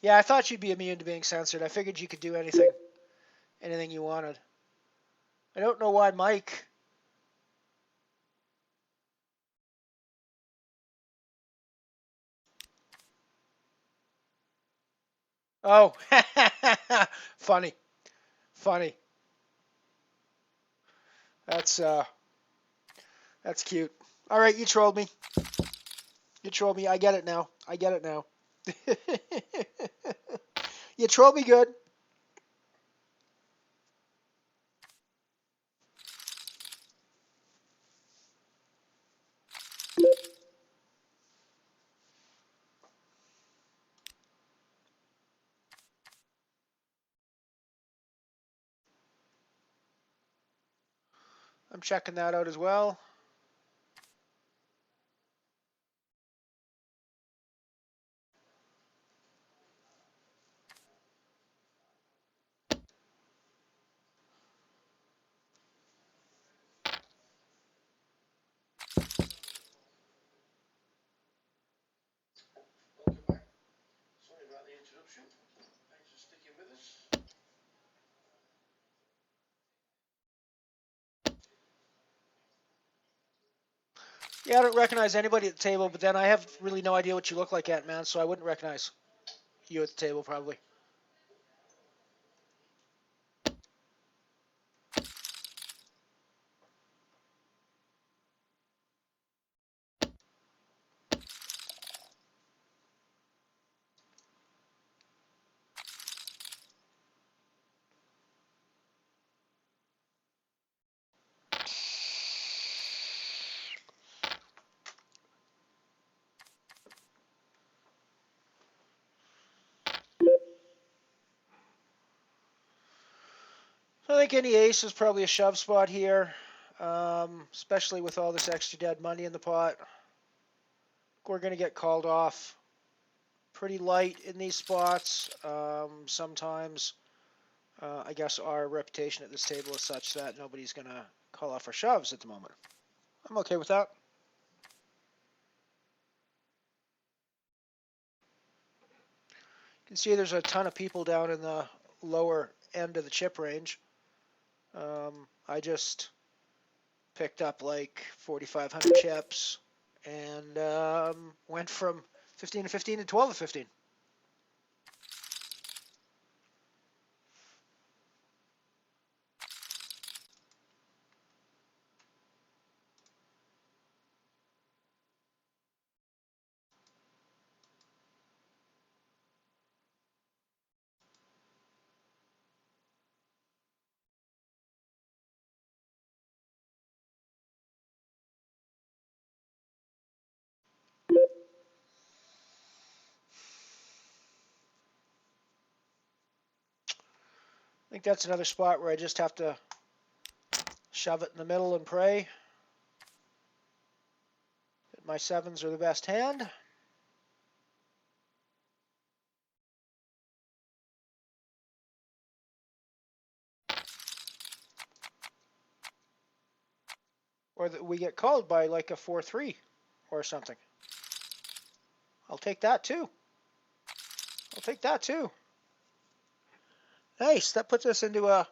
Yeah, I thought you'd be immune to being censored. I figured you could do anything you wanted. I don't know why Mike. Oh, funny. That's cute. All right, you trolled me. I get it now. You trolled me good. I'm checking that out as well. Sorry about the interruption. Thanks for sticking with us. Yeah, I don't recognize anybody at the table, but then I have really no idea what you look like, Ant-Man, so I wouldn't recognize you at the table probably. So I think any ace is probably a shove spot here, especially with all this extra dead money in the pot. We're going to get called off pretty light in these spots. Sometimes, I guess our reputation at this table is such that nobody's going to call off our shoves at the moment. I'm okay with that. You can see there's a ton of people down in the lower end of the chip range. I just picked up like 4,500 chips and went from 15 to 15 to 12 to 15. I think that's another spot where I just have to shove it in the middle and pray that my sevens are the best hand. Or that we get called by like a 4-3 or something. I'll take that too. I'll take that too. Nice. That puts us into a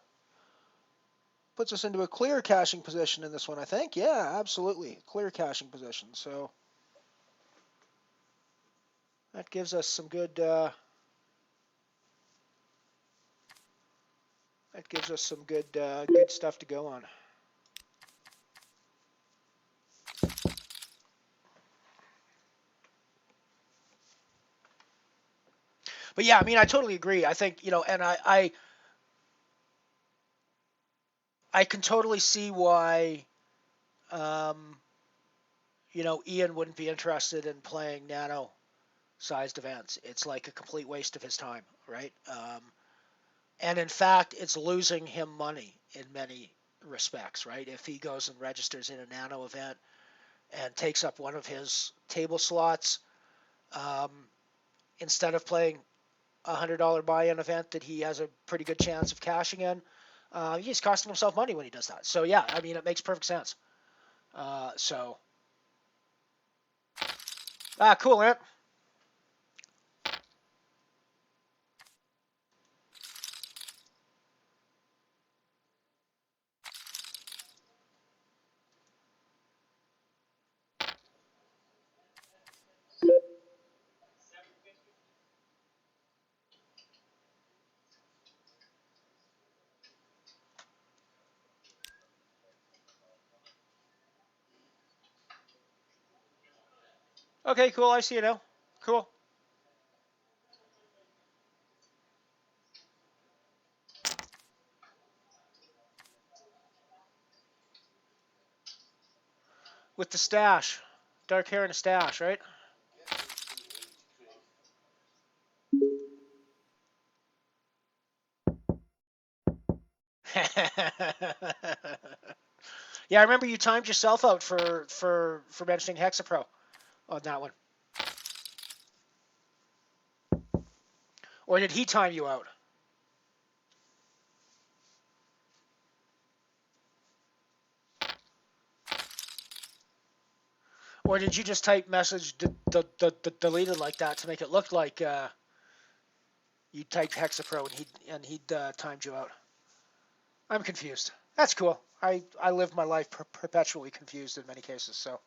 clear caching position in this one, I think. Yeah, absolutely. Clear caching position. So that gives us some good good stuff to go on. But yeah, I mean, I totally agree. I think, and I can totally see why, Ian wouldn't be interested in playing nano-sized events. It's like a complete waste of his time, right? And in fact, it's losing him money in many respects, right? If he goes and registers in a nano event and takes up one of his table slots, instead of playing a $100 buy-in event that he has a pretty good chance of cashing in, he's costing himself money when he does that. So yeah, I mean, it makes perfect sense. Cool, Ant. Okay, cool. I see you now. Cool. With the stash. Dark hair and a stash, right? Yeah, I remember you timed yourself out for mentioning Hexapro on that one. Or did he time you out? Or did you just type message deleted like that to make it look like you typed Hexapro and he'd timed you out? I'm confused. That's cool. I live my life perpetually confused in many cases, so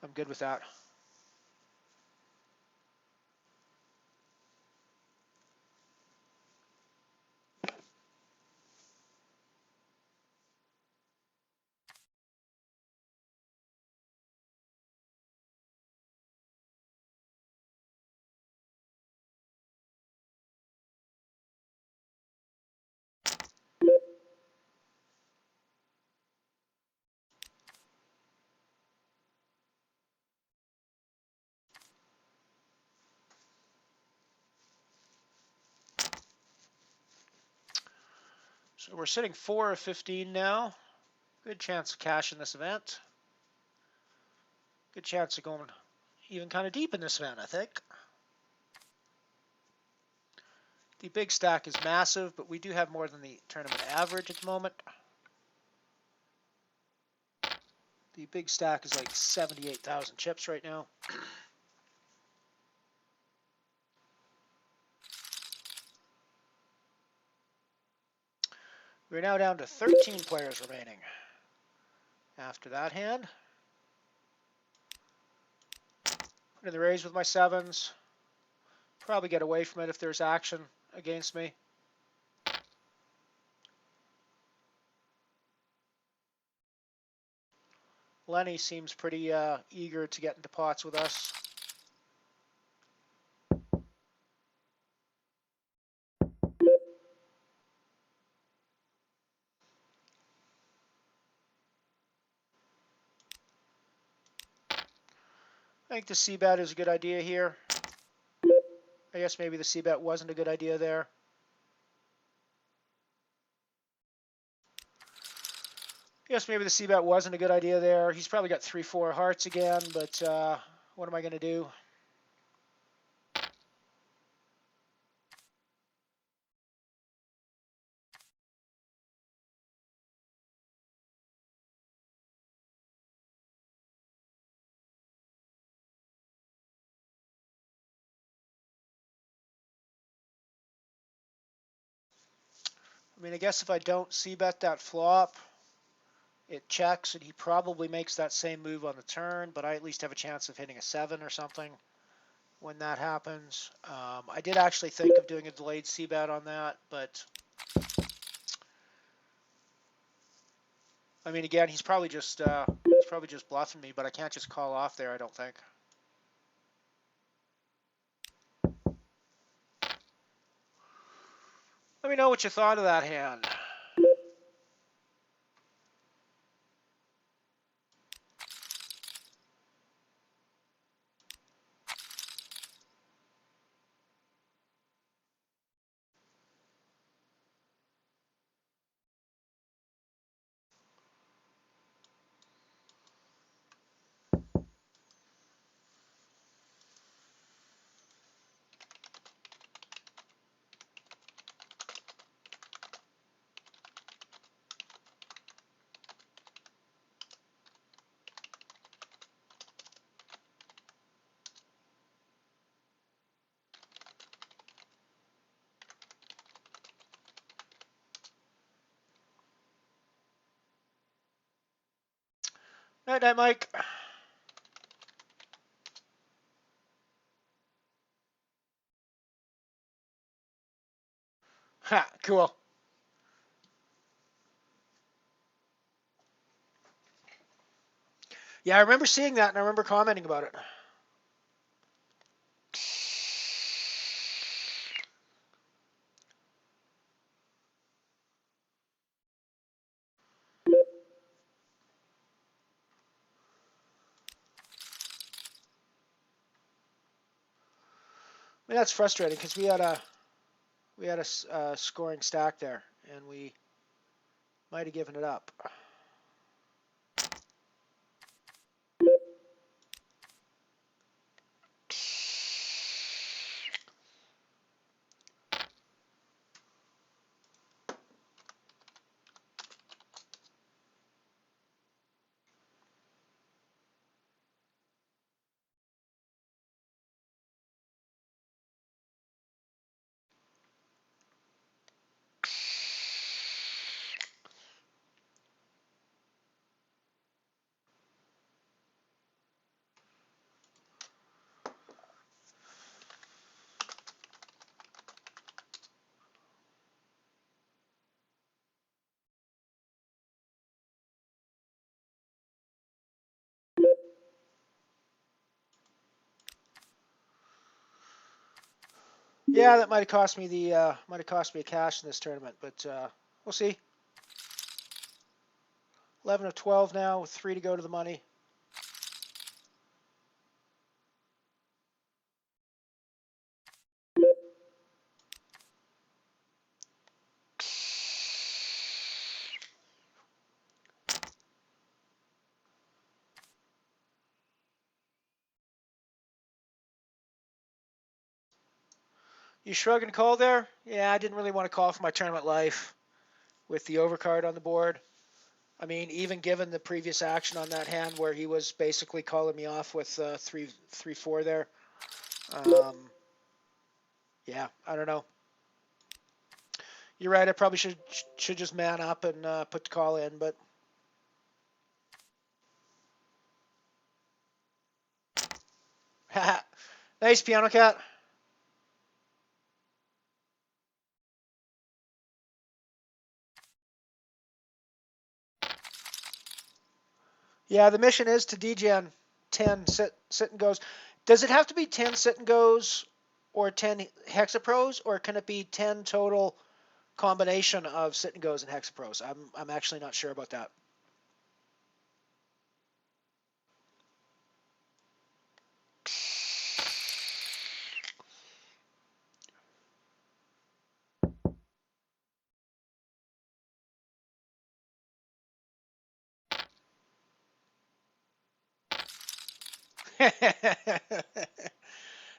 I'm good with that. So we're sitting 4 of 15 now. Good chance of cash in this event. Good chance of going even kind of deep in this event, I think. The big stack is massive, but we do have more than the tournament average at the moment. The big stack is like 78,000 chips right now. We're now down to 13 players remaining. After that hand, put in the raise with my sevens. Probably get away from it if there's action against me. Lenny seems pretty eager to get into pots with us. I think the C-bet is a good idea here. I guess maybe the C-bet wasn't a good idea there. Yes, maybe the C-bet wasn't a good idea there. He's probably got 3-4 hearts again, but what am I going to do? I mean, I guess if I don't C-bet that flop, it checks, and he probably makes that same move on the turn, but I at least have a chance of hitting a 7 or something when that happens. I did actually think of doing a delayed C-bet on that, but I mean, again, he's probably just bluffing me, but I can't just call off there, I don't think. Let me know what you thought of that hand. Night, night, Mike. Ha, cool. Yeah, I remember seeing that, and I remember commenting about it. I mean, that's frustrating because we had a scoring stack there, and we might have given it up. Yeah, that might have cost me a cash in this tournament, but we'll see. 11 of 12 now, with 3 to go to the money. You shrug and call there? Yeah, I didn't really want to call for my tournament life with the overcard on the board. I mean, even given the previous action on that hand where he was basically calling me off with 3-4 there. Yeah, I don't know. You're right. I probably should just man up and put the call in, but nice piano cat. Yeah, the mission is to degen 10 sit and goes. Does it have to be 10 sit and goes or 10 hexapros, or can it be 10 total combination of sit and goes and hexapros? I'm actually not sure about that.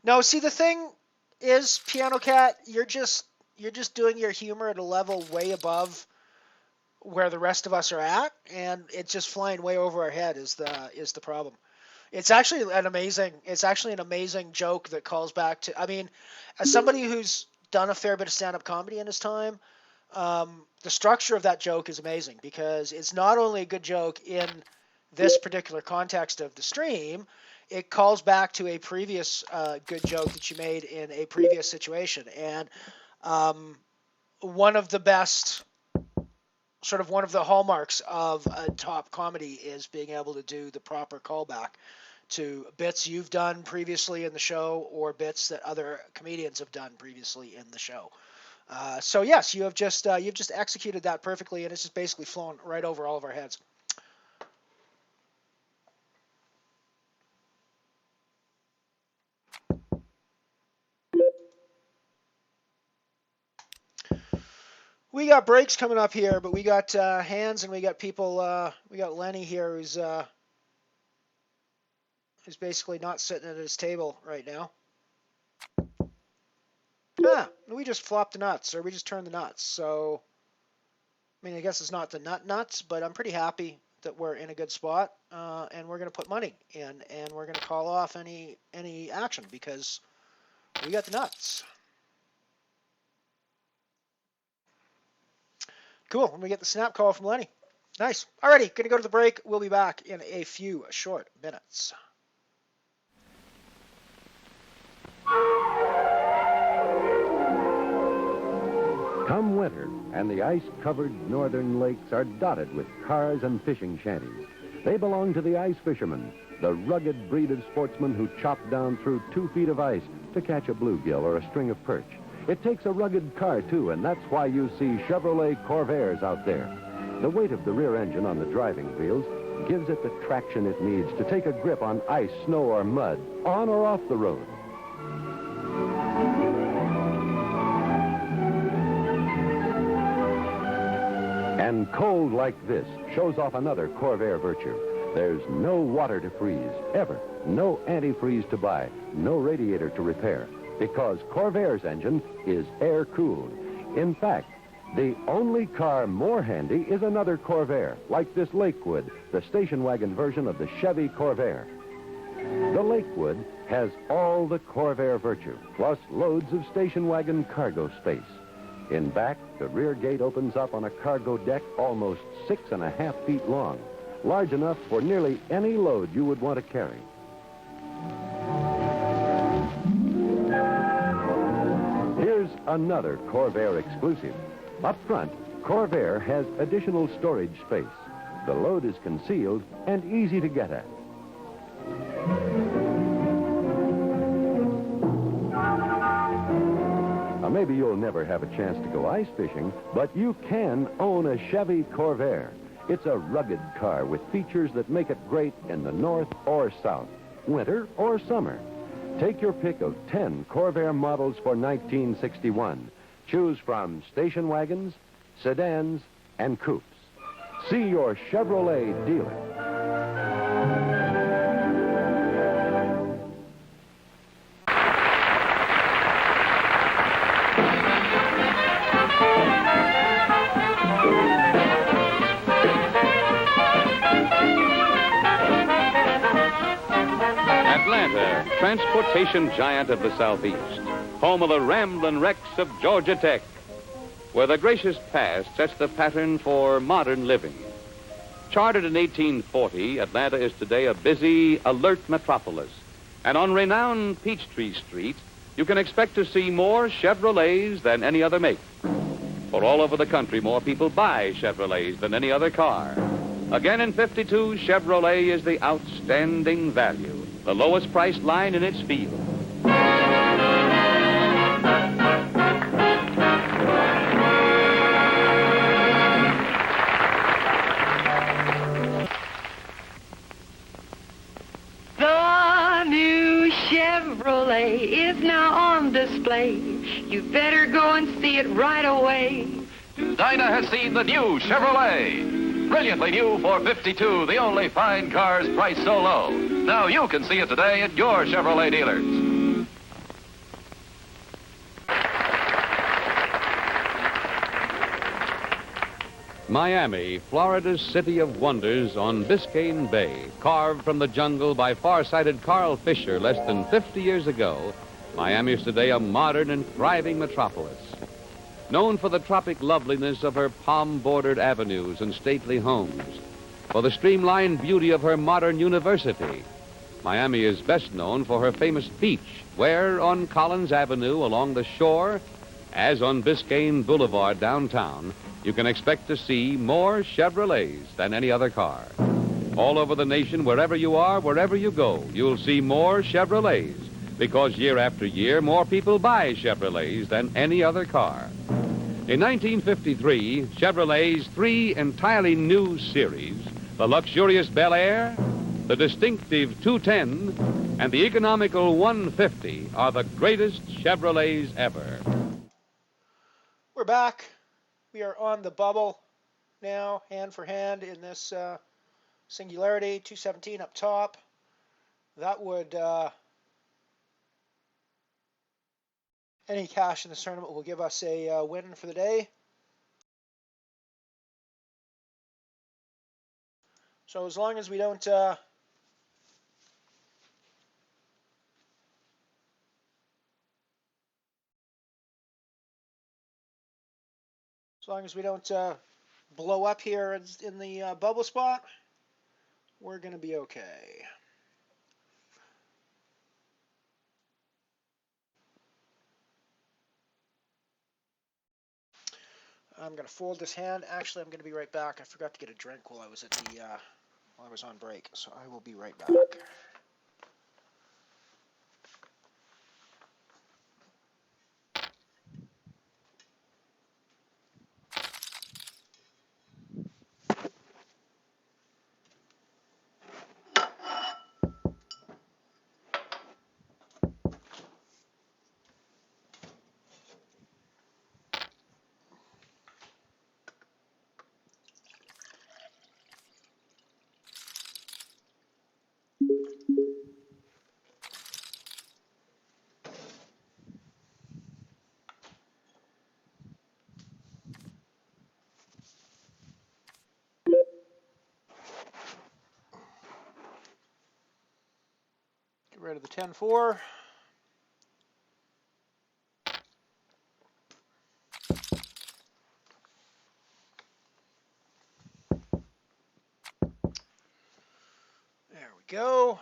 No, see, the thing is, Piano Cat, you're just doing your humor at a level way above where the rest of us are at, and it's just flying way over our head is the problem. It's actually an amazing joke that calls back to, I mean, as somebody who's done a fair bit of stand-up comedy in his time, the structure of that joke is amazing because it's not only a good joke in this particular context of the stream, it calls back to a previous good joke that you made in a previous situation. And one of the hallmarks of a top comedy is being able to do the proper callback to bits you've done previously in the show or bits that other comedians have done previously in the show. So yes, you've just executed that perfectly, and it's just basically flown right over all of our heads. We got breaks coming up here, but we got hands and we got people. We got Lenny here who's basically not sitting at his table right now. We just flopped the nuts, or we just turned the nuts. So, I mean, I guess it's not the nuts, but I'm pretty happy that we're in a good spot, and we're going to put money in, and we're going to call off any action because we got the nuts. Cool. When we get the snap call from Lenny. Nice. Alrighty, going to go to the break. We'll be back in a few short minutes. Come winter, and the ice-covered northern lakes are dotted with cars and fishing shanties. They belong to the ice fishermen, the rugged breed of sportsmen who chop down through 2 feet of ice to catch a bluegill or a string of perch. It takes a rugged car, too, and that's why you see Chevrolet Corvairs out there. The weight of the rear engine on the driving wheels gives it the traction it needs to take a grip on ice, snow, or mud, on or off the road. And cold like this shows off another Corvair virtue. There's no water to freeze, ever. No antifreeze to buy, no radiator to repair, because Corvair's engine is air-cooled. In fact, the only car more handy is another Corvair, like this Lakewood, the station wagon version of the Chevy Corvair. The Lakewood has all the Corvair virtue, plus loads of station wagon cargo space. In back, the rear gate opens up on a cargo deck almost 6.5 feet long, large enough for nearly any load you would want to carry. Here's another Corvair exclusive. Up front, Corvair has additional storage space. The load is concealed and easy to get at. Now, maybe you'll never have a chance to go ice fishing, but you can own a Chevy Corvair. It's a rugged car with features that make it great in the north or south, winter or summer. Take your pick of 10 Corvair models for 1961. Choose from station wagons, sedans, and coupes. See your Chevrolet dealer. Atlanta, transportation giant of the Southeast, home of the ramblin' wrecks of Georgia Tech, where the gracious past sets the pattern for modern living. Chartered in 1840, Atlanta is today a busy, alert metropolis. And on renowned Peachtree Street, you can expect to see more Chevrolets than any other make. For all over the country, more people buy Chevrolets than any other car. Again in 52, Chevrolet is the outstanding value, the lowest priced line in its field. The new Chevrolet is now on display. You better go and see it right away. Dinah has seen the new Chevrolet. Brilliantly new for 52, the only fine cars priced so low. Now you can see it today at your Chevrolet dealers. Miami, Florida's city of wonders on Biscayne Bay, carved from the jungle by far-sighted Carl Fisher less than 50 years ago, Miami is today a modern and thriving metropolis. Known for the tropic loveliness of her palm-bordered avenues and stately homes, for the streamlined beauty of her modern university, Miami is best known for her famous beach, where on Collins Avenue along the shore, as on Biscayne Boulevard downtown, you can expect to see more Chevrolets than any other car. All over the nation, wherever you are, wherever you go, you'll see more Chevrolets, because year after year, more people buy Chevrolets than any other car. In 1953, Chevrolet's three entirely new series, the luxurious Bel Air, the distinctive 210, and the economical 150, are the greatest Chevrolets ever. We're back. We are on the bubble now, hand for hand in this Singularity 217 up top. That would... any cash in this tournament will give us a win for the day. So as long as we don't blow up here in the bubble spot, we're going to be okay. I'm going to fold this hand. Actually, I'm going to be right back. I forgot to get a drink while I was while I was on break, so I will be right back. Get rid of the 10-4. There we go.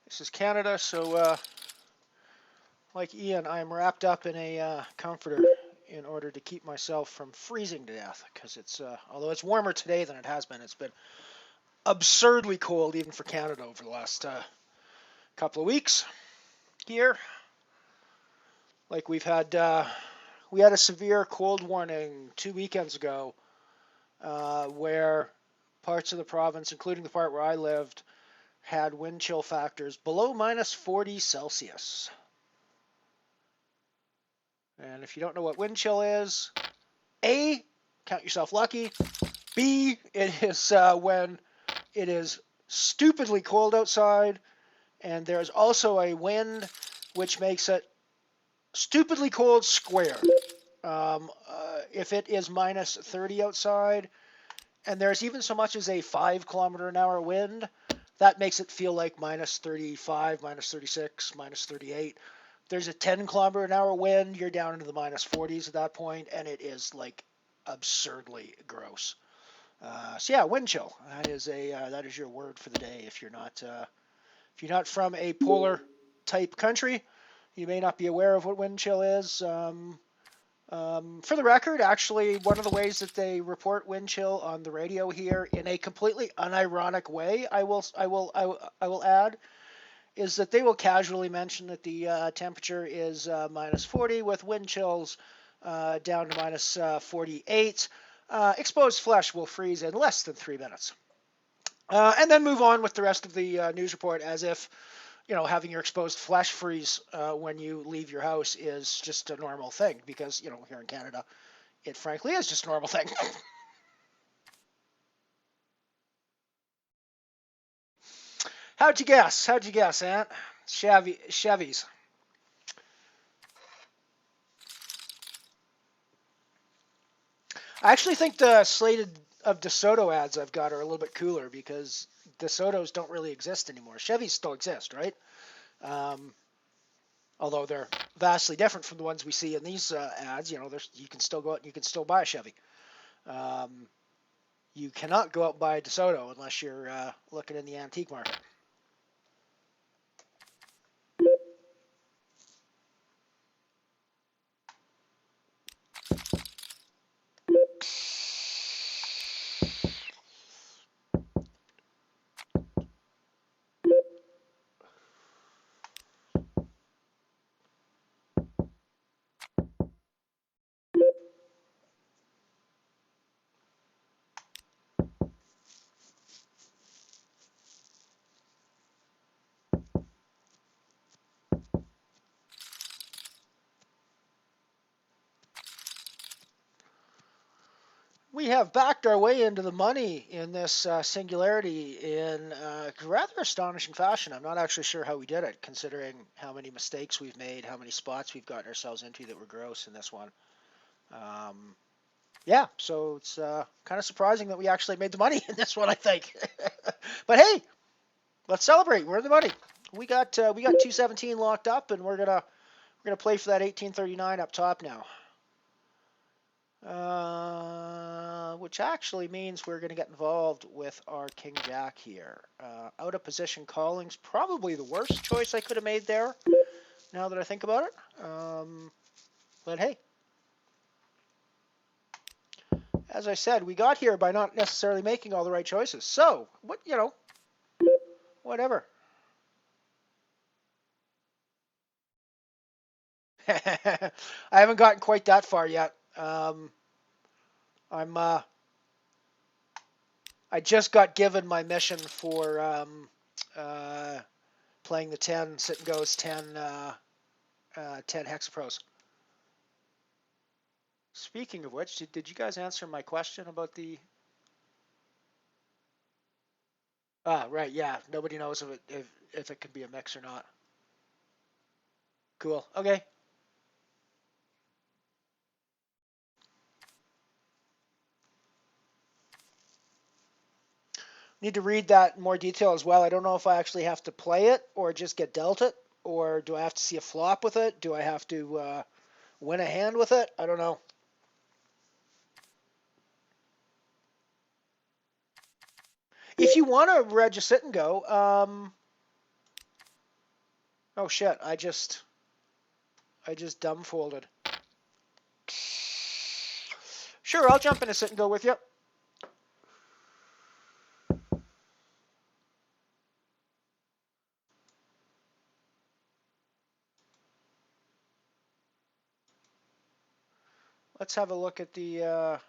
This is Canada, so like Ian, I'm wrapped up in a comforter in order to keep myself from freezing to death, because it's although it's warmer today than it has been, it's been absurdly cold even for Canada over the last couple of weeks here. Like we had a severe cold warning 2 weekends ago, where parts of the province, including the part where I lived, had wind chill factors below minus 40 Celsius. And if you don't know what wind chill is, A, count yourself lucky. B, it is when it is stupidly cold outside, and there's also a wind which makes it stupidly cold squared. If it is minus 30 outside, and there's even so much as a 5 kilometer an hour wind, that makes it feel like minus 35, minus 36, minus 38. There's a 10 kilometer an hour wind, you're down into the minus 40s at that point, and it is like absurdly gross. So yeah, wind chill. That is your word for the day. If you're not from a polar type country, you may not be aware of what wind chill is. For the record, actually, one of the ways that they report wind chill on the radio here, in a completely unironic way, I will add, is that they will casually mention that the temperature is minus 40 with wind chills down to minus 48. Exposed flesh will freeze in less than 3 minutes. And then move on with the rest of the news report as if, having your exposed flesh freeze when you leave your house is just a normal thing, because, here in Canada, it frankly is just a normal thing. How'd you guess, Ant? Chevys. I actually think the slated of DeSoto ads I've got are a little bit cooler, because DeSotos don't really exist anymore. Chevys still exist, right? Although they're vastly different from the ones we see in these ads. You can still go out and you can still buy a Chevy. You cannot go out and buy a DeSoto unless you're looking in the antique market. We have backed our way into the money in this singularity in rather astonishing fashion. I'm not actually sure how we did it, considering how many mistakes we've made, how many spots we've gotten ourselves into that were gross in this one. Yeah, so it's kind of surprising that we actually made the money in this one, I think. But hey, let's celebrate. We're in the money. We got 217 locked up, and we're gonna play for that 1839 up top now. Which actually means we're going to get involved with our King Jack here. Out of position calling's probably the worst choice I could have made there, now that I think about it. But hey, as I said, we got here by not necessarily making all the right choices. So, whatever. I haven't gotten quite that far yet. I just got given my mission for playing the 10 sit and goes 10 hexapros. Speaking of which, did you guys answer my question about the? Right, yeah. Nobody knows if it could be a mix or not. Cool. Okay. Need to read that in more detail as well. I don't know if I actually have to play it or just get dealt it, or do I have to see a flop with it? Do I have to win a hand with it? I don't know. If you want to reg a sit and go, oh shit, I just dumbfolded. Sure, I'll jump in a sit and go with you. Let's have a look at the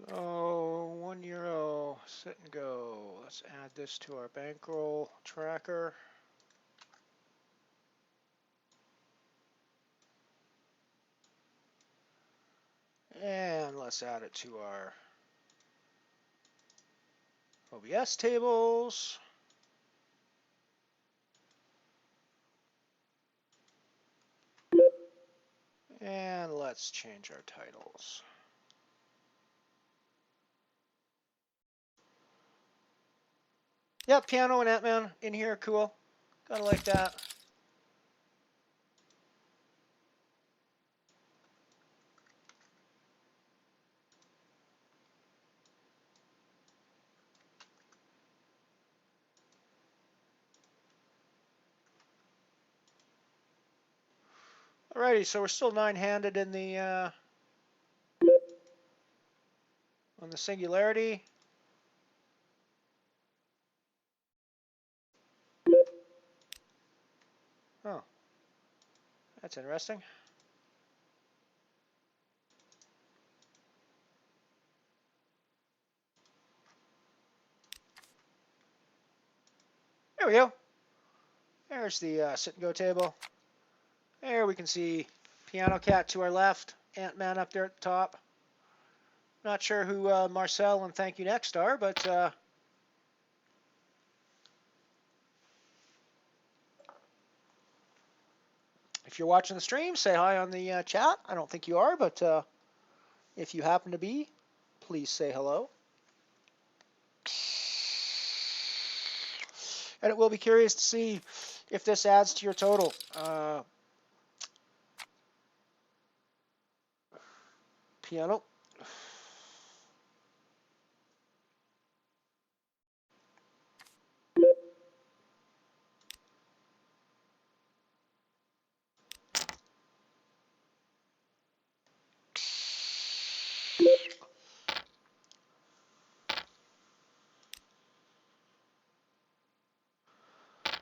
So €1, sit and go. Let's add this to our bankroll tracker. And let's add it to our OBS tables. And let's change our titles. Yeah, piano and Ant-Man in here, cool. Gotta like that. Alrighty, so we're still nine-handed in the on the singularity. Oh, that's interesting. There we go. There's the sit and go table. There we can see Piano Cat to our left, Ant-Man up there at the top. Not sure who Marcel and Thank You Next are, but if you're watching the stream, say hi on the chat. I don't think you are, but if you happen to be, please say hello. And it will be curious to see if this adds to your total. Piano.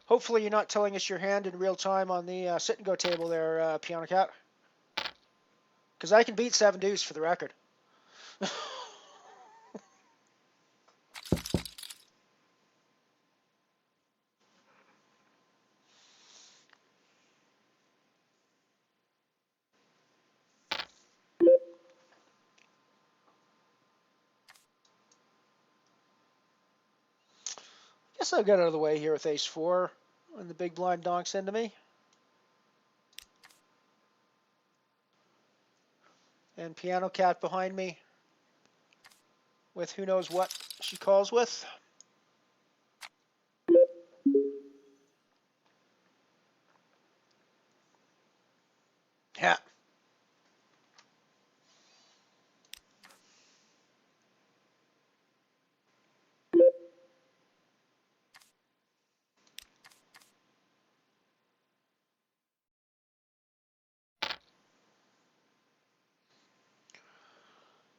Hopefully you're not telling us your hand in real time on the sit and go table there, Piano Cat. Because I can beat 7 deuce for the record. Guess I'll get out of the way here with ace 4 when the big blind donks into me. And Piano Cat behind me with who knows what she calls with. Yeah.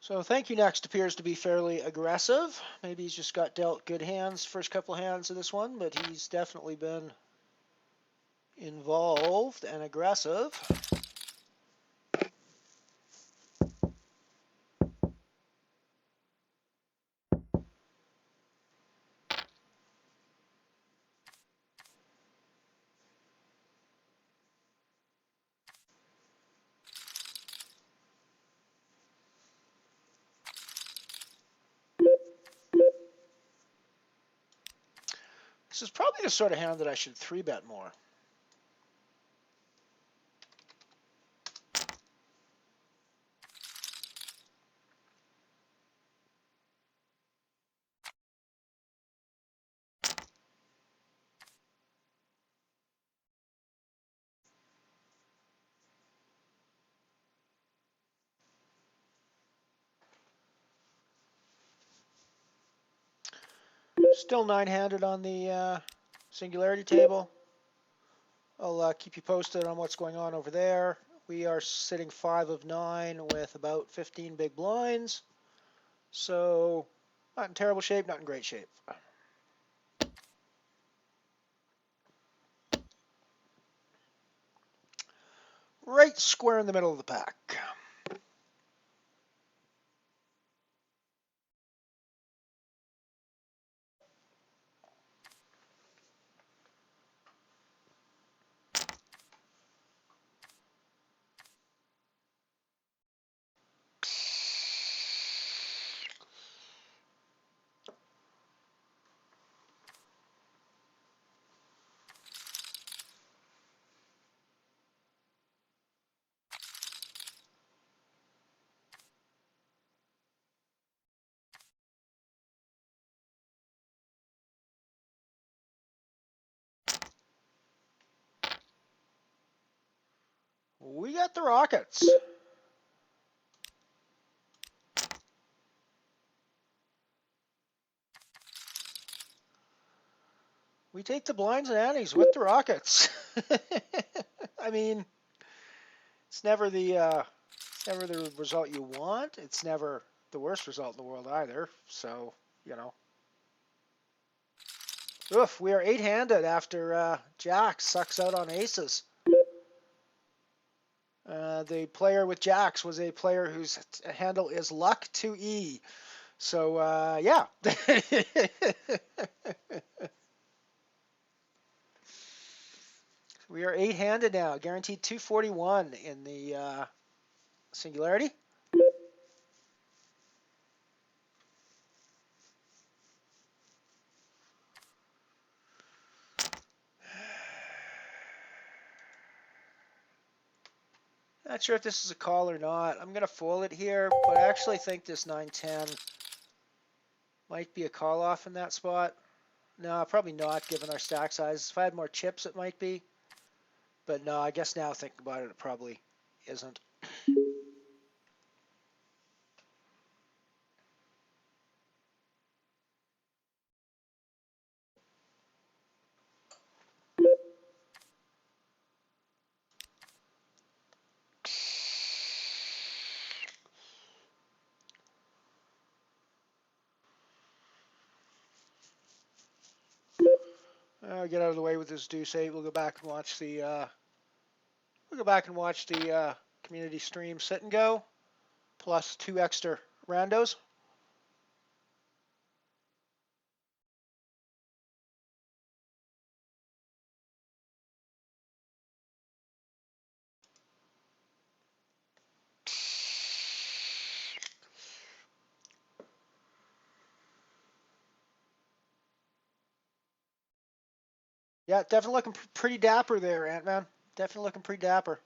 So Thank You Next appears to be fairly aggressive. Maybe he's just got dealt good hands first couple of hands of this one, but he's definitely been involved and aggressive. This is probably the sort of hand that I should 3-bet more. Still 9-handed on the singularity table. I'll keep you posted on what's going on over there. We are sitting 5 of 9 with about 15 big blinds. So not in terrible shape, not in great shape. Right square in the middle of the pack. We got the Rockets. We take the blinds and antes with the Rockets. I mean, it's never the result you want. It's never the worst result in the world either. So, you know. Oof, we are 8-handed after Jacks sucks out on aces. The player with Jacks was a player whose handle is luck to E. So, yeah. We are 8-handed now, guaranteed 241 in the singularity. Not sure if this is a call or not. I'm going to fold it here, but I actually think this 9-10 might be a call off in that spot. No, probably not given our stack size. If I had more chips, it might be. But no, I guess now thinking about it, it probably isn't. I'll get out of the way with this deuce 8. We'll go back and watch the community stream sit and go, plus 2 extra randos. Yeah, definitely looking pretty dapper there, Ant-Man. Definitely looking pretty dapper.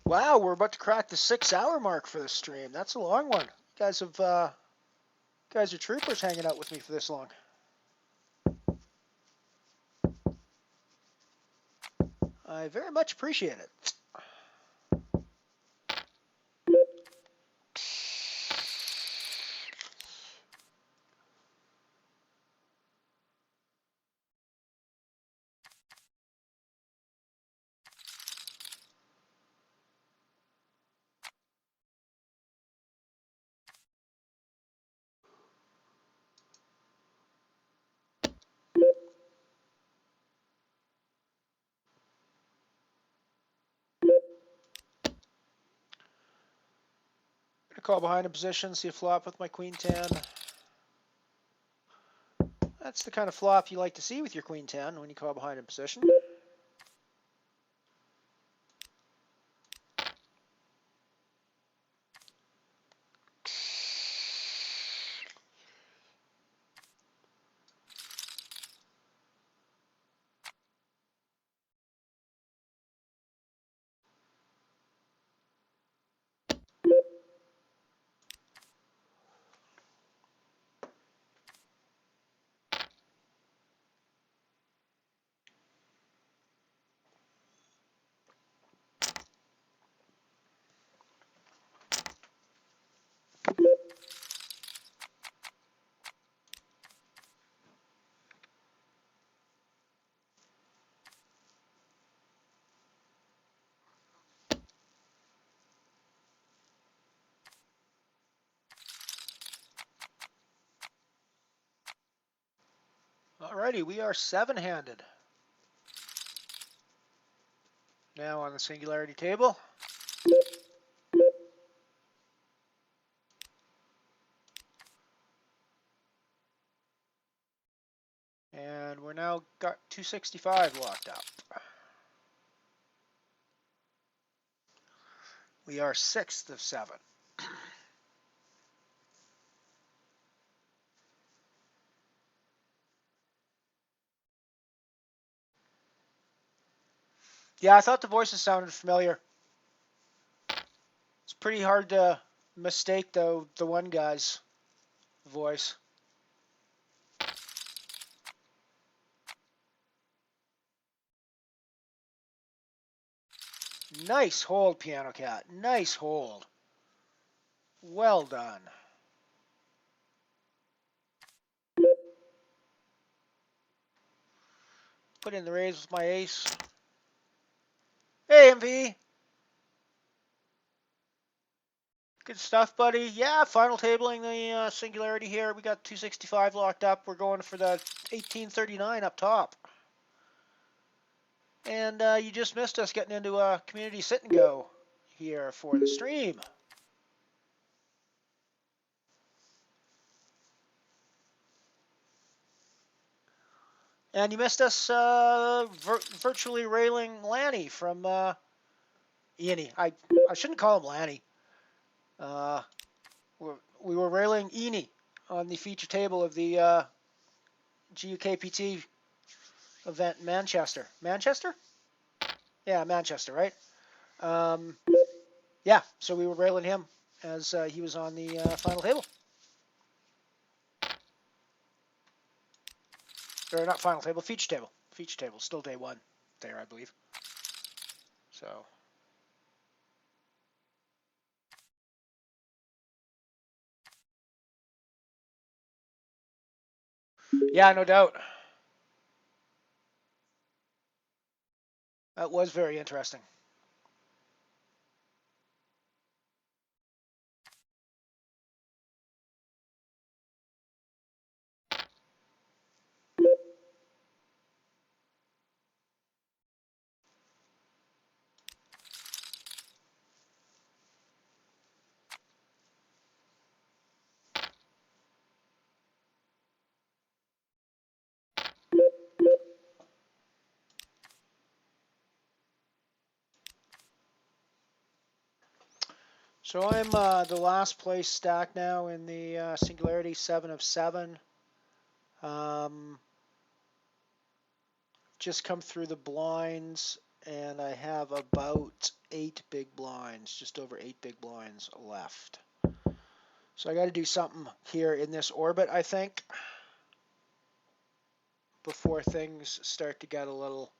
Wow, we're about to crack the 6-hour mark for this stream. That's a long one. You guys are troopers hanging out with me for this long. I very much appreciate it. call behind in position, see a flop with my queen 10. That's the kind of flop you like to see with your queen 10 when you call behind in position. Alrighty, we are 7-handed. Now on the singularity table. And we're now got 265 locked up. We are 6th of 7. Yeah, I thought the voices sounded familiar. It's pretty hard to mistake, though, the one guy's voice. Nice hold, Piano Cat. Nice hold. Well done. Put in the raise with my ace. Hey, MV. Good stuff, buddy. Yeah, final tabling the singularity here. We got 265 locked up. We're going for the 1839 up top. And you just missed us getting into a community sit and go here for the stream. And you missed us virtually railing Lanny from Eany. I shouldn't call him Lanny. We were railing Eany on the feature table of the GUKPT event in Manchester. Manchester? Yeah, Manchester, right? Yeah, so we were railing him as he was on the final table. Or not final table, feature table. Feature table, still day one there, I believe. So. Yeah, no doubt. That was very interesting. So I'm the last place stack now in the singularity, 7 of 7. Just come through the blinds, and I have about 8 big blinds, just over 8 big blinds left. So I got to do something here in this orbit, I think, before things start to get a little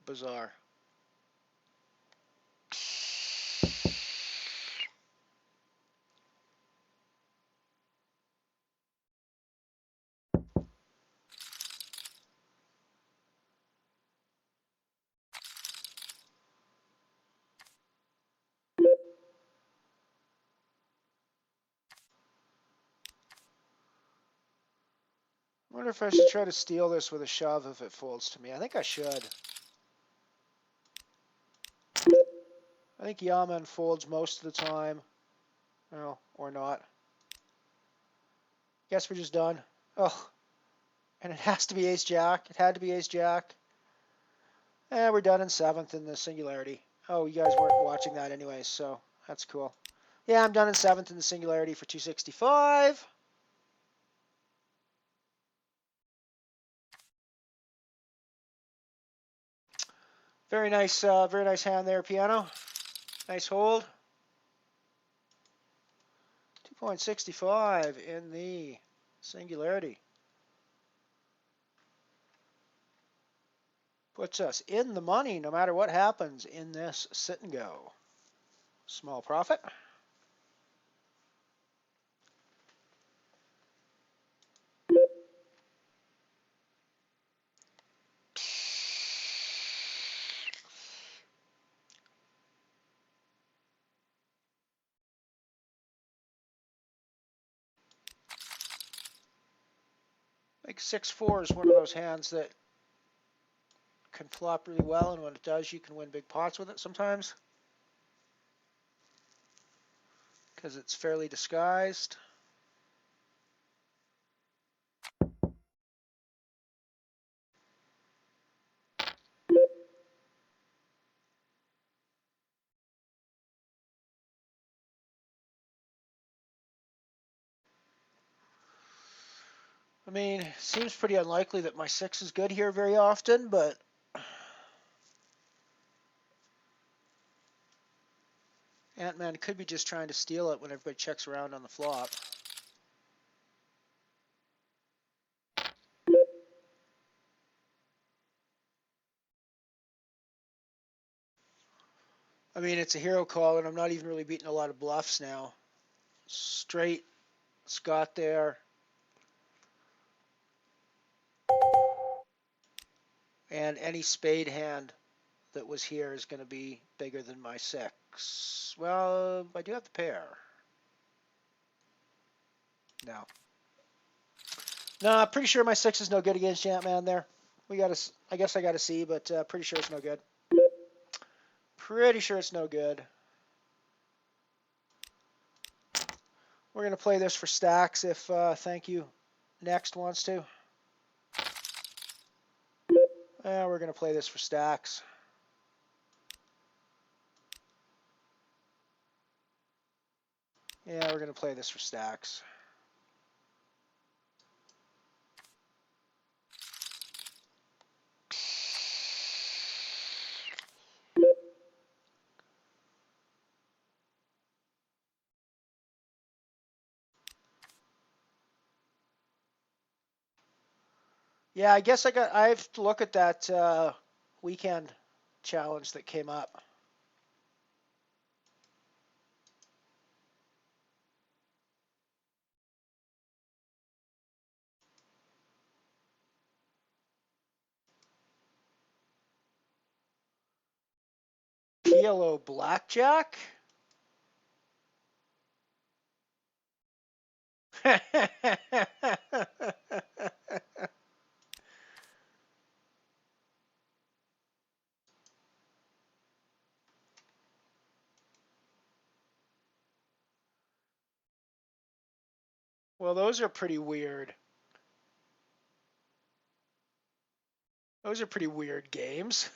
bizarre. I wonder if I should try to steal this with a shove if it folds to me. I think I should. I think Yaman folds most of the time. Well, or not. Guess we're just done. Oh, and it has to be ace jack. It had to be ace jack. And we're done in 7th in the singularity. Oh, you guys weren't watching that anyways, so that's cool. Yeah, I'm done in 7th in the singularity for 265. Very nice hand there, piano. Nice hold. 2.65 in the singularity. Puts us in the money no matter what happens in this sit and go. Small profit. Like 6-4 is one of those hands that can flop really well, and when it does, you can win big pots with it sometimes because it's fairly disguised. I mean, it seems pretty unlikely that my 6 is good here very often, but Ant-Man could be just trying to steal it when everybody checks around on the flop. I mean, it's a hero call, and I'm not even really beating a lot of bluffs now. Straight, Scott there. And any spade hand that was here is going to be bigger than my 6. Well, I do have the pair. No. No, pretty sure my 6 is no good against Ant-Man there. I guess I got to see, but pretty sure it's no good. Pretty sure it's no good. We're going to play this for stacks if Thank You Next wants to. We're going to play this for stacks. Yeah, we're going to play this for stacks. Yeah, I guess I have to look at that weekend challenge that came up. PLO Blackjack? Well, those are pretty weird. Those are pretty weird games.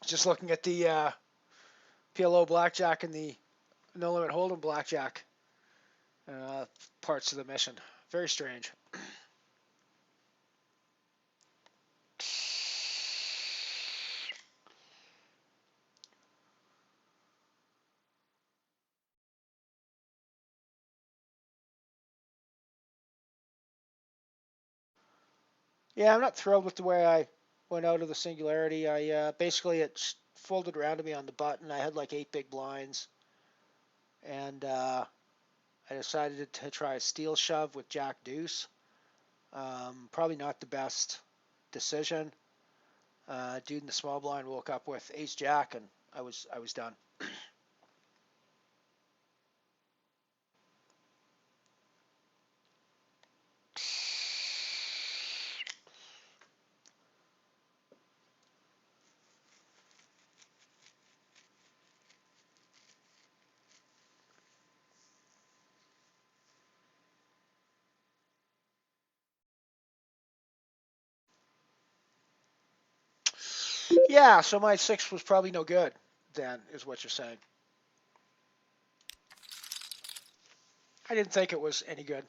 Just looking at the PLO Blackjack and the No Limit Hold'em Blackjack parts of the mission. Very strange. Yeah, I'm not thrilled with the way I went out of the singularity. I basically it folded around to me on the button. I had like 8 big blinds, and I decided to try a steel shove with Jack Deuce. Probably not the best decision. Dude in the small blind woke up with Ace Jack, and I was done. Yeah, so my 6 was probably no good then, is what you're saying. I didn't think it was any good.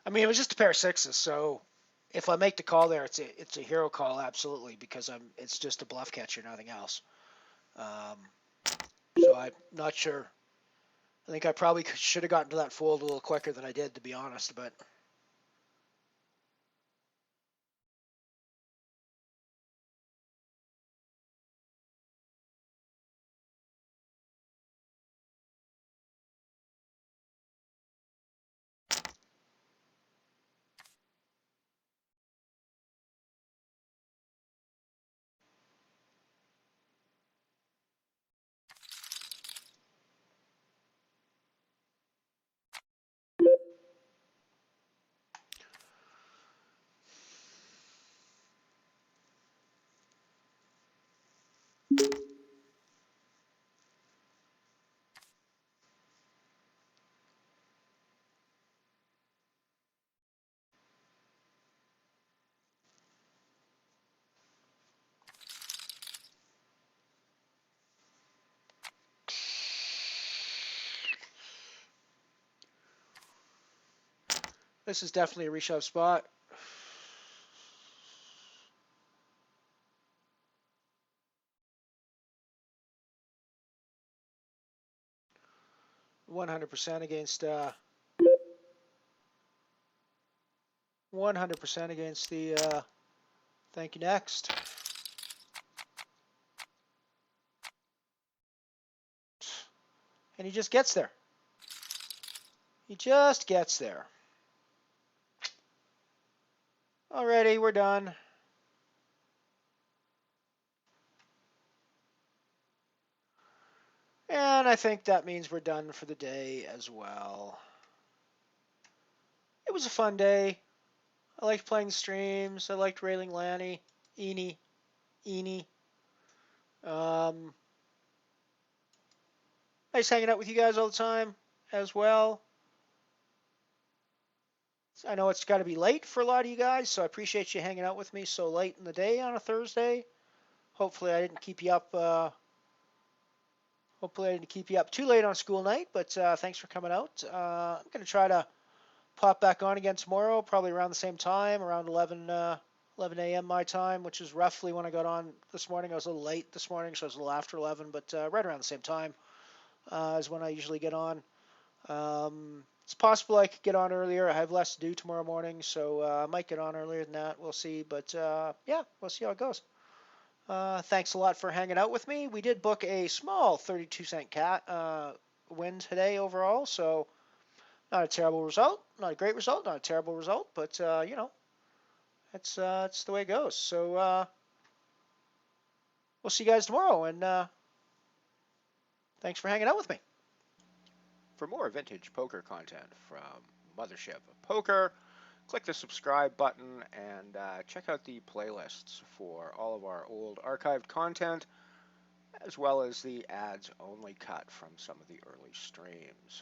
I mean, it was just a pair of 6s, so if I make the call there, it's a hero call, absolutely, because it's just a bluff catcher, nothing else. So I'm not sure. I think I probably should have gotten to that fold a little quicker than I did, to be honest, but... This is definitely a reshove spot. %100% against 100% against the thank you next. And he just gets there. He just gets there. Alrighty, we're done. And I think that means we're done for the day as well. It was a fun day. I liked playing streams. I liked railing Lanny, Eenie. Nice hanging out with you guys all the time as well. I know it's got to be late for a lot of you guys, so I appreciate you hanging out with me so late in the day on a Thursday. Hopefully I didn't keep you up. Hopefully I didn't keep you up too late on school night, but thanks for coming out. I'm going to try to pop back on again tomorrow, probably around the same time, around 11 a.m. my time, which is roughly when I got on this morning. I was a little late this morning, so I was a little after 11, but right around the same time is when I usually get on. It's possible I could get on earlier. I have less to do tomorrow morning, so I might get on earlier than that. We'll see, but yeah, we'll see how it goes. Thanks a lot for hanging out with me. We did book a small 32-cent cat win today overall, so not a terrible result, not a great result, not a terrible result, but you know, it's the way it goes. So we'll see you guys tomorrow, and thanks for hanging out with me. For more vintage poker content from MotherShip Poker, click the subscribe button and check out the playlists for all of our old archived content, as well as the ads only cut from some of the early streams.